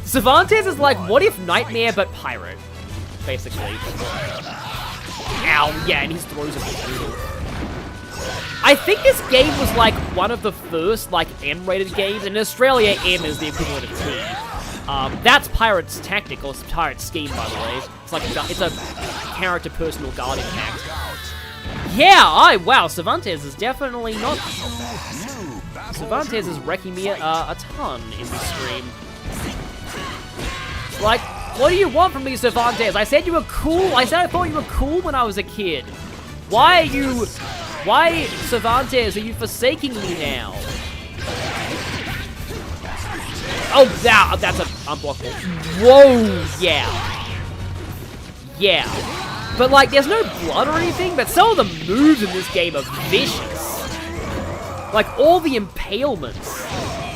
Cervantes is like, what if Nightmare but pirate? Basically. Ow, yeah, and his throws are brutal. I think this game was like one of the first like M-rated games. In Australia, M is the equivalent of T. That's Pirate's Tactic, or Pirate's Scheme, by the way. It's like, it's a character personal guardian hack. Yeah, wow, Cervantes is definitely not... Cervantes is wrecking me a ton in this stream. Like, what do you want from me, Cervantes? I said you were cool. I thought you were cool when I was a kid. Why, Cervantes, are you forsaking me now? Oh, that's an unblockable. Whoa, yeah. Yeah. But, like, there's no blood or anything, but some of the moves in this game are vicious. Like, all the impalements.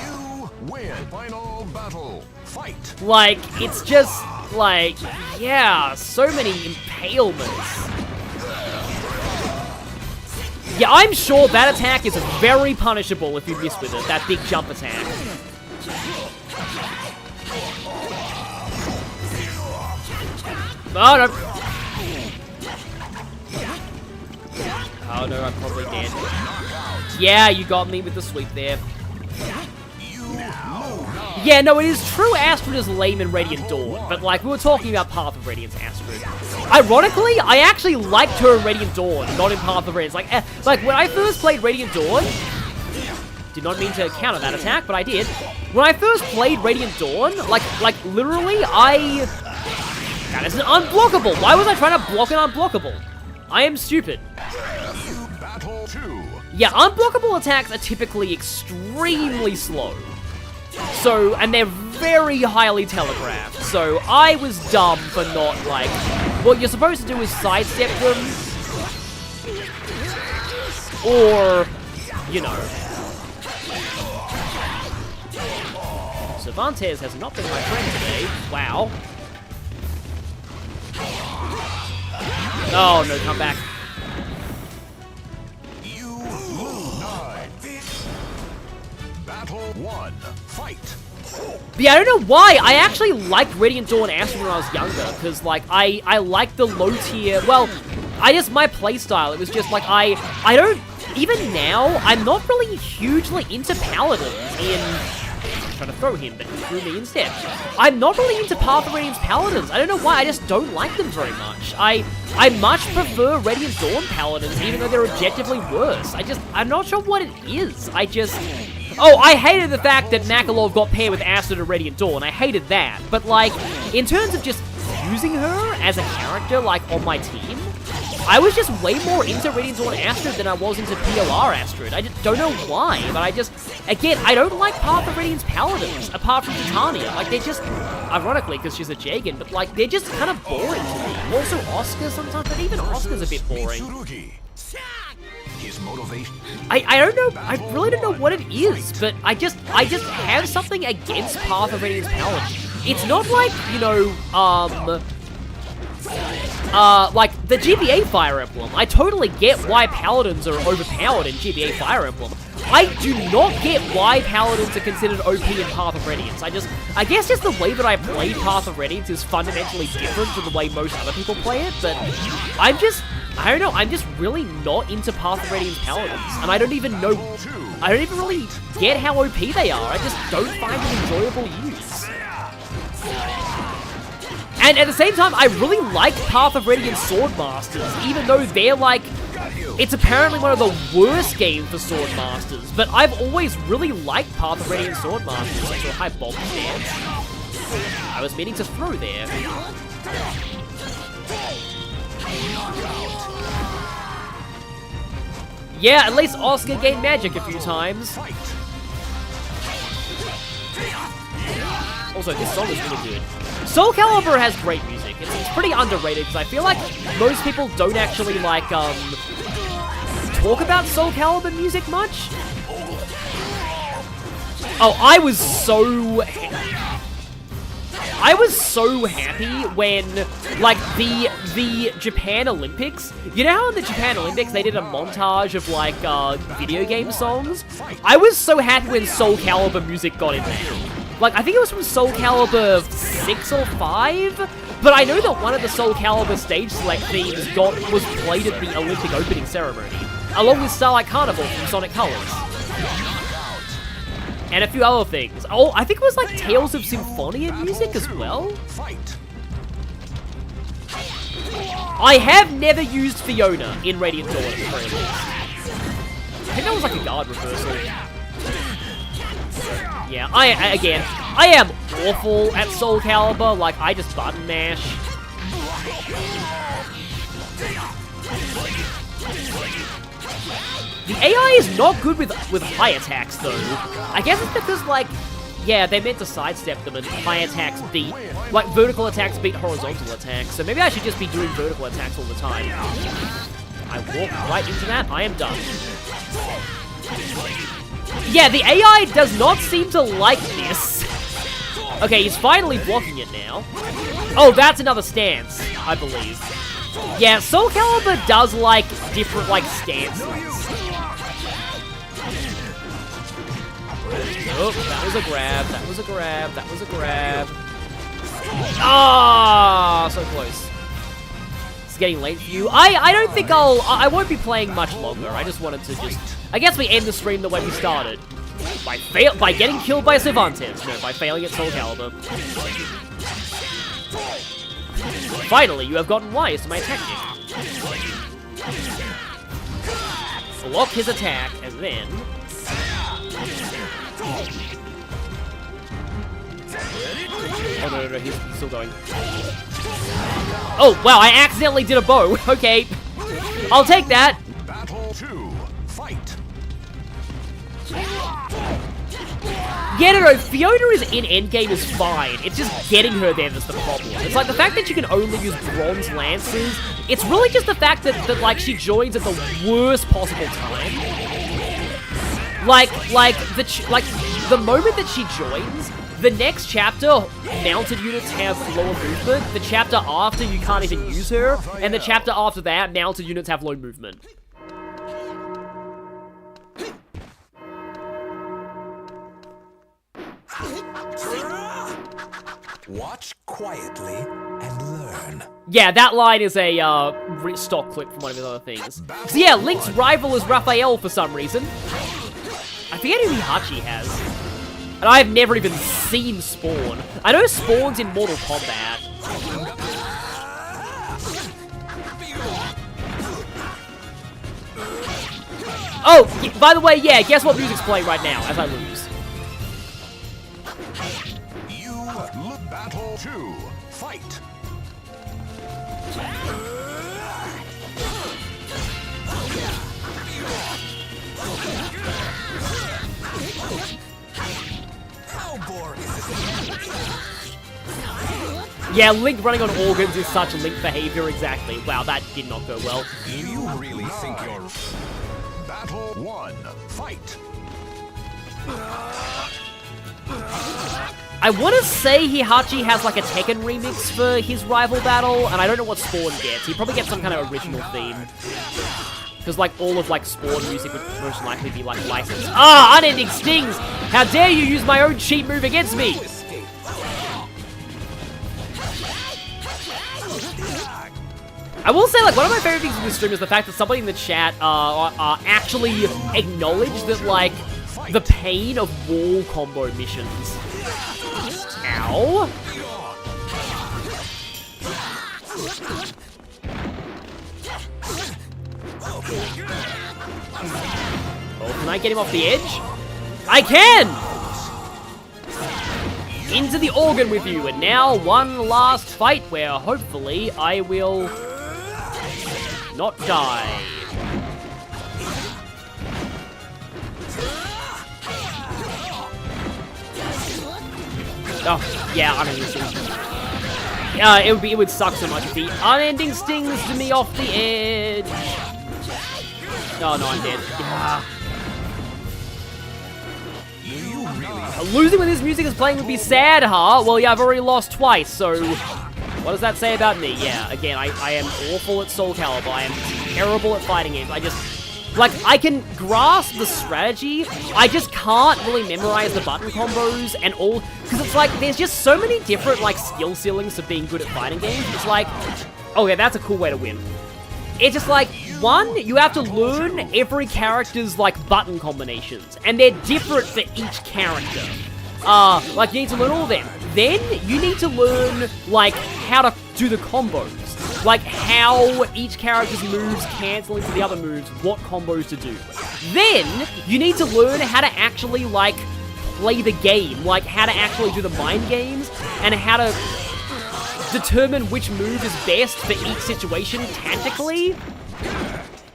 You win. Final battle. Fight. Like, it's just, like, yeah, so many impalements. Yeah, I'm sure that attack is very punishable if you miss with it, that big jump attack. Oh, no. Oh, no, I'm probably dead. Yeah, you got me with the sweep there. Yeah, no, it is true Astrid is lame in Radiant Dawn, but, like, we were talking about Path of Radiance Astrid. Ironically, I actually liked her in Radiant Dawn, not in Path of Radiance. Like, when I first played Radiant Dawn... Did not mean to counter that attack, but I did. When I first played Radiant Dawn, like literally, that is an unblockable! Why was I trying to block an unblockable? I am stupid. Battle 2. Yeah, unblockable attacks are typically extremely slow. So, and they're very highly telegraphed. So, I was dumb for not, like... What you're supposed to do is sidestep them. Or, you know. Cervantes has not been my friend today. Wow. Oh, no, come back. You lose. 9. Battle 1. Fight. Yeah, I don't know why. I actually liked Radiant Dawn Astrid when I was younger, because, like, I liked the low tier. Well, my playstyle, it was just, like, I don't, even now, I'm not really hugely into Paladins in, I'm trying to throw him, but he threw me instead. I'm not really into Path of Radiance Paladins. I don't know why, I just don't like them very much. I much prefer Radiant Dawn Paladins, even though they're objectively worse. I'm not sure what it is. Oh, I hated the fact that Makalov got paired with Astrid and Radiant Dawn. I hated that. But, like, in terms of just using her as a character, like, on my team, I was just way more into Radiant Dawn Astrid than I was into PLR Astrid. I just don't know why, but again, I don't like Path of Radiance Paladins, apart from Titania. Like, they're just, ironically, because she's a Jagan, but, like, they're just kind of boring to me. Also, Oscar sometimes, but even Oscar's a bit boring. Mitsurugi. His motivation. I don't know, I really don't know what it is, but I just have something against Path of Radiance Paladin. It's not like, you know, like the GBA Fire Emblem. I totally get why Paladins are overpowered in GBA Fire Emblem. I do not get why Paladins are considered OP in Path of Radiance. I guess just the way that I play Path of Radiance is fundamentally different to the way most other people play it, but I don't know, I'm just really not into Path of Radiance Paladins, and I don't even really get how OP they are. I just don't find them enjoyable use. And at the same time, I really like Path of Radiance Swordmasters, even though they're like, it's apparently one of the worst games for Swordmasters, but I've always really liked Path of Radiance Swordmasters. Like, a high bomb stance. I was meaning to throw there. Yeah, at least Oscar gained magic a few times. Also, this song is really good. Soul Calibur has great music. It's pretty underrated, because I feel like most people don't actually, like, talk about Soul Calibur music much. Oh, I was so happy when, like, the Japan Olympics, you know how in the Japan Olympics they did a montage of, like, video game songs? I was so happy when Soul Calibur music got in there. Like, I think it was from Soul Calibur 6 or 5, but I know that one of the Soul Calibur stage select themes was played at the Olympic opening ceremony, along with Starlight Carnival from Sonic Colors. And a few other things. Oh, I think it was like Tales of Symphonia music as well. I have never used Fiona in Radiant Dawn at the very least. I think that was like a guard reversal. Yeah, I am awful at Soul Calibur. Like, I just button mash. The AI is not good with high attacks, though. I guess it's because, like, yeah, they meant to sidestep them and high attacks beat, like, vertical attacks beat horizontal attacks. So maybe I should just be doing vertical attacks all the time. I walk right into that. I am done. Yeah, the AI does not seem to like this. Okay, he's finally blocking it now. Oh, that's another stance, I believe. Yeah, Soul Calibur does, like, different, like, stances. Oh, that was a grab, that was a grab, that was a grab. Ah, so close. It's getting late for you. I don't think I won't be playing much longer. I just wanted to I guess we end the stream the way we started. By getting killed by Cervantes. No, by failing at Soul Calibur. Finally, you have gotten wise to my tactic. Block his attack, and then... Oh, no, he's still going. Oh, wow, I accidentally did a bow. Okay. I'll take that. Battle 2. Fight. Yeah, no, Fiona is in endgame is fine. It's just getting her there that's the problem. It's like the fact that you can only use bronze lances. It's really just the fact that like she joins at the worst possible time. Like the moment that she joins, the next chapter, mounted units have lower movement. The chapter after, you can't even use her, and the chapter after that, mounted units have low movement. Watch quietly and learn. Yeah, that line is a stock clip from one of his other things. So yeah, Link's rival is Raphael for some reason. I forget who Heihachi has. And I've never even seen Spawn. I know Spawn's in Mortal Kombat. Oh, by the way, yeah, guess what music's playing right now as I lose. Battle 2. Fight. How boring is it? Yeah, Link running on organs is such Link behavior, exactly. Wow, that did not go well. Do you really think you're... Battle 1. Fight. I want to say Heihachi has like a Tekken remix for his rival battle, and I don't know what Spawn gets. He probably gets some kind of original theme. Because like all of like Spawn music would most likely be like licensed. Ah, unending stings! How dare you use my own cheat move against me! I will say, like, one of my favorite things in this stream is the fact that somebody in the chat actually acknowledged that, like, the pain of wall combo missions. Ow! Oh, can I get him off the edge? I can! Into the organ with you, and now one last fight where hopefully I will not die. Oh, yeah, unending stings. It would suck so much if the unending stings to me off the edge. Oh no, I'm dead. Yeah. Losing when this music is playing would be sad, huh? Well, yeah, I've already lost twice, so what does that say about me? Yeah, again, I am awful at Soul Calibur. I am terrible at fighting games. I just, like, I can grasp the strategy. I just can't really memorize the button combos and all, because it's like, there's just so many different, like, skill ceilings to being good at fighting games. It's like, okay, that's a cool way to win. It's just like, one, you have to learn every character's, like, button combinations, and they're different for each character. Like, you need to learn all of them. Then, you need to learn, like, how to do the combos. Like, how each character's moves cancel into the other moves, what combos to do. Then, you need to learn how to actually, like, play the game. Like, how to actually do the mind games, and how to determine which move is best for each situation tactically.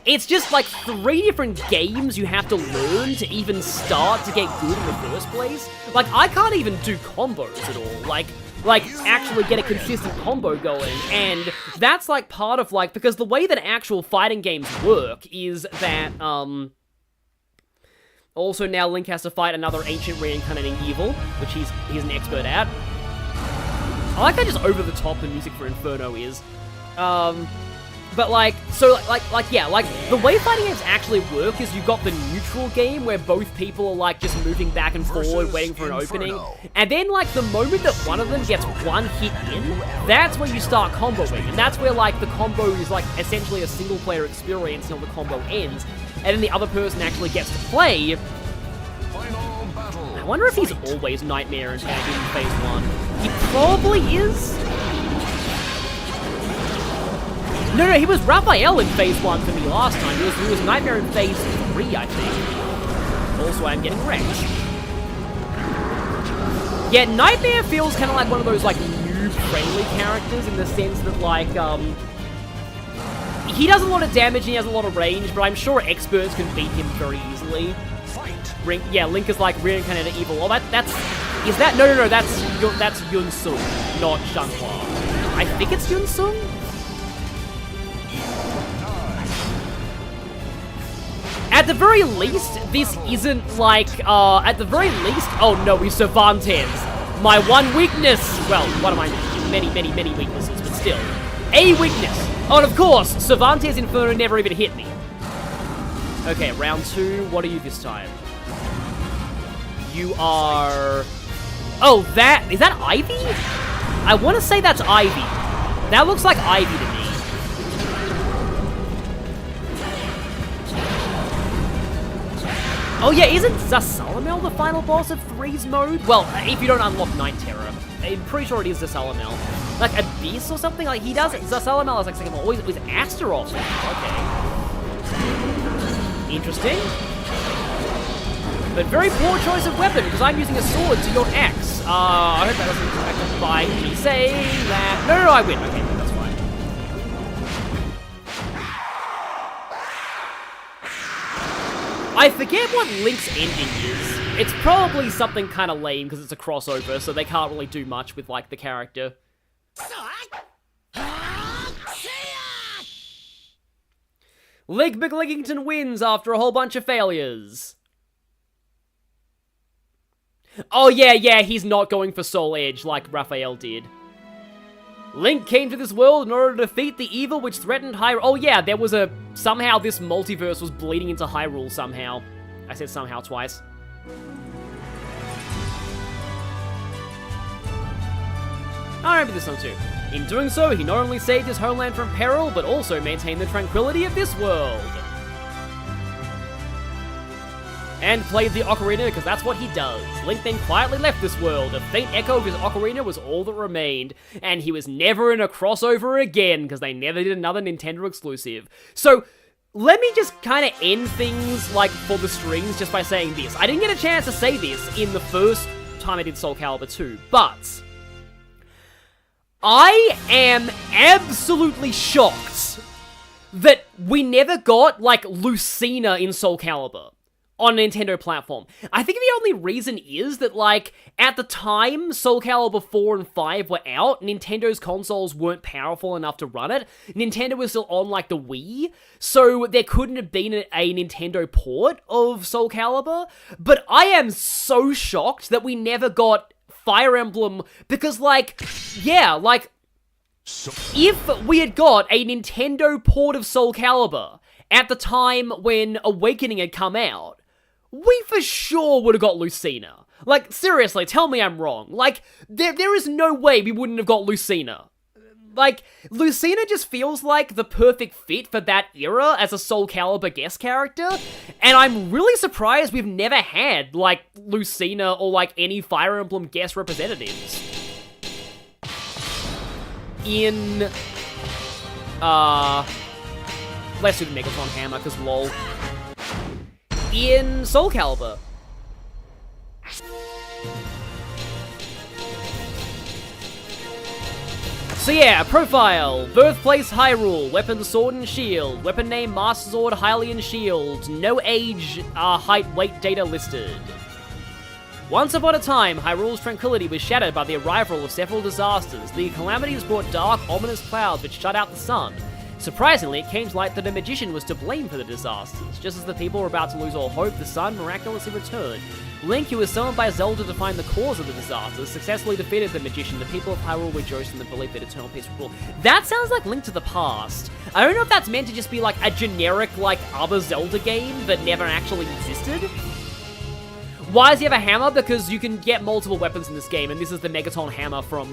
It's just like 3 different games you have to learn to even start to get good in the first place. Like, I can't even do combos at all. Like actually get a consistent combo going. And that's like part of like, because the way that actual fighting games work is that, also now Link has to fight another ancient reincarnating evil, which he's an expert at. I like how just over the top the music for Inferno is. But like, so yeah, like the way fighting games actually work is you've got the neutral game where both people are like just moving back and forward, waiting for an opening. And then like the moment that one of them gets one hit in, that's when you start comboing. And that's where like the combo is like essentially a single player experience until the combo ends. And then the other person actually gets to play. I wonder if he's always Nightmare in Phase 1. He probably is. No, he was Raphael in Phase 1 for me last time. He was Nightmare in Phase 3, I think. Also, I'm getting wrecked. Yeah, Nightmare feels kind of like one of those, like, noob-friendly characters in the sense that, like, he does a lot of damage and he has a lot of range, but I'm sure experts can beat him very easily. Link is like reincarnated evil. Oh, is that? No, that's Yun Sung, not Shanghua. I think it's Yun Sung. At the very least, this isn't like, at the very least, oh no, he's Cervantes. My one weakness, well, one of my many weaknesses, but still. A weakness. Oh, and of course, Cervantes Inferno never even hit me. Okay, round 2, what are you this time? You are... Oh, is that Ivy? I want to say that's Ivy. That looks like Ivy to me. Oh yeah, isn't Zasalamel the final boss of 3's mode? Well, if you don't unlock Night Terror. I'm pretty sure it is Zasalamel. Like Abyss or something? Like he does Zasalamel is like second one. Oh, it was Astaroth. Okay. Interesting. But very poor choice of weapon, because I'm using a sword to your axe. I hope that doesn't affect by me saying that. No, I win. Okay, that's fine. I forget what Link's ending is. It's probably something kind of lame because it's a crossover, so they can't really do much with, like, the character. Link McLinkington wins after a whole bunch of failures. Oh yeah, he's not going for Soul Edge like Raphael did. Link came to this world in order to defeat the evil which threatened Hyrule. Oh yeah, there was somehow this multiverse was bleeding into Hyrule somehow. I said somehow twice. I remember this one too. In doing so, he not only saved his homeland from peril, but also maintained the tranquility of this world. And played the Ocarina because that's what he does. Link then quietly left this world. A faint echo of his Ocarina was all that remained. And he was never in a crossover again because they never did another Nintendo exclusive. So, let me just kind of end things, like, for the strings just by saying this. I didn't get a chance to say this in the first time I did Soul Calibur 2, but I am absolutely shocked that we never got, like, Lucina in Soul Calibur on a Nintendo platform. I think the only reason is that, like, at the time Soul Calibur 4 and 5 were out, Nintendo's consoles weren't powerful enough to run it. Nintendo was still on, like, the Wii, so there couldn't have been a Nintendo port of Soul Calibur, but I am so shocked that we never got Fire Emblem, because, like, yeah, like, if we had got a Nintendo port of Soul Calibur at the time when Awakening had come out, we for sure would have got Lucina. Like, seriously, tell me I'm wrong. Like, there is no way we wouldn't have got Lucina. Like, Lucina just feels like the perfect fit for that era as a Soul Calibur guest character, and I'm really surprised we've never had, like, Lucina or, like, any Fire Emblem guest representatives in, let's do the Megaton Hammer, because lol. In Soul Calibur. So yeah, profile, birthplace Hyrule, weapon sword and shield, weapon name Master Sword, Hylian Shield, no age, height, weight data listed. Once upon a time, Hyrule's tranquility was shattered by the arrival of several disasters. The calamities brought dark, ominous clouds which shut out the sun. Surprisingly, it came to light that a magician was to blame for the disasters. Just as the people were about to lose all hope, the sun miraculously returned. Link, who was summoned by Zelda to find the cause of the disasters, successfully defeated the magician. The people of Hyrule rejoiced in the belief that eternal peace would rule. That sounds like Link to the Past. I don't know if that's meant to just be like a generic, like, other Zelda game that never actually existed. Why does he have a hammer? Because you can get multiple weapons in this game, and this is the Megaton Hammer from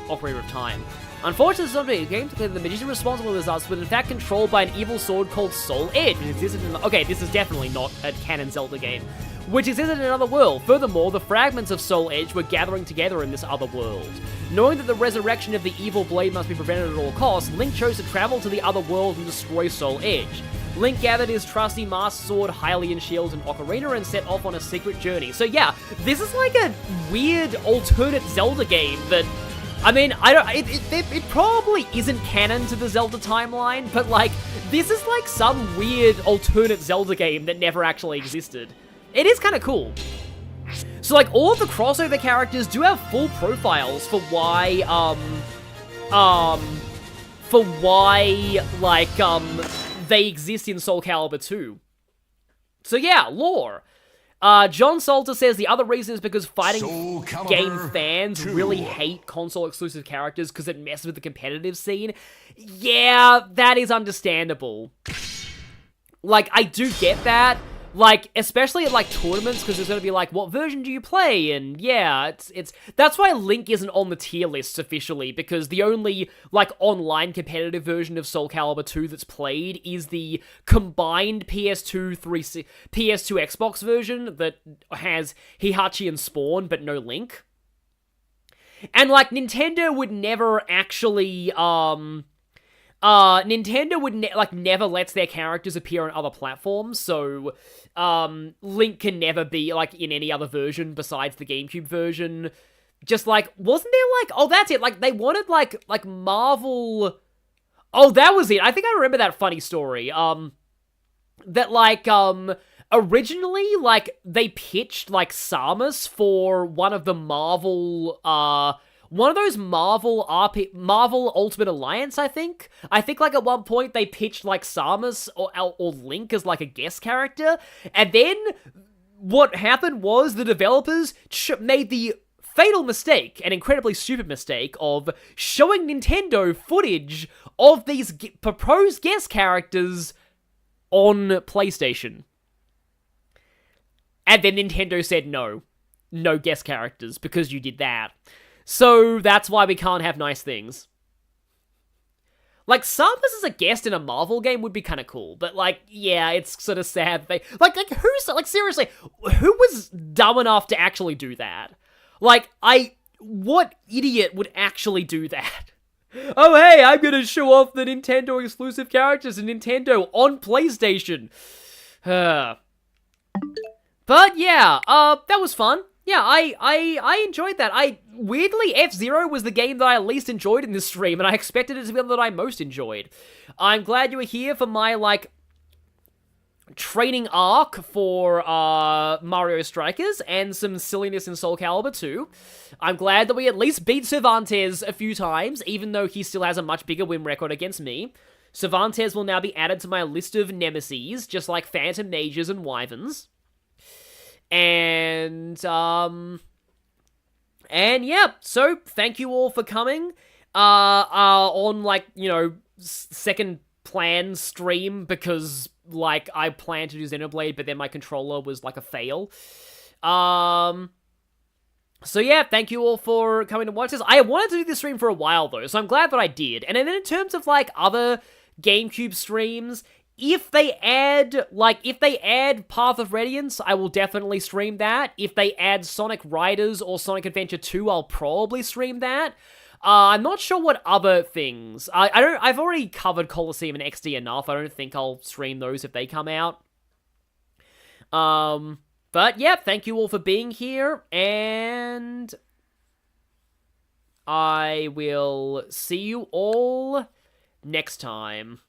Ocarina of Time. Unfortunately, this is not a game to clear the magician responsible for the disaster was in fact controlled by an evil sword called Soul Edge, which existed in okay, this is definitely not a canon Zelda game, which existed in another world. Furthermore, the fragments of Soul Edge were gathering together in this other world. Knowing that the resurrection of the evil blade must be prevented at all costs, Link chose to travel to the other world and destroy Soul Edge. Link gathered his trusty Master Sword, Hylian Shield, and Ocarina and set off on a secret journey. So yeah, this is like a weird alternate Zelda game that I mean, I don't. It probably isn't canon to the Zelda timeline, but like, this is like some weird alternate Zelda game that never actually existed. It is kind of cool. So like, all of the crossover characters do have full profiles for why, they exist in Soul Calibur 2. So yeah, lore. John Salter says the other reason is because fighting game fans really hate console-exclusive characters because it messes with the competitive scene. Yeah, that is understandable. Like, I do get that. Like, especially at, like, tournaments, because there's gonna be, like, what version do you play? And, yeah, it's... That's why Link isn't on the tier lists officially, because the only, like, online competitive version of Soul Calibur 2 that's played is the combined PS2 Xbox version that has Heihachi and Spawn, but no Link. And, like, Nintendo would never actually, Nintendo would never lets their characters appear on other platforms, so Link can never be like in any other version besides the GameCube version. Just like, wasn't there like, oh, that's it, like they wanted like Marvel. Oh, that was it. I think I remember that funny story. That like originally like they pitched like Samus for one of the Marvel one of those Marvel Ultimate Alliance, I think. I think, like, at one point they pitched, like, Samus or Link as, like, a guest character. And then what happened was the developers made the fatal mistake, an incredibly stupid mistake, of showing Nintendo footage of these proposed guest characters on PlayStation. And then Nintendo said no. No guest characters, because you did that. So that's why we can't have nice things. Like, Samus as a guest in a Marvel game would be kind of cool, but like, yeah, it's sort of sad. Seriously, who was dumb enough to actually do that? Like, what idiot would actually do that? Oh, hey, I'm gonna show off the Nintendo exclusive characters in Nintendo on PlayStation. But yeah, that was fun. Yeah, I enjoyed that. Weirdly, F-Zero was the game that I least enjoyed in this stream, and I expected it to be the one that I most enjoyed. I'm glad you were here for my, like, training arc for Mario Strikers and some silliness in Soul Calibur 2. I'm glad that we at least beat Cervantes a few times, even though he still has a much bigger win record against me. Cervantes will now be added to my list of nemeses, just like Phantom Mages and Wyverns. And yeah, so thank you all for coming, on, like, you know, second plan stream, because, like, I planned to do Xenoblade, but then my controller was, like, a fail. So yeah, thank you all for coming to watch this. I wanted to do this stream for a while, though, so I'm glad that I did. And then in terms of, like, other GameCube streams, if they add Path of Radiance, I will definitely stream that. If they add Sonic Riders or Sonic Adventure 2, I'll probably stream that. I'm not sure what other things. I've already covered Colosseum and XD enough. I don't think I'll stream those if they come out. But yeah, thank you all for being here, and I will see you all next time.